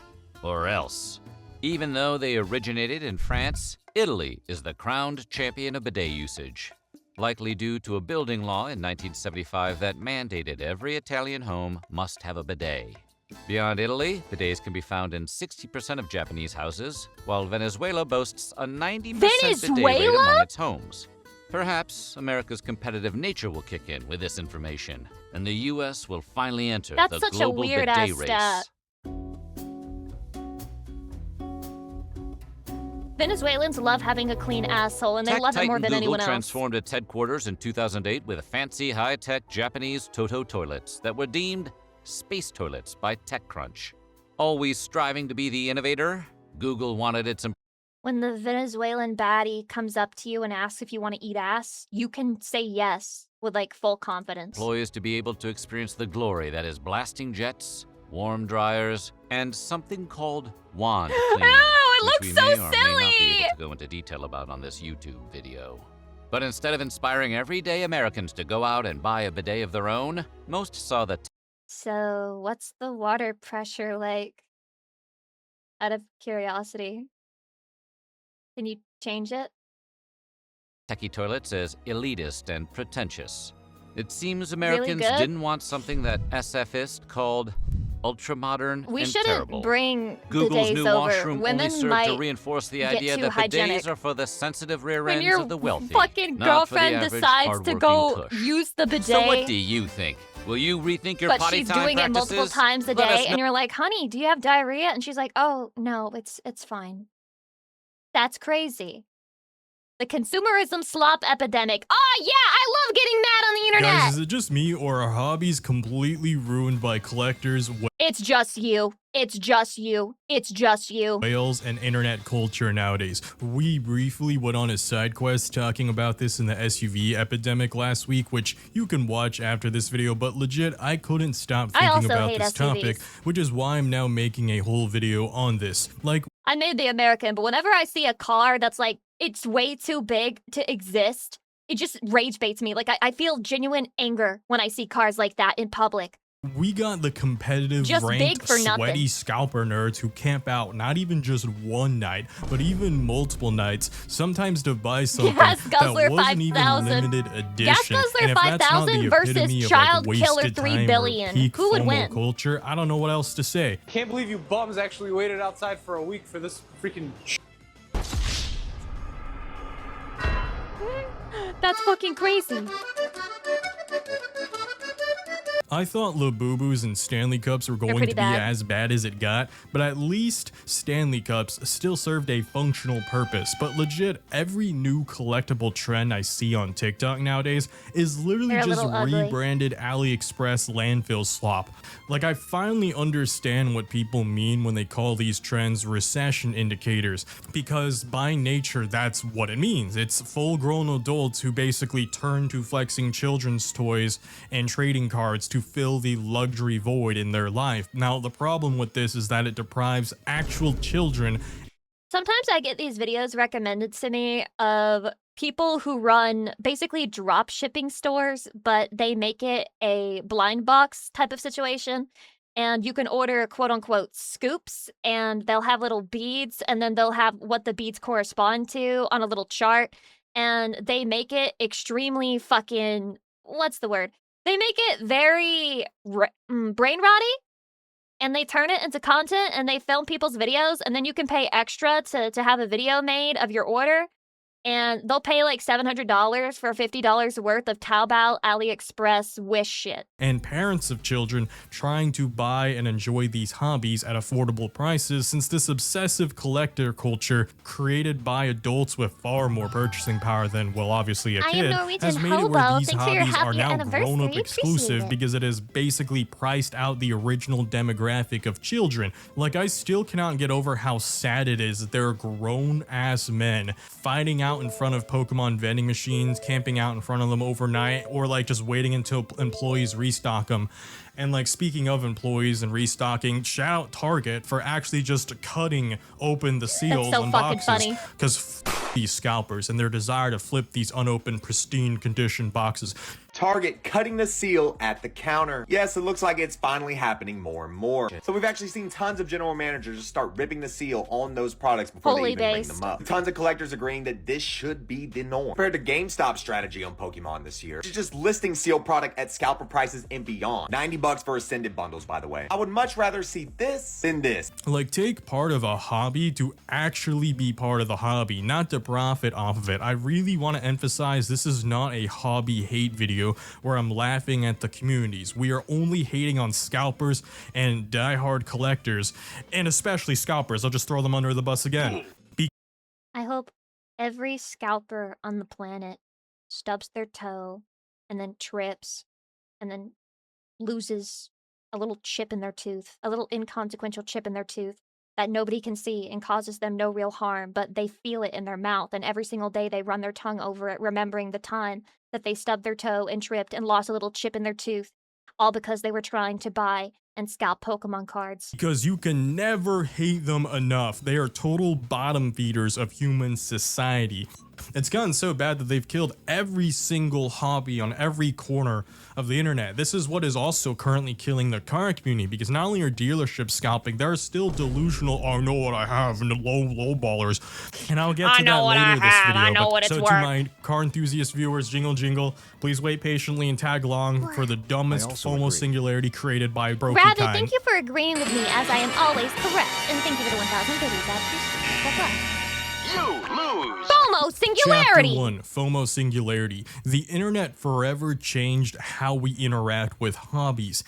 Speaker 12: Or else. Even though they originated in France, Italy is the crowned champion of bidet usage, likely due to a building law in 1975 that mandated every Italian home must have a bidet. Beyond Italy, bidets can be found in 60% of Japanese houses, while Venezuela boasts a 90% bidet rate
Speaker 6: Venezuela?
Speaker 12: among its homes. Perhaps America's competitive nature will kick in with this information, and the U.S. will finally enter
Speaker 6: That's
Speaker 12: the
Speaker 6: such a
Speaker 12: global
Speaker 6: weird
Speaker 12: bidet
Speaker 6: ass
Speaker 12: race.
Speaker 6: stat. Venezuelans love having a clean asshole, and they
Speaker 12: Tech
Speaker 6: love it more
Speaker 12: titan
Speaker 6: than
Speaker 12: Google
Speaker 6: anyone else.
Speaker 12: transformed its headquarters in 2008 with fancy, high-tech Japanese Toto toilets that were deemed space toilets by TechCrunch. Always striving to be the innovator, Google wanted its
Speaker 6: When the Venezuelan baddie comes up to you and asks if you want to eat ass, you can say yes with like full confidence.
Speaker 12: employees to be able to experience the glory that is blasting jets, warm dryers, and something called wand cleaning,
Speaker 6: Ow, it
Speaker 12: which
Speaker 6: looks
Speaker 12: we
Speaker 6: so
Speaker 12: may or may not be
Speaker 6: silly!
Speaker 12: able to go into detail about on this YouTube video. But instead of inspiring everyday Americans to go out and buy a bidet of their own, most saw the
Speaker 6: So, what's the water pressure like? Out of curiosity. Can you change it?
Speaker 12: techie toilets as elitist and pretentious. It seems Americans
Speaker 6: good?
Speaker 12: didn't want something that SFist called ultra-modern
Speaker 6: We
Speaker 12: and
Speaker 6: shouldn't
Speaker 12: terrible.
Speaker 6: bring
Speaker 12: Google's
Speaker 6: bidets
Speaker 12: new
Speaker 6: over.
Speaker 12: washroom
Speaker 6: Women
Speaker 12: only served
Speaker 6: might
Speaker 12: to reinforce the
Speaker 6: get
Speaker 12: idea
Speaker 6: too
Speaker 12: that
Speaker 6: hygienic.
Speaker 12: bidets are for the sensitive rear
Speaker 6: When
Speaker 12: ends
Speaker 6: your
Speaker 12: of the wealthy,
Speaker 6: fucking
Speaker 12: not for the
Speaker 6: girlfriend
Speaker 12: average,
Speaker 6: decides to
Speaker 12: hardworking
Speaker 6: go
Speaker 12: tush.
Speaker 6: use the bidet,
Speaker 12: So what do you think? Will you rethink your
Speaker 6: but
Speaker 12: potty
Speaker 6: she's
Speaker 12: time
Speaker 6: doing it
Speaker 12: practices?
Speaker 6: multiple times a
Speaker 12: Let us
Speaker 6: day,
Speaker 12: know.
Speaker 6: and you're like, honey, do you have diarrhea? And she's like, oh, no, it's fine. That's crazy. The consumerism slop epidemic. Oh, yeah, I love getting mad on the internet.
Speaker 13: Guys, is it just me or are hobbies completely ruined by collectors,
Speaker 6: It's just you. It's just you. It's just you.
Speaker 13: whales, and internet culture nowadays? We briefly went on a side quest talking about this in the SUV epidemic last week, which you can watch after this video, but legit, I couldn't stop
Speaker 6: I
Speaker 13: thinking
Speaker 6: also
Speaker 13: about
Speaker 6: hate
Speaker 13: this topic,
Speaker 6: SUVs.
Speaker 13: which is why I'm now making a whole video on this. Like,
Speaker 6: I made the American, but whenever I see a car that's like, it's way too big to exist, it just rage baits me. Like, I feel genuine anger when I see cars like that in public.
Speaker 13: we got the competitive,
Speaker 6: Just big
Speaker 13: ranked,
Speaker 6: for nothing.
Speaker 13: sweaty scalper nerds who camp out not even just one night, but even multiple nights, sometimes to buy something
Speaker 6: Gas
Speaker 13: that
Speaker 6: Guzzler
Speaker 13: wasn't even
Speaker 6: 5000.
Speaker 13: limited
Speaker 6: Gas
Speaker 13: edition.
Speaker 6: Guzzler
Speaker 13: And if that's not
Speaker 6: 5000
Speaker 13: the
Speaker 6: versus
Speaker 13: epitome of,
Speaker 6: Child
Speaker 13: like,
Speaker 6: Killer
Speaker 13: wasted
Speaker 6: 3
Speaker 13: time or
Speaker 6: billion.
Speaker 13: peak
Speaker 6: Who would
Speaker 13: FOMO
Speaker 6: win?
Speaker 13: culture, I don't know what else to say.
Speaker 14: Can't believe you bums actually waited outside for a week for this freaking.
Speaker 6: That's fucking crazy.
Speaker 13: I thought Labubus and Stanley Cups were going to
Speaker 6: pretty
Speaker 13: be
Speaker 6: bad.
Speaker 13: as bad as it got, but at least Stanley Cups still served a functional purpose. But legit, every new collectible trend I see on TikTok nowadays is literally
Speaker 6: They're a
Speaker 13: just
Speaker 6: little ugly.
Speaker 13: rebranded AliExpress landfill slop. Like, I finally understand what people mean when they call these trends recession indicators, because by nature, that's what it means. It's full-grown adults who basically turn to flexing children's toys and trading cards to fill the luxury void in their life. Now, the problem with this is that it deprives actual children.
Speaker 6: Sometimes I get these videos recommended to me of people who run basically drop shipping stores, but they make it a blind box type of situation. and you can order quote unquote scoops, and they'll have little beads, and then they'll have what the beads correspond to on a little chart, and they make it extremely fucking, what's the word? They make it very brain rotty, and they turn it into content, and they film people's videos, and then you can pay extra to have a video made of your order. And they'll pay like $700 for $50 worth of Taobao, AliExpress, Wish shit.
Speaker 13: And parents of children trying to buy and enjoy these hobbies at affordable prices, since this obsessive collector culture created by adults with far more purchasing power than, well, obviously a kid, has made it where these hobbies are now grown-up exclusive because it has basically priced out the original demographic of children. Like, I still cannot get over how sad it is that there are grown-ass men fighting out in front of Pokemon vending machines, camping out in front of them overnight, or like just waiting until employees restock them. And like, speaking of employees and restocking, shout out Target for actually just cutting open the seals on boxes, because these scalpers and their desire to flip these unopened, pristine condition boxes.
Speaker 15: Target cutting the seal at the counter. Yes, it looks like it's finally happening more and more. So we've actually seen tons of general managers just start ripping the seal on those products before they even bring them up. Tons of collectors agreeing that this should be the norm. Compared to GameStop's strategy on Pokemon this year, which is just listing sealed product at scalper prices and beyond. $90 for Ascended bundles, by the way. I would much rather see this than this.
Speaker 13: Like, take part of a hobby to actually be part of the hobby, not to profit off of it. I really want to emphasize this is not a hobby hate video where I'm laughing at the communities. We are only hating on scalpers and diehard collectors, and especially scalpers. I'll just throw them under the bus again.
Speaker 6: I hope every scalper on the planet stubs their toe and then trips and then loses a little chip in their tooth, a little inconsequential chip in their tooth that nobody can see and causes them no real harm, but they feel it in their mouth, and every single day they run their tongue over it, remembering the time that they stubbed their toe and tripped and lost a little chip in their tooth, all because they were trying to buy and scalp Pokemon cards.
Speaker 13: Because you can never hate them enough. They are total bottom feeders of human society. It's gotten so bad that they've killed every single hobby on every corner of the internet. This is what is also currently killing the car community, because not only are dealerships scalping, there are still delusional, I know what I have, and the low ballers. And I'll get to that later this video.
Speaker 6: I know what it's
Speaker 13: so
Speaker 6: worth.
Speaker 13: To my car enthusiast viewers, jingle jingle, please wait patiently and tag along for the dumbest FOMO singularity created by Brokey
Speaker 6: Rabbit,
Speaker 13: Kind.
Speaker 6: thank you for agreeing with me, as I am always correct. And thank you for the 1,000 goodies. I appreciate it. FOMO singularity!
Speaker 13: Chapter 1, FOMO singularity. The internet forever changed how we interact with hobbies.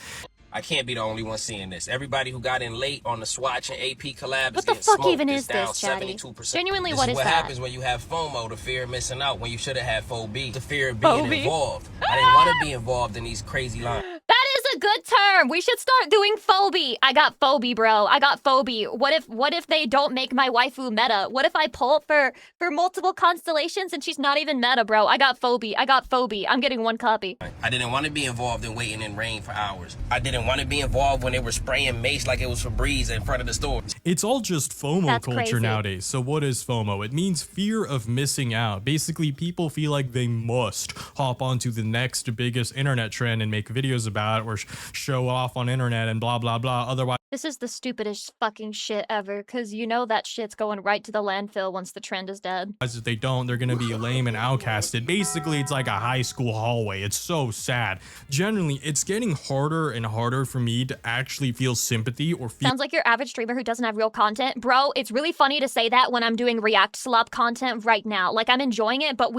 Speaker 16: I can't be the only one seeing this. Everybody who got in late on the Swatch and AP collab
Speaker 6: What
Speaker 16: is
Speaker 6: the
Speaker 16: getting
Speaker 6: fuck
Speaker 16: smoked.
Speaker 6: even
Speaker 16: It's
Speaker 6: is
Speaker 16: down
Speaker 6: this, Chatty?
Speaker 16: 72%.
Speaker 6: Genuinely,
Speaker 16: This
Speaker 6: what
Speaker 16: is
Speaker 6: is
Speaker 16: what
Speaker 6: that?
Speaker 16: happens when you have FOMO, the fear of missing out, when you should have had phobia, the fear of being
Speaker 6: Phobia?
Speaker 16: involved. I didn't want to be involved in these crazy lines.
Speaker 6: That is a good term. We should start doing phobia. I got phobia, bro. I got phobia. What if they don't make my waifu meta? What if I pull for multiple constellations and she's not even meta, bro? I got phobia. I got phobia. I'm getting one copy.
Speaker 16: I didn't want to be involved in waiting in rain for hours. I didn't want to be involved when they were spraying mace like it was Febreze in front of the store.
Speaker 13: It's all just FOMO
Speaker 6: That's
Speaker 13: culture
Speaker 6: crazy.
Speaker 13: nowadays. So what is FOMO? It means fear of missing out. Basically, people feel like they must hop onto the next biggest internet trend and make videos about it or show off on internet and blah, blah, blah. Otherwise,
Speaker 6: This is the stupidest fucking shit ever, because you know that shit's going right to the landfill once the trend is dead.
Speaker 13: if they don't, they're gonna be lame and outcasted. Basically, it's like a high school hallway. It's so sad. Generally, it's getting harder and harder for me to actually feel sympathy or feel
Speaker 6: Sounds like your average streamer who doesn't have real content. Bro, it's really funny to say that when I'm doing React slop content right now. Like, I'm enjoying it, but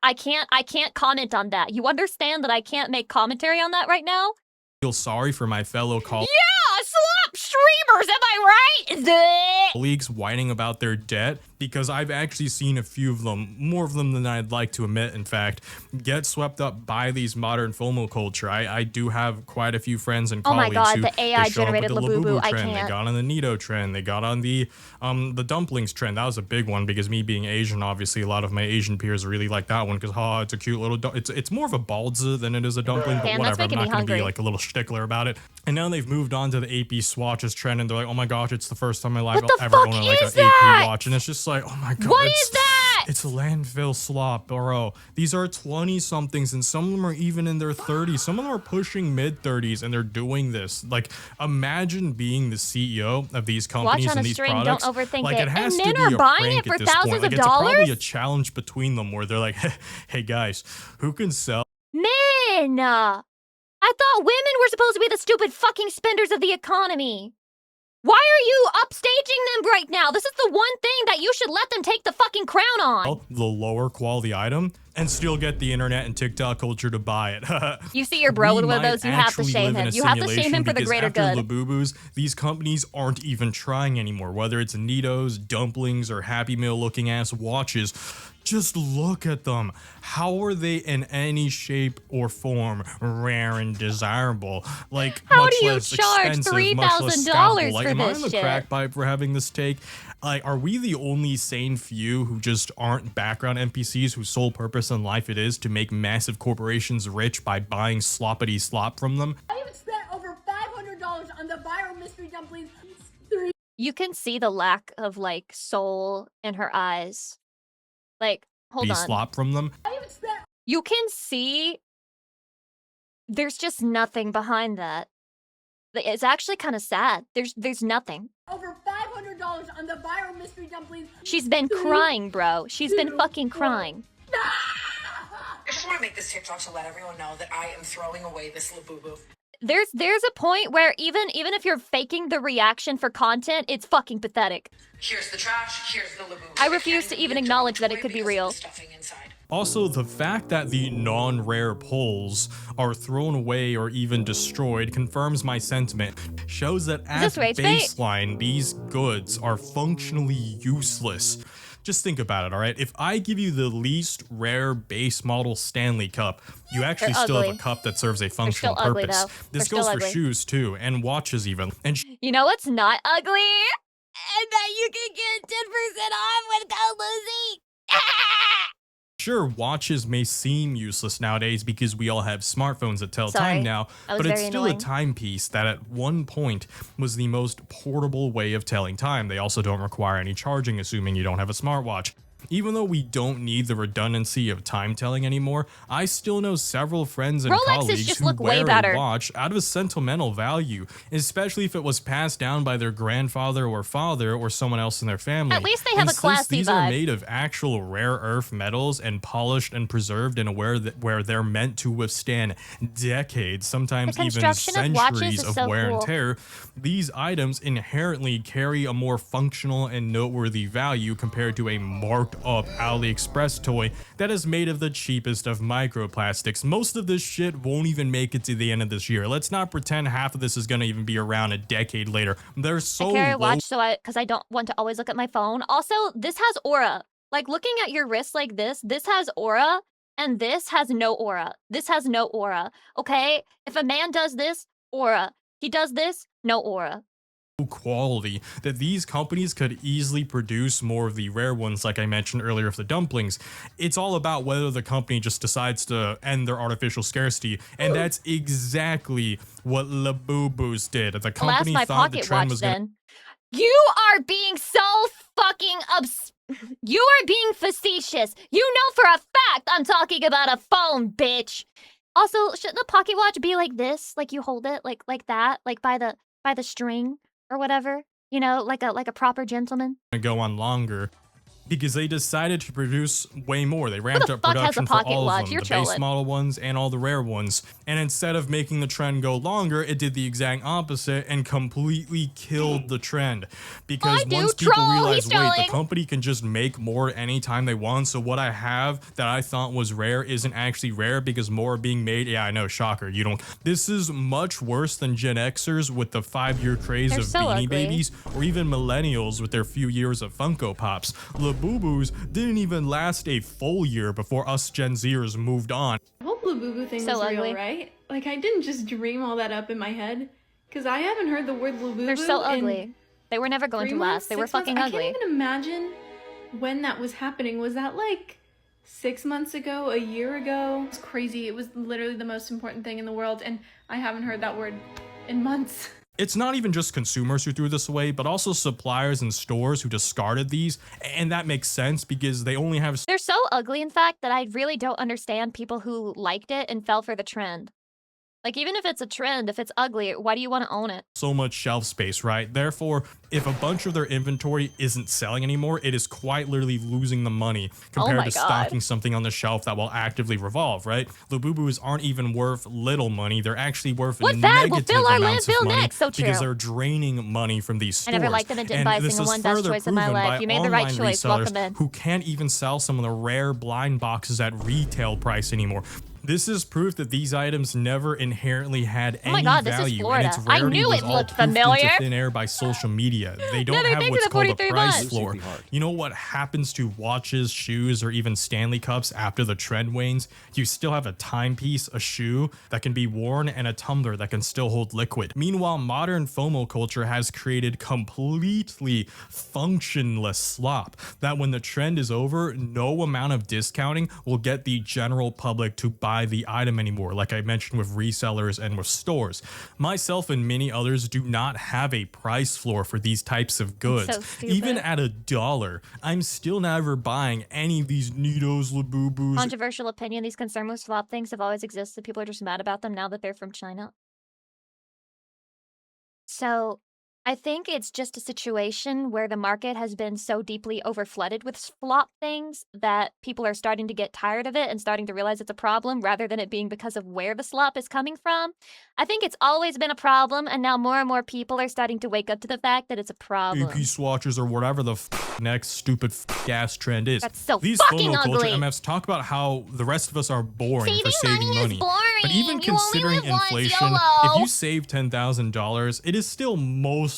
Speaker 6: I can't comment on that. You understand that I can't make commentary on that right now?
Speaker 13: sorry for my fellow colleagues.
Speaker 6: Yeah, slop streamers, am I right?
Speaker 13: Colleagues whining about their debt, because I've actually seen a few of them, more of them than I'd like to admit, in fact, get swept up by these modern FOMO culture. I do have quite a few friends and
Speaker 6: Oh my
Speaker 13: colleagues
Speaker 6: god,
Speaker 13: who
Speaker 6: the AI
Speaker 13: they show up with
Speaker 6: generated
Speaker 13: the
Speaker 6: Labubu, I
Speaker 13: trend.
Speaker 6: can't.
Speaker 13: They got on the Nito trend. They got on the dumplings trend. That was a big one because me being Asian, obviously a lot of my Asian peers really like that one because it's a cute little it's more of a balza than it is a dumpling, but
Speaker 6: Damn, that's
Speaker 13: whatever. I'm
Speaker 6: making
Speaker 13: not
Speaker 6: me
Speaker 13: going to be
Speaker 6: hungry.
Speaker 13: like a little stickler about it. And now they've moved on to the AP swatches trend, and they're like, oh my gosh, it's the first time in my life
Speaker 6: What the
Speaker 13: I'll ever
Speaker 6: fuck
Speaker 13: own like
Speaker 6: is
Speaker 13: an
Speaker 6: that?
Speaker 13: AP watch, and it's just like, oh my god,
Speaker 6: What
Speaker 13: it's,
Speaker 6: is that?
Speaker 13: It's a landfill slop, bro. These are 20-somethings, and some of them are even in their 30s. Some of them are pushing mid-30s, and they're doing this. Like, imagine being the CEO of these companies and these products.
Speaker 6: Don't overthink
Speaker 13: like, it has
Speaker 6: and men
Speaker 13: to
Speaker 6: are
Speaker 13: be a
Speaker 6: buying
Speaker 13: prank
Speaker 6: it for
Speaker 13: at this
Speaker 6: thousands
Speaker 13: point. Like,
Speaker 6: of
Speaker 13: it's
Speaker 6: dollars?
Speaker 13: probably a challenge between them where they're like, hey, guys, who can sell?
Speaker 6: Men! I thought women were supposed to be the stupid fucking spenders of the economy. Why are you upstaging them right now? This is the one thing that you should let them take the fucking crown on.
Speaker 13: The lower quality item and still get the internet and TikTok culture to buy it.
Speaker 6: You see your bro with one of those, you have to shame him. You have to shame him for the greater good.
Speaker 13: Labubu's, these companies aren't even trying anymore. Whether it's Neatos, dumplings, or Happy Meal looking ass watches, just look at them. How are they in any shape or form rare and desirable? Like,
Speaker 6: how
Speaker 13: much
Speaker 6: do you
Speaker 13: less
Speaker 6: charge
Speaker 13: expensive,
Speaker 6: $3,000
Speaker 13: much less scalpable. Like,
Speaker 6: for
Speaker 13: am I
Speaker 6: this
Speaker 13: in the
Speaker 6: shit?
Speaker 13: crack pipe for having this take? Like, are we the only sane few who just aren't background NPCs whose sole purpose in life it is to make massive corporations rich by buying sloppity slop from them?
Speaker 17: I have spent over $500 on the viral mystery dumplings.
Speaker 6: You can see the lack of, like, soul in her eyes. Like, hold on.
Speaker 13: Slop from them.
Speaker 6: You can see there's just nothing behind that. It's actually kind of sad. There's nothing.
Speaker 17: Over $500 on the viral mystery dumplings.
Speaker 6: She's been crying, bro. She's been fucking crying.
Speaker 18: I just want to make this TikTok to let everyone know that I am throwing away this Labubu.
Speaker 6: There's a point where even if you're faking the reaction for content, it's fucking pathetic.
Speaker 18: Here's the trash, here's the Labubu.
Speaker 6: I refuse to even acknowledge that it could be real.
Speaker 13: Also, the fact that the non-rare pulls are thrown away or even destroyed confirms my sentiment. Shows that at baseline, these goods are functionally useless. Just think about it, alright? If I give you the least rare base model Stanley Cup, you actually still have a cup that serves a functional purpose. This goes for shoes too, and watches even. And
Speaker 6: you know what's not ugly? And that you can get 10% off with code Lucy.
Speaker 13: sure, watches may seem useless nowadays because we all have smartphones that tell time now, but it's still a timepiece that at one point was the most portable way of telling time. They also don't require any charging, assuming you don't have a smartwatch. Even though we don't need the redundancy of time telling anymore, I still know several friends and colleagues who wear a watch out of a sentimental value, especially if it was passed down by their grandfather or father or someone else in their family.
Speaker 6: At least they have a classy
Speaker 13: these
Speaker 6: vibe.
Speaker 13: are made of actual rare earth metals and polished and preserved in a way where they're meant to withstand decades, sometimes even centuries of wear and tear. These items inherently carry a more functional and noteworthy value compared to a marked up AliExpress toy that is made of the cheapest of microplastics. Most of this shit won't even make it to the end of this year. Let's not pretend half of this is going to even be around a decade later. They're so
Speaker 6: I carry a watch because I don't want to always look at my phone. Also, this has aura. Like looking at your wrist like this has aura, and this has no aura. This has no aura. Okay? If a man does this, aura. He does this, no aura.
Speaker 13: Quality that these companies could easily produce more of the rare ones, like I mentioned earlier of the dumplings. It's all about whether the company just decides to end their artificial scarcity, and that's exactly what Labubu's did. The company thought the trend was gonna—
Speaker 6: You are being so fucking you are being facetious. You know for a fact I'm talking about a phone, bitch. Also, shouldn't the pocket watch be like this? Like you hold it like that, like by the string or whatever, you know, like a proper gentleman.
Speaker 13: Go on longer because they decided to produce way more. They ramped up production for all of them, the base model ones and all the rare ones. And instead of making the trend go longer, it did the exact opposite and completely killed the trend. Because once people realize, wait, the company can just make more anytime they want. So what I have that I thought was rare isn't actually rare because more are being made. Yeah, I know, shocker. You don't. This is much worse than Gen Xers with the 5-year craze of Beanie Babies, or even millennials with their few years of Funko Pops. Labubu's didn't even last a full year before us Gen Zers moved on.
Speaker 17: The whole Labubu thing was real, right? Like, I didn't just dream all that up in my head, because I haven't heard the word Labubu.
Speaker 6: They're so ugly. They were never going to last. They were fucking ugly.
Speaker 17: I can't even imagine when that was happening. Was that like 6 months ago, a year ago? It's crazy. It was literally the most important thing in the world, and I haven't heard that word in months.
Speaker 13: It's not even just consumers who threw this away, but also suppliers and stores who discarded these, and that makes sense because they only have—
Speaker 6: They're so ugly, in fact, that I really don't understand people who liked it and fell for the trend. Like, even if it's a trend, if it's ugly, why do you want to own it?
Speaker 13: So much shelf space, right? Therefore, if a bunch of their inventory isn't selling anymore, it is quite literally losing the money compared to stocking something on the shelf that will actively revolve, right? Labubus aren't even worth little money. They're actually worth negative amounts of money because they're draining money from these stores.
Speaker 6: I never liked them and didn't buy a single one. Best choice of my life. You made the right choice. Welcome in.
Speaker 13: Who can't even sell some of the rare blind boxes at retail price anymore. This is proof that these items never inherently had any value, and its rarity was all poofed into thin air by social media. They don't have what's called a price floor. You know what happens to watches, shoes, or even Stanley Cups after the trend wanes? You still have a timepiece, a shoe that can be worn, and a tumbler that can still hold liquid. Meanwhile, modern FOMO culture has created completely functionless slop that when the trend is over, no amount of discounting will get the general public to buy the item anymore, like I mentioned with resellers and with stores. Myself and many others do not have a price floor for these types of goods.
Speaker 6: So
Speaker 13: even at $1, I'm still never buying any of these Nidos, Labubus.
Speaker 6: Controversial opinion, these concern with swap things have always existed. People are just mad about them now that they're from China. So I think it's just a situation where the market has been so deeply overflooded with flop things that people are starting to get tired of it and starting to realize it's a problem rather than it being because of where the slop is coming from. I think it's always been a problem, and now more and more people are starting to wake up to the fact that it's a problem.
Speaker 13: AP swatchers or whatever the next stupid gas trend is.
Speaker 6: That's so
Speaker 13: These
Speaker 6: fucking
Speaker 13: FOMO culture
Speaker 6: ugly.
Speaker 13: MFs talk about how the rest of us are boring for saving
Speaker 6: money
Speaker 13: money.
Speaker 6: is boring.
Speaker 13: But even
Speaker 6: You only
Speaker 13: considering
Speaker 6: live once,
Speaker 13: inflation,
Speaker 6: YOLO.
Speaker 13: if you save $10,000, it is still mostly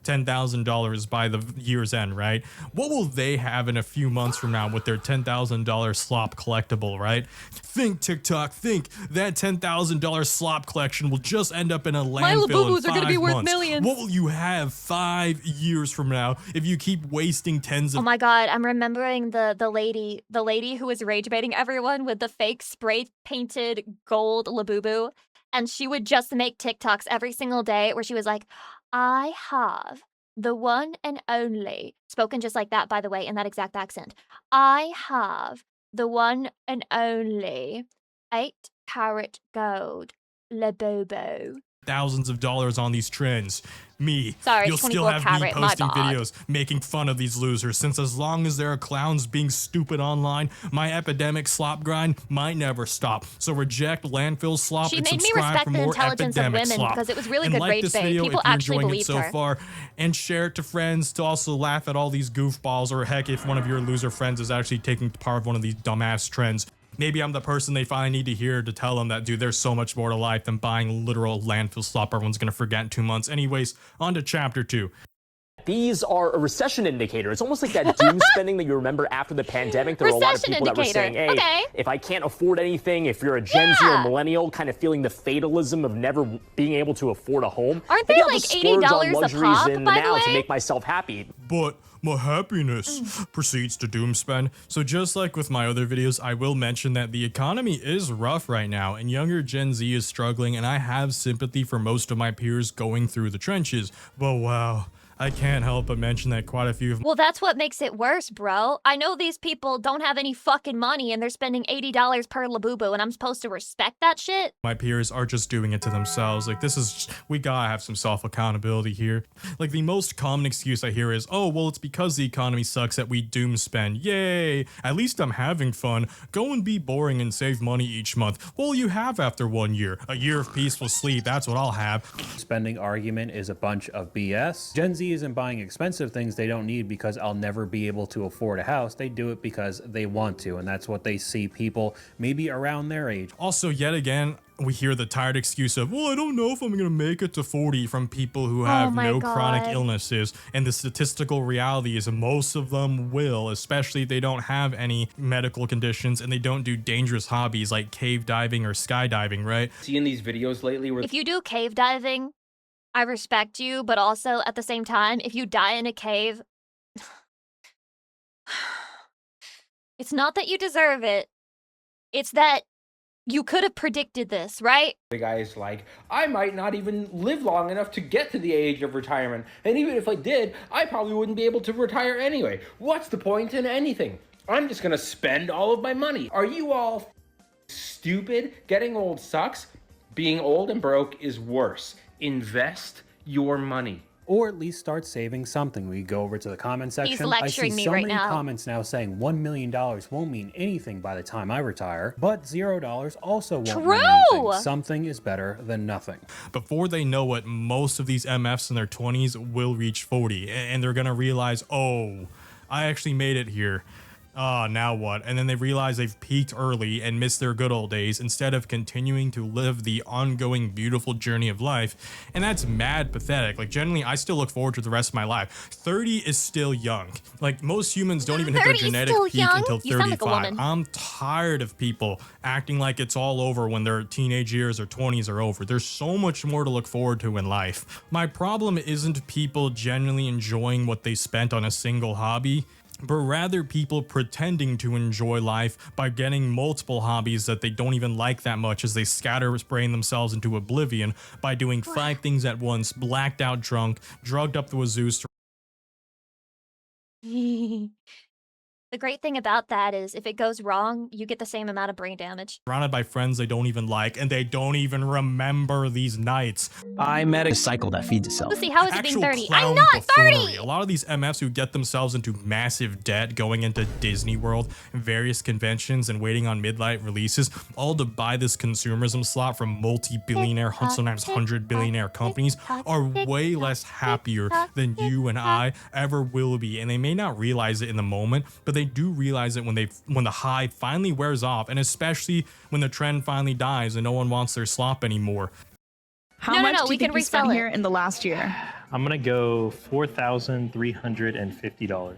Speaker 13: $10,000 by the year's end, right? What will they have in a few months from now with their $10,000 slop collectible, right? Think, TikTok, think that $10,000 slop collection will just end up in a landfill in 5
Speaker 6: are gonna be worth
Speaker 13: months.
Speaker 6: millions.
Speaker 13: What will you have 5 years from now if you keep wasting tens of—
Speaker 6: Oh my god, I'm remembering the lady who was rage baiting everyone with the fake spray painted gold Labubu, and she would just make TikToks every single day where she was like, I have the one and only, spoken just like that, by the way, in that exact accent. I have the one and only 8-carat gold Labubu.
Speaker 13: thousands of dollars on these trends. Me,
Speaker 6: Sorry,
Speaker 13: you'll still have me
Speaker 6: 24 carat, my
Speaker 13: posting
Speaker 6: bad.
Speaker 13: videos making fun of these losers, since as long as there are clowns being stupid online, my epidemic slop grind might never stop. So reject landfill slop
Speaker 6: She
Speaker 13: and
Speaker 6: made me
Speaker 13: subscribe
Speaker 6: respect
Speaker 13: for
Speaker 6: the
Speaker 13: more
Speaker 6: intelligence of
Speaker 13: epidemic
Speaker 6: women
Speaker 13: slop.
Speaker 6: because it was really
Speaker 13: And
Speaker 6: good
Speaker 13: like
Speaker 6: rage
Speaker 13: this
Speaker 6: bait.
Speaker 13: video
Speaker 6: People
Speaker 13: if you're
Speaker 6: actually
Speaker 13: enjoying it
Speaker 6: believed
Speaker 13: so
Speaker 6: her.
Speaker 13: far, and share it to friends to also laugh at all these goofballs, or heck, if one of your loser friends is actually taking part of one of these dumbass trends. Maybe I'm the person they finally need to hear to tell them that, dude, there's so much more to life than buying literal landfill slop everyone's gonna forget in 2 months. Anyways, on to chapter 2.
Speaker 19: These are a recession indicator. It's almost like that doom spending that you remember after the pandemic. There were a lot of people that were saying, hey, if I can't afford anything, if you're a Gen Z or millennial, kind of feeling the fatalism of never being able to afford a home.
Speaker 6: Aren't they like $80 a pop,
Speaker 19: in the
Speaker 6: by the
Speaker 19: now
Speaker 6: way?
Speaker 19: to make myself happy.
Speaker 13: But my happiness proceeds to doom spend. So just like with my other videos, I will mention that the economy is rough right now and younger Gen Z is struggling, and I have sympathy for most of my peers going through the trenches. But wow, I can't help but mention that quite a few of
Speaker 6: Well, that's what makes it worse, bro. I know these people don't have any fucking money and they're spending $80 per Labubu, and I'm supposed to respect that shit?
Speaker 13: my peers are just doing it to themselves. Like, this is, we gotta have some self-accountability here. Like, the most common excuse I hear is, oh, well, it's because the economy sucks that we doom spend. Yay, at least I'm having fun. Go and be boring and save money each month. Well, you have after 1 year. A year of peaceful sleep, that's what I'll have.
Speaker 14: Spending argument is a bunch of BS. Gen Z isn't buying expensive things they don't need because I'll never be able to afford a house. They do it because they want to, and that's what they see people maybe around their age.
Speaker 13: Also, yet again, we hear the tired excuse of, well, I don't know if I'm gonna make it to 40 from people who have no chronic illnesses. And the statistical reality is most of them will, especially if they don't have any medical conditions and they don't do dangerous hobbies like cave diving or skydiving, right?
Speaker 20: Seeing these videos lately where
Speaker 6: If you do cave diving, I respect you, but also at the same time, if you die in a cave, it's not that you deserve it. It's that You could have predicted this, right?
Speaker 20: The guy's like, I might not even live long enough to get to the age of retirement. And even if I did, I probably wouldn't be able to retire anyway. What's the point in anything? I'm just gonna spend all of my money. Are you all stupid? Getting old sucks. Being old and broke is worse. Invest your money.
Speaker 14: Or at least start saving something. We go over to the comment section.
Speaker 6: He's lecturing
Speaker 14: I see
Speaker 6: me
Speaker 14: so
Speaker 6: right
Speaker 14: many
Speaker 6: now.
Speaker 14: comments now saying $1 million won't mean anything by the time I retire, but $0 also won't mean anything. Something is better than nothing.
Speaker 13: Before they know it, most of these MFs in their 20s will reach 40, and they're gonna realize, oh, I actually made it here. Now what? And then they realize they've peaked early and missed their good old days instead of continuing to live the ongoing beautiful journey of life. And that's mad pathetic. Like, generally, I still look forward to the rest of my life. 30 is still young. Like, most humans don't even hit their genetic peak until 35. I'm tired of people acting like it's all over when their teenage years or 20s are over. There's so much more to look forward to in life. My problem isn't people genuinely enjoying what they spent on a single hobby, but rather people pretending to enjoy life by getting multiple hobbies that they don't even like that much as they scatter spraying themselves into oblivion by doing 5 things at once, blacked out drunk, drugged up the wazoo.
Speaker 6: The great thing about that is if it goes wrong, you get the same amount of brain damage.
Speaker 13: Surrounded by friends they don't even like, and they don't even remember these nights.
Speaker 7: I met a cycle that feeds itself.
Speaker 6: Lucy, how is it being 30? I'm
Speaker 13: Clown
Speaker 6: not 30!
Speaker 13: buffoonery. A lot of these MFs who get themselves into massive debt going into Disney World, various conventions, and waiting on midnight releases, all to buy this consumerism slot from multi-billionaire, sometimes 100-billionaire companies, are way less happier than you and I ever will be. And they may not realize it in the moment, but they do realize it when the high finally wears off, and especially when the trend finally dies and no one wants their slop anymore.
Speaker 21: How much do you think you spent here in the last year?
Speaker 22: I'm gonna go $4,350.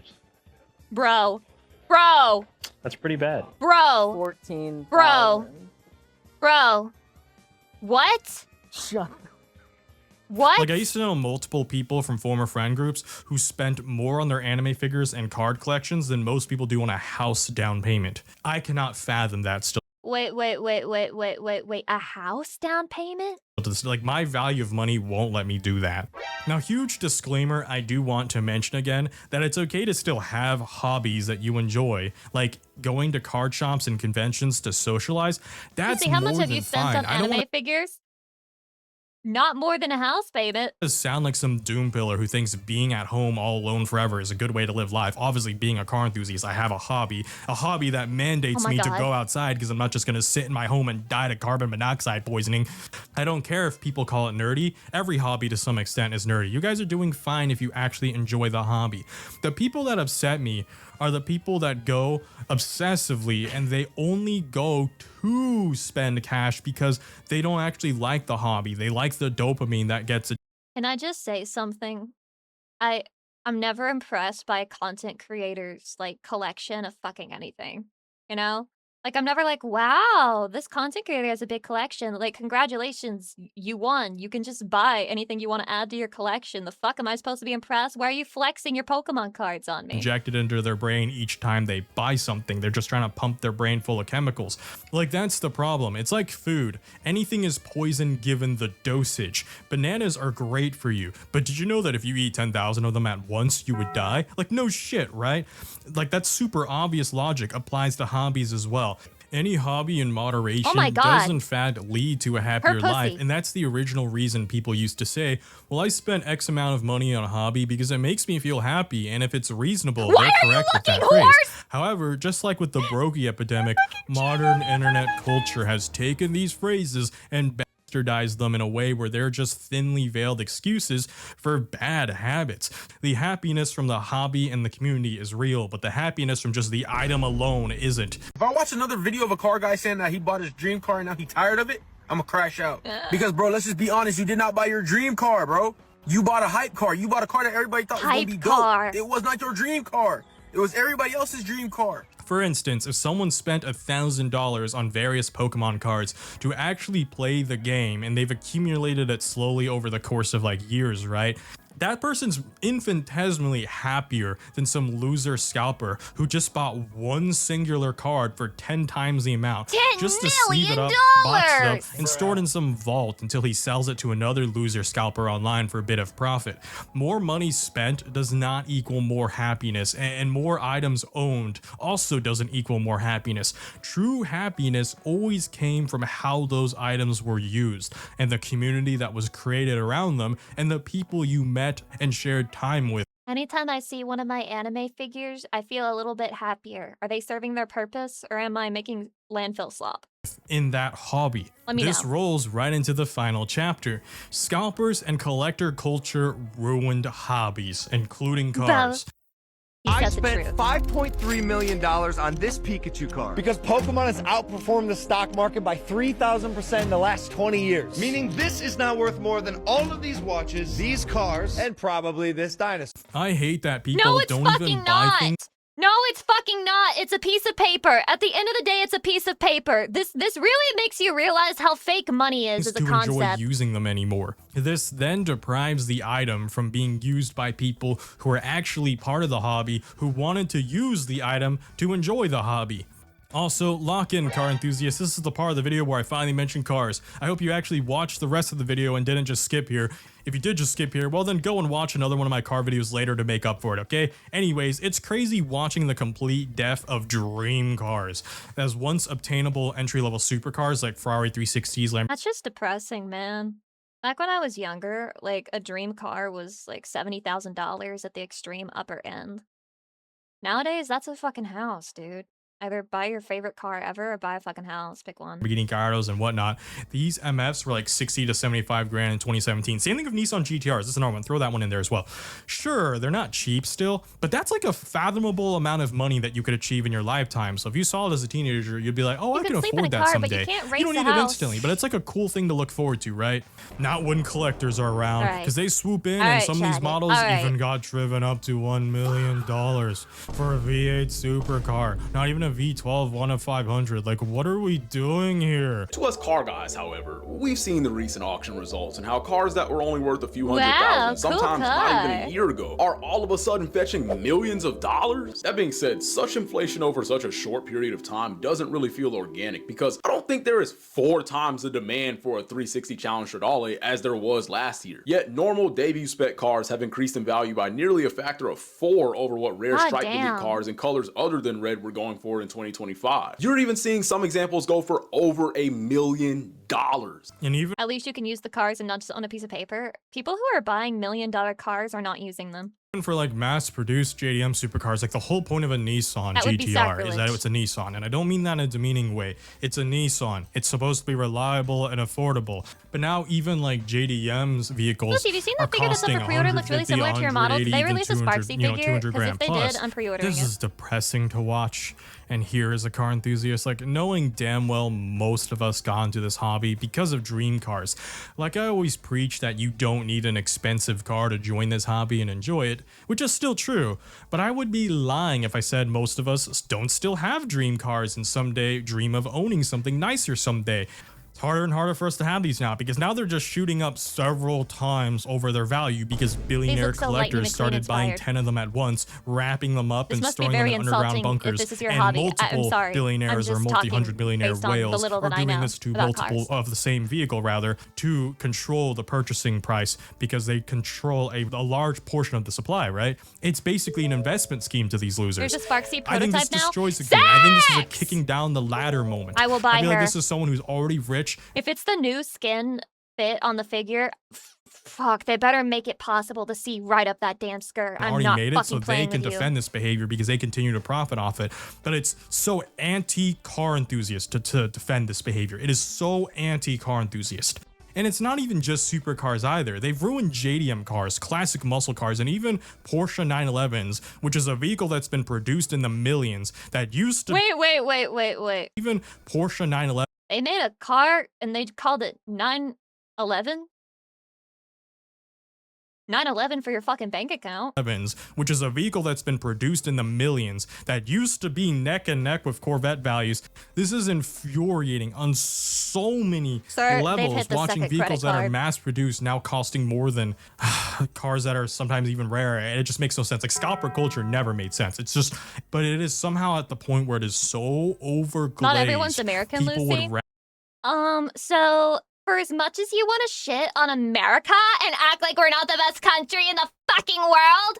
Speaker 6: Bro.
Speaker 22: That's pretty bad.
Speaker 21: 14.
Speaker 6: Bro. What?
Speaker 21: Shut.
Speaker 6: What?
Speaker 13: Like, I used to know multiple people from former friend groups who spent more on their anime figures and card collections than most people do on a house down payment. I cannot fathom that still.
Speaker 6: Wait. A house down payment?
Speaker 13: Like, my value of money won't let me do that. Now, huge disclaimer, I do want to mention again that it's okay to still have hobbies that you enjoy, like going to card shops and conventions to socialize. That's
Speaker 6: Lucy, how
Speaker 13: more
Speaker 6: much have
Speaker 13: than
Speaker 6: you spent
Speaker 13: fine.
Speaker 6: on anime figures? Not more than a house payment.
Speaker 13: To sound like some doom pillar who thinks being at home all alone forever is a good way to live life. Obviously, being a car enthusiast, I have a hobby that mandates me to go outside because I'm not just gonna sit in my home and die to carbon monoxide poisoning. I don't care if people call it nerdy. Every hobby to some extent is nerdy. You guys are doing fine if you actually enjoy the hobby. The people that upset me are the people that go obsessively and they only go to spend cash because they don't actually like the hobby. They like the dopamine that gets it.
Speaker 6: Can I just say something? I'm never impressed by a content creator's like collection of fucking anything, you know? Like, I'm never like, wow, this content creator has a big collection. Like, congratulations, you won. You can just buy anything you want to add to your collection. The fuck am I supposed to be impressed? Why are you flexing your Pokemon cards on me?
Speaker 13: Injected into their brain each time they buy something. They're just trying to pump their brain full of chemicals. Like, that's the problem. It's like food. Anything is poison given the dosage. Bananas are great for you, but did you know that if you eat 10,000 of them at once, you would die? Like, no shit, right? Like, that super obvious logic applies to hobbies as well. Any hobby in moderation does in fact lead to a happier life, and that's the original reason people used to say, well, I spent X amount of money on a hobby because it makes me feel happy, and if it's reasonable, they're correct with that phrase. However, just like with the brokey epidemic, modern internet culture has taken these phrases and bastardized them in a way where they're just thinly veiled excuses for bad habits. The happiness from the hobby and the community is real, but the happiness from just the item alone isn't.
Speaker 23: If I watch another video of a car guy saying that he bought his dream car and now he's tired of it, I'm gonna crash out. Because, bro, let's just be honest, you did not buy your dream car, bro. You bought a hype car. You bought a car that everybody thought was gonna be dope. It was not your dream car. It was everybody else's dream car.
Speaker 13: For instance, if someone spent $1,000 on various Pokemon cards to actually play the game, and they've accumulated it slowly over the course of like years, right? that person's infinitesimally happier than some loser scalper who just bought one singular card for 10 times the amount just to sleeve it up, box it up, and store it in some vault until he sells it to another loser scalper online for a bit of profit. More money spent does not equal more happiness, and more items owned also doesn't equal more happiness. True happiness always came from how those items were used, and the community that was created around them, and the people you met and shared time with.
Speaker 6: Anytime I see one of my anime figures, I feel a little bit happier. Are they serving their purpose, or am I making landfill slop?
Speaker 13: In that hobby. This rolls right into the final chapter. Scalpers and collector culture ruined hobbies, including cars.
Speaker 1: I spent $5.3 million on this Pikachu card because Pokemon has outperformed the stock market by 3,000% in the last 20 years. Meaning this is now worth more than all of these watches, these cars, and probably this dinosaur.
Speaker 13: I hate that people don't even buy things.
Speaker 6: No, it's fucking not. It's a piece of paper. At the end of the day, it's a piece of paper. This really makes you realize how fake money is as a concept.
Speaker 13: To enjoy using them anymore. This then deprives the item from being used by people who are actually part of the hobby, who wanted to use the item to enjoy the hobby. Also, lock in, car enthusiasts. This is the part of the video where I finally mention cars. I hope you actually watched the rest of the video and didn't just skip here. If you did just skip here, well then go and watch another one of my car videos later to make up for it, okay? Anyways, it's crazy watching the complete death of dream cars. As once obtainable entry-level supercars like Ferrari 360s,
Speaker 6: That's just depressing, man. Back when I was younger, like, a dream car was like $70,000 at the extreme upper end. Nowadays, that's a fucking house, dude. Either buy your favorite car ever or buy a fucking house. Pick one.
Speaker 13: Lamborghini Gallardos and whatnot. These MFs were like 60 to 75 grand in 2017. Same thing with Nissan GTRs. This is another one. Throw that one in there as well. Sure, they're not cheap still, but that's like a fathomable amount of money that you could achieve in your lifetime. So if you saw it as a teenager, you'd be like, oh, I can afford that someday. You don't need it instantly, but it's like a cool thing to look forward to, right? Not when collectors are around, because they swoop in and some of these models even got driven up to $1 million for a V8 supercar. Not even a V12 1 of 500. Like, what are we doing here?
Speaker 11: To us car guys, however, we've seen the recent auction results and how cars that were only worth a few hundred thousand, sometimes not even a year ago, are all of a sudden fetching millions of dollars. That being said, such inflation over such a short period of time doesn't really feel organic, because I don't think there is 4 times the demand for a 360 Challenge Stradale as there was last year. Yet normal debut spec cars have increased in value by nearly a factor of 4 over what rare Stripe Elite cars in colors other than red were going for in 2025. You're even seeing some examples go for over $1 million.
Speaker 13: And even
Speaker 6: at least you can use the cars and not just on a piece of paper. People who are buying $1 million cars are not using them.
Speaker 13: For like mass-produced JDM supercars, like the whole point of a Nissan GTR is that it's a Nissan, and I don't mean that in a demeaning way. It's a Nissan. It's supposed to be reliable and affordable. But now even like JDM's vehicles
Speaker 6: Lucy, have you seen that figure that's up for pre-order? Looks really similar to your model. Did they release a Sparksy figure? Because if they did, I'm pre-ordering it.
Speaker 13: This is depressing to watch. And here is a car enthusiast, like knowing damn well most of us got into this hobby because of dream cars. Like I always preach that you don't need an expensive car to join this hobby and enjoy it, which is still true, but I would be lying if I said most of us don't still have dream cars and someday dream of owning something nicer someday. It's harder and harder for us to have these now because now they're just shooting up several times over their value because billionaire collectors started buying 10 of them at once, wrapping them up and storing them in underground bunkers. And multiple billionaires or multi-hundred billionaire whales are doing this to multiple of the same vehicle rather to control the purchasing price because they control a large portion of the supply, right? It's basically an investment scheme to these losers.
Speaker 6: There's a Sparksy prototype now.
Speaker 13: I think this destroys the game. I think this is a kicking down the ladder moment.
Speaker 6: I will buy her.
Speaker 13: I feel like this is someone who's already rich.
Speaker 6: If it's the new skin fit on the figure, fuck, they better make it possible to see right up that damn skirt. I'm not
Speaker 13: made it so they can defend
Speaker 6: you.
Speaker 13: this behavior because they continue to profit off it. But it's so anti-car enthusiast to defend this behavior. It is so anti-car enthusiast. And it's not even just supercars either. They've ruined JDM cars, classic muscle cars, and even Porsche 911s, which is a vehicle that's been produced in the millions that used to—
Speaker 6: Wait.
Speaker 13: Even Porsche 911—
Speaker 6: They made a car and they called it 911? 9/11 for your fucking bank account.
Speaker 13: Which is a vehicle that's been produced in the millions that used to be neck and neck with Corvette values. This is infuriating on so many levels, watching vehicles that are mass produced now costing more than cars that are sometimes even rarer. It just makes no sense. Like, scalper culture never made sense. It's just, but it is somehow at the point where it is so overglazed.
Speaker 6: Not everyone's American, Lucy. So for as much as you want to shit on America and act like we're not the best country in the fucking world,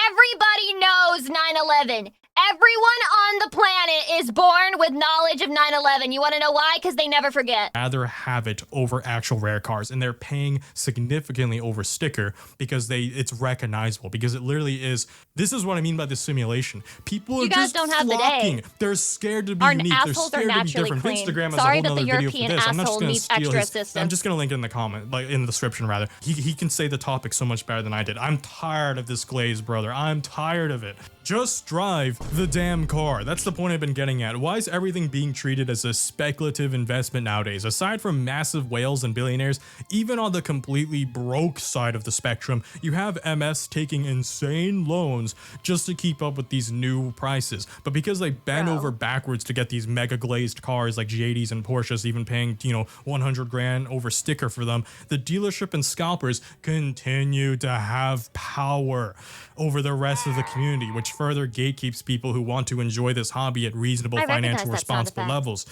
Speaker 6: everybody knows 9/11. Everyone on the planet is born with knowledge of 9/11. You want to know why? Because they never forget.
Speaker 13: Rather have it over actual rare cars, and they're paying significantly over sticker because it's recognizable, because it literally is. This is what I mean by the simulation. People are just flocking. They're scared to be unique. They're scared to be different.
Speaker 6: Clean.
Speaker 13: Instagram has
Speaker 6: Sorry
Speaker 13: a whole
Speaker 6: that the
Speaker 13: nother video for
Speaker 6: European
Speaker 13: this. I'm not just
Speaker 6: asshole
Speaker 13: going to
Speaker 6: needs
Speaker 13: steal
Speaker 6: extra
Speaker 13: his.
Speaker 6: assistance.
Speaker 13: I'm just going to link it in the comment, like in the description rather. He can say the topic so much better than I did. I'm tired of this glaze, brother. I'm tired of it. Just drive the damn car. That's the point I've been getting at. Why is everything being treated as a speculative investment nowadays? Aside from massive whales and billionaires, even on the completely broke side of the spectrum, you have MS taking insane loans just to keep up with these new prices. But because they bend over backwards to get these mega glazed cars like JDs and Porsches, even paying, 100 grand over sticker for them, the dealership and scalpers continue to have power over the rest of the community, which further gatekeeps people who want to enjoy this hobby at reasonable financial responsible levels.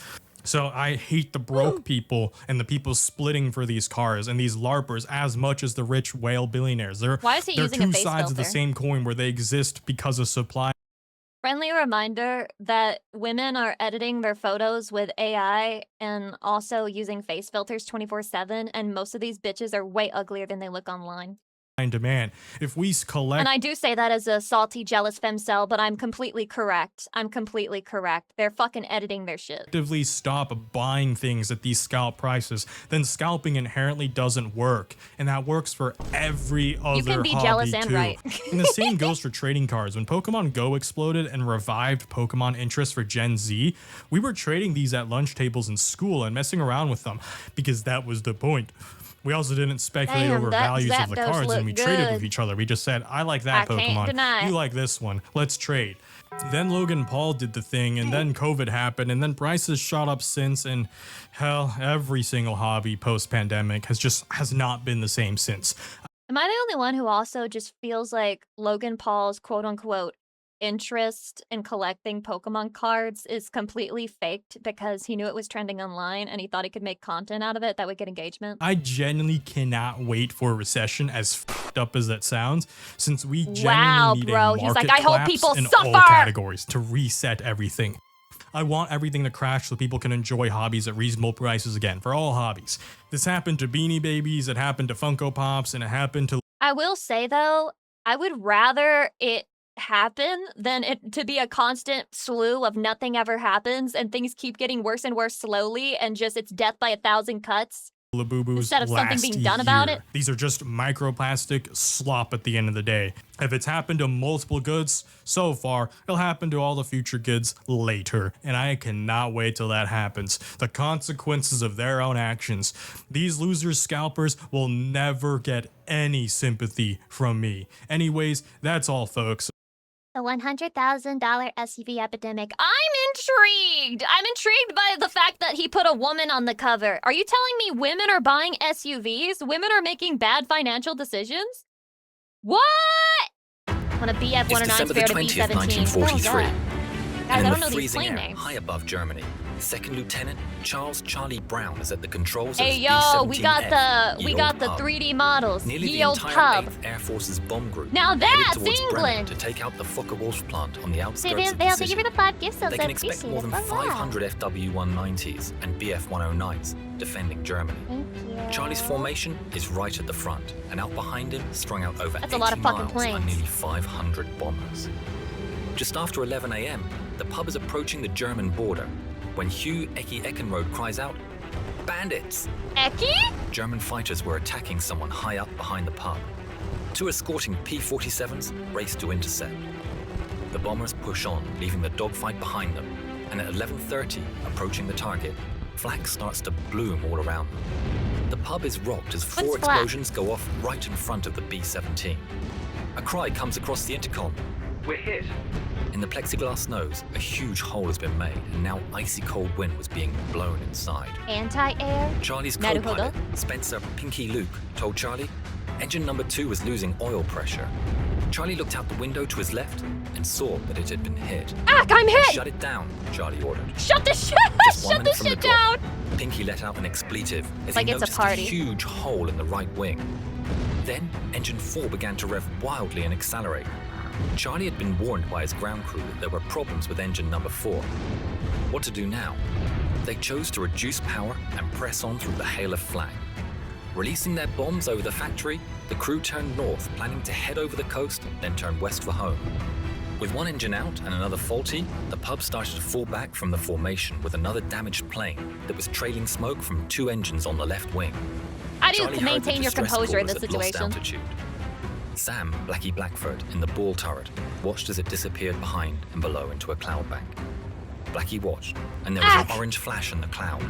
Speaker 13: So I hate the broke people and the people splitting for these cars and these LARPers as much as the rich whale billionaires. They're two sides of the same coin where they exist because of supply.
Speaker 6: Friendly reminder that women are editing their photos with AI and also using face filters 24/7, and most of these bitches are way uglier than they look online.
Speaker 13: Demand. If we collect,
Speaker 6: and I do say that as a salty, jealous femcel, but I'm completely correct. I'm completely correct. They're fucking editing their shit.
Speaker 13: Actively stop buying things at these scalp prices, then scalping inherently doesn't work, and that works for every other hobby.
Speaker 6: You can be jealous and right.
Speaker 13: And the same goes for trading cards. When Pokemon Go exploded and revived Pokemon interest for Gen Z, we were trading these at lunch tables in school and messing around with them because that was the point. We also didn't speculate over values of the cards, and we traded with each other. We just said, I like that Pokemon. You like this one. Let's trade. Then Logan Paul did the thing, and then COVID happened, and then prices shot up since, and hell, every single hobby post-pandemic has not been the same since.
Speaker 6: Am I the only one who also just feels like Logan Paul's quote-unquote interest in collecting Pokemon cards is completely faked because he knew it was trending online and he thought he could make content out of it that would get engagement?
Speaker 13: I genuinely cannot wait for a recession, as f***ed up as that sounds, since we genuinely need a market
Speaker 6: He's like, I hope people
Speaker 13: in
Speaker 6: suffer!
Speaker 13: all categories to reset everything. I want everything to crash so people can enjoy hobbies at reasonable prices again, for all hobbies. This happened to Beanie Babies, it happened to Funko Pops, and it happened to...
Speaker 6: I will say, though, I would rather it happen than it to be a constant slew of nothing ever happens and things keep getting worse and worse slowly and just it's death by 1,000 cuts instead of something being done about it.
Speaker 13: These are just microplastic slop at the end of the day. If it's happened to multiple goods so far, it'll happen to all the future goods later, and I cannot wait till that happens. The consequences of their own actions. These losers scalpers will never get any sympathy from me. Anyways, that's all, folks.
Speaker 6: The $100,000 SUV epidemic. I'm intrigued. I'm intrigued by the fact that he put a woman on the cover. Are you telling me women are buying SUVs? Women are making bad financial decisions? What? When a BF-109 fair to B-17.
Speaker 5: 1943.
Speaker 6: Guys, I don't know these plane names.
Speaker 5: High above Germany, Second Lieutenant Charles Charlie Brown is at the controls
Speaker 6: of
Speaker 5: his
Speaker 6: B-17F.
Speaker 5: We
Speaker 6: got the 3D models.
Speaker 5: Nearly
Speaker 6: Ye
Speaker 5: the
Speaker 6: old
Speaker 5: entire
Speaker 6: pub.
Speaker 5: 8th Air Force's bomb group.
Speaker 6: Now that's
Speaker 5: England
Speaker 6: England.
Speaker 5: To take out the Fokker-Wulf plant on the outskirts
Speaker 6: See,
Speaker 5: of
Speaker 6: they'll
Speaker 5: the
Speaker 6: give
Speaker 5: city.
Speaker 6: you the 5 gift subs.
Speaker 5: They can expect more than 500 FW-190s and BF-109s defending Germany. Charlie's formation is right at the front, and out behind him, strung out over 80 miles, are nearly 500 bombers. Just after 11 a.m., the pub is approaching the German border when Hugh Ecke Eckenrode cries out, "Bandits!"
Speaker 6: Ecke?
Speaker 5: German fighters were attacking someone high up behind the pub. 2 escorting P-47s race to intercept. The bombers push on, leaving the dogfight behind them, and at 11:30, approaching the target, flak starts to bloom all around them. The pub is rocked as 4 explosions go off right in front of the B-17. A cry comes across the intercom.
Speaker 8: We're hit.
Speaker 5: In the plexiglass nose, a huge hole has been made, and now icy cold wind was being blown inside.
Speaker 2: Anti-air?
Speaker 5: Charlie's co-pilot, Spencer Pinky Luke, told Charlie engine number 2 was losing oil pressure. Charlie looked out the window to his left and saw that it had been hit.
Speaker 2: I'm hit!
Speaker 5: Shut it down, Charlie ordered.
Speaker 2: Shut the shit! Shut the shit down!
Speaker 5: Pinky let out an expletive as
Speaker 2: like
Speaker 5: he
Speaker 2: it's
Speaker 5: noticed
Speaker 2: a
Speaker 5: huge hole in the right wing. Then, engine 4 began to rev wildly and accelerate. Charlie had been warned by his ground crew that there were problems with engine number 4. What to do now? They chose to reduce power and press on through the hail of flak. Releasing their bombs over the factory, the crew turned north, planning to head over the coast, then turn west for home. With one engine out and another faulty, the pub started to fall back from the formation with another damaged plane that was trailing smoke from 2 engines on the left wing.
Speaker 2: How do you maintain your composure in this situation?
Speaker 5: Sam, Blackie Blackford, in the ball turret, watched as it disappeared behind and below into a cloud bank. Blackie watched, and there was an orange flash in the cloud.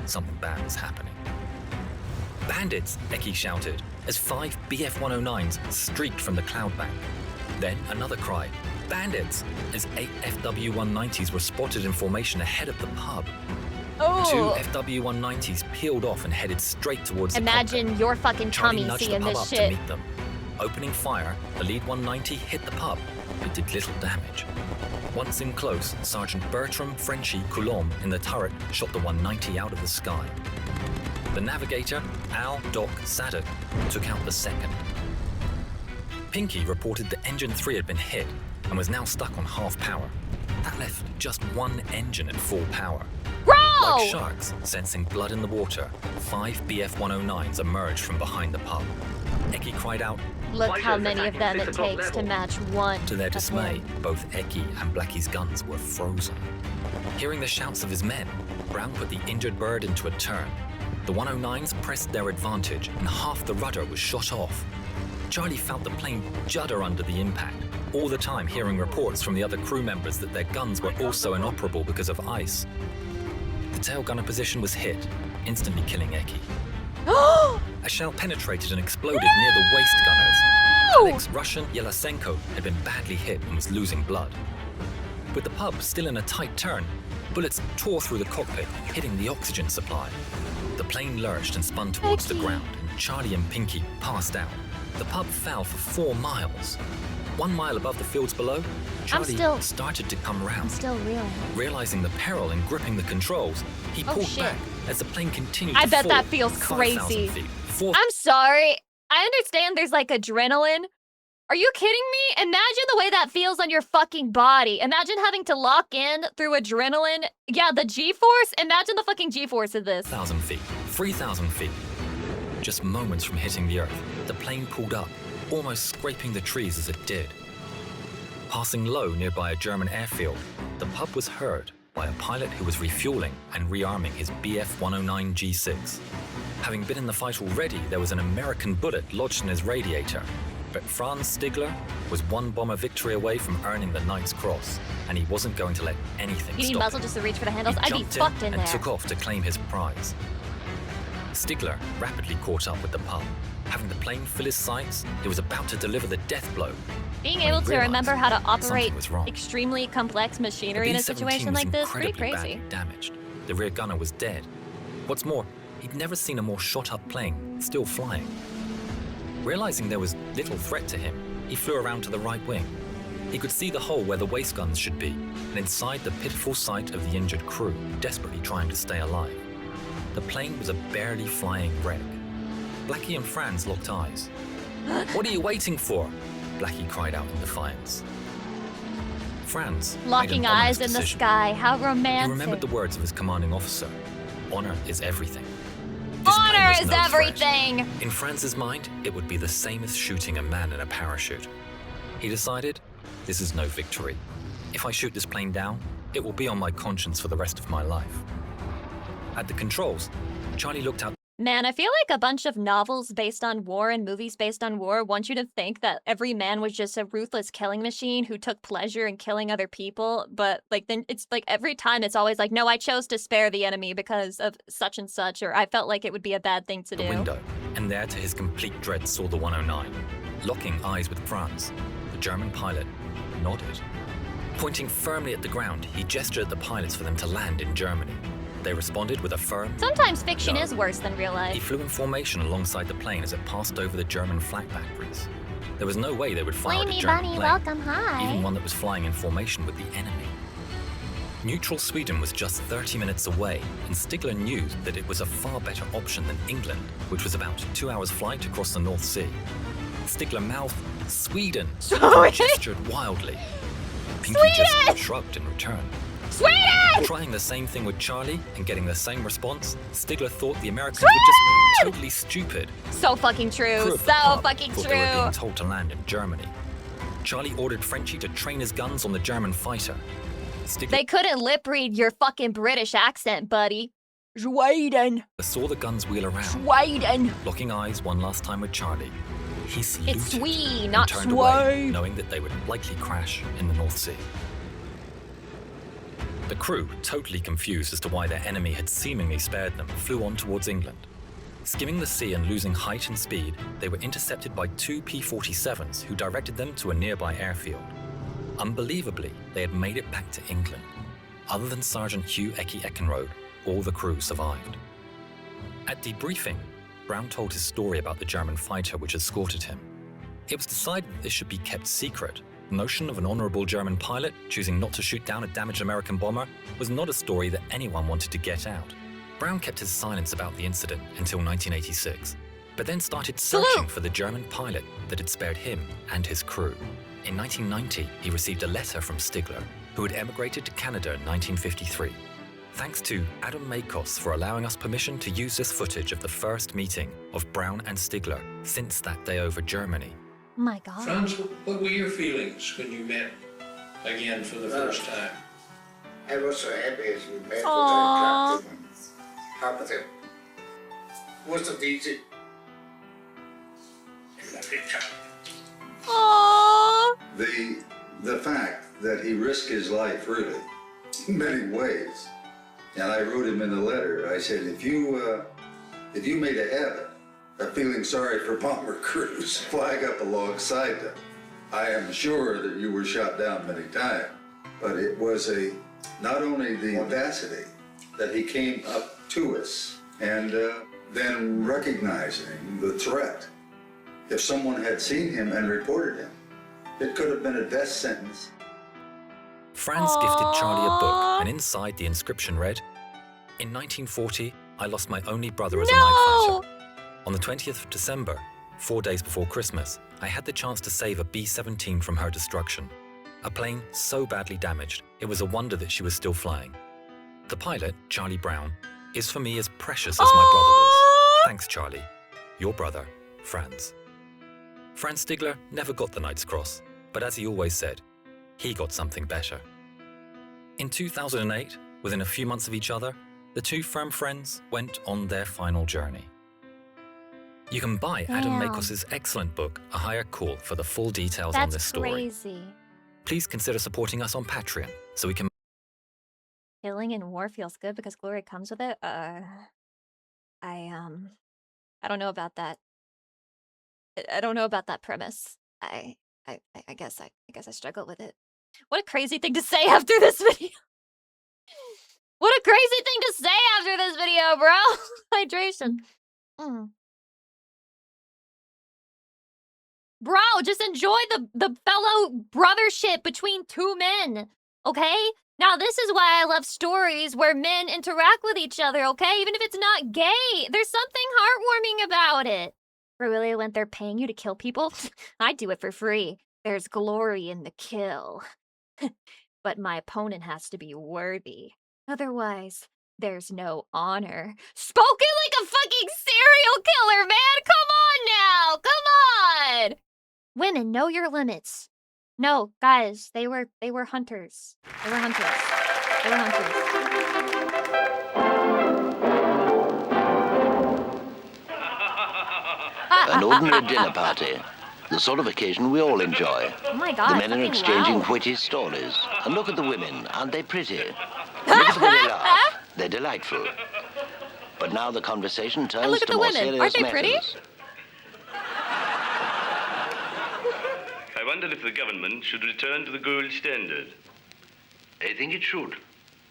Speaker 5: Something bad was happening. Bandits, Eki shouted, as 5 BF-109s streaked from the cloud bank. Then another cry, bandits, as 8 FW-190s were spotted in formation ahead of the pub. 2 FW-190s peeled off and headed straight towards the
Speaker 2: Imagine your fucking tummy seeing this shit.
Speaker 5: To meet them. Opening fire, the lead 190 hit the pub. It did little damage. Once in close, Sergeant Bertram Frenchy Coulomb in the turret shot the 190 out of the sky. The navigator, Al Doc Sadat, took out the second. Pinky reported that engine 3 had been hit and was now stuck on half power. That left just one engine at full power.
Speaker 2: Bro!
Speaker 5: Like sharks, sensing blood in the water, 5 BF-109s emerged from behind the pub. Eki cried out,
Speaker 2: "Look how many of them it takes to match one."
Speaker 5: To their dismay, both Eki and Blackie's guns were frozen. Hearing the shouts of his men, Brown put the injured bird into a turn. The 109s pressed their advantage, and half the rudder was shot off. Charlie felt the plane judder under the impact, all the time hearing reports from the other crew members that their guns were also inoperable because of ice. The tail gunner position was hit, instantly killing Eki. A shell penetrated and exploded near the waist gunners. Alex Russian Yelasenko had been badly hit and was losing blood. With the pub still in a tight turn, bullets tore through the cockpit, hitting the oxygen supply. The plane lurched and spun towards the ground, and Charlie and Pinky passed out. The pub fell for 4 miles. 1 mile above the fields below, Charlie started to come round.
Speaker 2: I'm still reeling.
Speaker 5: Realizing the peril in gripping the controls, he pulled back as the plane continued to fall.
Speaker 2: I bet that feels crazy. I'm sorry. I understand there's like adrenaline. Are you kidding me? Imagine the way that feels on your fucking body. Imagine having to lock in through adrenaline. Yeah, the G-force. Imagine the fucking G-force of this.
Speaker 5: 1,000 feet, 3,000 feet. Just moments from hitting the earth, the plane pulled up, almost scraping the trees as it did. Passing low nearby a German airfield, the pub was heard by a pilot who was refueling and rearming his BF-109 G6. Having been in the fight already, there was an American bullet lodged in his radiator. But Franz Stigler was 1 bomber victory away from earning the Knight's Cross, and he wasn't going to let anything stop him.
Speaker 2: You need muzzle just to reach for the handles? I'd be fucked in there.
Speaker 5: And took off to claim his prize. Stigler rapidly caught up with the pub. Having the plane fill his sights, he was about to deliver the death blow.
Speaker 2: Being able to remember how to operate extremely complex machinery in a situation like this, pretty crazy.
Speaker 5: Damaged. The rear gunner was dead. What's more, he'd never seen a more shot-up plane, still flying. Realizing there was little threat to him, he flew around to the right wing. He could see the hole where the waist guns should be, and inside the pitiful sight of the injured crew, desperately trying to stay alive. The plane was a barely flying wreck. Blackie and Franz locked eyes. "What are you waiting for?" Blackie cried out in defiance. Franz
Speaker 2: locking eyes in the sky, how romantic.
Speaker 5: He remembered the words of his commanding officer. Honor is everything.
Speaker 2: Honor is everything!
Speaker 5: In Franz's mind, it would be the same as shooting a man in a parachute. He decided, this is no victory. If I shoot this plane down, it will be on my conscience for the rest of my life. At the controls, Charlie looked out
Speaker 6: Man, I feel like a bunch of novels based on war and movies based on war want you to think that every man was just a ruthless killing machine who took pleasure in killing other people, but like then it's like every time it's always like, no, I chose to spare the enemy because of such and such, or I felt like it would be a bad thing to do.
Speaker 5: The window, and there to his complete dread saw the 109. Locking eyes with Franz, the German pilot, nodded. Pointing firmly at the ground, he gestured at the pilots for them to land in Germany. They responded with a firm
Speaker 6: Sometimes fiction
Speaker 5: no.
Speaker 6: is worse than real life.
Speaker 5: He flew in formation alongside the plane as it passed over the German flag batteries. There was no way they would fire at a German
Speaker 2: bunny,
Speaker 5: plane,
Speaker 2: welcome, hi.
Speaker 5: even one that was flying in formation with the enemy. Neutral Sweden was just 30 minutes away, and Stigler knew that it was a far better option than England, which was about 2 hours flight across the North Sea. Stigler mouthed, Sweden, and gestured wildly. Pinky just shrugged in return.
Speaker 6: Sweden!
Speaker 5: Trying the same thing with Charlie and getting the same response, Stigler thought the Americans were just totally stupid.
Speaker 6: So fucking true. So fucking
Speaker 5: true. They were being told to land in Germany. Charlie ordered Frenchie to train his guns on the German fighter.
Speaker 6: They couldn't lip read your fucking British accent, buddy. Sweden.
Speaker 5: Saw the guns wheel around.
Speaker 6: Sweden.
Speaker 5: Locking eyes one last time with Charlie. He saluted
Speaker 6: It's Swede,
Speaker 5: and
Speaker 6: not
Speaker 5: turned away,
Speaker 6: Swede.
Speaker 5: knowing that they would likely crash in the North Sea. The crew, totally confused as to why their enemy had seemingly spared them, flew on towards England. Skimming the sea and losing height and speed, they were intercepted by 2 P-47s who directed them to a nearby airfield. Unbelievably, they had made it back to England. Other than Sergeant Hugh Eckie Eckenrode, all the crew survived. At debriefing, Brown told his story about the German fighter which escorted him. It was decided that this should be kept secret. The notion of an honorable German pilot choosing not to shoot down a damaged American bomber was not a story that anyone wanted to get out. Brown kept his silence about the incident until 1986, but then started searching for the German pilot that had spared him and his crew. In 1990, he received a letter from Stigler, who had emigrated to Canada in 1953. Thanks to Adam Makos for allowing us permission to use this footage of the first meeting of Brown and Stigler since that day over Germany.
Speaker 6: Oh my God.
Speaker 8: Franz, what were your feelings when you met again for the first time?
Speaker 9: I was so happy as we met.
Speaker 6: Aww.
Speaker 9: How about it? Was it easy?
Speaker 6: Aww.
Speaker 10: The fact that he risked his life, really, in many ways. And I wrote him in the letter, I said, if you made a habit of feeling sorry for bomber crews, flag up alongside them, I am sure that you were shot down many times. But it was not only the audacity that he came up to us and then recognizing the threat. If someone had seen him and reported him, it could have been a death sentence.
Speaker 5: Franz gifted Charlie a book, and inside the inscription read, "In 1940, I lost my only brother as a night fighter. On the 20th of December, 4 days before Christmas, I had the chance to save a B-17 from her destruction. A plane so badly damaged, it was a wonder that she was still flying. The pilot, Charlie Brown, is for me as precious as my brother was. Thanks, Charlie. Your brother, Franz." Franz Stigler never got the Knight's Cross, but as he always said, he got something better. In 2008, within a few months of each other, the two firm friends went on their final journey. You can buy Adam Makos' excellent book, A Higher Call, for the full details on this story.
Speaker 6: That's crazy.
Speaker 5: Please consider supporting us on Patreon so we can...
Speaker 6: Killing in war feels good because glory comes with it. I don't know about that. I don't know about that premise. I guess I struggle with it. What a crazy thing to say after this video. What a crazy thing to say after this video, bro. Hydration. Bro, just enjoy the fellow brothership between two men, okay? Now, this is why I love stories where men interact with each other, okay? Even if it's not gay, there's something heartwarming about it. For really, when they're paying you to kill people, I do it for free. There's glory in the kill. But my opponent has to be worthy. Otherwise, there's no honor. Spoken like a fucking serial killer, man! Come on now! Come on! Women, know your limits. No, guys, they were hunters. They were hunters. They were hunters.
Speaker 3: An ordinary dinner party. The sort of occasion we all enjoy.
Speaker 6: Oh my god,
Speaker 3: The men are exchanging witty stories. And look at the women. Aren't they pretty? Look at the way they laugh. They're delightful. But now the conversation turns to more serious
Speaker 6: Aren't they pretty?
Speaker 3: matters.
Speaker 4: I wonder if the government should return to the gold standard. I think it should.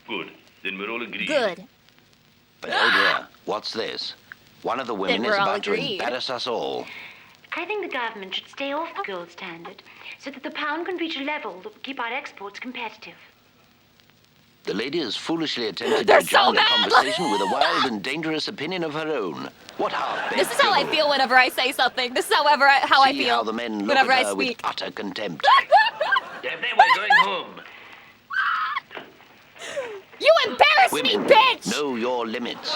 Speaker 4: Good. Then we're all agreed.
Speaker 6: Good.
Speaker 3: But oh dear, what's this? One of the women is about to embarrass us all.
Speaker 12: I think the government should stay off the gold standard so that the pound can reach a level that will keep our exports competitive.
Speaker 3: The lady has foolishly attempted to join the conversation with a wild and dangerous opinion of her own. What half-baked
Speaker 6: This is how I
Speaker 3: fable.
Speaker 6: feel whenever I say something. This is how I
Speaker 3: See
Speaker 6: feel
Speaker 3: how the men look
Speaker 6: whenever
Speaker 3: at
Speaker 6: I
Speaker 3: her
Speaker 6: speak.
Speaker 3: with utter contempt.
Speaker 4: If they were going home.
Speaker 6: You embarrass me,
Speaker 3: Women,
Speaker 6: bitch!
Speaker 3: know your limits.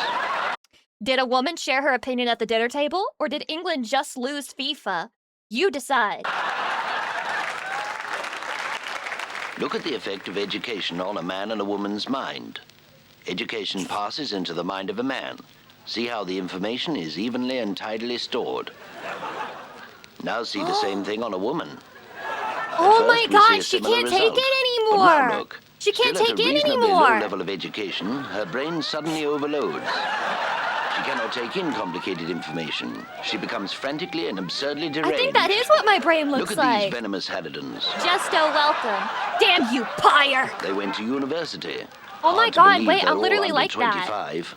Speaker 6: Did a woman share her opinion at the dinner table, or did England just lose FIFA? You decide.
Speaker 3: Look at the effect of education on a man and a woman's mind. Education passes into the mind of a man. See how the information is evenly and tidily stored. Now see the same thing on a woman.
Speaker 6: Oh my
Speaker 3: First, we see
Speaker 6: god,
Speaker 3: a
Speaker 6: she
Speaker 3: similar
Speaker 6: can't take
Speaker 3: result.
Speaker 6: it
Speaker 3: But now
Speaker 6: anymore!
Speaker 3: look,
Speaker 6: She can't
Speaker 3: still
Speaker 6: take
Speaker 3: at a
Speaker 6: it
Speaker 3: reasonably
Speaker 6: anymore!
Speaker 3: low level of education, her brain suddenly overloads. She cannot take in complicated information. She becomes frantically and absurdly deranged.
Speaker 6: I think that is what my brain looks
Speaker 3: Look at
Speaker 6: like.
Speaker 3: these venomous Haddadans.
Speaker 6: Justo welcome. Damn you, pyre!
Speaker 3: They went to university.
Speaker 6: Oh my
Speaker 3: Hard to
Speaker 6: god,
Speaker 3: believe
Speaker 6: wait,
Speaker 3: they're
Speaker 6: I'm
Speaker 3: all
Speaker 6: literally
Speaker 3: under
Speaker 6: like that.
Speaker 3: 25.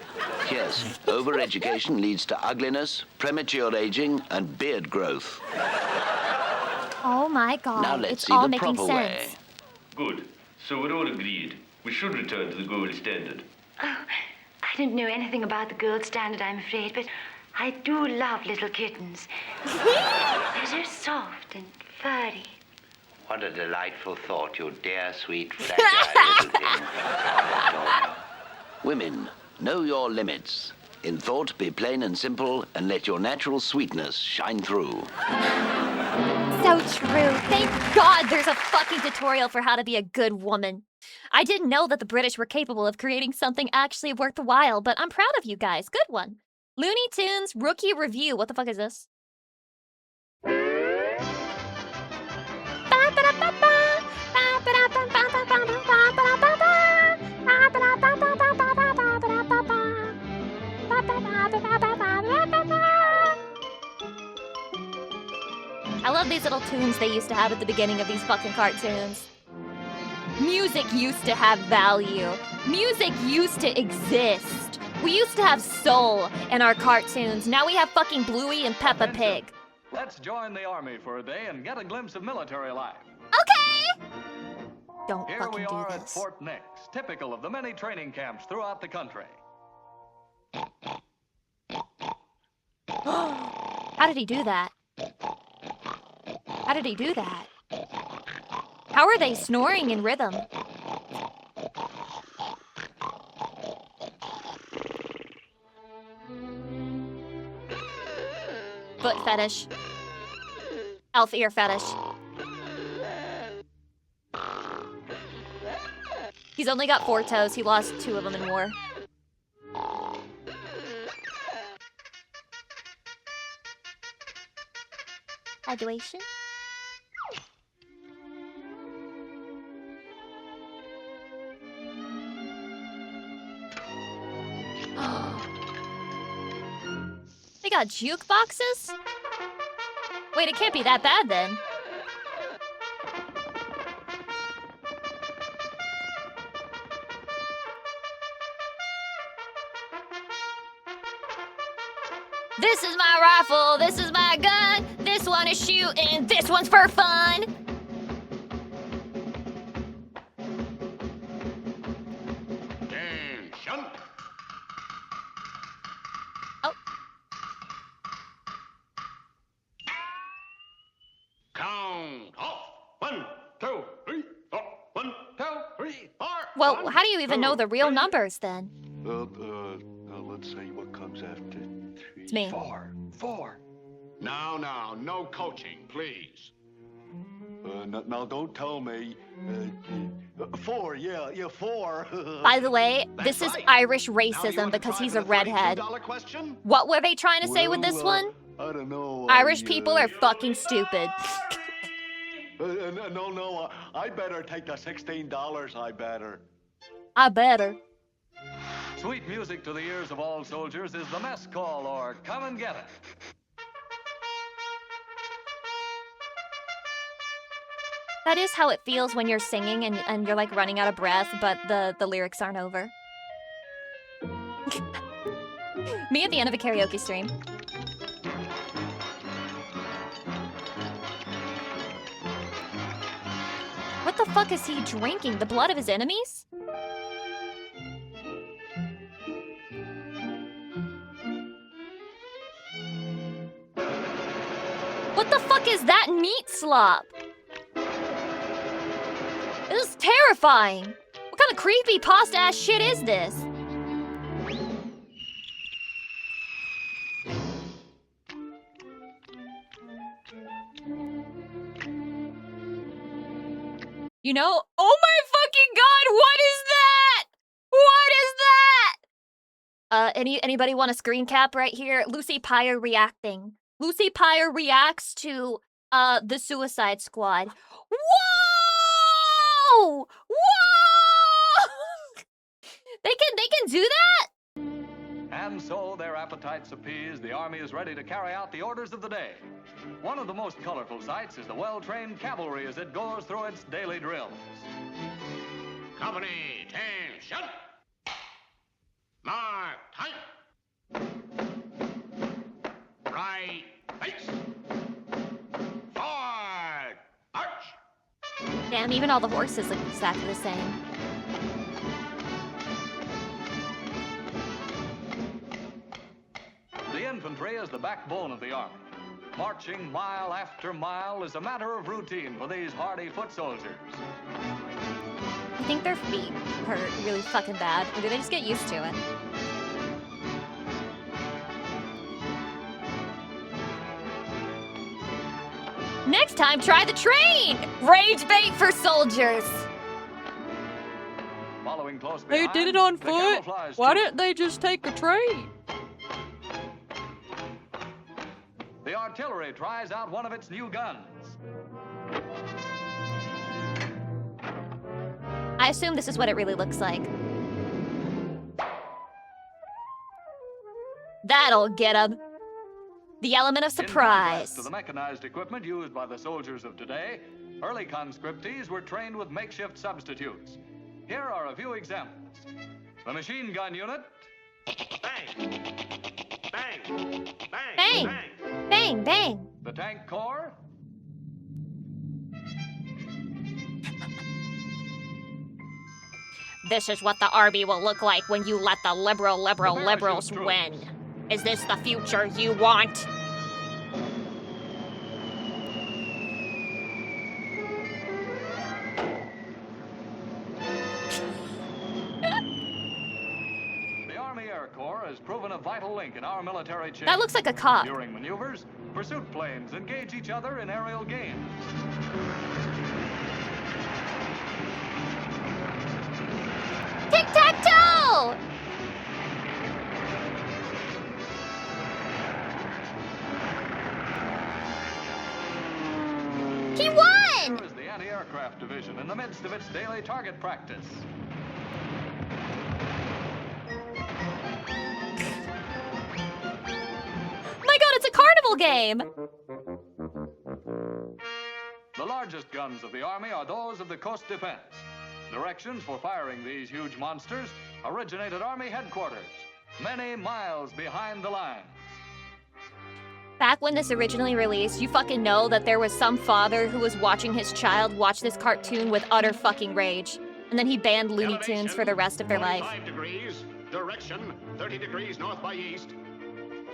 Speaker 3: Yes, overeducation leads to ugliness, premature aging, and beard growth.
Speaker 6: Oh my god,
Speaker 3: Now let's
Speaker 6: it's
Speaker 3: see
Speaker 6: all
Speaker 3: the
Speaker 6: making
Speaker 3: proper
Speaker 6: sense.
Speaker 3: way.
Speaker 4: Good. So we're all agreed. We should return to the gold standard.
Speaker 12: Oh, I don't know anything about the gold standard, I'm afraid, but I do love little kittens. They're so soft and furry.
Speaker 3: What a delightful thought, you dear, sweet, fragile little thing. Women, know your limits. In thought, be plain and simple, and let your natural sweetness shine through.
Speaker 6: So true. Thank God there's a fucking tutorial for how to be a good woman. I didn't know that the British were capable of creating something actually worthwhile, but I'm proud of you guys. Good one. Looney Tunes Rookie Review. What the fuck is this? I love these little tunes they used to have at the beginning of these fucking cartoons. Music used to have value. Music used to exist. We used to have soul in our cartoons. Now we have fucking Bluey and Peppa Pig.
Speaker 24: Let's join the army for a day and get a glimpse of military life.
Speaker 6: Okay! Don't
Speaker 24: Here
Speaker 6: fucking
Speaker 24: we
Speaker 6: do
Speaker 24: are at
Speaker 6: this.
Speaker 24: Fort Nix, typical of the many training camps throughout the country.
Speaker 6: How did he do that? How did he do that? How are they snoring in rhythm? Foot fetish. Elf ear fetish. He's only got 4 toes. He lost 2 of them in war. Graduation? They got jukeboxes? Wait, it can't be that bad then. This is my rifle, this is my gun, this one is shooting, this one's for fun.
Speaker 24: Attention!
Speaker 6: Oh.
Speaker 24: Count off. 1, 2, 3, 4. 1, 2, 3, 4.
Speaker 6: Well, how do you even know the real numbers then?
Speaker 24: Let's see what comes after 3.
Speaker 6: It's me.
Speaker 24: 4. Now, no coaching, please. Now, don't tell me. 4, yeah, 4.
Speaker 6: By the way, this is
Speaker 24: right.
Speaker 6: Irish
Speaker 24: Now, you
Speaker 6: racism
Speaker 24: want to
Speaker 6: because
Speaker 24: try
Speaker 6: he's
Speaker 24: for
Speaker 6: a
Speaker 24: the
Speaker 6: redhead.
Speaker 24: $42 question?
Speaker 6: What were they trying to say with this one?
Speaker 15: I don't know.
Speaker 6: Irish people are fucking stupid.
Speaker 15: No, I better take the $16, I better.
Speaker 6: I better.
Speaker 16: Sweet music to the ears of all soldiers is the mess call, or come and get it.
Speaker 6: That is how it feels when you're singing and you're like running out of breath, but the lyrics aren't over. Me at the end of a karaoke stream. What the fuck is he drinking? The blood of his enemies? What the fuck is that meat slop? This is terrifying. What kind of creepy pasta ass shit is this? You know, oh my fucking god, what is that? What is that? Anybody want a screen cap right here? Lucy Pyre reacting. Lucy Pyre reacts to the Suicide Squad. Whoa! Whoa! They can do that?
Speaker 16: And so, their appetites appeased, the army is ready to carry out the orders of the day. One of the most colorful sights is the well-trained cavalry as it goes through its daily drills.
Speaker 24: Company, attention! Mark, tight! Right, face! Forward, march!
Speaker 6: Damn, even all the horses look exactly the same.
Speaker 16: The infantry is the backbone of the army. Marching mile after mile is a matter of routine for these hardy foot soldiers.
Speaker 6: I think their feet hurt really fucking bad, or do they just get used to it? Next time, try the train! Rage bait for soldiers!
Speaker 16: Following close
Speaker 6: They
Speaker 16: behind,
Speaker 6: did it on
Speaker 16: the
Speaker 6: foot?
Speaker 16: camouflage
Speaker 6: Why
Speaker 16: troops.
Speaker 6: didn't they just take a train?
Speaker 16: The artillery tries out one of its new guns.
Speaker 6: I assume this is what it really looks like. That'll get 'em. The element of
Speaker 16: In contrast
Speaker 6: surprise.
Speaker 16: to the mechanized equipment used by the soldiers of today, early conscriptees were trained with makeshift substitutes. Here are a few examples. The machine gun unit.
Speaker 24: Bang! Bang! Bang!
Speaker 6: Bang! Bang, bang!
Speaker 16: The tank corps.
Speaker 6: This is what the army will look like when you let the liberals win. Is this the future you want?
Speaker 16: The Army Air Corps has proven a vital link in our military chain.
Speaker 6: That looks like a cop.
Speaker 16: During maneuvers, pursuit planes engage each other in aerial games.
Speaker 6: Tic-tac-toe! He won!
Speaker 16: Here is the anti-aircraft division in the midst of its daily target practice.
Speaker 6: My god, it's a carnival game!
Speaker 16: The largest guns of the Army are those of the Coast Defense. Directions for firing these huge monsters originate at Army headquarters, many miles behind the lines.
Speaker 6: Back when this originally released, you fucking know that there was some father who was watching his child watch this cartoon with utter fucking rage. And then he banned Looney Tunes for the rest of their life.
Speaker 24: 45 degrees, direction 30 degrees north by east.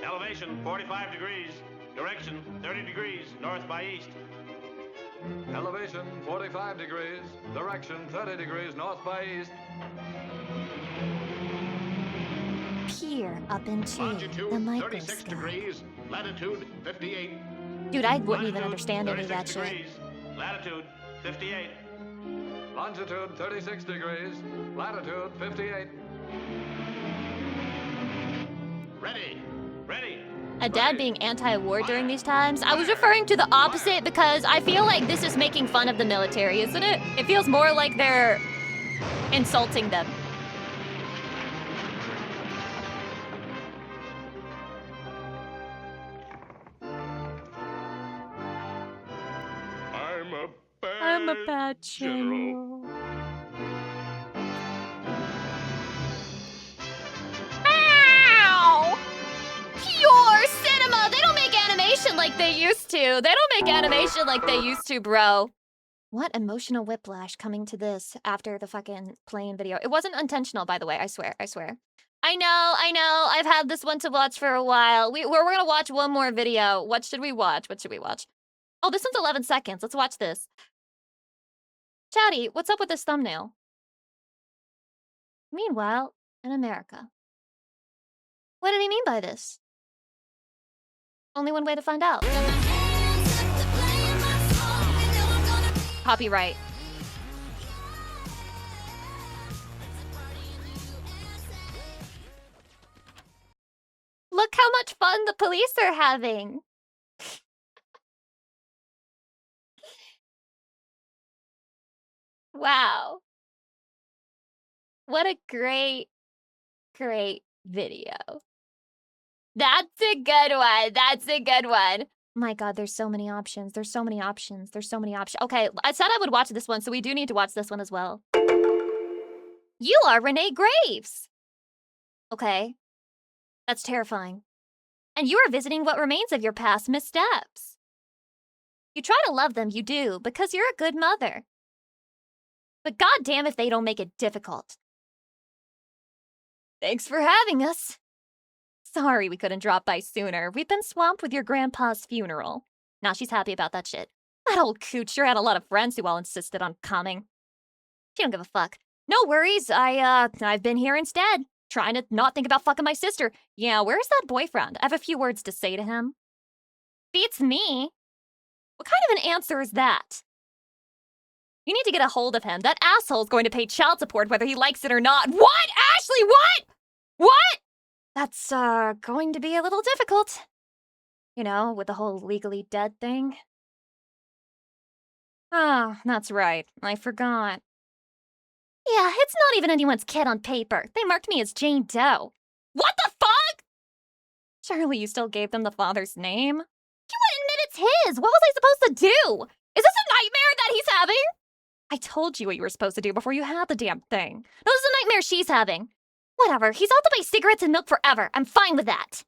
Speaker 4: Elevation 45 degrees, direction 30 degrees north by east.
Speaker 16: Elevation 45 degrees, direction 30 degrees north by east.
Speaker 2: Peer up into
Speaker 24: Longitude
Speaker 2: the
Speaker 24: 36
Speaker 2: microscope.
Speaker 24: degrees, latitude 58.
Speaker 6: Dude, I wouldn't even understand any of that
Speaker 4: 36
Speaker 6: shit.
Speaker 4: degrees, latitude 58.
Speaker 16: Longitude 36 degrees, latitude 58.
Speaker 24: Ready.
Speaker 4: Ready.
Speaker 6: a dad being anti-war during these times. I was referring to the opposite because I feel like this is making fun of the military, isn't it? It feels more like they're insulting them. I'm a bad general. Ow! Pure cinema! They don't make animation like they used to. They don't make animation like they used to, bro. What emotional whiplash coming to this after the fucking plane video. It wasn't intentional, by the way. I swear. I know. I've had this one to watch for a while. We're gonna watch one more video. What should we watch? Oh, this one's 11 seconds. Let's watch this. Chatty, what's up with this thumbnail? Meanwhile, in America. What did he mean by this? Only one way to find out. Copyright. Look how much fun the police are having. Wow. What a great video. That's a good one. My God, there's so many options. Okay, I said I would watch this one, so we do need to watch this one as well. You are Renee Graves. Okay. That's terrifying. And you are visiting what remains of your past missteps. You try to love them, you do, because you're a good mother. But goddamn if they don't make it difficult. Thanks for having us. Sorry we couldn't drop by sooner. We've been swamped with your grandpa's funeral. Now she's happy about that shit. That old cooch sure had a lot of friends who all insisted on coming. She don't give a fuck. No worries, I've been here instead. Trying to not think about fucking my sister. Yeah, where's that boyfriend? I have a few words to say to him. Beats me. What kind of an answer is that? You need to get a hold of him. That asshole's going to pay child support whether he likes it or not. What? Ashley, what? What? That's, going to be a little difficult. You know, with the whole legally dead thing. Ah, that's right. I forgot. Yeah, it's not even anyone's kid on paper. They marked me as Jane Doe. What the fuck? Surely you still gave them the father's name? You wouldn't admit it's his! What was I supposed to do? Is this a nightmare that he's having? I told you what you were supposed to do before you had the damn thing. No, this is a nightmare she's having. Whatever, he's out to buy cigarettes and milk forever. I'm fine with that.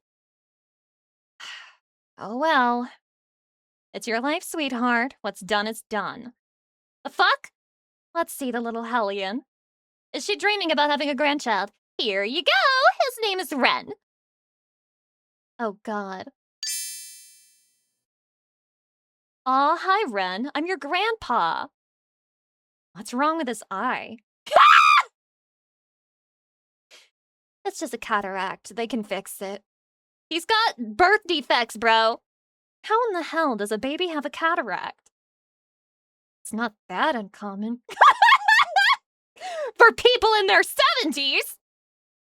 Speaker 6: Oh well. It's your life, sweetheart. What's done is done. The fuck? Let's see the little hellion. Is she dreaming about having a grandchild? Here you go! His name is Ren. Oh God. Aw, hi Ren. I'm your grandpa. What's wrong with his eye? It's just a cataract. They can fix it. He's got birth defects, bro. How in the hell does a baby have a cataract? It's not that uncommon. For people in their 70s!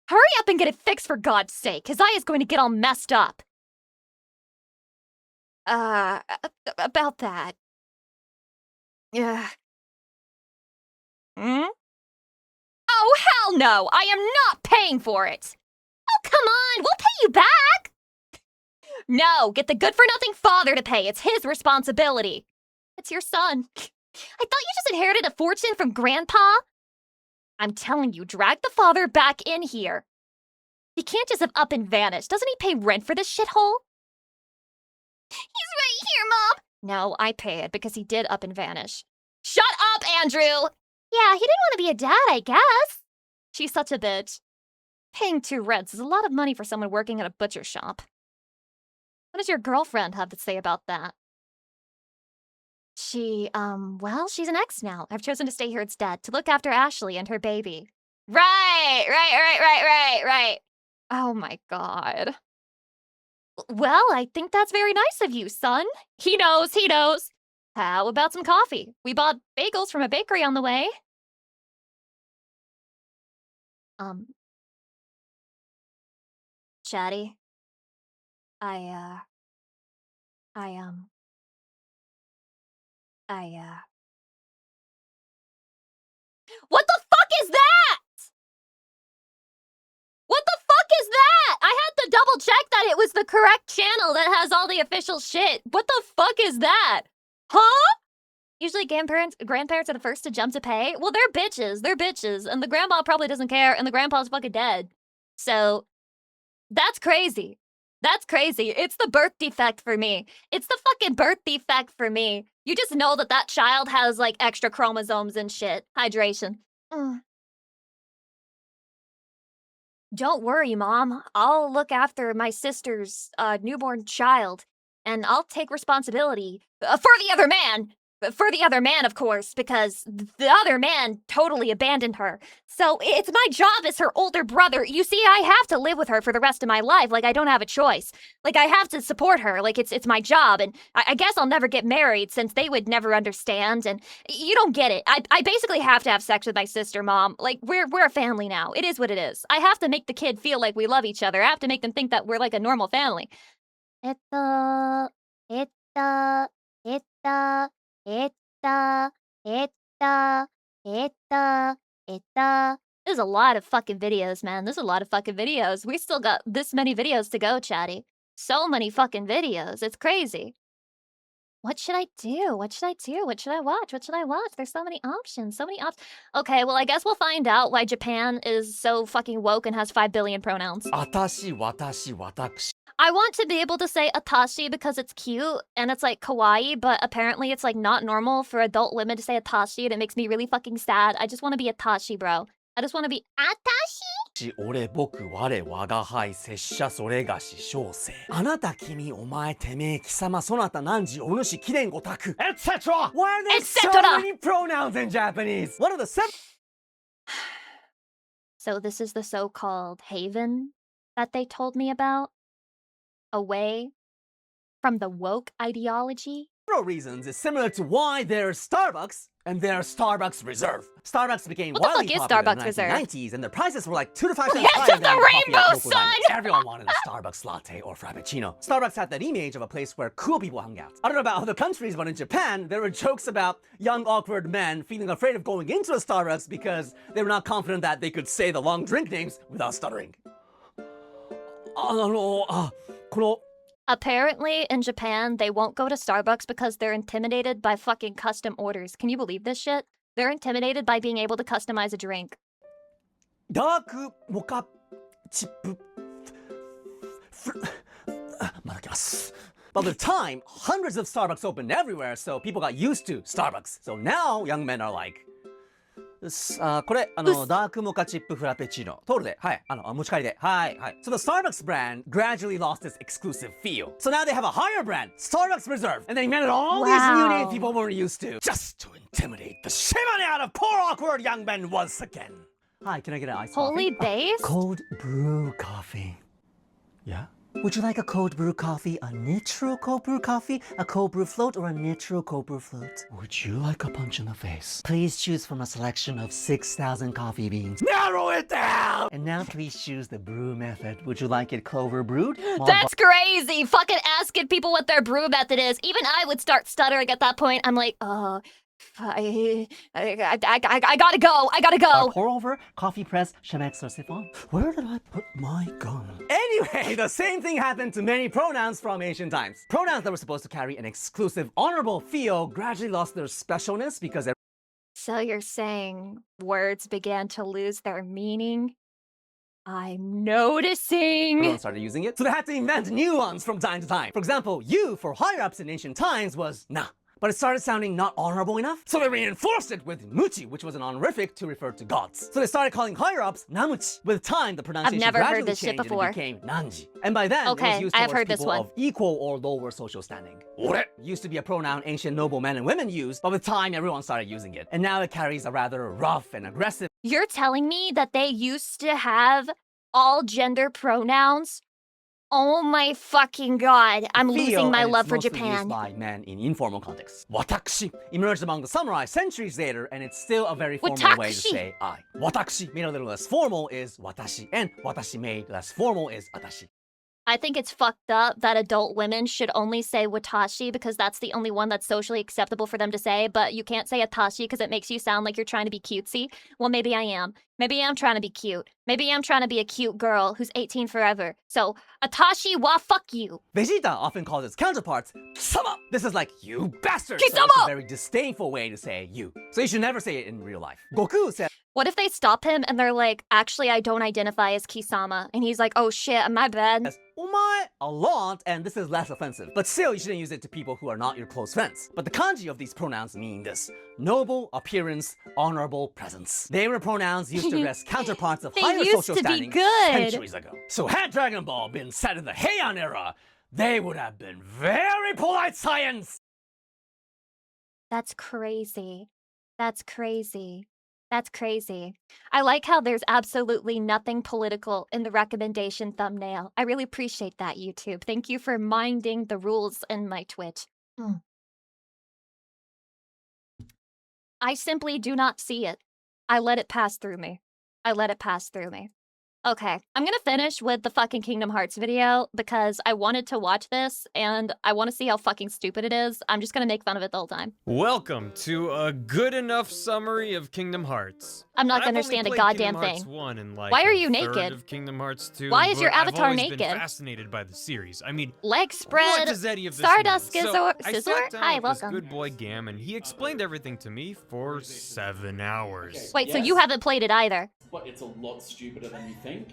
Speaker 6: Hurry up and get it fixed for God's sake. His eye is going to get all messed up. About that. Yeah. Hmm? Oh, hell no! I am not paying for it! Oh, come on! We'll pay you back! No, get the good-for-nothing father to pay. It's his responsibility. It's your son. I thought you just inherited a fortune from Grandpa? I'm telling you, drag the father back in here. He can't just have up and vanished. Doesn't he pay rent for this shithole? He's right here, Mom! No, I pay it because he did up and vanish. Shut up, Andrew! Yeah, he didn't want to be a dad, I guess. She's such a bitch. Paying 2 rents is a lot of money for someone working at a butcher shop. What does your girlfriend have to say about that? Well, she's an ex now. I've chosen to stay here instead, to look after Ashley and her baby. Right. Oh my God. Well, I think that's very nice of you, son. He knows. How about some coffee? We bought bagels from a bakery on the way. Chatty. I What the fuck is that? What the fuck is that? I had to double check that it was the correct channel that has all the official shit. What the fuck is that? Huh? Usually grandparents are the first to jump to pay. Well, they're bitches. They're bitches. And the grandma probably doesn't care, and the grandpa's fucking dead. So, that's crazy. That's crazy. It's the birth defect for me. It's the fucking birth defect for me. You just know that that child has, like, extra chromosomes and shit. Hydration. Don't worry, Mom. I'll look after my sister's newborn child, and I'll take responsibility for the other man. For the other man, of course, because the other man totally abandoned her. So it's my job as her older brother. You see, I have to live with her for the rest of my life. Like, I don't have a choice. Like, I have to support her. Like, it's my job. And I guess I'll never get married since they would never understand. And you don't get it. I basically have to have sex with my sister, Mom. Like, we're a family now. It is what it is. I have to make the kid feel like we love each other. I have to make them think that we're like a normal family. There's a lot of fucking videos, man. There's a lot of fucking videos. We still got this many videos to go, Chatty. So many fucking videos. It's crazy. What should I do? What should I do? What should I watch? What should I watch? There's so many options. So many options. Okay, well, I guess we'll find out why Japan is so fucking woke and has 5 billion pronouns.
Speaker 1: Atashi, watashi, watakushi.
Speaker 6: I want to be able to say atashi because it's cute and it's like kawaii, but apparently it's like not normal for adult women to say atashi and it makes me really fucking sad. I just want to be atashi, bro. I just want to be atashi.
Speaker 1: 俺、僕、我、我が輩、拙者、それがし、小生。あなた、君、お前、てめえ、貴様、そなた、汝、お主、貴殿、ご託、etc. Why are there so many pronouns in Japanese? What are the seven?
Speaker 6: So this is the so-called haven that they told me about? Away from the woke ideology?
Speaker 1: Several reasons is similar to why there's Starbucks and there's Starbucks Reserve. Starbucks became wildly popular in the 1990s, and their prices were like 2 to 5 cents higher than coffee at local diners. Everyone wanted a Starbucks latte or frappuccino. Starbucks had that image of a place where cool people hung out. I don't know about other countries, but in Japan, there were jokes about young awkward men feeling afraid of going into a Starbucks because they were not confident that they could say the long drink names without stuttering.
Speaker 6: Apparently, in Japan, they won't go to Starbucks because they're intimidated by fucking custom orders. Can you believe this shit? They're intimidated by being able to customize a drink.
Speaker 1: Dark mocha chip. But with time, hundreds of Starbucks opened everywhere, so people got used to Starbucks. So now, young men are like, これ、ダークモカチップフラペチーノ。トールで、はい、持ち帰りで、はい、はい。So the Starbucks brand gradually lost its exclusive feel. So now they have a higher brand, Starbucks Reserve. And they invented all these new names people weren't used to. Just to intimidate the shimmy out of poor awkward young men once again. Hi, can I get an iced coffee?
Speaker 6: Holy base?
Speaker 1: Cold brew coffee. Yeah? Would you like a cold brew coffee, a natural cold brew coffee, a cold brew float, or a natural cold brew float? Would you like a punch in the face? Please choose from a selection of 6,000 coffee beans. Narrow it down! And now please choose the brew method. Would you like it clover brewed?
Speaker 6: That's crazy! Fucking asking people what their brew method is. Even I would start stuttering at that point. I'm like, I gotta go. I gotta go.
Speaker 1: Pour over, coffee press, Chemex or siphon. Where did I put my gun? Anyway, the same thing happened to many pronouns from ancient times. Pronouns that were supposed to carry an exclusive, honorable feel gradually lost their specialness because...
Speaker 6: So you're saying words began to lose their meaning? I'm noticing.
Speaker 1: Everyone started using it, so they had to invent new ones from time to time. For example, you for higher-ups in ancient times was na. But it started sounding not honorable enough, so they reinforced it with muchi, which was an honorific to refer to gods. So they started calling higher-ups namuchi. With time, the pronunciation
Speaker 6: I've never heard this
Speaker 1: changed
Speaker 6: shit before.
Speaker 1: And it became nanji. And by then, it was used towards people of equal or lower social standing. Ore used to be a pronoun ancient noble men and women used, but with time, everyone started using it. And now it carries a rather rough and aggressive...
Speaker 6: You're telling me that they used to have all gender pronouns? Oh my fucking god, I'm losing my love for Japan.
Speaker 1: Used by men in informal contexts. Watakushi emerged among the samurai centuries later, and it's still a very formal way to say I. Watakushi made a little less formal is watashi, and watashi made less formal is atashi.
Speaker 6: I think it's fucked up that adult women should only say watashi because that's the only one that's socially acceptable for them to say, but you can't say atashi because it makes you sound like you're trying to be cutesy. Well, maybe I am. Maybe I'm trying to be cute. Maybe I'm trying to be a cute girl who's 18 forever. So, atashi wa fuck you.
Speaker 17: Vegeta often calls his counterparts Kisama. This is like, you bastard.
Speaker 6: Kisama!
Speaker 17: So it's a very disdainful way to say you. So you should never say it in real life. Goku said,
Speaker 6: what if they stop him and they're like, actually, I don't identify as Kisama. And he's like, oh shit, my bad.
Speaker 17: Omae a lot, and this is less offensive. But still, you shouldn't use it to people who are not your close friends. But the kanji of these pronouns mean this: noble appearance, honorable presence. They were pronouns used to address counterparts of higher social standing centuries ago. So had Dragon Ball been set in the Heian era, they would have been very polite science!
Speaker 6: That's crazy. That's crazy. That's crazy. I like how there's absolutely nothing political in the recommendation thumbnail. I really appreciate that, YouTube. Thank you for minding the rules in my Twitch. I simply do not see it. I let it pass through me. I let it pass through me. Okay, I'm gonna finish with the fucking Kingdom Hearts video because I wanted to watch this and I want to see how fucking stupid it is. I'm just gonna make fun of it the whole time.
Speaker 18: Welcome to a good enough summary of Kingdom Hearts.
Speaker 6: I'm not gonna understand a goddamn thing. Why are you naked?
Speaker 18: Of Kingdom Hearts 2,
Speaker 6: why is your avatar
Speaker 18: I've
Speaker 6: naked?
Speaker 18: Been fascinated by the series. I mean,
Speaker 6: leg spread.
Speaker 18: What does any of this
Speaker 6: Stardust
Speaker 18: mean?
Speaker 6: Scissor.
Speaker 18: I sat down
Speaker 6: Hi,
Speaker 18: with
Speaker 6: welcome.
Speaker 18: this good boy Gam, and he explained everything to me for 7 hours.
Speaker 6: Wait, so you haven't played it either?
Speaker 19: But it's a lot stupider than you think.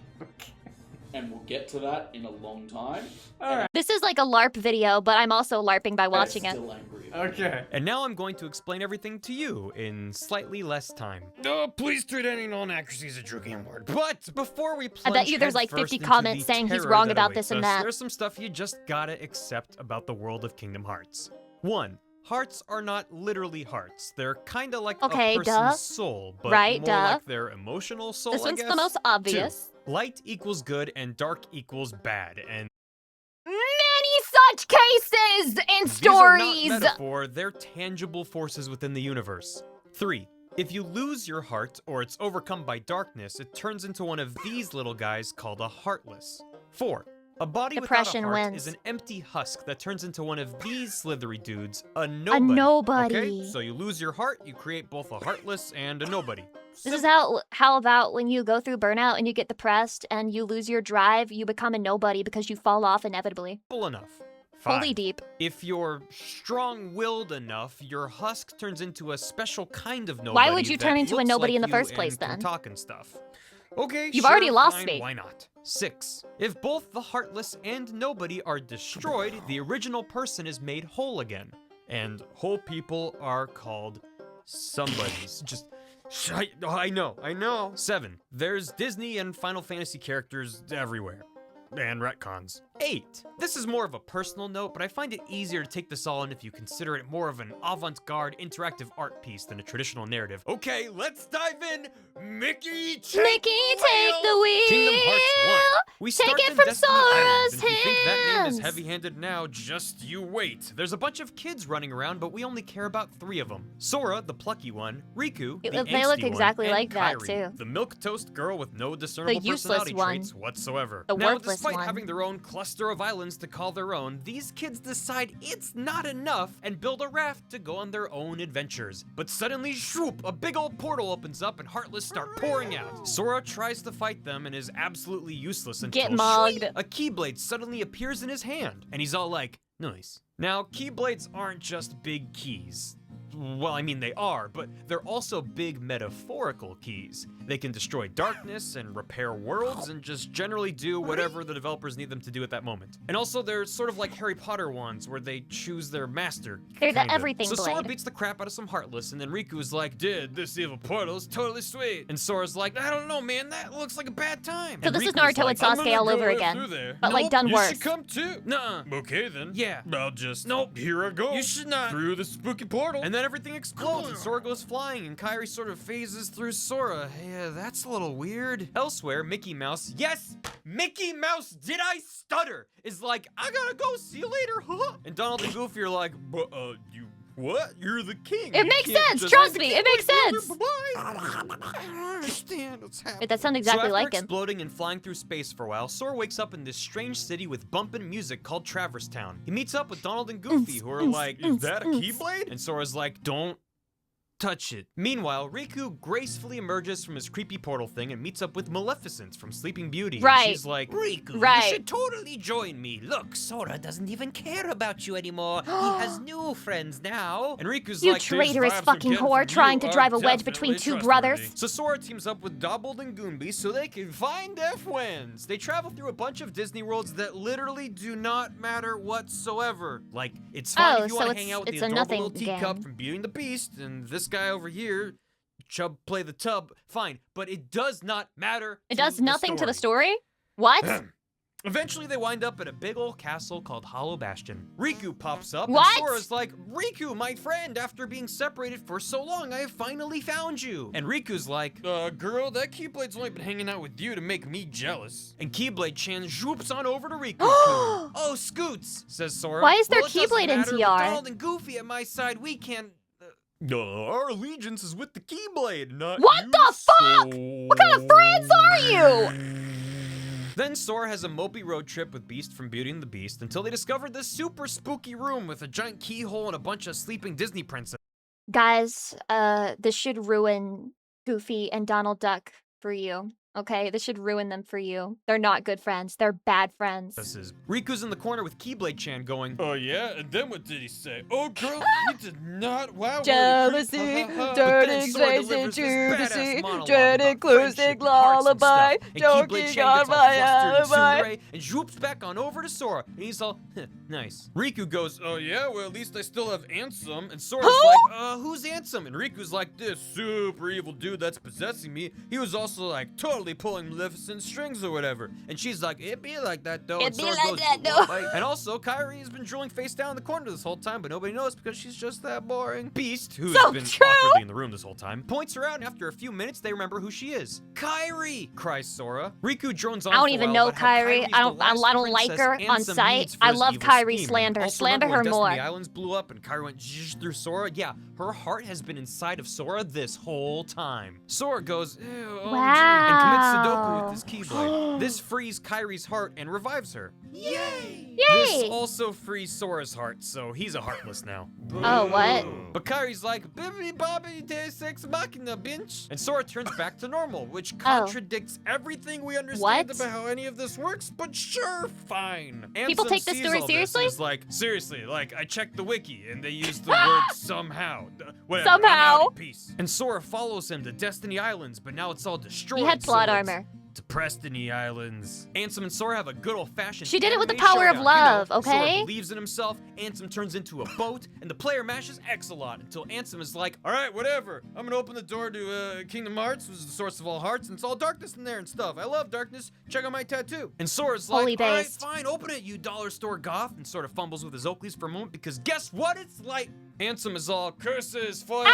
Speaker 19: And we'll get to that in a long time.
Speaker 6: This is like a LARP video, but I'm also LARPing by watching it.
Speaker 18: Okay. And now I'm going to explain everything to you in slightly less time. Please treat any non-accuracies as a true game word. But before we plunge
Speaker 6: I bet you there's like 50 comments saying he's wrong about this and that.
Speaker 18: There's some stuff you just gotta accept about the world of Kingdom Hearts. 1. Hearts are not literally hearts. They're kind of like a person's soul, but more like their emotional soul,
Speaker 6: This one's
Speaker 18: I guess.
Speaker 6: the most obvious.
Speaker 18: 2. Light equals good and dark equals bad, and
Speaker 6: many such cases and stories!
Speaker 18: these are not metaphor, they're tangible forces within the universe. 3. If you lose your heart, or it's overcome by darkness, it turns into one of these little guys called a heartless. 4. A body
Speaker 6: Depression
Speaker 18: without a heart
Speaker 6: wins.
Speaker 18: is an empty husk that turns into one of these slithery dudes, a nobody. Okay? So you lose your heart, you create both a heartless and a nobody.
Speaker 6: This is how about when you go through burnout and you get depressed and you lose your drive, you become a nobody because you fall off inevitably.
Speaker 18: Simple enough. 5.
Speaker 6: Fully deep.
Speaker 18: If you're strong-willed enough, your husk turns into a special kind of nobody.
Speaker 6: Why would you turn
Speaker 18: that
Speaker 6: into a
Speaker 18: looks
Speaker 6: nobody
Speaker 18: like
Speaker 6: in the
Speaker 18: you
Speaker 6: first
Speaker 18: and
Speaker 6: place
Speaker 18: can
Speaker 6: then?
Speaker 18: Talk and stuff. Okay,
Speaker 6: You've
Speaker 18: sure,
Speaker 6: already lost
Speaker 18: fine,
Speaker 6: me.
Speaker 18: Why not? 6. If both the heartless and nobody are destroyed, the original person is made whole again. And whole people are called somebodies. I know. 7. There's Disney and Final Fantasy characters everywhere. And retcons. 8. This is more of a personal note, but I find it easier to take this all in if you consider it more of an avant-garde interactive art piece than a traditional narrative. Okay, let's dive in. Mickey, take
Speaker 6: the wheel.
Speaker 18: Kingdom Hearts 1. We
Speaker 6: Take
Speaker 18: start
Speaker 6: it
Speaker 18: in
Speaker 6: from
Speaker 18: Destiny Island,
Speaker 6: Sora's
Speaker 18: and if you think that name is
Speaker 6: hands.
Speaker 18: heavy-handed now, just you wait. There's a bunch of kids running around, but we only care about 3 of them. Sora, the plucky one, Riku, the
Speaker 6: They
Speaker 18: angsty
Speaker 6: look
Speaker 18: one,
Speaker 6: exactly
Speaker 18: and
Speaker 6: like that,
Speaker 18: Kairi,
Speaker 6: too.
Speaker 18: the milquetoast girl with no discernible
Speaker 6: useless
Speaker 18: personality
Speaker 6: one.
Speaker 18: traits whatsoever.
Speaker 6: The
Speaker 18: Now,
Speaker 6: worthless
Speaker 18: despite
Speaker 6: one.
Speaker 18: having their own cluster of islands to call their own, these kids decide it's not enough and build a raft to go on their own adventures. But suddenly, shoop, a big old portal opens up and Heartless start pouring out. Sora tries to fight them and is absolutely useless until
Speaker 6: Get mugged.
Speaker 18: a Keyblade suddenly appears in his hand, and he's all like, nice. Now, Keyblades aren't just big keys. Well, I mean, they are, but they're also big metaphorical keys. They can destroy darkness and repair worlds and just generally do whatever the developers need them to do at that moment. And also, they're sort of like Harry Potter wands, where they choose their master.
Speaker 6: They're the
Speaker 18: kinda.
Speaker 6: everything
Speaker 18: So Sora
Speaker 6: blade.
Speaker 18: beats the crap out of some Heartless, and then Riku's like, dude, this evil portal is totally sweet. And Sora's like, I don't know, man, that looks like a bad time.
Speaker 6: So
Speaker 18: And
Speaker 6: this is
Speaker 18: Riku's
Speaker 6: Naruto
Speaker 18: like,
Speaker 6: and
Speaker 18: I'm
Speaker 6: Sasuke
Speaker 18: gonna
Speaker 6: all
Speaker 18: go
Speaker 6: over
Speaker 18: right
Speaker 6: again,
Speaker 18: through there.
Speaker 6: but, like,
Speaker 18: Nope,
Speaker 6: done
Speaker 18: you
Speaker 6: worse.
Speaker 18: should come too. Nuh-uh. Okay then. Yeah. I'll just, nope, here I go. You should not. Through the spooky portal. And then everything explodes and Sora goes flying and Kairi sort of phases through Sora. Yeah, that's a little weird. Elsewhere, Mickey Mouse, yes, Mickey Mouse, did I stutter? Is like, I gotta go, see you later, huh? And Donald and Goofy are like, you what? You're the king.
Speaker 6: It
Speaker 18: You
Speaker 6: makes
Speaker 18: can't
Speaker 6: sense.
Speaker 18: just-
Speaker 6: Trust
Speaker 18: I'm the
Speaker 6: me,
Speaker 18: king,
Speaker 6: it makes
Speaker 18: wait,
Speaker 6: sense.
Speaker 18: I don't understand what's happening.
Speaker 6: Wait, that sounds exactly
Speaker 18: so
Speaker 6: like
Speaker 18: after
Speaker 6: him.
Speaker 18: exploding and flying through space for a while, Sora wakes up in this strange city with bumpin' music called Traverse Town. He meets up with Donald and Goofy, who are like, is that a Keyblade? And Sora's like, don't touch it. Meanwhile, Riku gracefully emerges from his creepy portal thing and meets up with Maleficent from Sleeping Beauty.
Speaker 6: Right.
Speaker 18: And she's like, Riku,
Speaker 6: Right.
Speaker 18: you should totally join me. Look, Sora doesn't even care about you anymore. He has new friends now. And Riku's
Speaker 6: You
Speaker 18: like,
Speaker 6: traitorous
Speaker 18: "These vibes
Speaker 6: fucking
Speaker 18: I'm getting
Speaker 6: whore
Speaker 18: from
Speaker 6: trying
Speaker 18: you
Speaker 6: to
Speaker 18: are
Speaker 6: drive a wedge between
Speaker 18: definitely
Speaker 6: two brothers."
Speaker 18: trustworthy." So Sora teams up with Donald and Goombi so they can find their friends. They travel through a bunch of Disney worlds that literally do not matter whatsoever. Like, it's fine if you
Speaker 6: so
Speaker 18: want to hang out with
Speaker 6: it's
Speaker 18: the
Speaker 6: a
Speaker 18: adorable
Speaker 6: nothing
Speaker 18: little teacup
Speaker 6: game.
Speaker 18: from Beauty and the Beast, and this guy over here, Chub play the tub, fine, but it does not matter.
Speaker 6: It does nothing to the story? What?
Speaker 18: Eventually, they wind up at a big old castle called Hollow Bastion. Riku pops up,
Speaker 6: What?
Speaker 18: and Sora's like, Riku, my friend, after being separated for so long, I have finally found you. And Riku's like, girl, that Keyblade's only been hanging out with you to make me jealous. And Keyblade-chan zwoops on over to Riku. Oh, Scoots, says Sora.
Speaker 6: Why is there
Speaker 18: Well, it doesn't
Speaker 6: Keyblade in
Speaker 18: matter. With
Speaker 6: TR?
Speaker 18: Donald and Goofy at my side, we can't... our allegiance is with the Keyblade, not
Speaker 6: What
Speaker 18: you,
Speaker 6: the fuck? What kind of friends are you?
Speaker 18: Then Sora has a mopey road trip with Beast from Beauty and the Beast until they discover this super spooky room with a giant keyhole and a bunch of sleeping Disney princesses.
Speaker 6: Guys, this should ruin Goofy and Donald Duck for you. Okay, this should ruin them for you. They're not good friends. They're bad friends.
Speaker 18: Riku's in the corner with Keyblade-chan going, oh yeah? And then what did he say? Oh girl, he did not, wow.
Speaker 6: Jealousy, dirty, crazy, juicy, dreaded,
Speaker 18: inclusive
Speaker 6: lullaby,
Speaker 18: joking on my alibi. And swoops back on over to Sora, and he's all, nice. Riku goes, oh yeah, well at least I still have Ansem. And Sora's like, who's Ansem? And Riku's like, this super evil dude that's possessing me. He was also like totally pulling Maleficent's strings or whatever. And she's like, it be like that though.
Speaker 6: It
Speaker 18: And
Speaker 6: be
Speaker 18: Sora
Speaker 6: like
Speaker 18: goes,
Speaker 6: that, though.
Speaker 18: "What?" And also, Kairi has been drilling face down in the corner this whole time, but nobody knows because she's just that boring. Beast, who's
Speaker 6: So
Speaker 18: been
Speaker 6: true.
Speaker 18: awkwardly in the room this whole time, points her out, and after a few minutes, they remember who she is. Kairi! Cries Sora. Riku drones on
Speaker 6: I don't
Speaker 18: for a
Speaker 6: even
Speaker 18: while
Speaker 6: know
Speaker 18: about how
Speaker 6: Kairi.
Speaker 18: Kyrie's
Speaker 6: I
Speaker 18: the
Speaker 6: don't
Speaker 18: last
Speaker 6: like her
Speaker 18: princess
Speaker 6: on
Speaker 18: Ansem
Speaker 6: sight.
Speaker 18: needs for
Speaker 6: I
Speaker 18: his
Speaker 6: love
Speaker 18: evil
Speaker 6: Kairi
Speaker 18: scheme.
Speaker 6: slander.
Speaker 18: Also,
Speaker 6: Slander
Speaker 18: remember
Speaker 6: her
Speaker 18: when Destiny
Speaker 6: more.
Speaker 18: Islands blew up and Kairi went zzzz through Sora? Yeah, her heart has been inside of Sora this whole time. Sora goes, ew, OMG, and commits Sudoku with his Keyblade. This frees Kairi's heart and revives her. Yay! This
Speaker 6: Yay!
Speaker 18: also frees Sora's heart, so he's a heartless now.
Speaker 6: Oh, what?
Speaker 18: But Kairi's like, bibbidi bobbidi day sex machina, bitch. And Sora turns back to normal, which contradicts everything we understand
Speaker 6: What?
Speaker 18: about how any of this works, but sure, fine.
Speaker 6: People
Speaker 18: Ansem
Speaker 6: take this
Speaker 18: sees
Speaker 6: story
Speaker 18: all
Speaker 6: seriously?
Speaker 18: and is like, seriously, like, I checked the wiki, and they used the word somehow. Whatever, I'm
Speaker 6: Somehow.
Speaker 18: out in peace. And Sora follows him to Destiny Islands, but now it's all destroyed.
Speaker 6: He had
Speaker 18: so
Speaker 6: plot
Speaker 18: it's
Speaker 6: armor.
Speaker 18: to Destiny Islands. Ansem and Sora have a good old-fashioned
Speaker 6: She did it with the
Speaker 18: anime
Speaker 6: power of
Speaker 18: showdown.
Speaker 6: love,
Speaker 18: You know,
Speaker 6: okay?
Speaker 18: Sora believes in himself, Ansem turns into a boat, and the player mashes X a lot until Ansem is like, all right, whatever. I'm gonna open the door to Kingdom Hearts, which is the source of all hearts, and it's all darkness in there and stuff. I love darkness. Check out my tattoo. And Sora's like,
Speaker 6: Holy
Speaker 18: all right,
Speaker 6: based.
Speaker 18: fine, open it, you dollar store goth, and sort of fumbles with his Oakleys for a moment because guess what it's like? Ansem is all curses, foiled,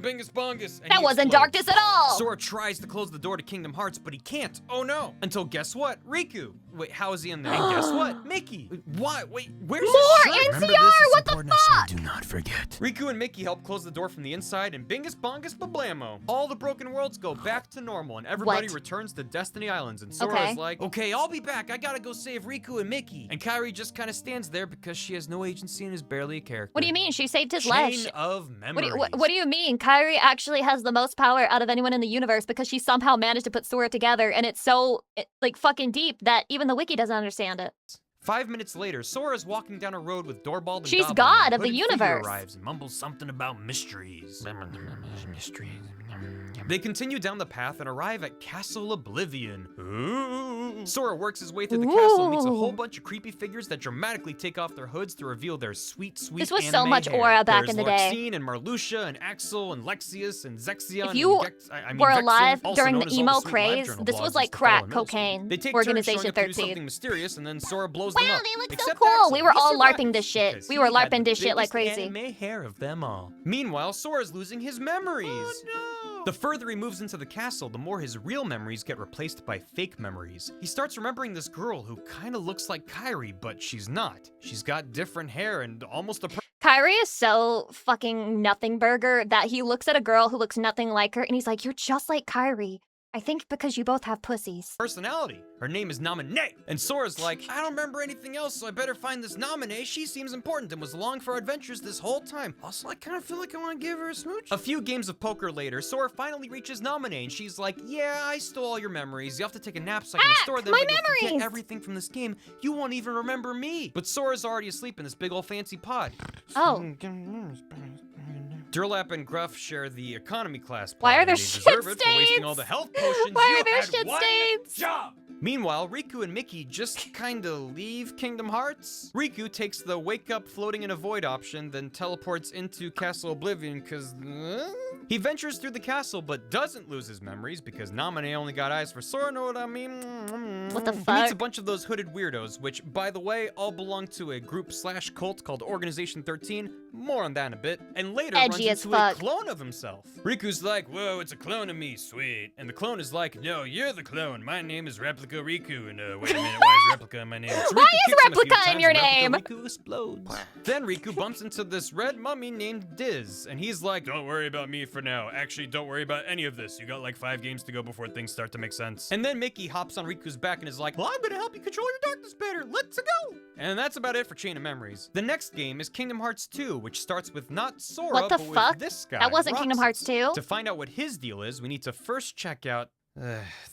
Speaker 18: bingus bongus. and
Speaker 6: That
Speaker 18: he
Speaker 6: wasn't
Speaker 18: explodes.
Speaker 6: darkness at all.
Speaker 18: Sora tries to close the door to Kingdom Hearts, but he can't. Oh no. Until guess what? Riku. Wait, how is he in there? And guess what? Mickey. Why? Wait, where's
Speaker 6: More
Speaker 18: his shirt?
Speaker 6: NCR! What the fuck?
Speaker 18: Do not forget. Riku and Mickey help close the door from the inside, and bingus bongus bablamo. All the broken worlds go back to normal, and everybody
Speaker 6: What?
Speaker 18: returns to Destiny Islands. And Sora's
Speaker 6: Okay.
Speaker 18: like, okay, I'll be back. I gotta go save Riku and Mickey. And Kairi just kind of stands there because she has no agency and is barely a character.
Speaker 6: What do you mean? She saved his
Speaker 18: Chain
Speaker 6: life.
Speaker 18: of
Speaker 6: What
Speaker 18: memories.
Speaker 6: do you mean? Kairi actually has the most power out of anyone in the universe because she somehow managed to put Sora together, and it's so like fucking deep that even the wiki doesn't understand it.
Speaker 18: 5 minutes later, Sora's walking down a road with Doorbald and
Speaker 6: She's
Speaker 18: Goblin.
Speaker 6: God
Speaker 18: A
Speaker 6: of the
Speaker 18: hooded figure
Speaker 6: universe.
Speaker 18: arrives and mumbles something about mysteries. They continue down the path and arrive at Castle Oblivion. Ooh. Sora works his way through the castle and meets a whole bunch of creepy figures that dramatically take off their hoods to reveal their sweet, sweet
Speaker 6: This was so
Speaker 18: anime
Speaker 6: much
Speaker 18: hair.
Speaker 6: aura back
Speaker 18: There's
Speaker 6: in the day.
Speaker 18: Larxene and Marluxia and Axel and Lexius and Zexion
Speaker 6: If you
Speaker 18: and
Speaker 6: were
Speaker 18: Vexen,
Speaker 6: alive
Speaker 18: also
Speaker 6: during
Speaker 18: known
Speaker 6: the
Speaker 18: as all
Speaker 6: emo
Speaker 18: sweet
Speaker 6: craze,
Speaker 18: LiveJournal
Speaker 6: this
Speaker 18: blogs
Speaker 6: was
Speaker 18: used
Speaker 6: like
Speaker 18: to follow
Speaker 6: crack
Speaker 18: in middle school.
Speaker 6: cocaine.
Speaker 18: They take
Speaker 6: Organization
Speaker 18: turns showing up to do
Speaker 6: 13.
Speaker 18: something mysterious, and then Sora blows
Speaker 6: Wow,
Speaker 18: them up.
Speaker 6: they look so
Speaker 18: Except
Speaker 6: cool.
Speaker 18: Axel.
Speaker 6: We were
Speaker 18: He
Speaker 6: all
Speaker 18: survived
Speaker 6: LARPing this shit.
Speaker 18: because
Speaker 6: We
Speaker 18: he
Speaker 6: were
Speaker 18: had
Speaker 6: LARPing
Speaker 18: the
Speaker 6: this shit like
Speaker 18: biggest
Speaker 6: crazy.
Speaker 18: anime hair of them all. Meanwhile, Sora's losing his memories. Oh, no. The further he moves into the castle, the more his real memories get replaced by fake memories. He starts remembering this girl who kind of looks like Kairi, but she's not. She's got different hair and almost a
Speaker 6: Kyrie is so fucking nothing burger that he looks at a girl who looks nothing like her and he's like, you're just like Kyrie. I think because you both have pussies.
Speaker 18: Personality. Her name is Nominee. And Sora's like, I don't remember anything else, so I better find this Nominee. She seems important and was along for our adventures this whole time. Also, I kind of feel like I want to give her a smooch. A few games of poker later, Sora finally reaches Nominee, and she's like, yeah, I stole all your memories. You have to take a nap so I can restore them,
Speaker 6: my
Speaker 18: but you'll
Speaker 6: memories!
Speaker 18: forget everything from this game. You won't even remember me. But Sora's already asleep in this big old fancy pod.
Speaker 6: Oh.
Speaker 18: Durlap and Gruff share the economy class pod.
Speaker 6: Why are there
Speaker 18: and they
Speaker 6: shit
Speaker 18: deserve it for wasting
Speaker 6: stains?
Speaker 18: all the health potions
Speaker 6: Why
Speaker 18: you
Speaker 6: are there
Speaker 18: had
Speaker 6: shit
Speaker 18: one
Speaker 6: stains?
Speaker 18: job. Meanwhile, Riku and Mickey just kinda leave Kingdom Hearts. Riku takes the wake up floating in a void option, then teleports into Castle Oblivion cause... He ventures through the castle but doesn't lose his memories because Nominee only got eyes for Sora, know what I mean?
Speaker 6: What the
Speaker 18: He meets
Speaker 6: fuck?
Speaker 18: a bunch of those hooded weirdos, which, by the way, all belong to a group/cult called Organization 13. More on that in a bit. And later
Speaker 6: Edgy
Speaker 18: runs
Speaker 6: as
Speaker 18: into
Speaker 6: fuck.
Speaker 18: a clone of himself. Riku's like, whoa, it's a clone of me, sweet. And the clone is like, no, you're the clone. My name is Replica Riku. And wait a minute, why is Replica in my name? So
Speaker 6: Why
Speaker 18: Riku
Speaker 6: is
Speaker 18: kicks him a few
Speaker 6: Replica in
Speaker 18: times
Speaker 6: your
Speaker 18: and
Speaker 6: name?
Speaker 18: Replica Riku explodes. Then Riku bumps into this red mummy named Diz. And he's like, don't worry about me for now. Actually, don't worry about any of this. You got like 5 games to go before things start to make sense. And then Mickey hops on Riku's back and is like, well, I'm gonna help you control your darkness better. Let's go. And that's about it for Chain of Memories. The next game is Kingdom Hearts 2, which starts with not Sora,
Speaker 6: What the
Speaker 18: but
Speaker 6: fuck?
Speaker 18: with this guy.
Speaker 6: That wasn't Kingdom Hearts 2?
Speaker 18: To find out what his deal is, we need to first check out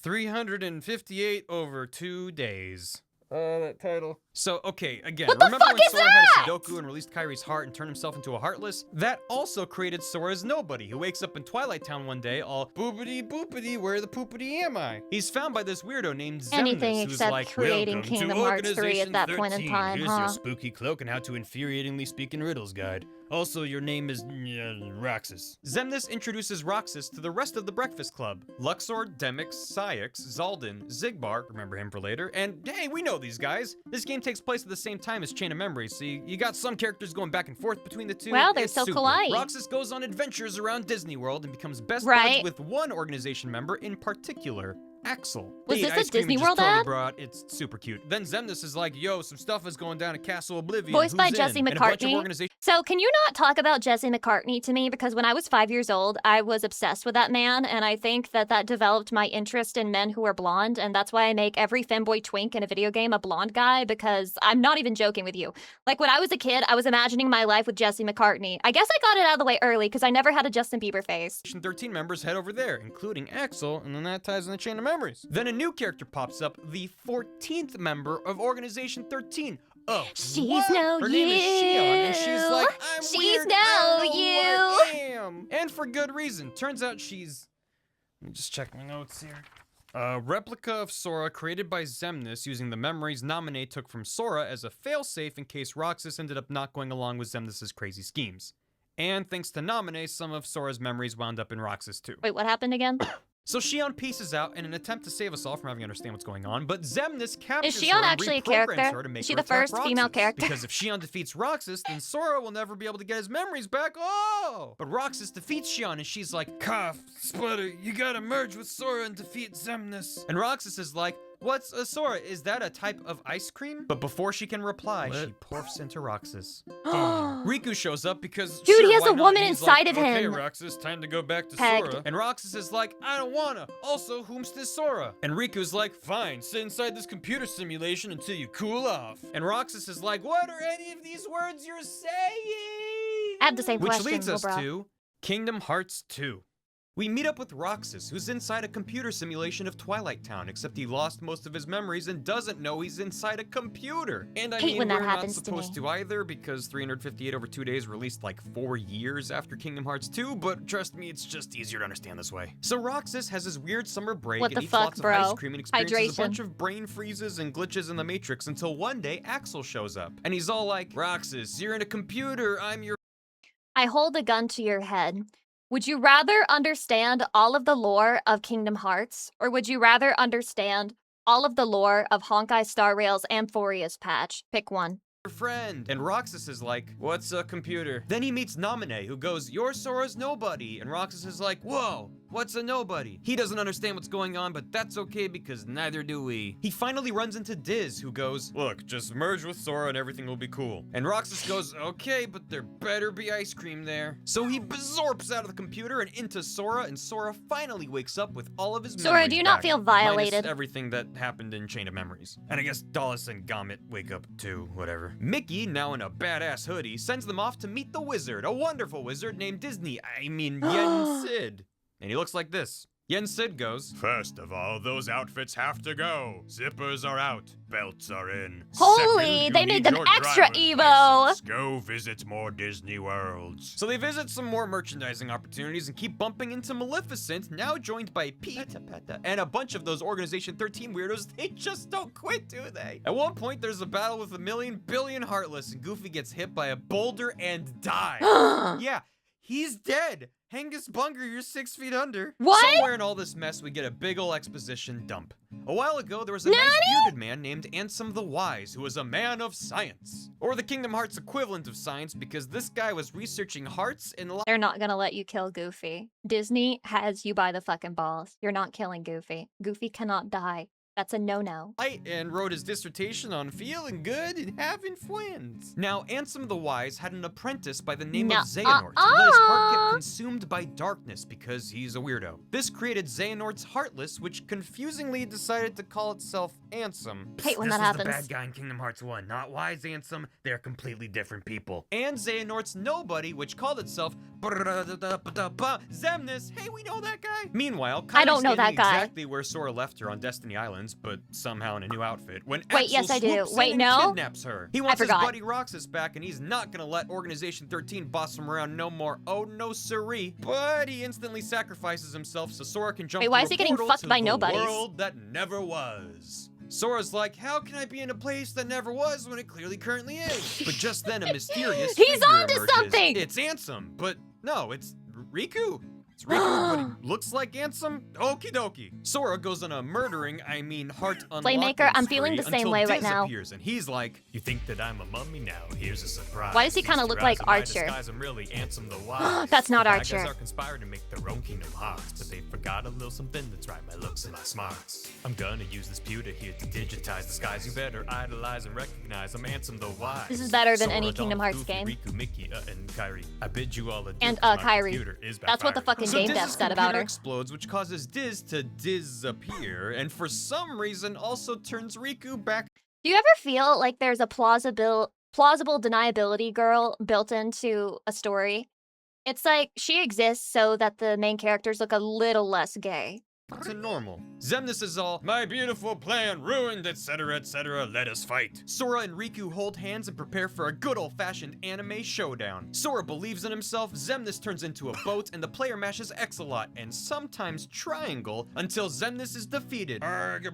Speaker 18: 358 over 2 days. That title. So, okay, again,
Speaker 6: What the
Speaker 18: remember
Speaker 6: fuck
Speaker 18: when
Speaker 6: is
Speaker 18: Sora
Speaker 6: that?
Speaker 18: had a Sudoku and released Kyrie's heart and turned himself into a Heartless? That also created Sora's Nobody, who wakes up in Twilight Town one day all boopity boopity, where the poopity am I? He's found by this weirdo named Zemnis,
Speaker 6: Anything
Speaker 18: who's
Speaker 6: except
Speaker 18: like,
Speaker 6: creating
Speaker 18: welcome
Speaker 6: Kingdom
Speaker 18: to
Speaker 6: Hearts 3 at that
Speaker 18: Organization
Speaker 6: point in
Speaker 18: 13.
Speaker 6: time,
Speaker 18: Here's
Speaker 6: huh?
Speaker 18: your spooky cloak and how to infuriatingly speak in riddles guide. Also, your name is Roxas. Zemnis introduces Roxas to the rest of the Breakfast Club. Luxor, Demix, Syx, Zaldin, Zigbar, remember him for later, and hey, we know these guys. This game takes place at the same time as Chain of Memories, so you got some characters going back and forth between the two.
Speaker 6: Wow, they're
Speaker 18: It's
Speaker 6: so
Speaker 18: super.
Speaker 6: kawaii.
Speaker 18: Roxas goes on adventures around Disney World and becomes best
Speaker 6: Right.
Speaker 18: buds with one organization member in particular. Axel.
Speaker 6: Was
Speaker 18: They
Speaker 6: this
Speaker 18: eat
Speaker 6: a
Speaker 18: ice cream
Speaker 6: Disney
Speaker 18: and just
Speaker 6: World
Speaker 18: totally
Speaker 6: ad?
Speaker 18: brought. It's super cute. Then Zemnis is like, yo, some stuff is going down at Castle Oblivion.
Speaker 6: Voiced by
Speaker 18: Who's
Speaker 6: Jesse
Speaker 18: in? And a bunch of
Speaker 6: McCartney.
Speaker 18: organizations.
Speaker 6: So can you not talk about Jesse McCartney to me? Because when I was 5 years old, I was obsessed with that man, and I think that developed my interest in men who are blonde, and that's why I make every femboy twink in a video game a blonde guy, because I'm not even joking with you. Like, when I was a kid, I was imagining my life with Jesse McCartney. I guess I got it out of the way early, because I never had a Justin Bieber face.
Speaker 18: 13 members head over there, including Axel, and then that ties in the Chain of Memories. Then a new character pops up, the 14th member of Organization 13. Oh,
Speaker 6: She's
Speaker 18: what?
Speaker 6: no
Speaker 18: Her name is Shion, and she's like, I'm
Speaker 6: She's
Speaker 18: weird,
Speaker 6: no
Speaker 18: I don't know
Speaker 6: you.
Speaker 18: who I am. And for good reason. Turns out she's... Let me just check my notes here. A replica of Sora created by Zemnis using the memories Nominee took from Sora as a failsafe in case Roxas ended up not going along with Zemnis' crazy schemes. And thanks to Nominee, some of Sora's memories wound up in Roxas too.
Speaker 6: Wait, what happened again?
Speaker 18: So Shion pieces out in an attempt to save us all from having to understand what's going on, but Zemnis captures
Speaker 6: Is
Speaker 18: her
Speaker 6: Shion
Speaker 18: and
Speaker 6: actually a
Speaker 18: reprograms
Speaker 6: character?
Speaker 18: her to make
Speaker 6: Is she
Speaker 18: her
Speaker 6: the
Speaker 18: attack
Speaker 6: first female
Speaker 18: Roxas.
Speaker 6: character?
Speaker 18: Because if Shion defeats Roxas, then Sora will never be able to get his memories back. Oh! But Roxas defeats Shion and she's like, Cough, Sputter, you gotta merge with Sora and defeat Zemnis. And Roxas is like, what's a Sora? Is that a type of ice cream? But before she can reply, she porfs into Roxas. Riku shows up because
Speaker 6: Dude,
Speaker 18: sure,
Speaker 6: he has
Speaker 18: why
Speaker 6: a
Speaker 18: not?
Speaker 6: woman
Speaker 18: And he's
Speaker 6: inside
Speaker 18: like,
Speaker 6: of
Speaker 18: okay,
Speaker 6: him.
Speaker 18: Roxas, time to go back to
Speaker 6: Pegged.
Speaker 18: Sora. And Roxas is like, I don't wanna. Also, whom's this Sora? And Riku's like, fine, sit inside this computer simulation until you cool off. And Roxas is like, what are any of these words you're saying?
Speaker 6: I have the same
Speaker 18: Which
Speaker 6: question,
Speaker 18: leads us
Speaker 6: Wilbur.
Speaker 18: to Kingdom Hearts 2. We meet up with Roxas, who's inside a computer simulation of Twilight Town, except he lost most of his memories and doesn't know he's inside a computer. And I
Speaker 6: Hate
Speaker 18: mean,
Speaker 6: when that
Speaker 18: we're not
Speaker 6: happens to
Speaker 18: supposed
Speaker 6: me.
Speaker 18: to either, because 358 over 2 days released like 4 years after Kingdom Hearts 2, but trust me, it's just easier to understand this way. So Roxas has his weird summer break
Speaker 6: What
Speaker 18: and
Speaker 6: the
Speaker 18: eats
Speaker 6: fuck,
Speaker 18: lots
Speaker 6: bro?
Speaker 18: of ice cream and experiences a bunch
Speaker 6: Hydration.
Speaker 18: of brain freezes and glitches in the Matrix until one day Axel shows up. And he's all like, Roxas, you're in a computer, I'm your...
Speaker 6: I hold a gun to your head. Would you rather understand all of the lore of Kingdom Hearts, or would you rather understand all of the lore of Honkai Star Rail's Amphoria's patch? Pick one.
Speaker 18: friend. And Roxas is like, what's a computer? Then he meets Nominee, who goes, you're Sora's nobody. And Roxas is like, whoa, What's a nobody? He doesn't understand what's going on, but that's okay because neither do we. He finally runs into Diz, who goes, look, just merge with Sora and everything will be cool. And Roxas goes, okay, but there better be ice cream there. So he absorbs out of the computer and into Sora, and Sora finally wakes up with all of his memories
Speaker 6: Sora, do you not
Speaker 18: back,
Speaker 6: feel violated?
Speaker 18: minus everything that happened in Chain of Memories. And I guess Dallas and Gommet wake up too, whatever. Mickey, now in a badass hoodie, sends them off to meet the wizard, a wonderful wizard named Yen Sid. And he looks like this. Yen Sid goes, first of all, those outfits have to go. Zippers are out, belts are in.
Speaker 6: Holy, they made them extra Evo.
Speaker 18: Go visit more Disney worlds. So they visit some more merchandising opportunities and keep bumping into Maleficent, now joined by Pete and a bunch of those Organization 13 weirdos. They just don't quit, do they? At one point, there's a battle with 1,000,000 billion Heartless, and Goofy gets hit by a boulder and dies. Yeah, he's dead. Hengus Bunger, you're 6 feet under.
Speaker 6: What?
Speaker 18: Somewhere in all this mess, we get a big ol' exposition dump. A while ago, there was a nice bearded man named Ansem the Wise, who was a man of science. Or the Kingdom Hearts equivalent of science, because this guy was researching hearts in
Speaker 6: They're not gonna let you kill Goofy. Disney has you by the fucking balls. You're not killing Goofy. Goofy cannot die. That's a no-no.
Speaker 18: And wrote his dissertation on feeling good and having friends. Now, Ansem the Wise had an apprentice by the name of Xehanort, who let his heart get consumed by darkness because he's a weirdo. This created Xehanort's Heartless, which confusingly decided to call itself Ansem.
Speaker 6: Hate when that happens.
Speaker 18: This was the bad guy in Kingdom Hearts 1, not Wise Ansem. They're completely different people. And Xehanort's Nobody, which called itself Xemnas. Hey, we know that guy. Meanwhile,
Speaker 6: I don't know that guy.
Speaker 18: Exactly where Sora left her on Destiny Islands, but somehow in a new outfit. When
Speaker 6: Wait, yes, I do.
Speaker 18: swoops
Speaker 6: Wait,
Speaker 18: in
Speaker 6: no?
Speaker 18: and kidnaps her. He wants his buddy Roxas back, and he's not gonna let Organization 13 boss him around no more. Oh no, siree. But he instantly sacrifices himself so Sora can jump
Speaker 6: Wait, why
Speaker 18: through
Speaker 6: is he
Speaker 18: a
Speaker 6: getting
Speaker 18: portal
Speaker 6: fucked
Speaker 18: to
Speaker 6: by
Speaker 18: the
Speaker 6: nobodies?
Speaker 18: world that never was. Sora's like, how can I be in a place that never was when it clearly currently is? But just then a mysterious
Speaker 6: He's
Speaker 18: figure
Speaker 6: onto
Speaker 18: emerges.
Speaker 6: something!
Speaker 18: It's Ansem, but no, it's Riku. It's Riku, but he looks like Ansem. Okie dokie. Sora goes on a heart unlocking
Speaker 6: Playmaker, I'm
Speaker 18: spree
Speaker 6: feeling the same
Speaker 18: until
Speaker 6: way right
Speaker 18: Diz
Speaker 6: now.
Speaker 18: appears, and he's like, you think that I'm a mummy now? Here's a surprise.
Speaker 6: Why does he kind of look like Archer?
Speaker 18: I'm really Ansem the Wise.
Speaker 6: That's not
Speaker 18: The bad
Speaker 6: Archer.
Speaker 18: guys are conspiring to make their own Kingdom Hearts, but they forgot a little something that's right, my looks and my smarts. I'm gonna use this pewter here to digitize the skies. You better idolize and recognize I'm Ansem the Wise.
Speaker 6: This is better than any
Speaker 18: Sora,
Speaker 6: Kingdom
Speaker 18: Donald,
Speaker 6: Hearts
Speaker 18: Goofy,
Speaker 6: game.
Speaker 18: Riku, Mickey, and Kairi. I bid you all adieu.
Speaker 6: And
Speaker 18: My
Speaker 6: Kairi.
Speaker 18: computer is
Speaker 6: That's what the
Speaker 18: backfiring.
Speaker 6: fucking
Speaker 18: So
Speaker 6: game
Speaker 18: Diz's
Speaker 6: dev said about
Speaker 18: computer
Speaker 6: her.
Speaker 18: explodes, which causes Diz to disappear, and for some reason also turns Riku back.
Speaker 6: Do you ever feel like there's a plausible deniability girl built into a story? It's like she exists so that the main characters look a little less gay.
Speaker 18: To normal. Xemnas is all, my beautiful plan ruined, etc., etc., let us fight. Sora and Riku hold hands and prepare for a good old-fashioned anime showdown. Sora believes in himself, Xemnas turns into a boat, and the player mashes X a lot, and sometimes triangle, until Xemnas is defeated.
Speaker 6: Sometimes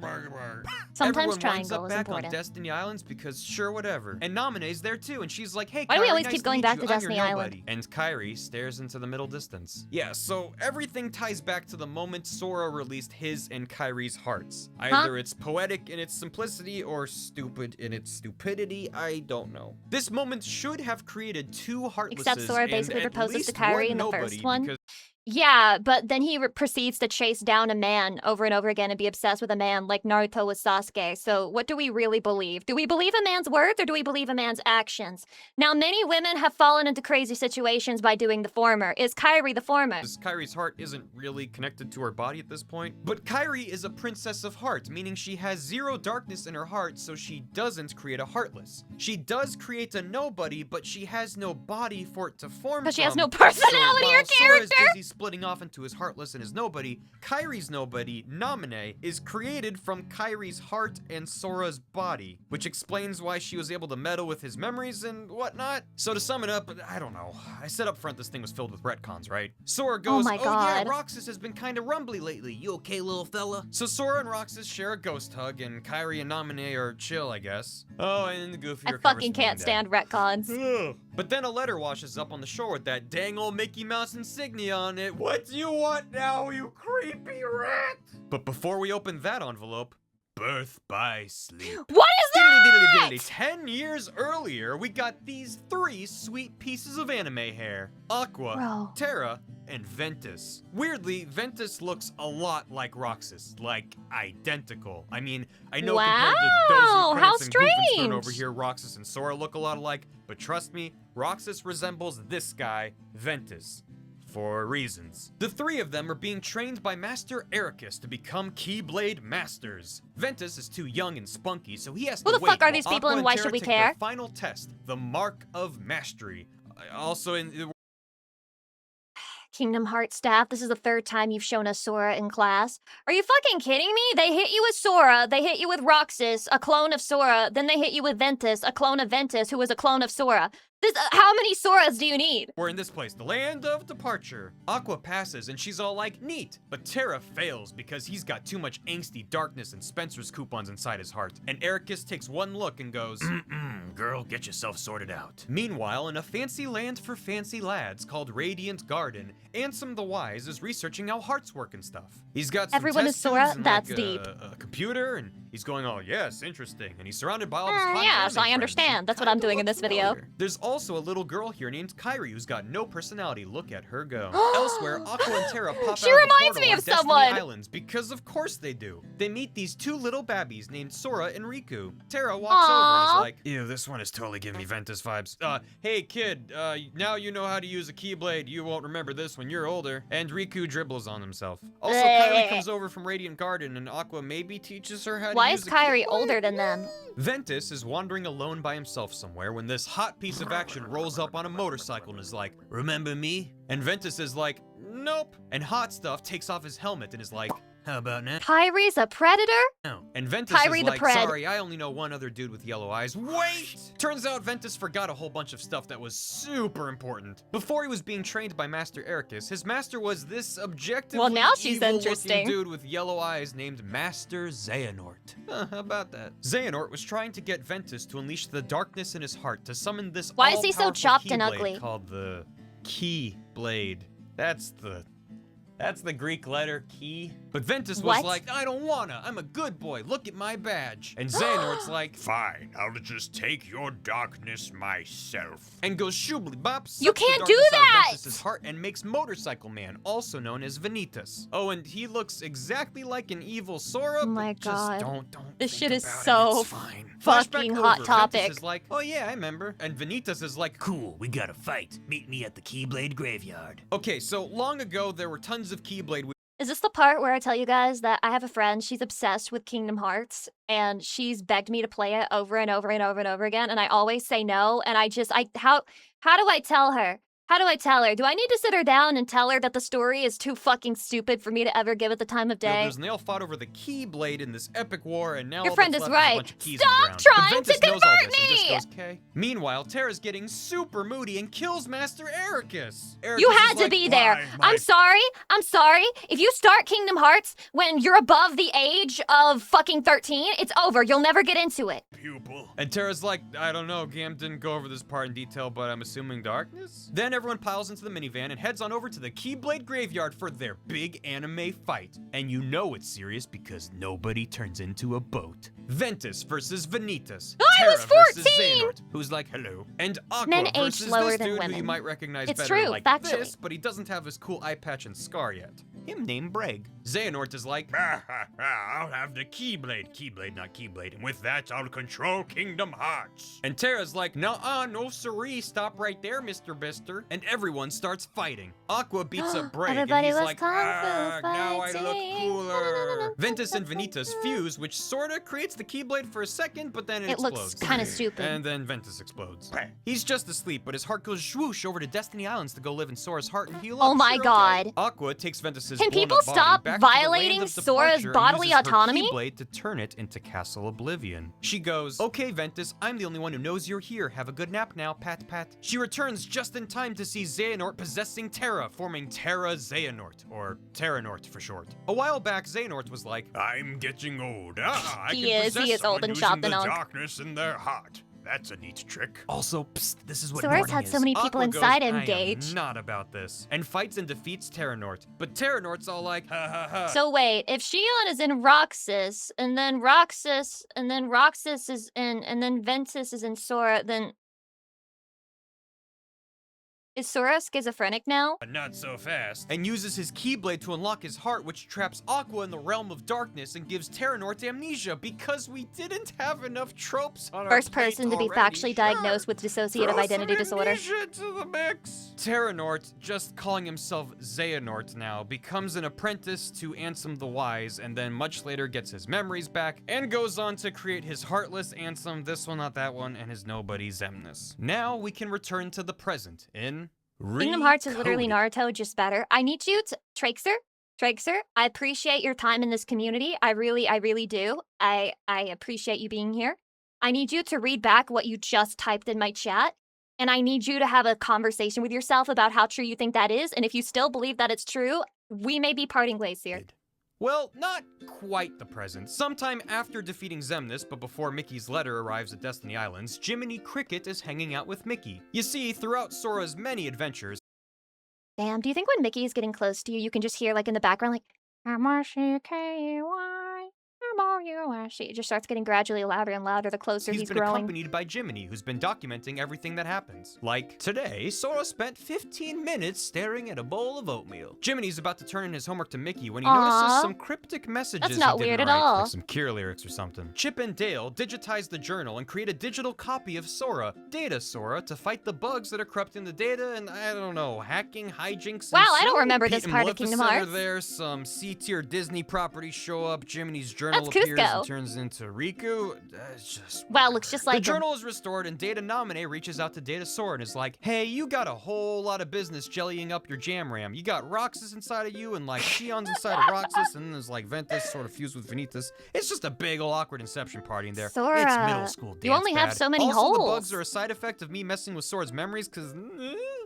Speaker 18: Everyone winds
Speaker 6: triangle
Speaker 18: up
Speaker 6: is
Speaker 18: back
Speaker 6: important.
Speaker 18: on Destiny Islands because sure, whatever. And Namine's there too, and she's like, hey,
Speaker 6: Why do we
Speaker 18: Kairi,
Speaker 6: always
Speaker 18: nice
Speaker 6: keep going
Speaker 18: meet
Speaker 6: back
Speaker 18: you.
Speaker 6: to
Speaker 18: I'm your
Speaker 6: Destiny Island?
Speaker 18: nobody." And Kairi stares into the middle distance. Yeah, so everything ties back to the moment Sora released his and Kairi's hearts. Either it's poetic in its simplicity or stupid in its stupidity, I don't know. This moment should have created two Heartlesses.
Speaker 6: Except Sora basically
Speaker 18: and at
Speaker 6: proposes to
Speaker 18: least
Speaker 6: Kairi
Speaker 18: one
Speaker 6: in the
Speaker 18: nobody,
Speaker 6: first one.
Speaker 18: because
Speaker 6: Yeah, but then he proceeds to chase down a man over and over again and be obsessed with a man like Naruto with Sasuke. So what do we really believe? Do we believe a man's words or do we believe a man's actions? Now, many women have fallen into crazy situations by doing the former. Is Kairi the former?
Speaker 18: Kairi's heart isn't really connected to her body at this point. But Kairi is a princess of heart, meaning she has zero darkness in her heart, so she doesn't create a Heartless. She does create a nobody, but she has no body for it to form
Speaker 6: Because she has
Speaker 18: from.
Speaker 6: no personality
Speaker 18: So
Speaker 6: or
Speaker 18: while Sora's
Speaker 6: character.
Speaker 18: busy splitting off into his Heartless and his nobody, Kairi's nobody, Namine, is created from Kairi's heart and Sora's body, which explains why she was able to meddle with his memories and whatnot. So to sum it up, I don't know. I said up front this thing was filled with retcons, right? Sora goes,
Speaker 6: my
Speaker 18: yeah,
Speaker 6: God.
Speaker 18: Roxas has been kinda rumbly lately. You okay, little fella? So Sora and Roxas share a ghost hug, and Kairi and Namine are chill, I guess. Oh, and Goofy
Speaker 6: I
Speaker 18: recovers
Speaker 6: fucking
Speaker 18: from
Speaker 6: can't
Speaker 18: being
Speaker 6: stand retcons.
Speaker 18: But then a letter washes up on the shore with that dang old Mickey Mouse insignia on it. What do you want now, you creepy rat? But before we open that envelope, birth by sleep.
Speaker 6: What is that?
Speaker 18: 10 years earlier, we got these 3 sweet pieces of anime hair. Aqua, Terra, and Ventus. Weirdly, Ventus looks a lot like Roxas, like identical. I mean, I know compared to Dozu, Prince, and Goofenstern over here, Roxas and Sora look a lot alike, but trust me, Roxas resembles this guy, Ventus. For reasons. The 3 of them are being trained by Master Ericus to become Keyblade Masters. Ventus is too young and spunky, so he has to wait.
Speaker 6: Who the fuck are these
Speaker 18: while
Speaker 6: people
Speaker 18: Aqua
Speaker 6: and why
Speaker 18: Terra
Speaker 6: should we
Speaker 18: take
Speaker 6: care?
Speaker 18: their final test, the Mark of Mastery. Also in
Speaker 6: Kingdom Hearts staff, this is the 3rd time you've shown us Sora in class. Are you fucking kidding me? They hit you with Sora, they hit you with Roxas, a clone of Sora, then they hit you with Ventus, a clone of Ventus, who was a clone of Sora. How many Soras do you need?
Speaker 18: We're in this place, the land of departure. Aqua passes and she's all like, neat. But Terra fails because he's got too much angsty darkness and Spencer's coupons inside his heart. And Ericus takes one look and goes, girl, get yourself sorted out. Meanwhile, in a fancy land for fancy lads called Radiant Garden, Ansem the Wise is researching how hearts work and stuff. He's got some
Speaker 6: Everyone is
Speaker 18: test
Speaker 6: Sora?
Speaker 18: tubes and
Speaker 6: That's
Speaker 18: like
Speaker 6: deep.
Speaker 18: a computer, and he's going, oh yes, interesting. And he's surrounded by all his hot
Speaker 6: Yes,
Speaker 18: anime
Speaker 6: I
Speaker 18: friends.
Speaker 6: understand. That's what I'm doing in this video.
Speaker 18: There's also a little girl here named Kyrie who's got no personality. Look at her go. Elsewhere, Aqua and Terra pop
Speaker 6: She
Speaker 18: out of
Speaker 6: reminds
Speaker 18: the
Speaker 6: me
Speaker 18: portal
Speaker 6: of
Speaker 18: on Destiny
Speaker 6: someone.
Speaker 18: Islands because of course they do. They meet these 2 little babbies named Sora and Riku. Terra walks over and is like, ew, this one is totally giving me Ventus vibes. Hey kid, now you know how to use a Keyblade. You won't remember this when you're older. And Riku dribbles on himself. Also, Kyrie comes over from Radiant Garden and Aqua maybe teaches her how to
Speaker 6: Why
Speaker 18: use
Speaker 6: is
Speaker 18: a
Speaker 6: Kyrie
Speaker 18: Keyblade.
Speaker 6: older than them?
Speaker 18: Ventus is wandering alone by himself somewhere when this hot piece of action rolls up on a motorcycle and is like, remember me? And Ventus is like, nope. And Hot Stuff takes off his helmet and is like, how about now?
Speaker 6: Kyrie's a predator?
Speaker 18: No. And Ventus
Speaker 6: Kyrie
Speaker 18: is
Speaker 6: the
Speaker 18: like,
Speaker 6: pred.
Speaker 18: sorry, I only know one other dude with yellow eyes. Wait! Turns out Ventus forgot a whole bunch of stuff that was super important. Before he was being trained by Master Ericus, his master was this objectively
Speaker 6: Well, now she's
Speaker 18: evil-looking
Speaker 6: interesting.
Speaker 18: dude with yellow eyes named Master Xehanort. How about that? Xehanort was trying to get Ventus to unleash the darkness in his heart to summon this
Speaker 6: Why is he so
Speaker 18: all-powerful
Speaker 6: chopped and
Speaker 18: Keyblade
Speaker 6: ugly?
Speaker 18: called the Keyblade. That's the Greek letter key. But Ventus was
Speaker 6: What?
Speaker 18: like, I don't wanna. I'm a good boy. Look at my badge. And Xehanort's like, fine, I'll just take your darkness myself. And goes shoobly bop.
Speaker 6: You can't do that!
Speaker 18: Ventus's heart and makes Motorcycle Man, also known as Vanitas. Oh, and he looks exactly like an evil Sora.
Speaker 6: Oh my
Speaker 18: but just
Speaker 6: god.
Speaker 18: don't
Speaker 6: This
Speaker 18: think
Speaker 6: shit is
Speaker 18: about it,
Speaker 6: so
Speaker 18: it's fine.
Speaker 6: fucking
Speaker 18: Flashback
Speaker 6: hot
Speaker 18: over.
Speaker 6: topic.
Speaker 18: Ventus is like, oh yeah, I remember. And Vanitas is like,
Speaker 7: Cool, we gotta fight. Meet me at the Keyblade Graveyard.
Speaker 18: okay, so long ago there were tons of Keyblade.
Speaker 6: Is this the part where I tell you guys that I have a friend, she's obsessed with Kingdom Hearts, and she's begged me to play it over and over and over and over again, and I always say no, and how do I tell her? How do I tell her? Do I need to sit her down and tell her that the story is too fucking stupid for me to ever give it the time of day?
Speaker 18: And they all fought over the Keyblade in this epic war, and now
Speaker 6: Your
Speaker 18: all
Speaker 6: friend
Speaker 18: that's
Speaker 6: is
Speaker 18: left
Speaker 6: right.
Speaker 18: a bunch of keys
Speaker 6: Stop
Speaker 18: on the ground.
Speaker 6: trying
Speaker 18: But Ventus
Speaker 6: to
Speaker 18: knows all
Speaker 6: convert
Speaker 18: this and
Speaker 6: me!
Speaker 18: just goes, "'Kay." Meanwhile, Terra's getting super moody and kills Master Ericus.
Speaker 6: You
Speaker 18: Ericus
Speaker 6: had
Speaker 18: is
Speaker 6: to
Speaker 18: like,
Speaker 6: be there.
Speaker 18: "Why, my
Speaker 6: I'm sorry. If you start Kingdom Hearts when you're above the age of fucking 13, it's over. You'll never get into it.
Speaker 18: pupil?" And Terra's like, I don't know, Gam didn't go over this part in detail, but I'm assuming darkness? Then everyone piles into the minivan and heads on over to the Keyblade Graveyard for their big anime fight. And you know it's serious because nobody turns into a boat. Ventus versus Vanitas.
Speaker 6: I was
Speaker 18: Terra versus
Speaker 6: 14!
Speaker 18: Xehanort, who's like, hello. And Aqua
Speaker 6: Men age
Speaker 18: versus
Speaker 6: slower
Speaker 18: this
Speaker 6: than
Speaker 18: dude who you
Speaker 6: women.
Speaker 18: might recognize
Speaker 6: It's
Speaker 18: better
Speaker 6: true,
Speaker 18: like
Speaker 6: factually.
Speaker 18: this, but he doesn't have his cool eye patch and scar yet. Him named Breg. Xehanort is like, I'll have the Keyblade. Keyblade, not Keyblade. And with that, I'll control Kingdom Hearts. And Terra's like, nuh-uh, no siree. Stop right there, Mr. Bister. And everyone starts fighting. Aqua beats up Breg, and
Speaker 6: Everybody
Speaker 18: he's
Speaker 6: was
Speaker 18: like,
Speaker 6: kung fu
Speaker 18: now I look
Speaker 6: fighting.
Speaker 18: cooler. Ventus and Vanitas fuse, which sorta creates the Keyblade for a second, but then it
Speaker 6: It looks
Speaker 18: explodes.
Speaker 6: kinda stupid.
Speaker 18: And then Ventus explodes. He's just asleep, but his heart goes swoosh over to Destiny Islands to go live in Sora's heart and heal up.
Speaker 6: Oh my
Speaker 18: Sure, okay.
Speaker 6: god.
Speaker 18: Aqua takes Ventus's
Speaker 6: Can
Speaker 18: blown
Speaker 6: people
Speaker 18: up body
Speaker 6: stop
Speaker 18: back to the land
Speaker 6: violating
Speaker 18: of
Speaker 6: Sora's
Speaker 18: departure and
Speaker 6: bodily
Speaker 18: uses her
Speaker 6: autonomy?
Speaker 18: Keyblade to turn it into Castle Oblivion. She goes, okay, Ventus, I'm the only one who knows you're here. Have a good nap now, pat pat. She returns just in time to see Xehanort possessing Terra, forming Terra Xehanort, or Terranort for short. A while back, Xehanort was like, I'm getting old. I
Speaker 6: He
Speaker 18: can
Speaker 6: is
Speaker 18: possess
Speaker 6: old
Speaker 18: someone
Speaker 6: and
Speaker 18: using
Speaker 6: chopped
Speaker 18: the
Speaker 6: and all.
Speaker 18: darkness in their heart.
Speaker 15: That's a neat trick.
Speaker 18: Also, psst, this is what
Speaker 6: Sora's
Speaker 18: Norton
Speaker 6: had
Speaker 18: is.
Speaker 6: so many people
Speaker 18: Aqua
Speaker 6: inside
Speaker 18: goes,
Speaker 6: him,
Speaker 18: I am
Speaker 6: Gage.
Speaker 18: not about this. And fights and defeats Terranort. But Terranort's all like, ha ha ha.
Speaker 6: So wait, if Xion is in Roxas, and then Roxas is in, and then Ventus is in Sora, then... Is Sora schizophrenic now?
Speaker 18: But not so fast. And uses his Keyblade to unlock his heart, which traps Aqua in the realm of darkness and gives Terranort amnesia because we didn't have enough tropes on
Speaker 6: First
Speaker 18: our plate
Speaker 6: person to be
Speaker 18: already.
Speaker 6: factually diagnosed with dissociative identity disorder.
Speaker 18: To the mix. Terranort, just calling himself Xehanort now, becomes an apprentice to Ansem the Wise, and then much later gets his memories back, and goes on to create his Heartless Ansem, this one not that one, and his Nobody Xemnas. Now we can return to the present in
Speaker 6: Kingdom Hearts is literally Naruto, just better. I need you to... Traxer, I appreciate your time in this community. I really do. I appreciate you being here. I need you to read back what you just typed in my chat, and I need you to have a conversation with yourself about how true you think that is, and if you still believe that it's true, we may be parting ways here.
Speaker 18: Well, not quite the present. Sometime after defeating Xemnas, but before Mickey's letter arrives at Destiny Islands, Jiminy Cricket is hanging out with Mickey. You see, throughout Sora's many adventures...
Speaker 6: Damn, do you think when Mickey is getting close to you, you can just hear, like, in the background, like, M-R-C-K-Y, M-O-U-S-E. It just starts getting gradually louder and louder the closer he's
Speaker 18: been
Speaker 6: growing.
Speaker 18: Accompanied by Jiminy, who's been documenting everything that happens. Like, today, Sora spent 15 minutes staring at a bowl of oatmeal. Jiminy's about to turn in his homework to Mickey when he notices some cryptic messages
Speaker 6: That's not
Speaker 18: he didn't
Speaker 6: weird at
Speaker 18: write,
Speaker 6: all.
Speaker 18: like some Cure lyrics or something. Chip and Dale digitize the journal and create a digital copy of Sora, Data Sora, to fight the bugs that are corrupting the data and, I don't know, hacking, hijinks,
Speaker 6: Wow,
Speaker 18: and
Speaker 6: I don't
Speaker 18: so
Speaker 6: remember
Speaker 18: Pete
Speaker 6: this
Speaker 18: and
Speaker 6: part of Kingdom
Speaker 18: Maleficent
Speaker 6: Hearts.
Speaker 18: are there, some C-tier Disney properties show up, Jiminy's journal
Speaker 6: That's
Speaker 18: appears
Speaker 6: Cusco.
Speaker 18: and turns into Riku. It's just...
Speaker 6: Wow, looks just like
Speaker 18: The
Speaker 6: him.
Speaker 18: journal is restored and Data Nomine reaches out to Data Sora and is like, hey, you got a whole lot of business jellying up your jam ram. You got Roxas inside of you and like Xion's inside of Roxas and then there's like Ventus sort of fused with Vanitas. It's just a big ol' awkward inception party in there.
Speaker 6: Sora,
Speaker 18: it's middle school dance,
Speaker 6: you only have
Speaker 18: Brad.
Speaker 6: so many
Speaker 18: also,
Speaker 6: holes.
Speaker 18: The bugs are a side effect of me messing with Sora's memories because...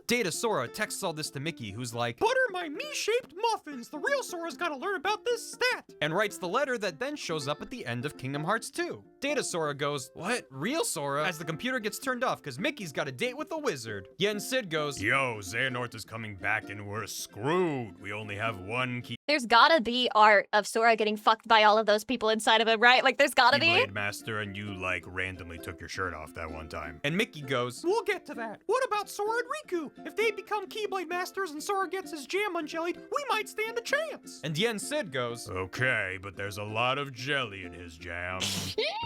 Speaker 18: Data Sora texts all this to Mickey, who's like, butter my me-shaped muffins! The real Sora's gotta learn about this stat! And writes the letter that then shows up at the end of Kingdom Hearts 2. Data Sora goes, what? Real Sora? As the computer gets turned off because Mickey's got a date with a wizard. Yen Sid goes,
Speaker 15: Yo, Xehanort is coming back and we're screwed. We only have one key.
Speaker 6: There's gotta be art of Sora getting fucked by all of those people inside of him, right? Like, there's gotta be.
Speaker 15: Keyblade Master, and you, like, randomly took your shirt off that one time.
Speaker 18: And Mickey goes, we'll get to that. What about Sora and Riku? If they become Keyblade Masters and Sora gets his jam unjellied, we might stand a chance. And Yen Sid goes,
Speaker 15: okay, but there's a lot of jelly in his jam.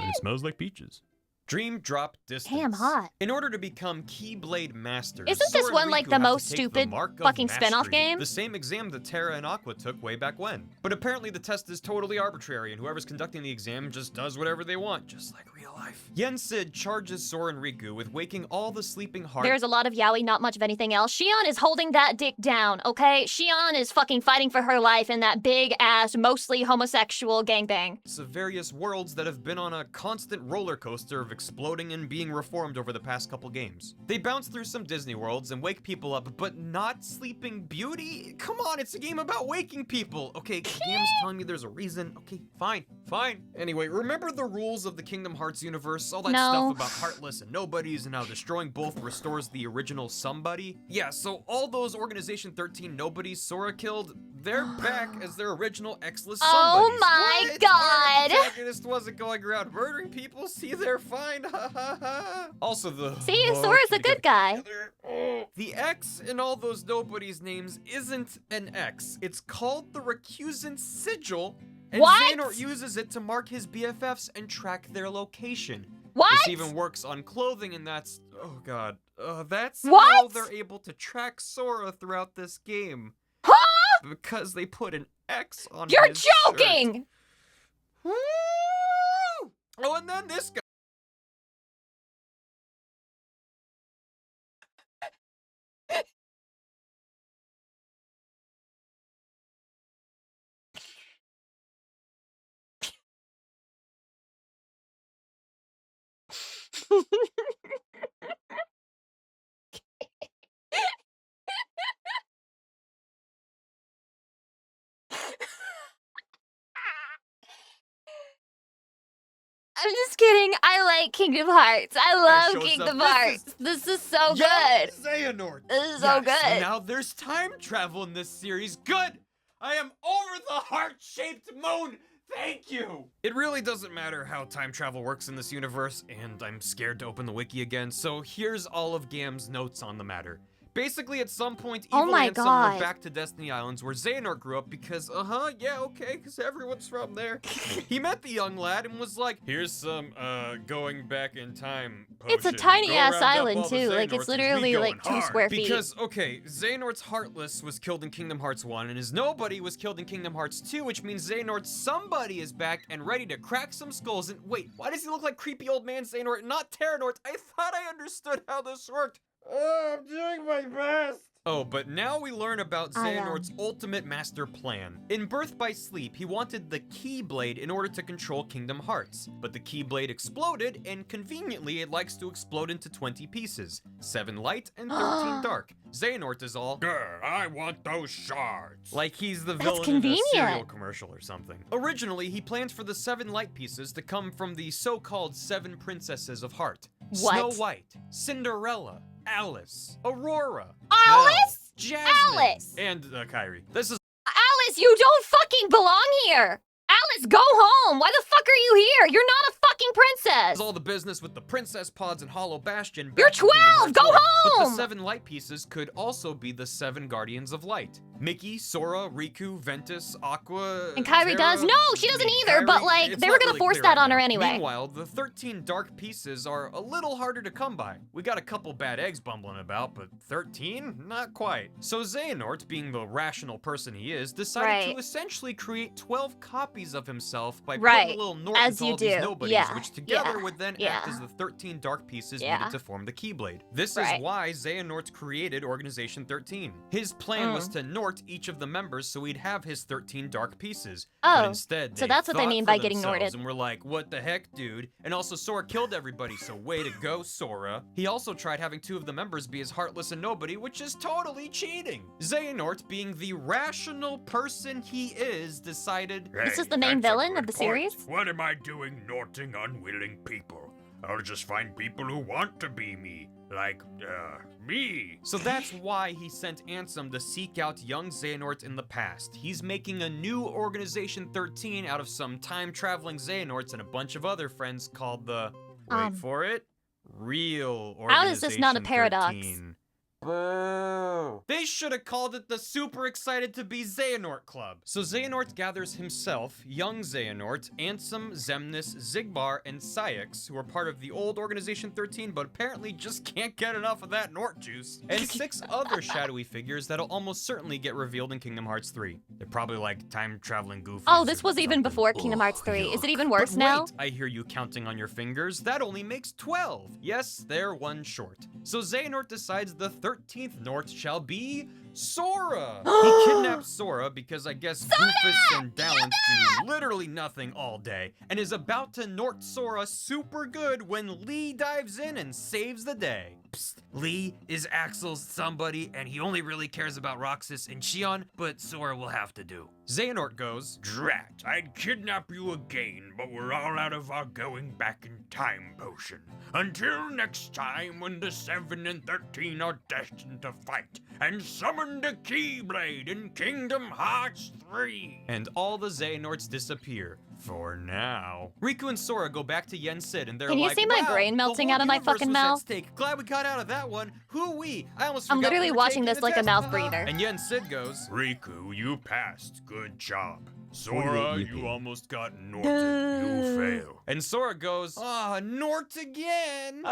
Speaker 15: And it smells like peaches.
Speaker 18: Dream Drop Distance.
Speaker 6: Damn hot.
Speaker 18: In order to become Keyblade Masters,
Speaker 6: Isn't this
Speaker 18: Sora
Speaker 6: one
Speaker 18: and
Speaker 6: like
Speaker 18: Riku
Speaker 6: the
Speaker 18: have
Speaker 6: most
Speaker 18: to take
Speaker 6: stupid
Speaker 18: the Mark of
Speaker 6: fucking spin-off
Speaker 18: Mastery,
Speaker 6: game?
Speaker 18: The same exam that Terra and Aqua took way back when. But apparently the test is totally arbitrary, and whoever's conducting the exam just does whatever they want, just like real life. Yen Sid charges Sora and Riku with waking all the sleeping hearts.
Speaker 6: There's a lot of yaoi, not much of anything else. Xion is holding that dick down, okay? Xion is fucking fighting for her life in that big-ass, mostly homosexual gangbang.
Speaker 18: Of various worlds that have been on a constant roller coaster of exploding and being reformed over the past couple games. They bounce through some Disney worlds and wake people up, but not Sleeping Beauty? Come on, it's a game about waking people. Okay, the game's telling me there's a reason. Okay, fine. Anyway, remember the rules of the Kingdom Hearts universe? All that stuff about Heartless and Nobodies and how destroying both restores the original somebody? Yeah, so all those Organization 13 Nobodies Sora killed, they're back as their original X-less somebodies.
Speaker 6: Oh my
Speaker 18: What?
Speaker 6: god!
Speaker 18: The protagonist wasn't going around murdering people. See, they're fine. Ha ha ha. Also,
Speaker 6: See, Sora's a good guy.
Speaker 18: The X in all those Nobodies' names isn't an X. It's called the Recusant Sigil. And
Speaker 6: What?
Speaker 18: Xehanort uses it to mark his BFFs and track their location.
Speaker 6: What?
Speaker 18: This even works on clothing, and that's... Oh god. That's how
Speaker 6: What?
Speaker 18: they're able to track Sora throughout this game.
Speaker 6: Huh?
Speaker 18: Because they put an X on
Speaker 6: You're
Speaker 18: his
Speaker 6: joking!
Speaker 18: shirt. Woo! Oh, and then this guy.
Speaker 6: I'm just kidding. I like Kingdom Hearts. I love
Speaker 18: shows
Speaker 6: Kingdom
Speaker 18: up.
Speaker 6: Hearts. This is so
Speaker 18: Young
Speaker 6: good.
Speaker 18: Xehanort.
Speaker 6: This is so good.
Speaker 18: Now there's time travel in this series. Good. I am over the heart-shaped moon. Thank you! It really doesn't matter how time travel works in this universe, and I'm scared to open the wiki again, so here's all of Gam's notes on the matter. Basically, at some point, Evil and Ansem were back to Destiny Islands where Xehanort grew up because, because everyone's from there. He met the young lad and was like, here's some, going back in time potion.
Speaker 6: It's a tiny-ass island, too. Like, it's literally, like, 2 square feet.
Speaker 18: Because, okay, Xehanort's Heartless was killed in Kingdom Hearts 1, and his Nobody was killed in Kingdom Hearts 2, which means Xehanort's somebody is back and ready to crack some skulls. And wait, why does he look like creepy old man Xehanort, not Terranort? I thought I understood how this worked. I'm doing my best. Oh, but now we learn about Xehanort's ultimate master plan. In Birth by Sleep, he wanted the Keyblade in order to control Kingdom Hearts. But the Keyblade exploded, and conveniently it likes to explode into 20 pieces. 7 light and 13 dark. Xehanort is all,
Speaker 11: grr, I want those shards.
Speaker 18: Like he's the villain in a cereal commercial or something. Originally, he plans for the 7 light pieces to come from the so-called 7 princesses of heart.
Speaker 6: What?
Speaker 18: Snow White, Cinderella, Alice, Aurora,
Speaker 6: Alice?
Speaker 18: Jasmine,
Speaker 6: Alice!
Speaker 18: and Kyrie. This is
Speaker 6: Alice, you don't fucking belong here! Alice, go home! Why the fuck are you here? You're not a fucking princess!
Speaker 18: all the business with the princess pods and Hollow Bastion.
Speaker 6: You're 12! Go home!
Speaker 18: But the 7 light pieces could also be the 7 guardians of light. Mickey, Sora, Riku, Ventus, Aqua,
Speaker 6: And Kyrie
Speaker 18: Terra,
Speaker 6: does? No, she doesn't either, but like,
Speaker 18: it's
Speaker 6: they
Speaker 18: not
Speaker 6: were gonna
Speaker 18: really
Speaker 6: force
Speaker 18: clear
Speaker 6: that
Speaker 18: right
Speaker 6: on her
Speaker 18: now.
Speaker 6: anyway.
Speaker 18: Meanwhile, the 13 dark pieces are a little harder to come by. We got a couple bad eggs bumbling about, but 13? Not quite. So Xehanort, being the rational person he is, decided to essentially create 12 copies of himself by putting a little Nort into all these nobodies, which together would then act as the 13 dark pieces needed to form the Keyblade. This is why Xehanort created Organization 13. His plan was to Nort each of the members so he'd have his 13 dark pieces. But instead,
Speaker 6: so that's what they mean by getting Norted.
Speaker 18: And we're like, what the heck, dude? And also, Sora killed everybody, so way to go, Sora. He also tried having 2 of the members be as heartless and nobody, which is totally cheating. Xehanort, being the rational person he is, decided,
Speaker 6: this is the main villain of the series?
Speaker 11: What am I doing norting unwilling people? I'll just find people who want to be me. Like, me.
Speaker 18: So that's why he sent Ansem to seek out young Xehanort in the past. He's making a new Organization 13 out of some time-traveling Xehanorts and a bunch of other friends called the, wait for it, real Organization 13.
Speaker 6: How is this not a paradox?
Speaker 18: Boo! They should have called it the Super Excited to Be Xehanort Club. So Xehanort gathers himself, young Xehanort, Ansem, Xemnas, Xigbar, and Saix, who are part of the old Organization 13, but apparently just can't get enough of that Nort juice, and 6 other shadowy figures that'll almost certainly get revealed in Kingdom Hearts 3. They're probably like time-traveling goofies.
Speaker 6: Oh, this was even before Kingdom Hearts 3. Is it even worse now?
Speaker 18: Wait, I hear you counting on your fingers. That only makes 12. Yes, they're 1 short. So Xehanort decides the 13th Nort shall be Sora. He kidnaps Sora because I guess Goofus and Balance do literally nothing all day, and is about to Nort Sora super good when Lee dives in and saves the day. Psst, Lee is Axel's somebody, and he only really cares about Roxas and Xion, but Sora will have to do. Xehanort goes,
Speaker 11: Drat, I'd kidnap you again, but we're all out of our going back in time potion. Until next time when the 7 and 13 are destined to fight, and summon the Keyblade in Kingdom Hearts 3.
Speaker 18: And all the Xehanorts disappear. For now. Riku and Sora go back to Yen Sid and they're
Speaker 6: like, can you see my brain melting out of my fucking mouth?
Speaker 18: Glad we got out of that one. Hoo-wee.
Speaker 6: I'm literally watching this like a mouth breather.
Speaker 18: And Yen Sid goes,
Speaker 11: Riku, you passed. Good job. Sora, you almost got Norted. You fail.
Speaker 18: And Sora goes, Nort again.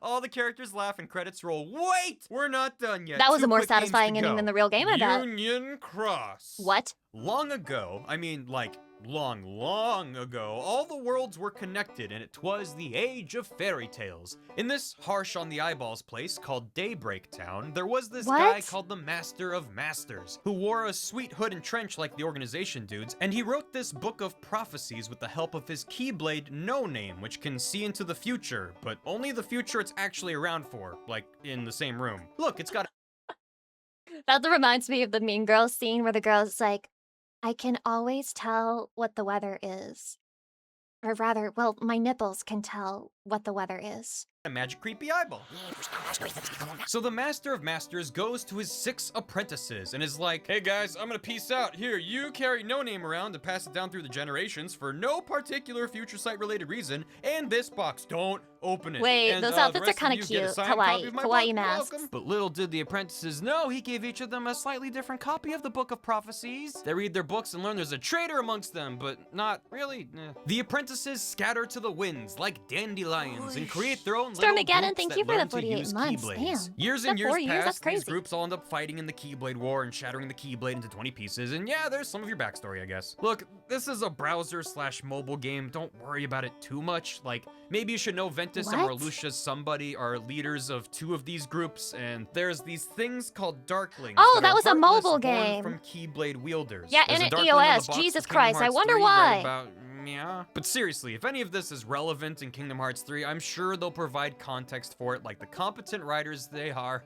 Speaker 18: All the characters laugh and credits roll. Wait, we're not done yet.
Speaker 6: That was a more satisfying ending than the real game, I bet.
Speaker 18: Union Cross.
Speaker 6: What?
Speaker 18: Long ago, I mean, like, long ago, all the worlds were connected, and it was the age of fairy tales. In this harsh on the eyeballs place called Daybreak Town, there was this guy called the Master of Masters, who wore a sweet hood and trench like the organization dudes, and he wrote this book of prophecies with the help of his Keyblade No Name, which can see into the future, but only the future it's actually around for, like in the same room. Look, it's got
Speaker 6: That reminds me of the Mean Girls scene where the girl's like, I can always tell what the weather is.
Speaker 2: Or rather, well, my nipples can tell what the weather is.
Speaker 18: A magic creepy eyeball. So the Master of Masters goes to his 6 apprentices and is like, hey guys, I'm gonna peace out. Here, you carry No Name around to pass it down through the generations for no particular future sight related reason, and this box, don't open it.
Speaker 2: Wait,
Speaker 18: and,
Speaker 2: those outfits are kind of cute. Kawaii masks.
Speaker 18: But little did the apprentices know, he gave each of them a slightly different copy of the Book of Prophecies. They read their books and learn there's a traitor amongst them, but not really. The apprentices scatter to the winds like dandelions and create their own
Speaker 2: Stormageddon, thank you for the 48 months. Damn.
Speaker 18: Years and years pass, these groups all end up fighting in the Keyblade War and shattering the Keyblade into 20 pieces, and yeah, there's some of your backstory, I guess. Look, this is a browser/mobile game, don't worry about it too much. Like, maybe you should know Ventus and Marluxia's somebody are leaders of 2 of these groups, and there's these things called Darklings.
Speaker 2: Oh, that was a
Speaker 18: heartless,
Speaker 2: mobile
Speaker 18: born
Speaker 2: game.
Speaker 18: From Keyblade wielders.
Speaker 2: Yeah,
Speaker 18: There's
Speaker 2: and
Speaker 18: a
Speaker 2: an
Speaker 18: Darkling on the
Speaker 2: EOS.
Speaker 18: box
Speaker 2: Jesus
Speaker 18: of Kingdom
Speaker 2: Christ, I
Speaker 18: Hearts
Speaker 2: wonder
Speaker 18: 3
Speaker 2: why.
Speaker 18: right about, yeah. But seriously, if any of this is relevant in Kingdom Hearts 3, I'm sure they'll provide context for it like the competent writers they are.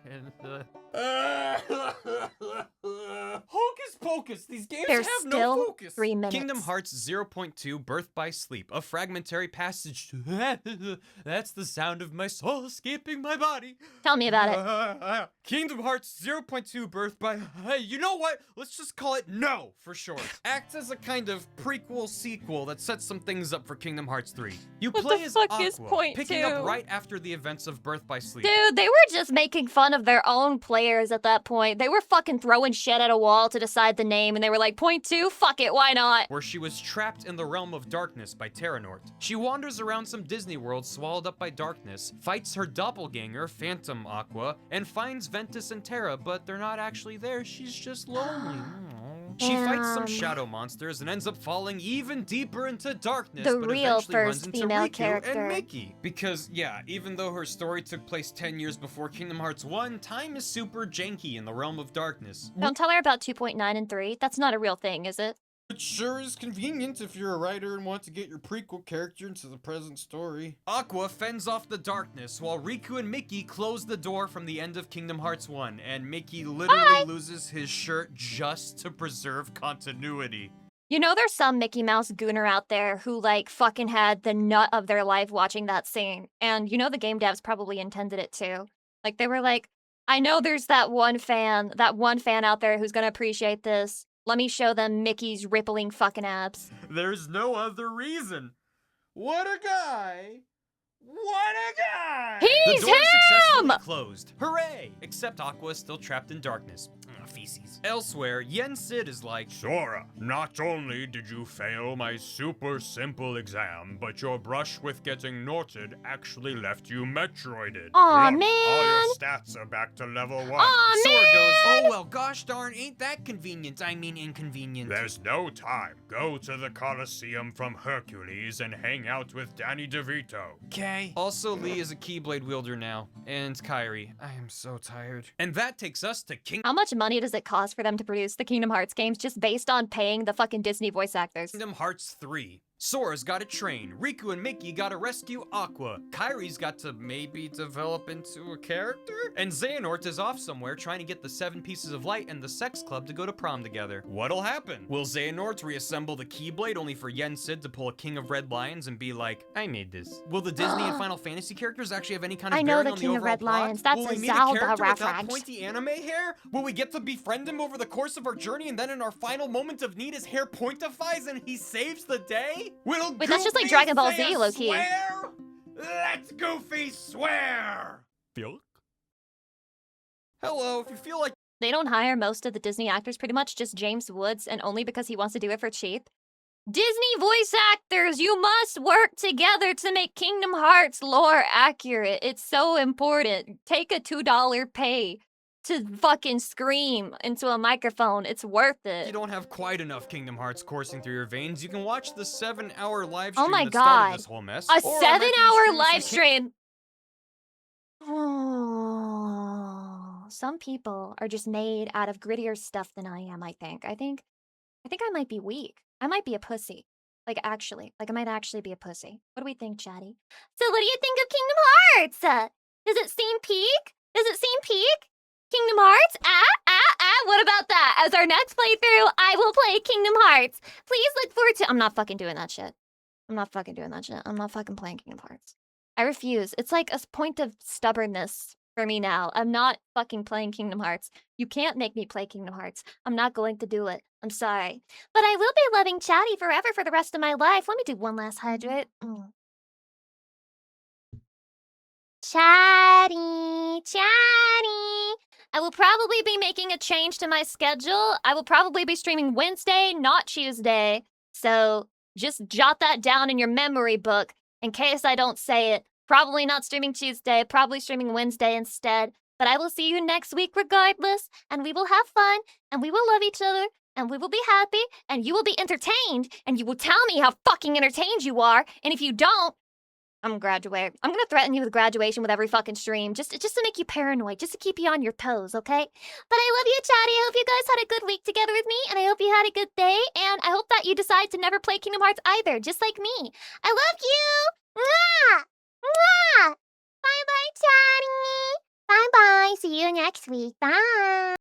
Speaker 18: Hocus pocus, these games
Speaker 2: There's
Speaker 18: have
Speaker 2: still
Speaker 18: no focus.
Speaker 2: 3 minutes.
Speaker 18: Kingdom Hearts 0.2 Birth by Sleep, a fragmentary passage to that's the sound of my soul escaping my body.
Speaker 2: Tell me about it.
Speaker 18: Kingdom Hearts 0.2 Birth by... you know what? Let's just call it No for short. Acts as a kind of prequel sequel that sets some things up for Kingdom Hearts 3. You
Speaker 2: What
Speaker 18: play
Speaker 2: the
Speaker 18: as
Speaker 2: fuck
Speaker 18: Aqua,
Speaker 2: is point
Speaker 18: picking
Speaker 2: 2?
Speaker 18: up right after the events of Birth by Sleep.
Speaker 2: Dude, they were just making fun of their own players at that point. They were fucking throwing shit at a wall to decide the name, and they were like, point 2? Fuck it, why not?
Speaker 18: Where she was trapped in the realm of darkness by Terranort. She wanders around some Disney world swallowed up by darkness, fights her doppelganger, Phantom Aqua, and finds Ventus and Terra, but they're not actually there, she's just lonely. She fights some shadow monsters and ends up falling even deeper into darkness,
Speaker 2: The
Speaker 18: but
Speaker 2: real
Speaker 18: eventually runs
Speaker 2: first
Speaker 18: into
Speaker 2: female
Speaker 18: Riku
Speaker 2: character.
Speaker 18: and Mickey. Because, yeah, even though her story took place 10 years before Kingdom Hearts 1, time is super janky in the realm of darkness.
Speaker 2: Don't tell her about 2.9 and 3. That's not a real thing, is it?
Speaker 18: It sure is convenient if you're a writer and want to get your prequel character into the present story. Aqua fends off the darkness while Riku and Mickey close the door from the end of Kingdom Hearts 1, and Mickey literally loses his shirt just to preserve continuity.
Speaker 2: You know there's some Mickey Mouse gooner out there who, like, fucking had the nut of their life watching that scene. And you know the game devs probably intended it too. Like, they were like, I know there's that one fan out there who's gonna appreciate this. Let me show them Mickey's rippling fucking abs.
Speaker 18: There's no other reason. What a guy! What a guy!
Speaker 2: He's
Speaker 18: the door
Speaker 2: him!
Speaker 18: successfully closed. Hooray! Except Aqua is still trapped in darkness. Feces. Elsewhere, Yen Sid is like,
Speaker 15: Sora, not only did you fail my super simple exam, but your brush with getting Norted actually left you Metroided.
Speaker 2: Aw,
Speaker 15: Look,
Speaker 2: man!
Speaker 15: all your stats are back to level 1.
Speaker 2: Aw,
Speaker 18: Sora
Speaker 2: man!
Speaker 18: goes, oh well, gosh darn, ain't that convenient. I mean inconvenient.
Speaker 15: There's no time. Go to the Colosseum from Hercules and hang out with Danny DeVito.
Speaker 18: Okay. Also, Lee is a Keyblade wielder now. And Kairi. I am so tired. And that takes us to
Speaker 2: How much money does it cost for them to produce the Kingdom Hearts games just based on paying the fucking Disney voice actors?
Speaker 18: Kingdom Hearts 3. Sora's gotta train, Riku and Mickey gotta rescue Aqua, Kairi's got to maybe develop into a character, and Xehanort is off somewhere trying to get the 7 Pieces of Light and the Sex Club to go to prom together. What'll happen? Will Xehanort reassemble the Keyblade only for Yen Sid to pull a King of Red Lions and be like, I made this? Will the Disney and Final Fantasy characters actually have any kind of bearing on the overall plot?
Speaker 2: Lions. That's
Speaker 18: Will
Speaker 2: a
Speaker 18: we meet
Speaker 2: Zelda
Speaker 18: a character without
Speaker 2: reference.
Speaker 18: pointy anime hair? Will we get to befriend him over the course of our journey and then in our final moment of need his hair pointifies and he saves the day? Wait,
Speaker 2: that's just like Dragon Ball Z, low-key.
Speaker 18: Let's Goofy swear! Hello, if you feel like
Speaker 2: they don't hire most of the Disney actors, pretty much just James Woods, and only because he wants to do it for cheap. Disney voice actors, you must work together to make Kingdom Hearts lore accurate. It's so important. Take a $2 pay to fucking scream into a microphone. It's worth it.
Speaker 18: you don't have quite enough Kingdom Hearts coursing through your veins, you can watch the 7-hour live stream
Speaker 2: Oh my
Speaker 18: that started
Speaker 2: god.
Speaker 18: this whole mess.
Speaker 2: A
Speaker 18: or I might be
Speaker 2: 7-hour
Speaker 18: streaming
Speaker 2: live
Speaker 18: some
Speaker 2: stream. Oh, some people are just made out of grittier stuff than I am, I think. I think I might be weak. I might be a pussy. Like, actually. Like, I might actually be a pussy. What do we think, Chatty? So what do you think of Kingdom Hearts? Does it seem peak? Does it seem peak? Kingdom Hearts? What about that? As our next playthrough, I will play Kingdom Hearts. Please look forward to... I'm not fucking doing that shit.
Speaker 6: I'm not fucking doing that shit. I'm not fucking playing Kingdom Hearts. I refuse. It's like a point of stubbornness for me now. I'm not fucking playing Kingdom Hearts. You can't make me play Kingdom Hearts. I'm not going to do it. I'm sorry. But I will be loving Chatty forever for the rest of my life. Let me do one last hydrate. Chatty, Chatty. I will probably be making a change to my schedule. I will probably be streaming Wednesday, not Tuesday. So just jot that down in your memory book in case I don't say it. Probably not streaming Tuesday, probably streaming Wednesday instead. But I will see you next week regardless, and we will have fun, and we will love each other, and we will be happy, and you will be entertained, and you will tell me how fucking entertained you are, and if you don't, I'm gonna graduate. I'm gonna threaten you with graduation with every fucking stream, just to make you paranoid, just to keep you on your toes, okay? But I love you, Chatty. I hope you guys had a good week together with me, and I hope you had a good day, and I hope that you decide to never play Kingdom Hearts either, just like me. I love you! Mwah! Mwah! Bye-bye, Chatty! Bye-bye. See you next week. Bye!